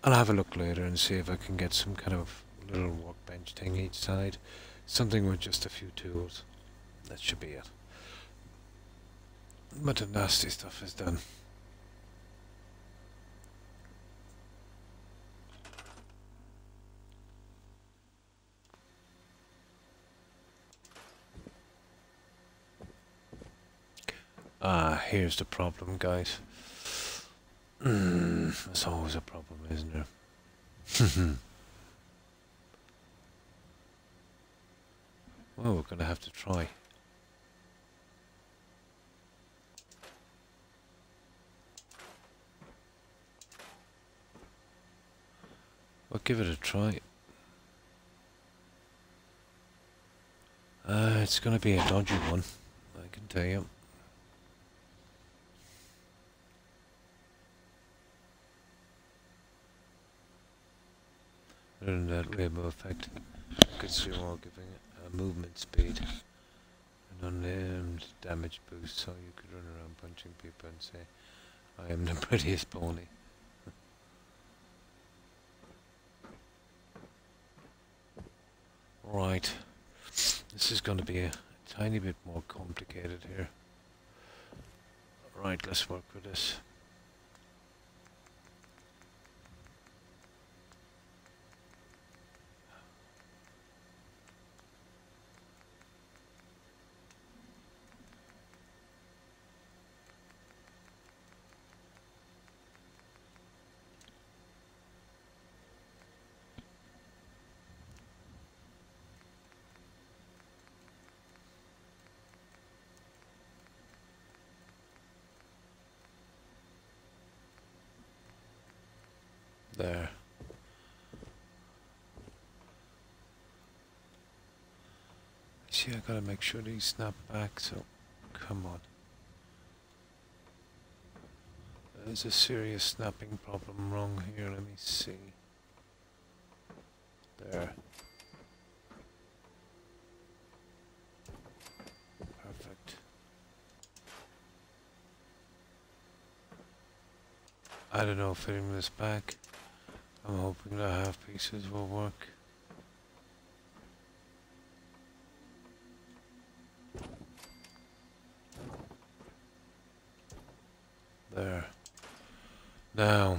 I'll have a look later and see if I can get some kind of little workbench thing each side. Something with just a few tools. That should be it. But the nasty stuff is done. Here's the problem, guys. That's always a problem, isn't there? Well, we're gonna have to try. Well, give it a try. It's gonna be a dodgy one, I can tell you. Other than that rainbow effect, consumer giving it a movement speed, an unnamed damage boost, so you could run around punching people and say, I am the prettiest pony. Right, this is going to be a tiny bit more complicated here. Right, let's work with this. There. See, I gotta make sure these snap back, so come on. There's a serious snapping problem wrong here, let me see. There. Perfect. I don't know, fitting this back. I'm hoping the half pieces will work. There. Now.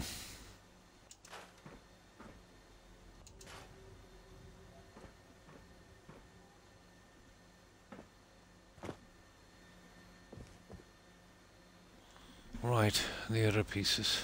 Right, the other pieces.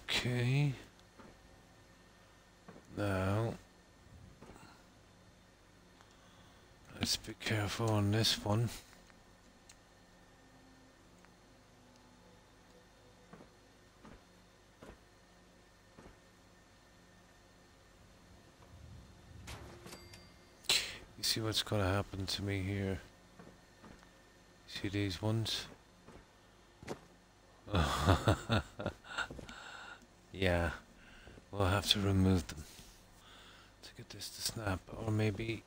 Okay. Now, let's be careful on this one. You see what's going to happen to me here? See these ones? Yeah, we'll have to remove them to get this to snap, or maybe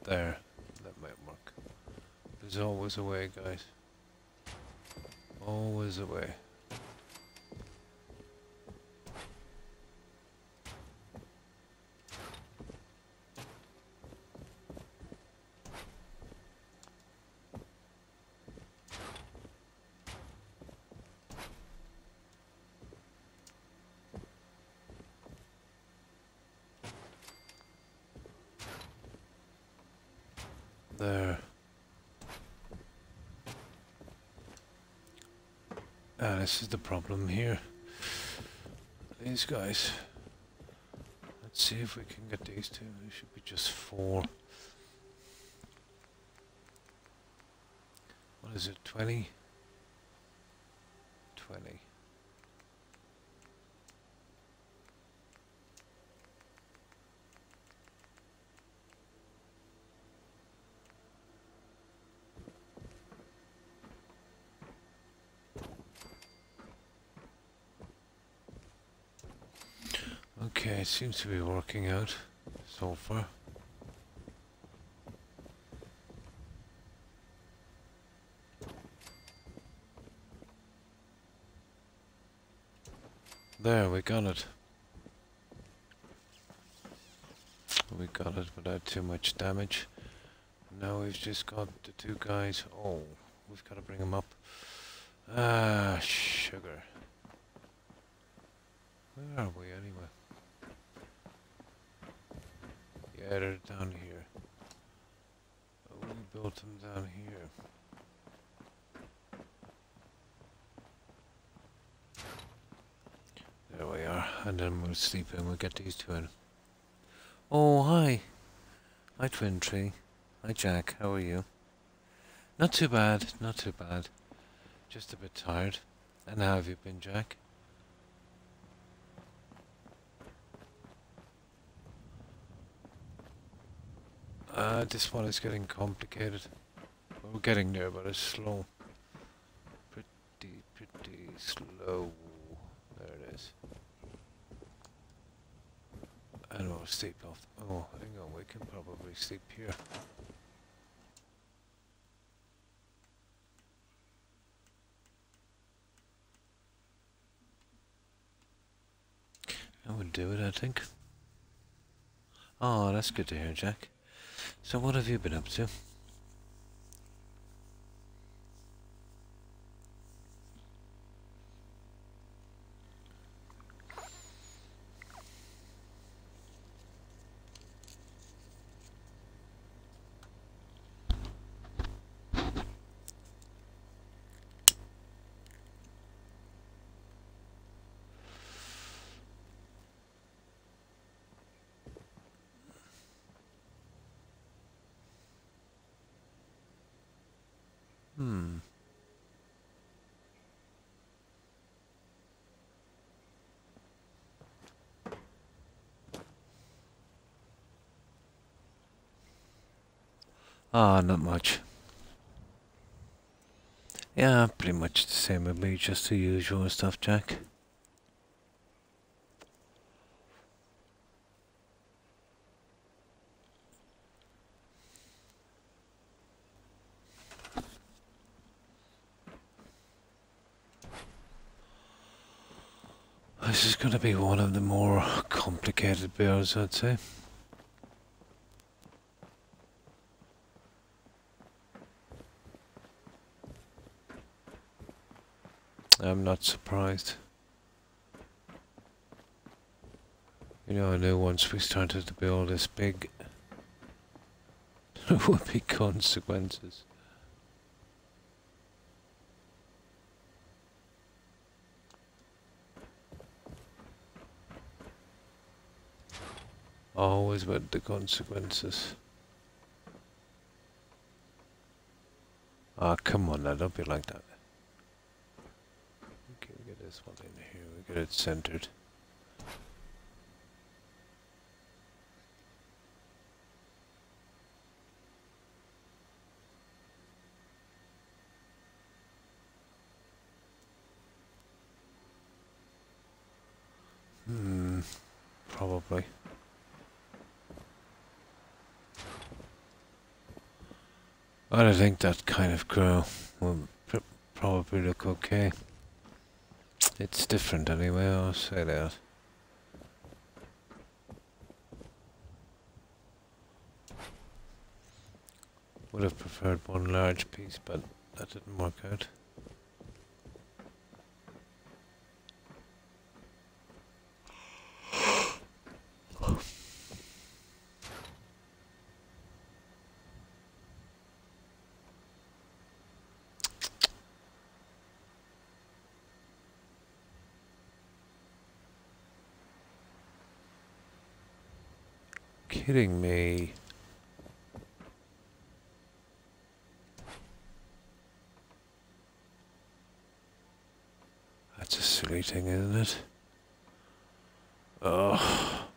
there, that might work. There's always a way, guys. Always a way. There. This is the problem here. These guys. Let's see if we can get these two. There should be just 4. What is it? 20? 20. Okay, it seems to be working out so far. There, we got it. We got it without too much damage. Now we've just got the 2 guys. Oh, we've got to bring them up. Ah, sugar. Where are we anyway? Yeah, they're down here. Oh, we built them down here. There we are. And then we'll sleep in. We'll get these 2 in. Oh, hi. Hi, Twin Tree. Hi, Jack. How are you? Not too bad. Not too bad. Just a bit tired. And how have you been, Jack? This one is getting complicated. We're getting there, but it's slow. Pretty slow. There it is. And we'll sleep off. Oh, hang on, we can probably sleep here. That would do it, I think. Oh, that's good to hear, Jack. So what have you been up to? Ah, not much. Yeah, pretty much the same with me, just the usual stuff, Jack. This is going to be one of the more complicated builds, I'd say. I'm not surprised. You know, I knew once we started to build this big, there would be consequences. Always with the consequences. Ah, come on now, don't be like that. Okay, we get this one in here, we get it centered. Probably. I think that kind of grow will probably look okay. It's different anyway, I'll say that. Would have preferred one large piece, but that didn't work out. Kidding me. That's a silly thing, isn't it? Oh.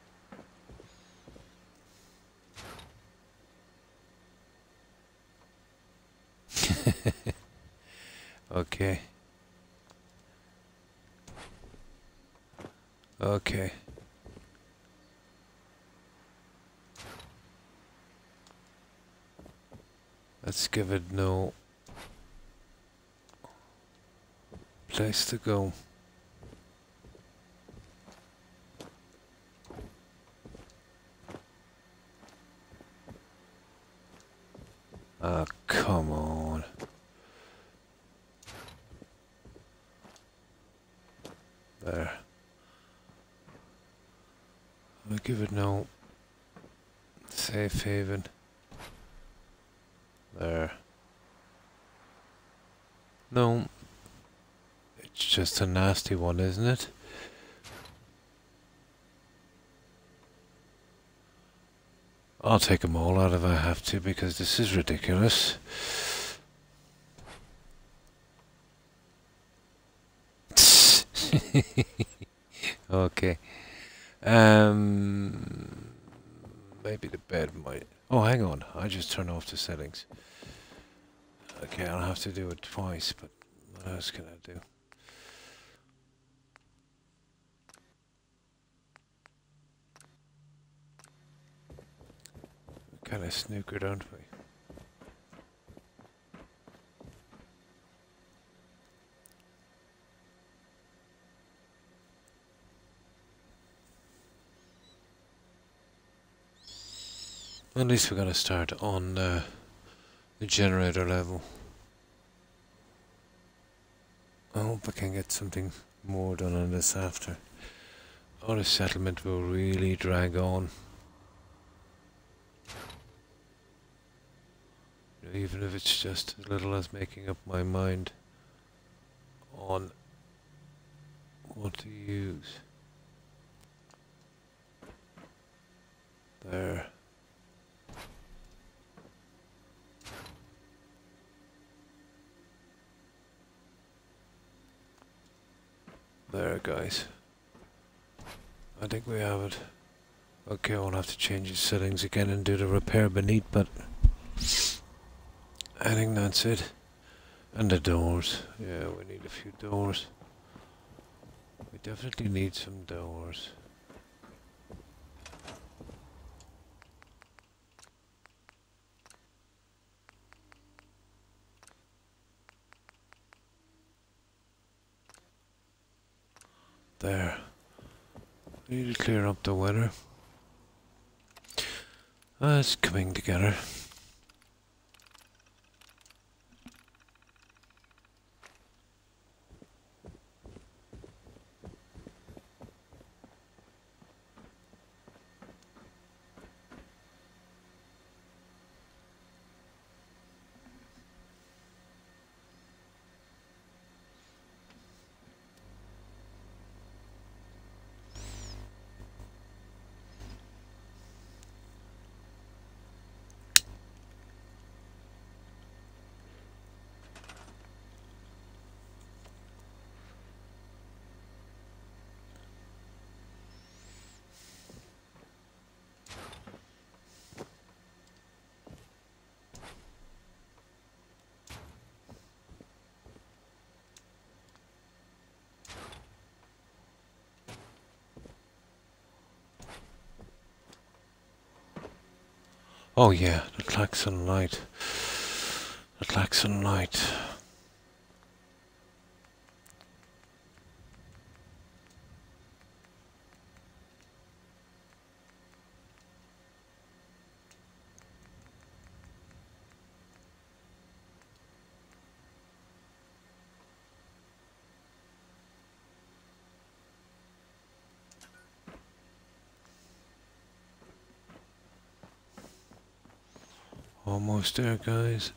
Okay. Okay. Let's give it no place to go. Ah, come on. There. I'll give it no safe haven. There. No. It's just a nasty one, isn't it? I'll take them all out if I have to, because this is ridiculous. Okay. Maybe the bed might... Oh, hang on. I just turned off the settings. Okay, I'll have to do it twice, but what else can I do? We kind of snooker, don't we? At least we're going to start on the generator level. I hope I can get something more done on this after. Or the settlement will really drag on. You know, even if it's just as little as making up my mind on what to use. There. There, guys. I think we have it. Okay, I'll have to change the settings again and do the repair beneath, but I think that's it. And the doors. Yeah, we need a few doors. We definitely need some doors. There. We need to clear up the weather. It's coming together. Oh yeah, the klaxon light. It lacks some light. Almost there, guys.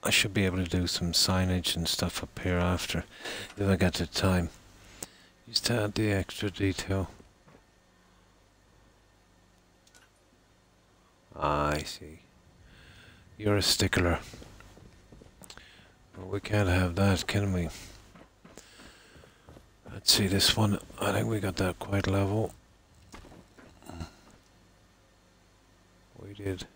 I should be able to do some signage and stuff up here after, if I get the time. Just to add the extra detail. Ah, I see. You're a stickler. But we can't have that, can we? Let's see this one. I think we got that quite level. We did.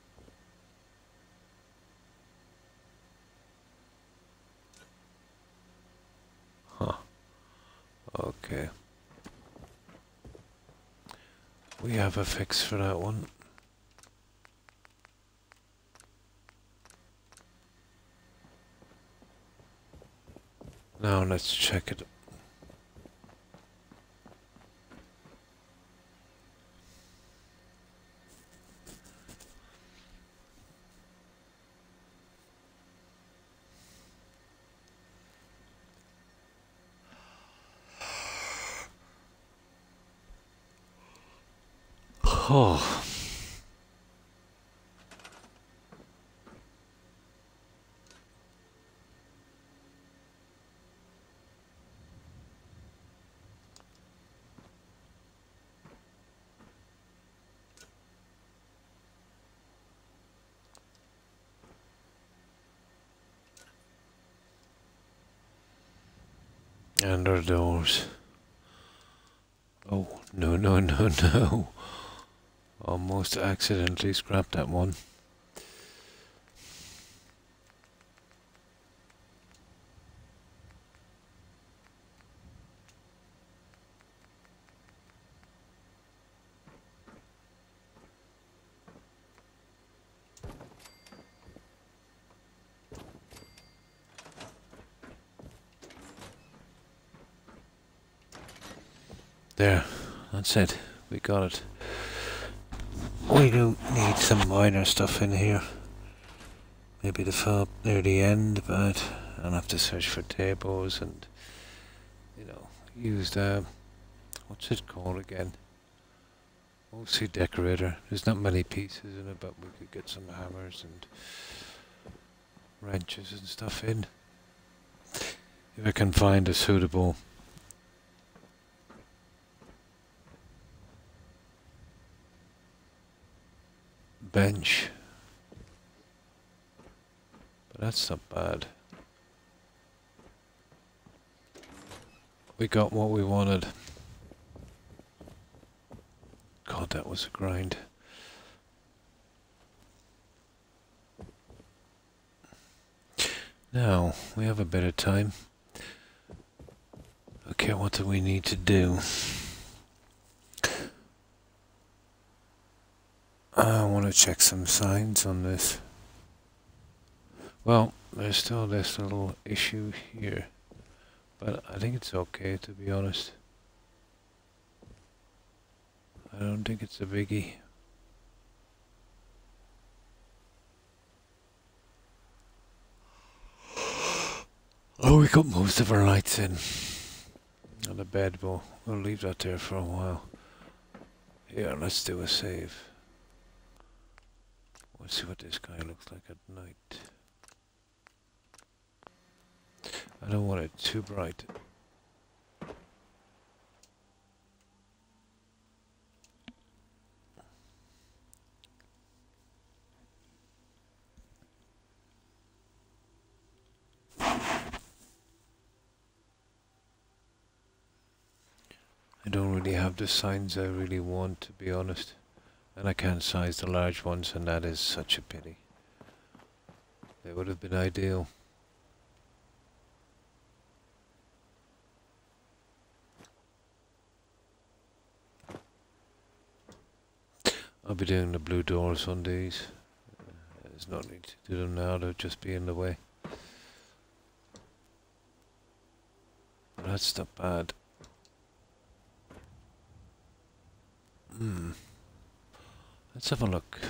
Huh. Okay. We have a fix for that one. Now let's check it. Oh. And our doors. Oh, no, no, no, no. Almost accidentally scrapped that one. There, that's it. We got it. We do need some minor stuff in here. Maybe the fill up near the end, but I'll have to search for tables and, you know, use the, what's it called again? Mostly decorator. There's not many pieces in it, but we could get some hammers and wrenches and stuff in. If I can find a suitable bench. But that's not bad. We got what we wanted. God, that was a grind. Now, we have a bit of time. Okay, what do we need to do? I want to check some signs on this. Well, there's still this little issue here, but I think it's okay, to be honest. I don't think it's a biggie. Oh, we got most of our lights in. On the bed, we'll leave that there for a while. Here, let's do a save. Let's see what this guy looks like at night. I don't want it too bright. don't really have the signs I really want, to be honest. And I can't size the large ones, and that is such a pity. They would have been ideal. I'll be doing the blue doors on these. There's no need to do them now, they'll just be in the way. But that's not bad. Let's have a look.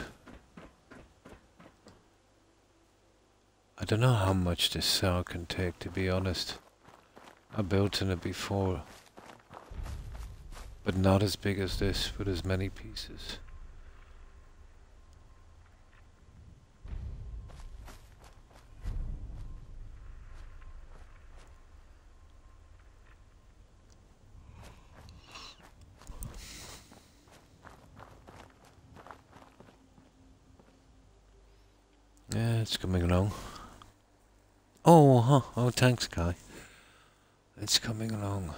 I don't know how much this cell can take, to be honest. I built in it before, but not as big as this, with as many pieces. Yeah, it's coming along. Oh, thanks, Kai. It's coming along.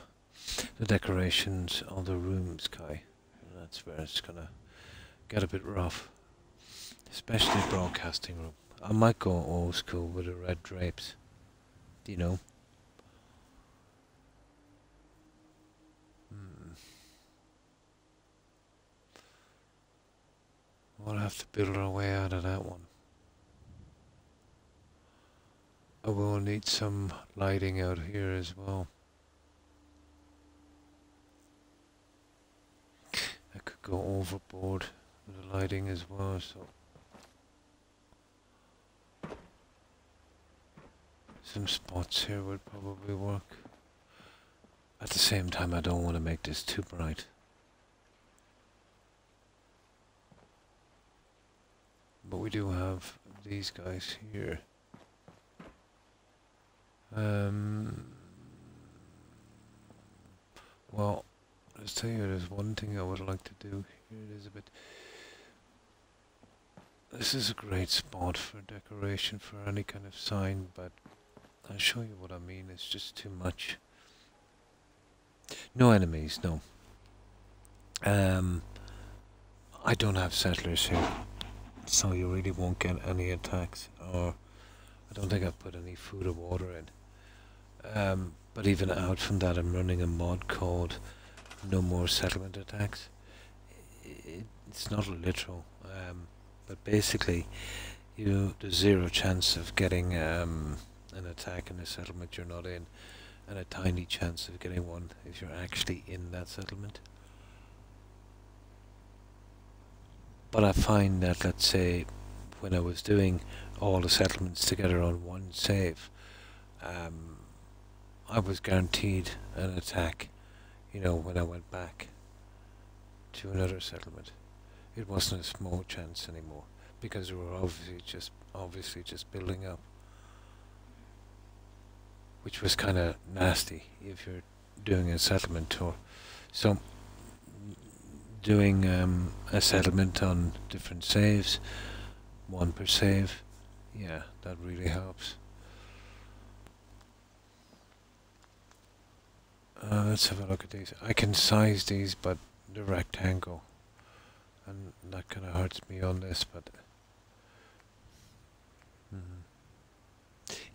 The decorations of the rooms, Kai. That's where it's gonna get a bit rough. Especially broadcasting room. I might go old school with the red drapes. Do you know? We'll have to build our way out of that one. I will need some lighting out here as well. I could go overboard with the lighting as well, so some spots here would probably work. At the same time, I don't want to make this too bright. But we do have these guys here. Well, let's tell you, there's one thing I would like to do. Here it is a bit. This is a great spot for decoration for any kind of sign, but I'll show you what I mean. It's just too much. No enemies, no. I don't have settlers here, so you really won't get any attacks, or I don't think I've put any food or water in. But even out from that, I'm running a mod called No More Settlement Attacks. It's not literal, but basically there's zero chance of getting an attack in a settlement you're not in, and a tiny chance of getting one if you're actually in that settlement. But I find that, let's say, when I was doing all the settlements together on one save, I was guaranteed an attack, you know, when I went back to another settlement. It wasn't a small chance anymore, because we were obviously just building up, which was kind of nasty if you're doing a settlement tour. So doing a settlement on different saves, one per save, yeah, that really helps. Let's have a look at these. I can size these, but the rectangle, and that kind of hurts me on this, but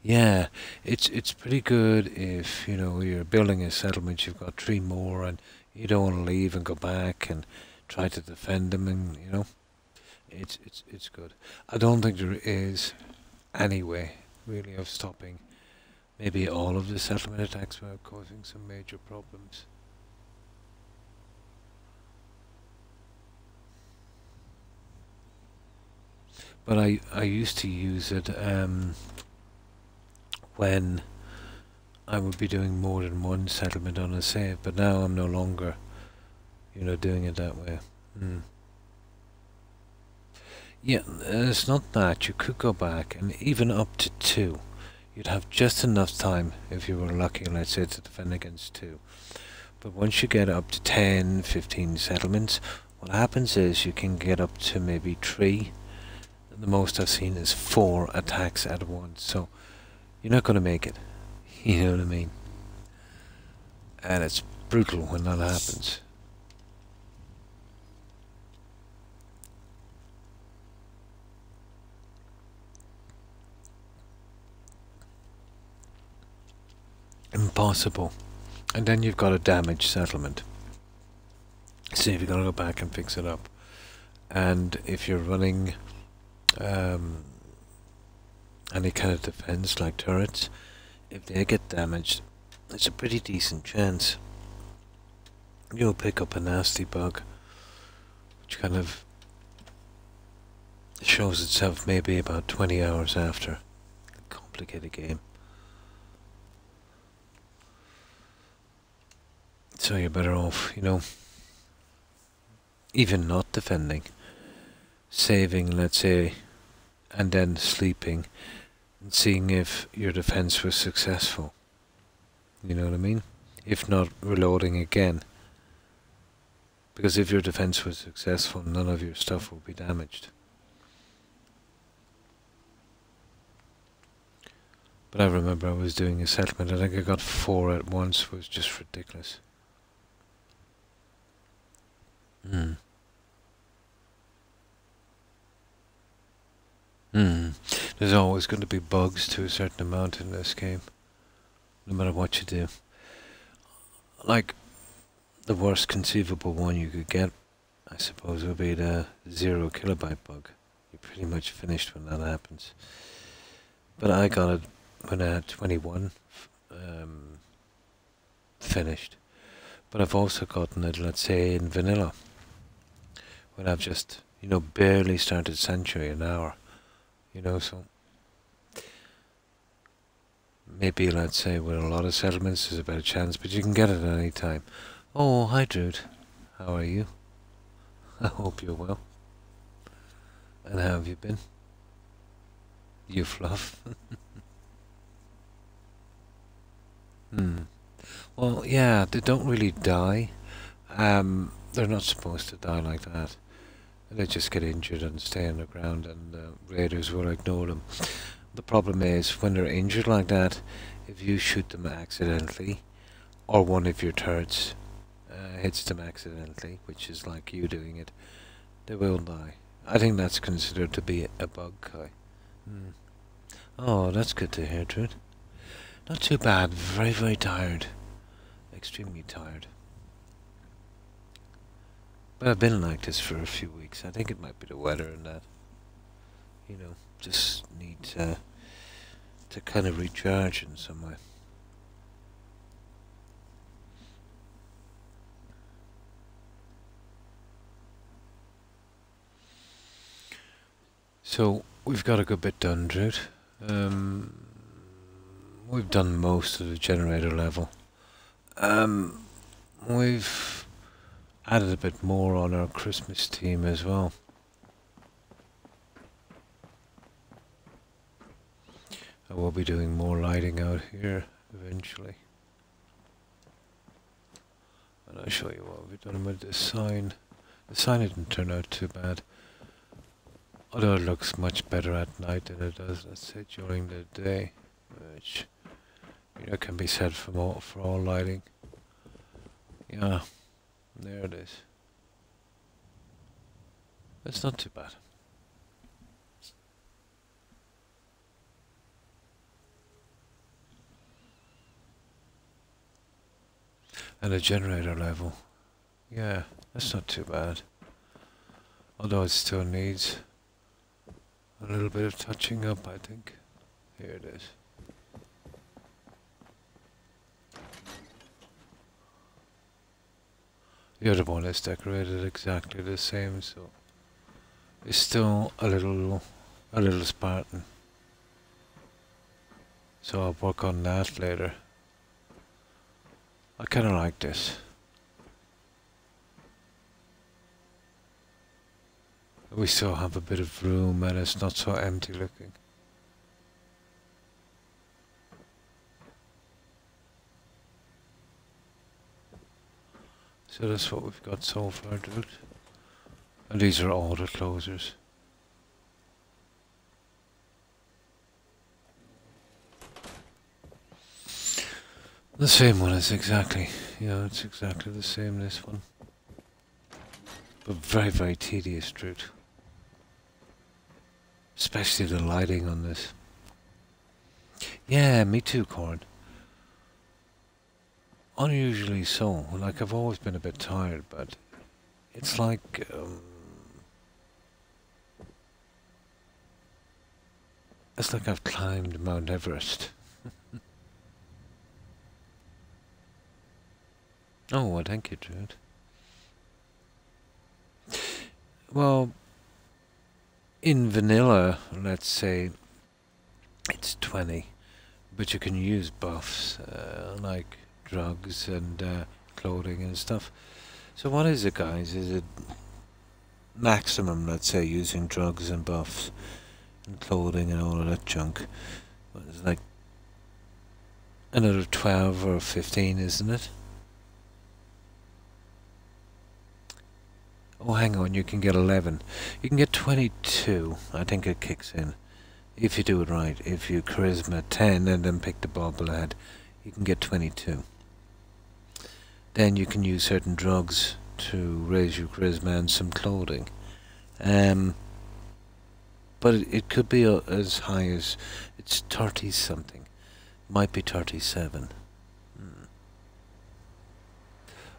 yeah, it's pretty good if, you know, you're building a settlement, you've got 3 more, and you don't want to leave and go back and try to defend them, and you know, it's good. I don't think there is any way really of stopping maybe all of the settlement attacks without causing some major problems. But I used to use it when I would be doing more than one settlement on a save, but now I'm no longer, you know, doing it that way. Yeah, it's not that. You could go back, and even up to 2. You'd have just enough time, if you were lucky, let's say, to defend against 2. But once you get up to 10, 15 settlements, what happens is you can get up to maybe 3. The most I've seen is 4 attacks at once, so you're not going to make it. You know what I mean? And it's brutal when that happens. Impossible. And then you've got a damaged settlement. So you've got to go back and fix it up. And if you're running any kind of defense like turrets, if they get damaged, it's a pretty decent chance you'll pick up a nasty bug, which kind of shows itself maybe about 20 hours after. A complicated game. So you're better off, you know, even not defending, saving, let's say, and then sleeping and seeing if your defense was successful. You know what I mean? If not, reloading again. Because if your defense was successful, none of your stuff will be damaged. But I remember I was doing a settlement, I think I got 4 at once, it was just ridiculous. There's always going to be bugs to a certain amount in this game, no matter what you do. Like, the worst conceivable one you could get, I suppose, would be the 0 kilobyte bug. You're pretty much finished when that happens. But I got it when I had 21 finished. But I've also gotten it, let's say, in vanilla, when I've just, you know, barely started Sanctuary an hour. You know, so maybe, let's say, with a lot of settlements there's a better chance, but you can get it at any time. Oh, hi Druid. How are you? I hope you're well. And how have you been? You fluff. Well, yeah, they don't really die. They're not supposed to die like that. They just get injured and stay on the ground, and raiders will ignore them. The problem is, when they're injured like that, if you shoot them accidentally, or one of your turrets hits them accidentally, which is like you doing it, they will die. I think that's considered to be a bug, Kai. Oh, that's good to hear, Druid. Not too bad, very, very tired. Extremely tired. But I've been like this for a few weeks. I think it might be the weather and that. You know, just need to kind of recharge in some way. So, we've got a good bit done, Druid. We've done most of the generator level. We've added a bit more on our Christmas theme as well. I will be doing more lighting out here eventually. And I'll show you what we've done with this sign. The sign didn't turn out too bad. Although it looks much better at night than it does, let's say, during the day. Which, you know, can be said for all lighting. Yeah, there it is. It's not too bad. And the generator level, yeah, that's not too bad. Although it still needs a little bit of touching up, I think. Here it is. The other one is decorated exactly the same, so it's still a little Spartan. So I'll work on that later. I kinda like this. We still have a bit of room and it's not so empty looking. So that's what we've got so far, dude. And these are all the closers. The same one is exactly, yeah, it's exactly the same, this one. But very, very tedious, dude. Especially the lighting on this. Yeah, me too, Corn. Unusually so. Like, I've always been a bit tired, but it's like, it's like I've climbed Mount Everest. Oh, well, thank you, Jude. Well, in vanilla, let's say it's 20, but you can use buffs, like drugs and clothing and stuff. So what is it, guys? Is it maximum, let's say, using drugs and buffs and clothing and all of that junk? Well, it's like another 12 or 15, isn't it? Oh, hang on, you can get 11. You can get 22, I think it kicks in. If you do it right. If you charisma 10 and then pick the bobblehead, you can get 22. Then you can use certain drugs to raise your charisma and some clothing. But it could be as high as, it's 30 something. Might be 37.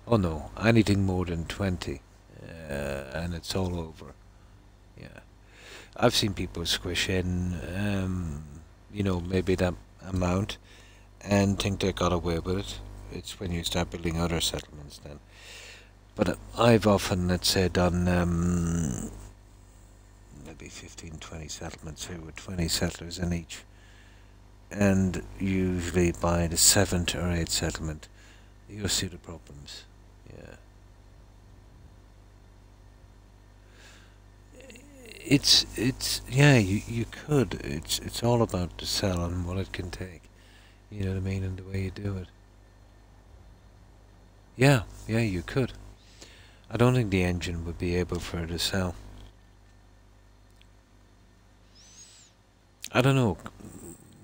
Oh no, anything more than 20. And it's all over. Yeah. I've seen people squish in, you know, maybe that amount and think they got away with it. It's when you start building other settlements then. But I've often, let's say, done maybe 15, 20 settlements here with 20 settlers in each. And usually by the 7th or 8th settlement, you'll see the problems. Yeah. Yeah, you could. It's all about the cell and what it can take. You know what I mean, and the way you do it. Yeah, you could. I don't think the engine would be able for it to sell. I don't know.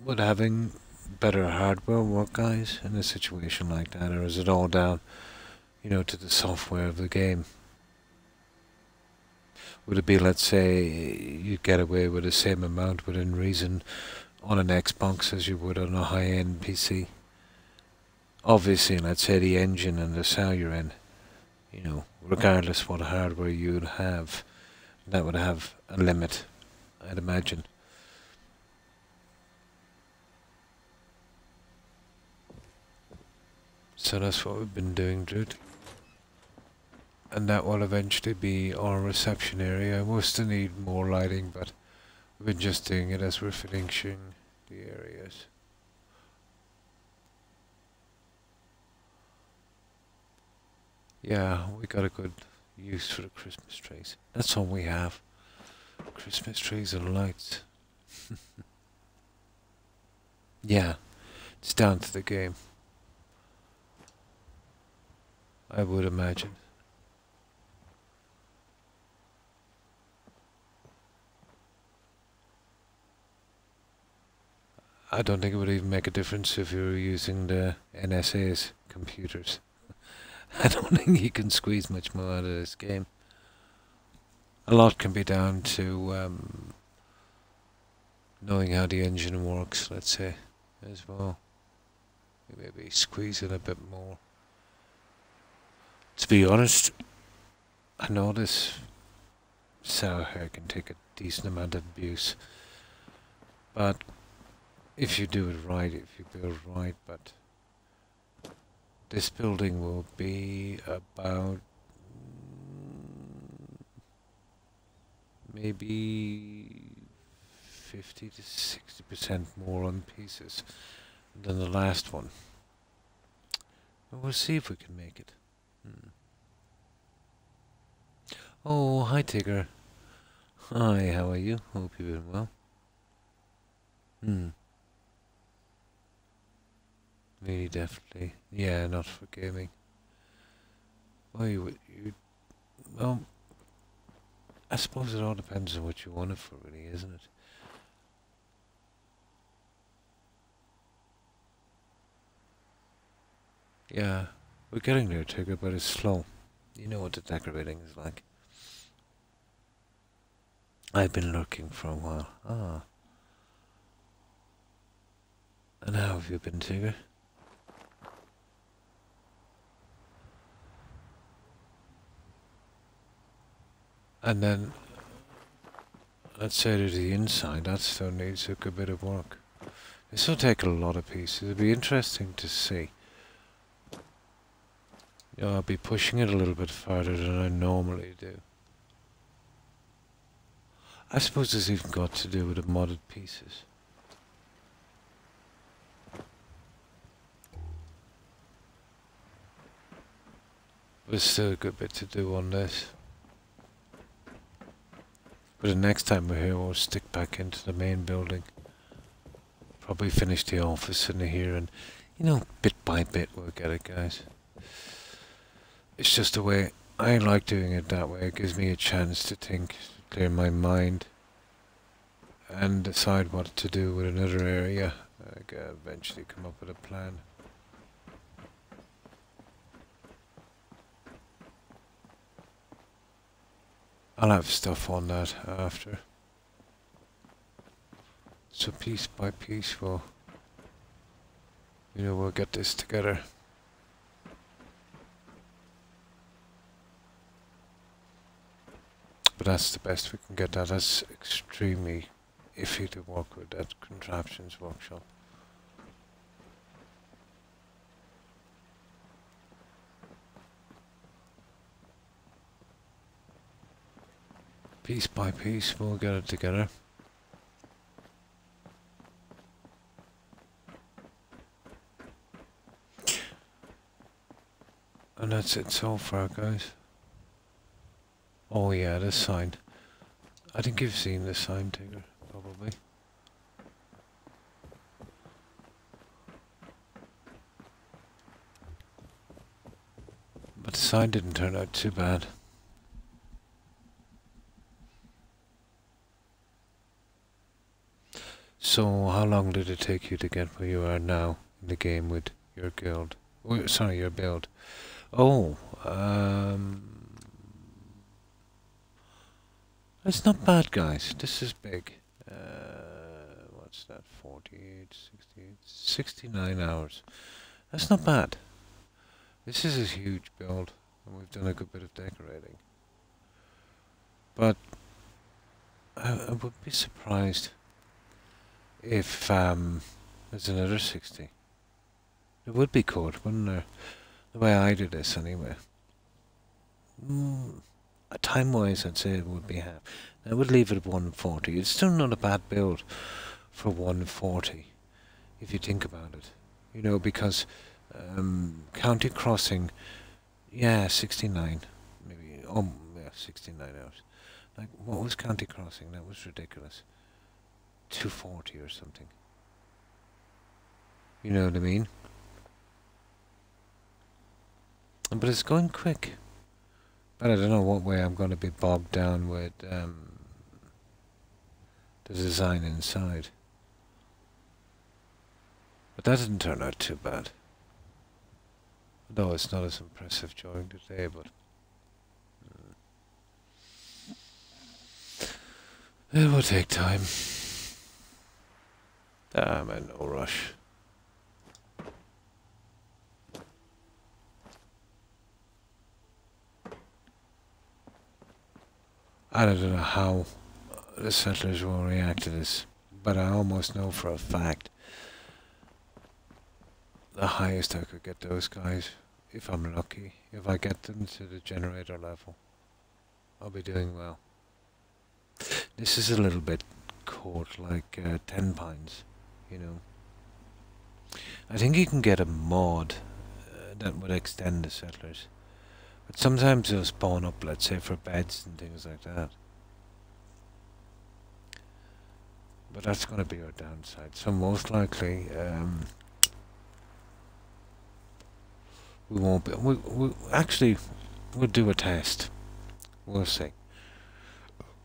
Would having better hardware work, guys, in a situation like that, or is it all down, you know, to the software of the game? Would it be, let's say, you get away with the same amount within reason on an Xbox as you would on a high-end PC? Obviously, let's say the engine and the cell you're in, you know, regardless what hardware you'd have, that would have a limit, I'd imagine. So that's what we've been doing, Druid. And that will eventually be our reception area. We'll still need more lighting, but we've been just doing it as we're finishing the areas. Yeah, we got a good use for the Christmas trees. That's all we have. Christmas trees and lights. Yeah, it's down to the game, I would imagine. I don't think it would even make a difference if you were using the NSA's computers. I don't think you can squeeze much more out of this game. A lot can be down to knowing how the engine works, let's say, as well. Maybe squeeze it a bit more. To be honest, I know this sour hair can take a decent amount of abuse, but if you do it right, if you build right, but this building will be about maybe 50 to 60% more on pieces than the last one. But we'll see if we can make it. Oh, hi Tigger. Hi, how are you? Hope you're doing well. Me, definitely. Yeah, not for gaming. Well, well, I suppose it all depends on what you want it for, really, isn't it? Yeah, we're getting there, Tigger, but it's slow. You know what the decorating is like. I've been looking for a while. Ah. And how have you been, Tigger? And then, let's say to the inside, that still needs a good bit of work. This will take a lot of pieces. It'll be interesting to see. You know, I'll be pushing it a little bit farther than I normally do. I suppose it's even got to do with the modded pieces. But there's still a good bit to do on this. But the next time we're here, we'll stick back into the main building. Probably finish the office in here, and, you know, bit by bit we'll get it, guys. It's just the way I like doing it that way. It gives me a chance to think, clear my mind, and decide what to do with another area. I can eventually come up with a plan. I'll have stuff on that after. So piece by piece we'll get this together. But that's the best we can get. That's extremely iffy to work with, that contraptions workshop. Piece by piece we'll get it together. And that's it so far, guys. Oh yeah, the sign. I think you've seen the sign, Tigger, probably. But the sign didn't turn out too bad. So, how long did it take you to get where you are now in the game with your guild? Oh, sorry, your build. Oh, that's not bad, guys. This is big. What's that? 48, 68, 69 hours. That's not bad. This is a huge build, and we've done a good bit of decorating. But I would be surprised if there's another 60. It would be good, wouldn't there? The way I do this, anyway. Time-wise, I'd say it would be half. I would leave it at 140. It's still not a bad build for 140, if you think about it. You know, because County Crossing, yeah, 69, maybe, oh, yeah, 69 hours. Like, what was County Crossing? That was ridiculous. 240 or something. You know what I mean? But it's going quick. But I don't know what way I'm going to be bogged down with the design inside. But that didn't turn out too bad. Though it's not as impressive during the day, but it will take time. I'm in no rush. I don't know how the settlers will react to this, but I almost know for a fact the highest I could get those guys, if I'm lucky, if I get them to the generator level, I'll be doing well. This is a little bit caught like 10 pines, you know. I think you can get a mod that would extend the settlers. But sometimes they'll spawn up, let's say, for beds and things like that. But that's going to be our downside. So most likely, we won't be... Actually, we'll do a test. We'll see.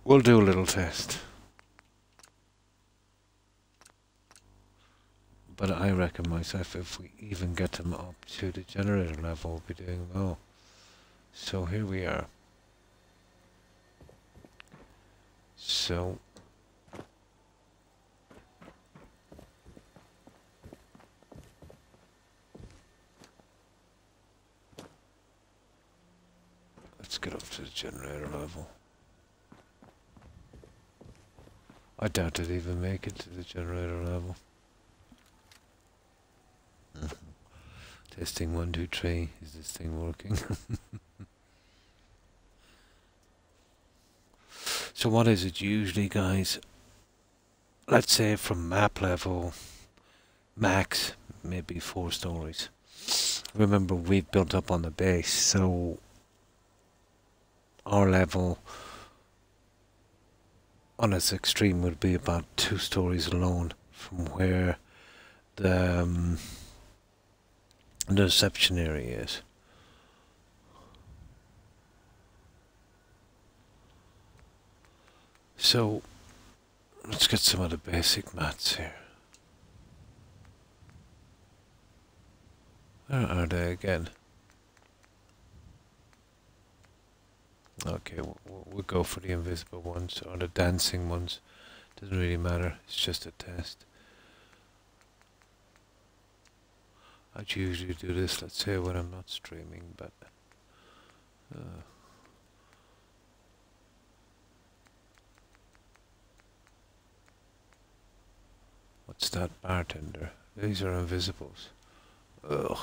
We'll do a little test. But I reckon myself, if we even get them up to the generator level, we'll be doing well. So here we are. So let's get up to the generator level. I doubt it'd even make it to the generator level. Testing 1, 2, 3. Is this thing working? So what is it usually, guys? Let's say from map level, max, maybe 4 stories. Remember, we've built up on the base, so our level on its extreme would be about 2 stories alone from where the reception area is. So let's get some of the basic maths here. Where are they again? Okay, we'll go for the invisible ones or the dancing ones. Doesn't really matter, it's just a test. I'd usually do this, let's say, when I'm not streaming, but what's that, bartender? These are invisibles. Ugh.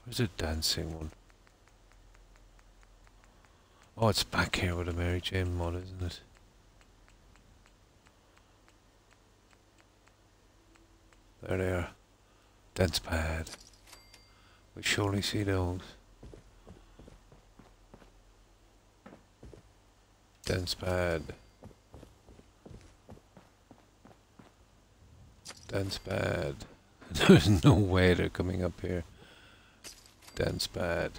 Where's the dancing one? Oh, it's back here with a Mary Jane mod, isn't it? There they are. Dance pad. We surely see those. Dance pad. Dance pad. There's no way they're coming up here. Dance pad.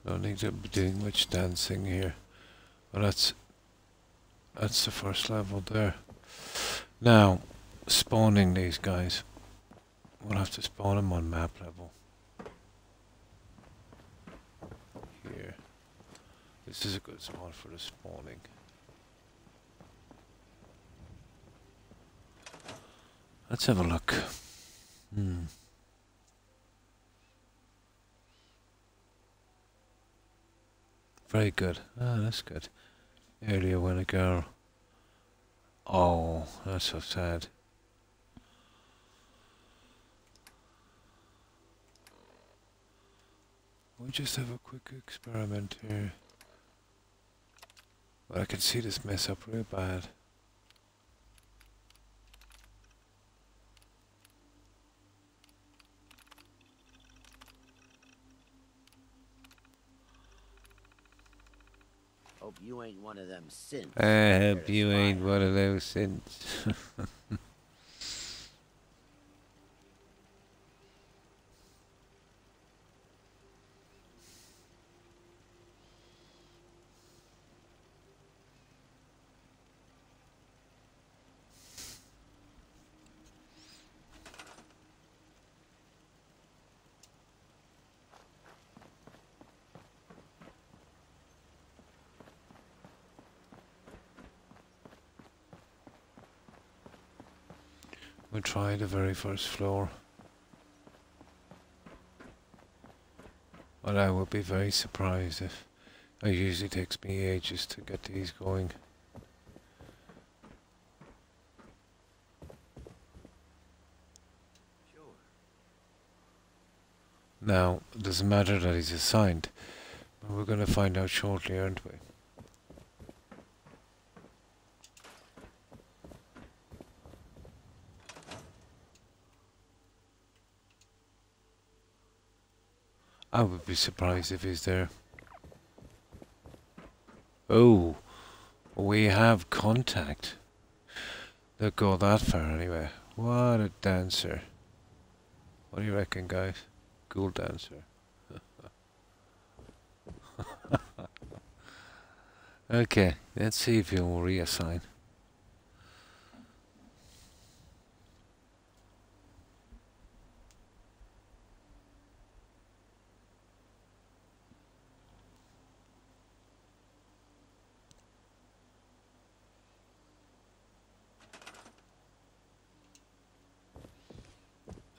Don't need to be doing much dancing here. Well, that's the first level there. Now, spawning these guys. We'll have to spawn them on map level. Here. This is a good spot for the spawning. Let's have a look. Very good. Ah, that's good. Earlier when a girl... Oh, that's so sad. We'll just have a quick experiment here. But I can see this mess up real bad. Hope you ain't one of them synths. I hope you ain't one of those synths. We'll try the very first floor. But I would be very surprised if... It usually takes me ages to get these going. Sure. Now, it doesn't matter that he's assigned. But we're going to find out shortly, aren't we? I would be surprised if he's there. Oh, we have contact. They'll go that far anyway. What a dancer. What do you reckon, guys? Cool dancer. Okay, let's see if he'll reassign.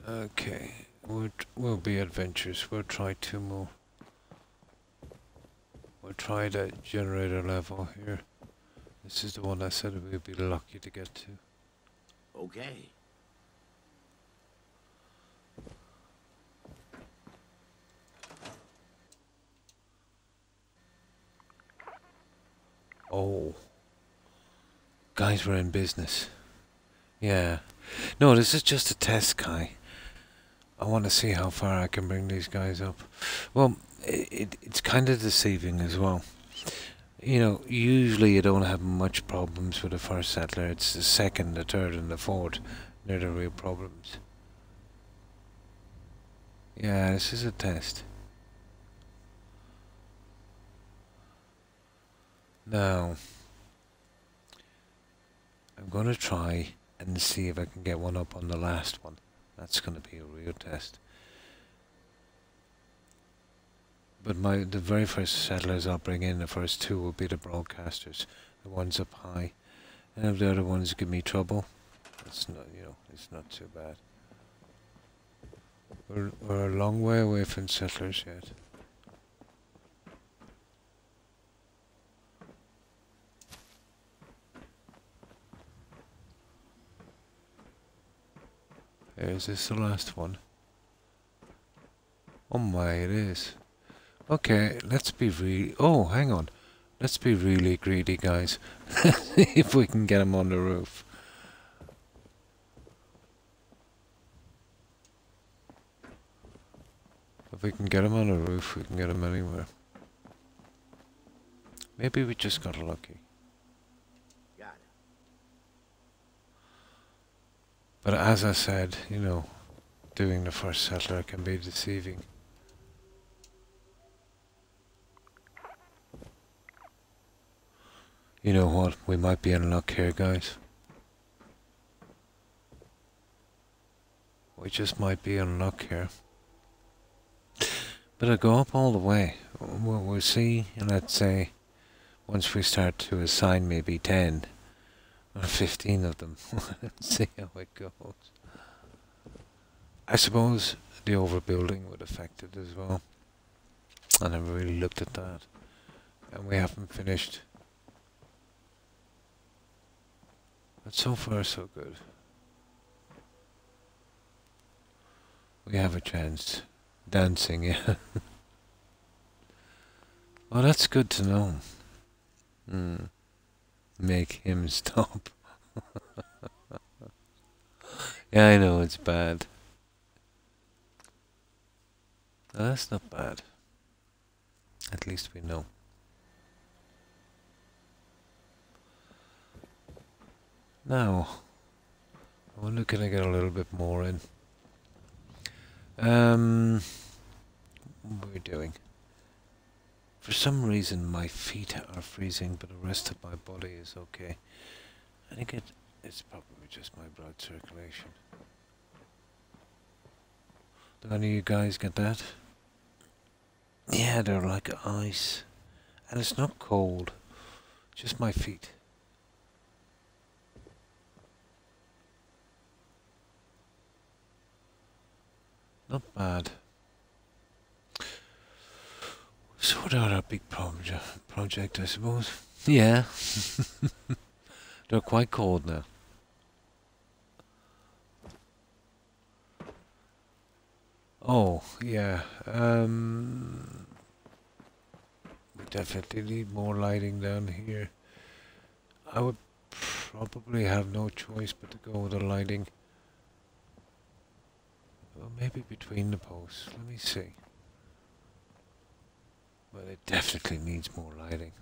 Okay, we'll be adventurous. We'll try 2 more. We'll try that generator level here. This is the one I said we'd be lucky to get to. Okay. Oh. Guys, we're in business. Yeah. No, this is just a test, Kai. I want to see how far I can bring these guys up. Well, it's kind of deceiving as well. You know, usually you don't have much problems with the first settler. It's the second, the third, and the fourth. They're the real problems. Yeah, this is a test. Now, I'm going to try and see if I can get one up on the last one. That's going to be a real test. But the very first settlers I'll bring in, the first 2 will be the broadcasters, the ones up high. And if the other ones give me trouble, it's not, you know, it's not too bad. We're a long way away from settlers yet. Is this the last one? Oh my, it is. Okay, let's be oh, hang on. Let's be really greedy, guys. If we can get them on the roof. If we can get them on the roof, we can get them anywhere. Maybe we just got lucky. Got it. But as I said, you know, doing the first settler can be deceiving. You know what? We might be in luck here, guys. We just might be in luck here. But I'll go up all the way. We'll see, and let's say, once we start to assign maybe 10 or 15 of them, let's see how it goes. I suppose the overbuilding would affect it as well. I never really looked at that. And we haven't finished. But so far so good. We have a chance. Dancing, yeah. Well, that's good to know. Make him stop. Yeah, I know, it's bad. No, that's not bad. At least we know. Now, I wonder, can I get a little bit more in? What are we doing? For some reason my feet are freezing, but the rest of my body is okay. I think it's probably just my blood circulation. Do any of you guys get that? Yeah, they're like ice. And it's not cold, just my feet. Not bad. Sort out our big project, I suppose. Yeah. They're quite cold now. Oh, yeah. We definitely need more lighting down here. I would probably have no choice but to go with the lighting. Well, maybe between the posts. Let me see. But it definitely needs more lighting.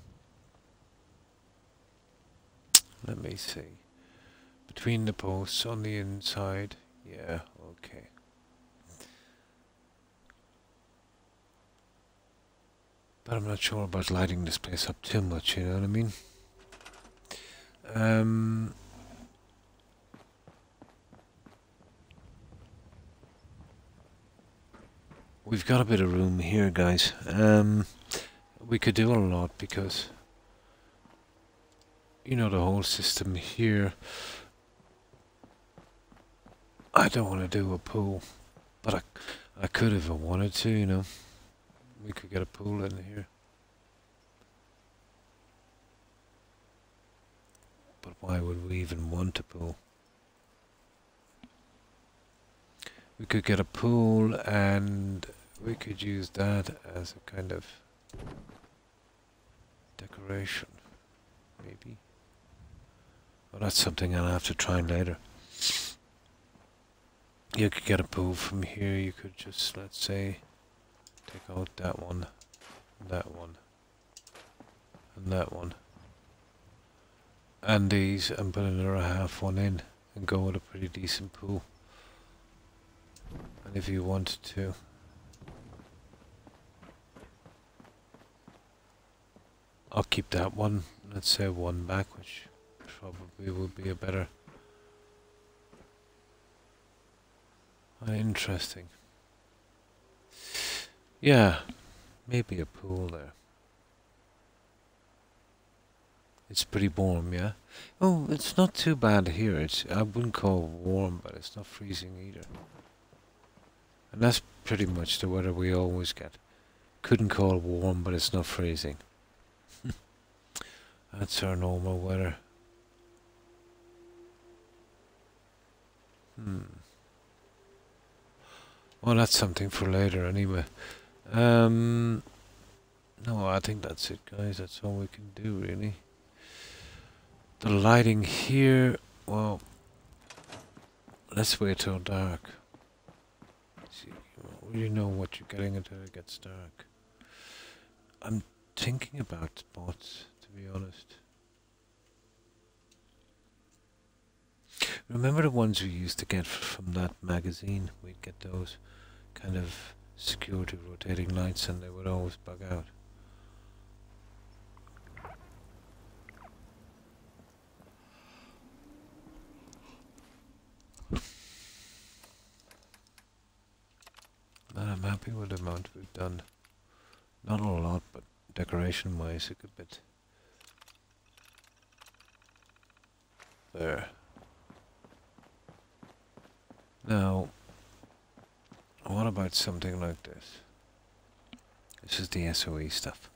Let me see. Between the posts on the inside. Yeah, okay. But I'm not sure about lighting this place up too much, you know what I mean? We've got a bit of room here, guys. We could do a lot because, you know, the whole system here I don't want to do a pool, but I could if I wanted to, you know. We could get a pool in here. But why would we even want a pool? We could get a pool and we could use that as a kind of decoration, maybe. Well, that's something I'll have to try later. You could get a pool from here. You could just, let's say, take out that one, and that one, and these, and put another half one in, and go with a pretty decent pool. And if you wanted to, I'll keep that one, let's say one back, which probably would be a better. Interesting. Yeah, maybe a pool there. It's pretty warm, yeah? Oh, it's not too bad here. I wouldn't call it warm, but it's not freezing either. And that's pretty much the weather we always get. Couldn't call it warm, but it's not freezing. That's our normal weather. Well, that's something for later anyway. No, I think that's it, guys. That's all we can do, really. The lighting here, well, let's wait till dark. See, you don't really know what you're getting until it gets dark. I'm thinking about spots, to be honest. Remember the ones we used to get from that magazine? We'd get those kind of security rotating lights and they would always bug out. But I'm happy with the amount we've done. Not a lot, but decoration wise a good bit. There. Now, what about something like this? This is the SOE stuff.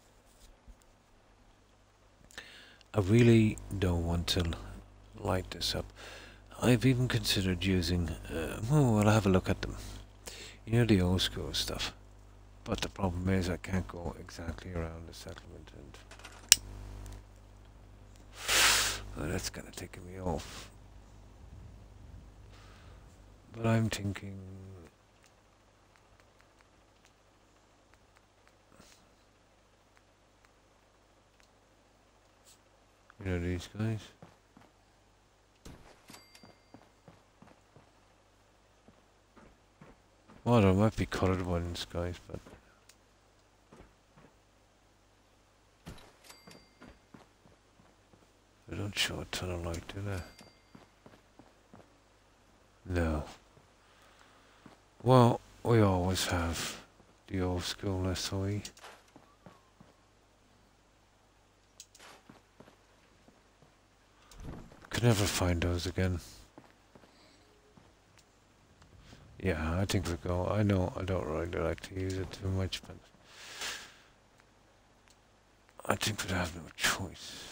I really don't want to light this up. I've even considered using, well, I'll have a look at them. You know, the old school stuff. But the problem is I can't go exactly around the settlement and oh, that's kind of taking me off. But I'm thinking, you know these guys? Well, there might be colored ones, guys, but they don't show a ton of light, do they? No. Well, we always have the old school SOE. Could never find those again. Yeah, I think we go. I know I don't really like to use it too much, but I think we'd have no choice.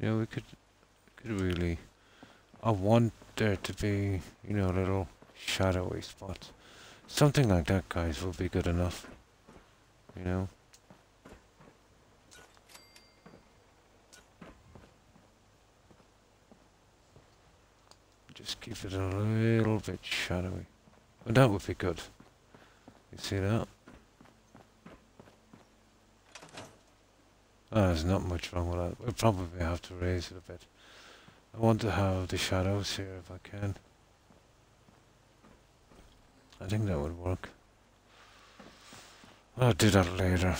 Yeah, we could really. I want there to be, you know, little shadowy spots. Something like that, guys, will be good enough. You know. Just keep it a little bit shadowy. And that would be good. You see that? Oh, there's not much wrong with that. We'll probably have to raise it a bit. I want to have the shadows here if I can. I think that would work. I'll do that later.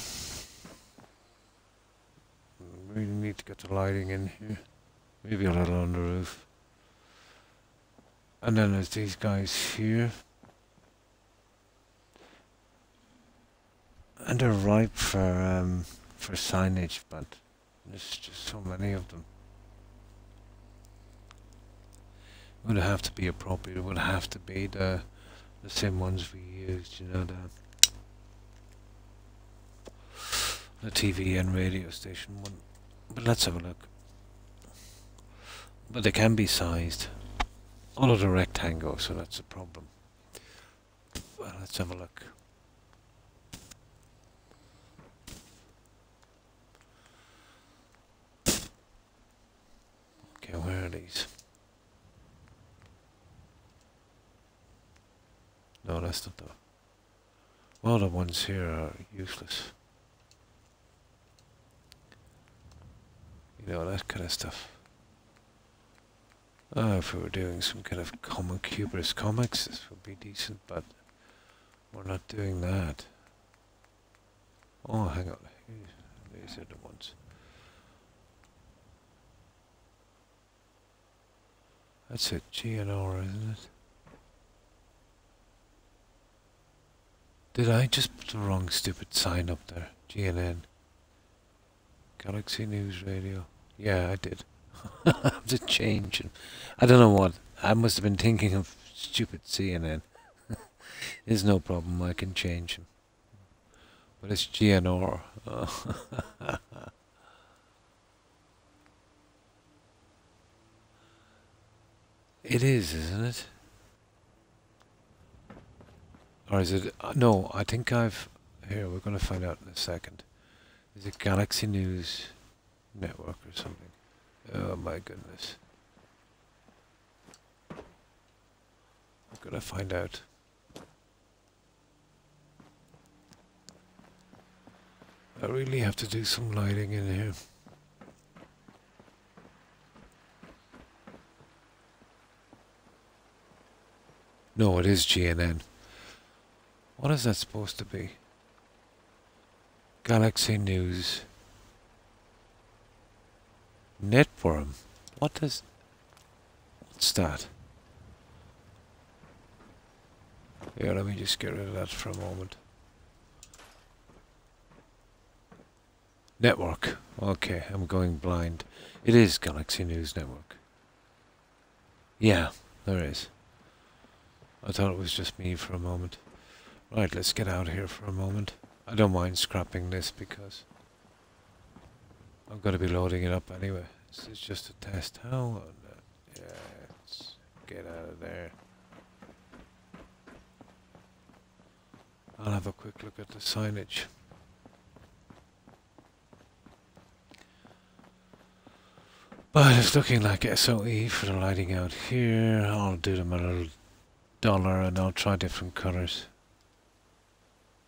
We really need to get the lighting in here. Maybe a little on the roof. And then there's these guys here. And they're ripe for signage, but there's just so many of them. It would have to be appropriate. It would have to be the same ones we used, you know, the TV and radio station one. But let's have a look. But they can be sized. All of the rectangle, so that's a problem. Well, let's have a look. Okay, where are these? No, that's not the... Well, the ones here are useless. You know, that kind of stuff. If we were doing some kind of Cuber's comics, this would be decent, but we're not doing that. Oh, hang on. These are the ones. That's it, GNR, isn't it? Did I just put the wrong stupid sign up there? GNN. Galaxy News Radio. Yeah, I did. I have to change it. I don't know what. I must have been thinking of stupid CNN. There's no problem, I can change them. But it's GNR. It is, isn't it? Or is it... no, I think I've... Here, we're going to find out in a second. Is it Galaxy News Network or something? Oh my goodness. I'm going to find out. I really have to do some lighting in here. No, it is GNN. What is that supposed to be? Galaxy News Networm. What's that? Yeah, let me just get rid of that for a moment. Network. Okay, I'm going blind. It is Galaxy News Network. Yeah, there is. I thought it was just me for a moment. Right, let's get out here for a moment. I don't mind scrapping this because I'm going to be loading it up anyway. This is just a test. How? Yeah, let's get out of there. I'll have a quick look at the signage. But it's looking like SOE for the lighting out here. I'll do them a little duller and I'll try different colours.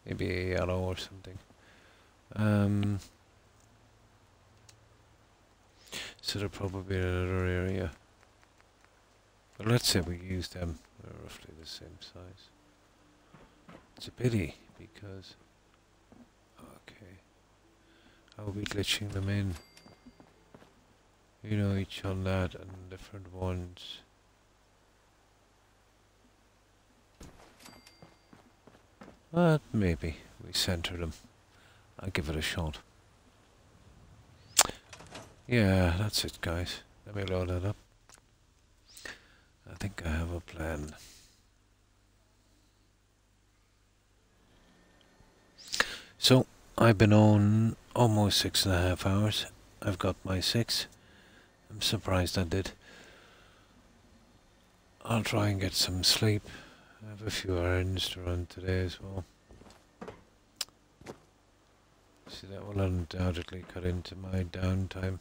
Maybe a yellow or something. So they're probably in another area. But let's say we use them. They're roughly the same size. It's a pity because... Okay. I'll be glitching them in. You know, each on that and different ones. But maybe we center them. I'll give it a shot. Yeah, that's it, guys. Let me load that up. I think I have a plan. So, I've been on almost 6.5 hours. I've got my 6. I'm surprised I did. I'll try and get some sleep. I have a few errands to run today as well. See, that will undoubtedly cut into my downtime.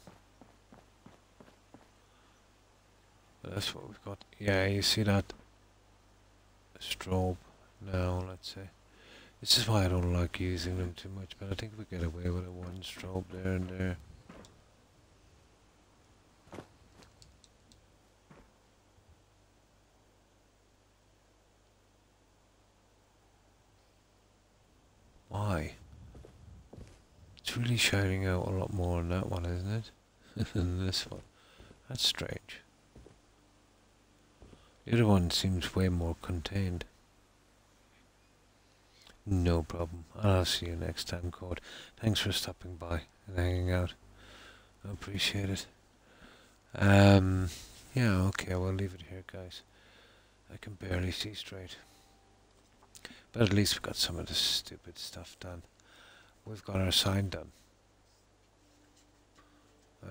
But that's what we've got. Yeah, you see that strobe now, let's say. This is why I don't like using them too much, but I think we get away with it. One strobe there and there. Why? It's really shining out a lot more on that one, isn't it? Than this one. That's strange. The other one seems way more contained. No problem. I'll see you next time, Cord. Thanks for stopping by and hanging out. I appreciate it. Yeah, okay, we'll leave it here, guys. I can barely see straight. But at least we got some of this stupid stuff done. We've got our sign done.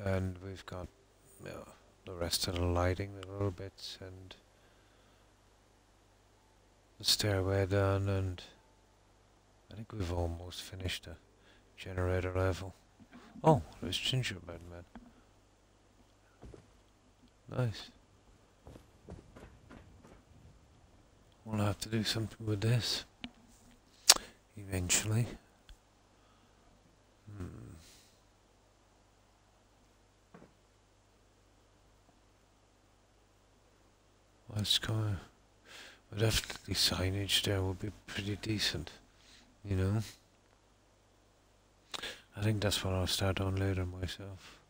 And we've got the rest of the lighting, the little bits, and the stairway done, and I think we've almost finished the generator level. Oh, there's gingerbread man. Nice. We'll have to do something with this eventually. What's going? But definitely signage there will be pretty decent, you know. I think that's what I'll start on later myself.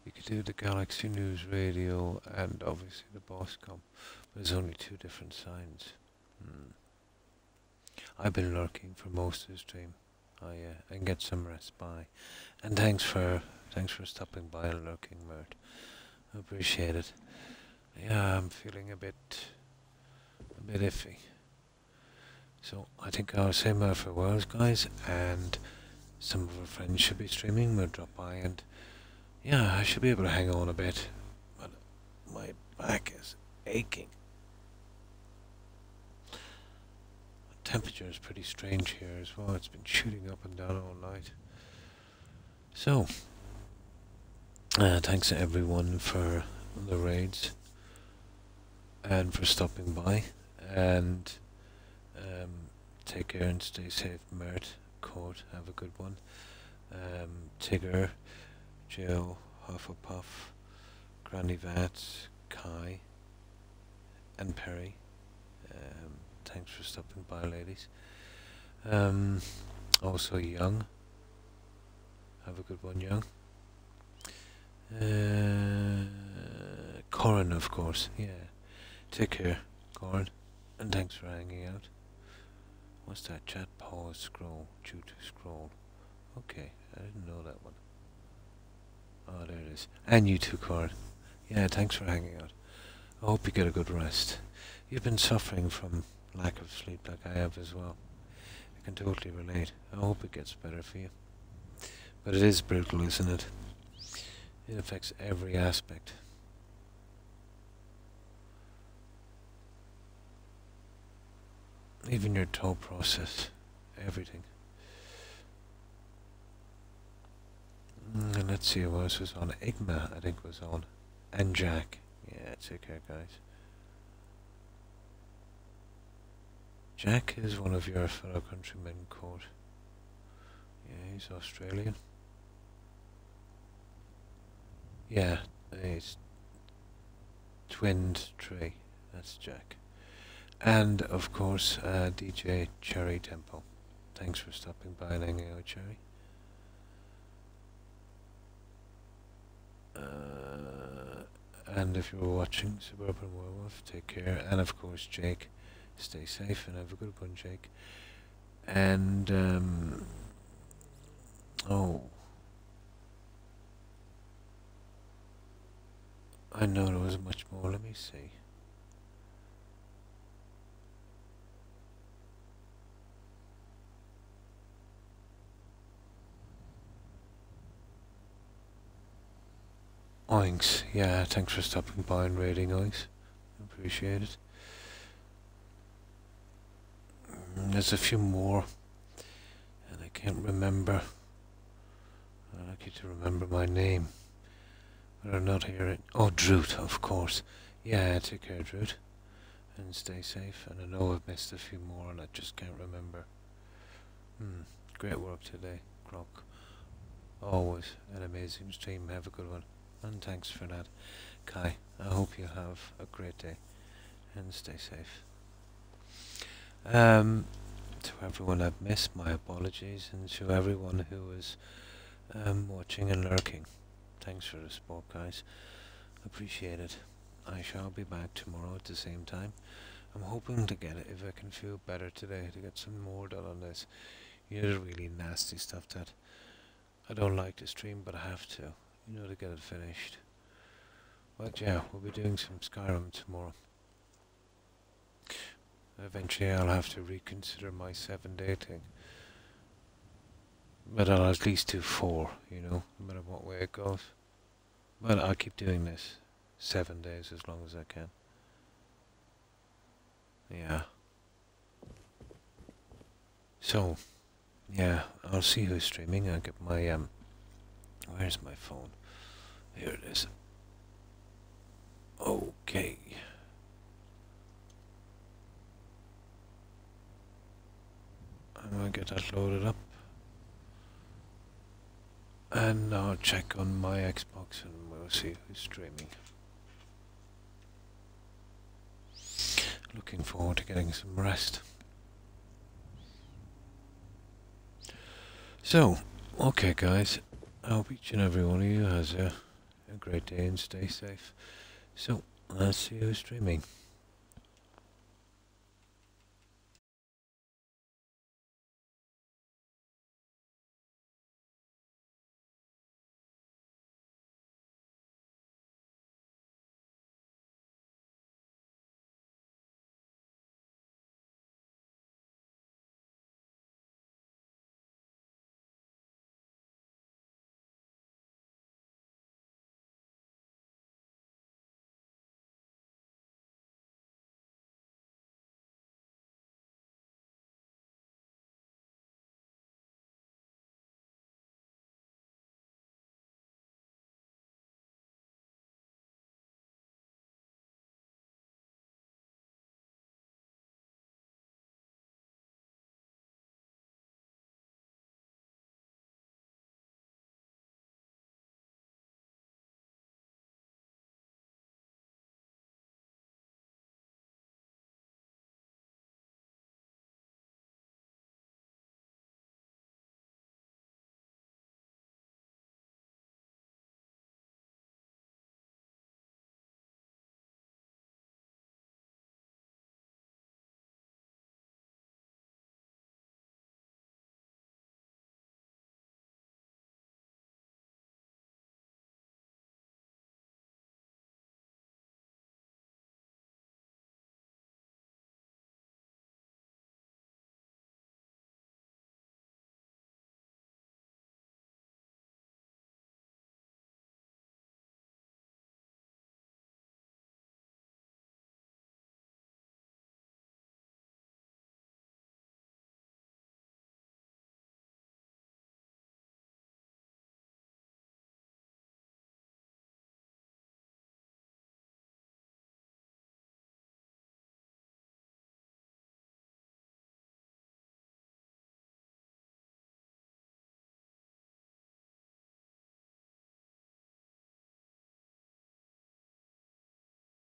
You could do the Galaxy News Radio and obviously the Bosscom, but there's only two different signs. I've been lurking for most of the stream. And get some rest. Bye, and thanks for stopping by and lurking, Mert. I appreciate it. Yeah, I'm feeling a bit iffy. So I think I'll say my farewells, guys, and some of our friends should be streaming. We'll drop by, and yeah, I should be able to hang on a bit, but my back is aching. The temperature is pretty strange here as well. It's been shooting up and down all night. So, thanks to everyone for the raids and for stopping by, and take care and stay safe. Mert, Court, have a good one. Tigger, Jill, Hufflepuff, Granny Vats, Kai, and Perry. Thanks for stopping by, ladies. Also Young. Have a good one, Young. Corin, of course. Yeah. Take care, Corin. And thanks for hanging out. What's that? Chat, pause, scroll, due to scroll. Okay, I didn't know that one. Oh, there it is. And you too, Corin. Yeah, thanks for hanging out. I hope you get a good rest. You've been suffering from lack of sleep like I have as well. I can totally relate. I hope it gets better for you. But it is brutal, isn't it? It affects every aspect. Even your thought process. Everything. And let's see who else was on. Igma, I think, was on. And Jack. Yeah, take care, guys. Jack is one of your fellow countrymen, Court. Yeah, he's Australian. Yeah, he's twinned tree. That's Jack. And, of course, DJ Cherry Temple. Thanks for stopping by and hanging out, Cherry. And if you're watching Suburban Werewolf, take care. And, of course, Jake. Stay safe and have a good one, Jake. And, oh. I know there was much more. Let me see. Oinks. Yeah, thanks for stopping by and raiding, Oinks. Appreciate it. There's a few more, and I can't remember. I'd like you to remember my name, but I'm not hearing. Oh, Droot, of course. Yeah, take care, Droot. and stay safe. And I know I've missed a few more and I just can't remember. Great work today, Croc. Always an amazing stream. Have a good one. And thanks for that, Kai. I hope you have a great day and stay safe. To everyone I've missed, my apologies, and to everyone who is watching and lurking, thanks for the support, guys. Appreciate it. I shall be back tomorrow at the same time. I'm hoping to get it, if I can feel better today, to get some more done on this. You know, the really nasty stuff that I don't like to stream, but I have to, you know, to get it finished. But yeah, we'll be doing some Skyrim tomorrow. Eventually I'll have to reconsider my 7-day thing. But I'll at least do 4, you know, no matter what way it goes. But I'll keep doing this 7 days as long as I can. Yeah. So, yeah, I'll see who's streaming. I'll get my, where's my phone? Here it is. Okay. I'm gonna get that loaded up. And I'll check on my Xbox and we'll see who's streaming. Looking forward to getting some rest. So, okay guys, I hope each and every one of you has a great day and stay safe. So, I'll see you streaming.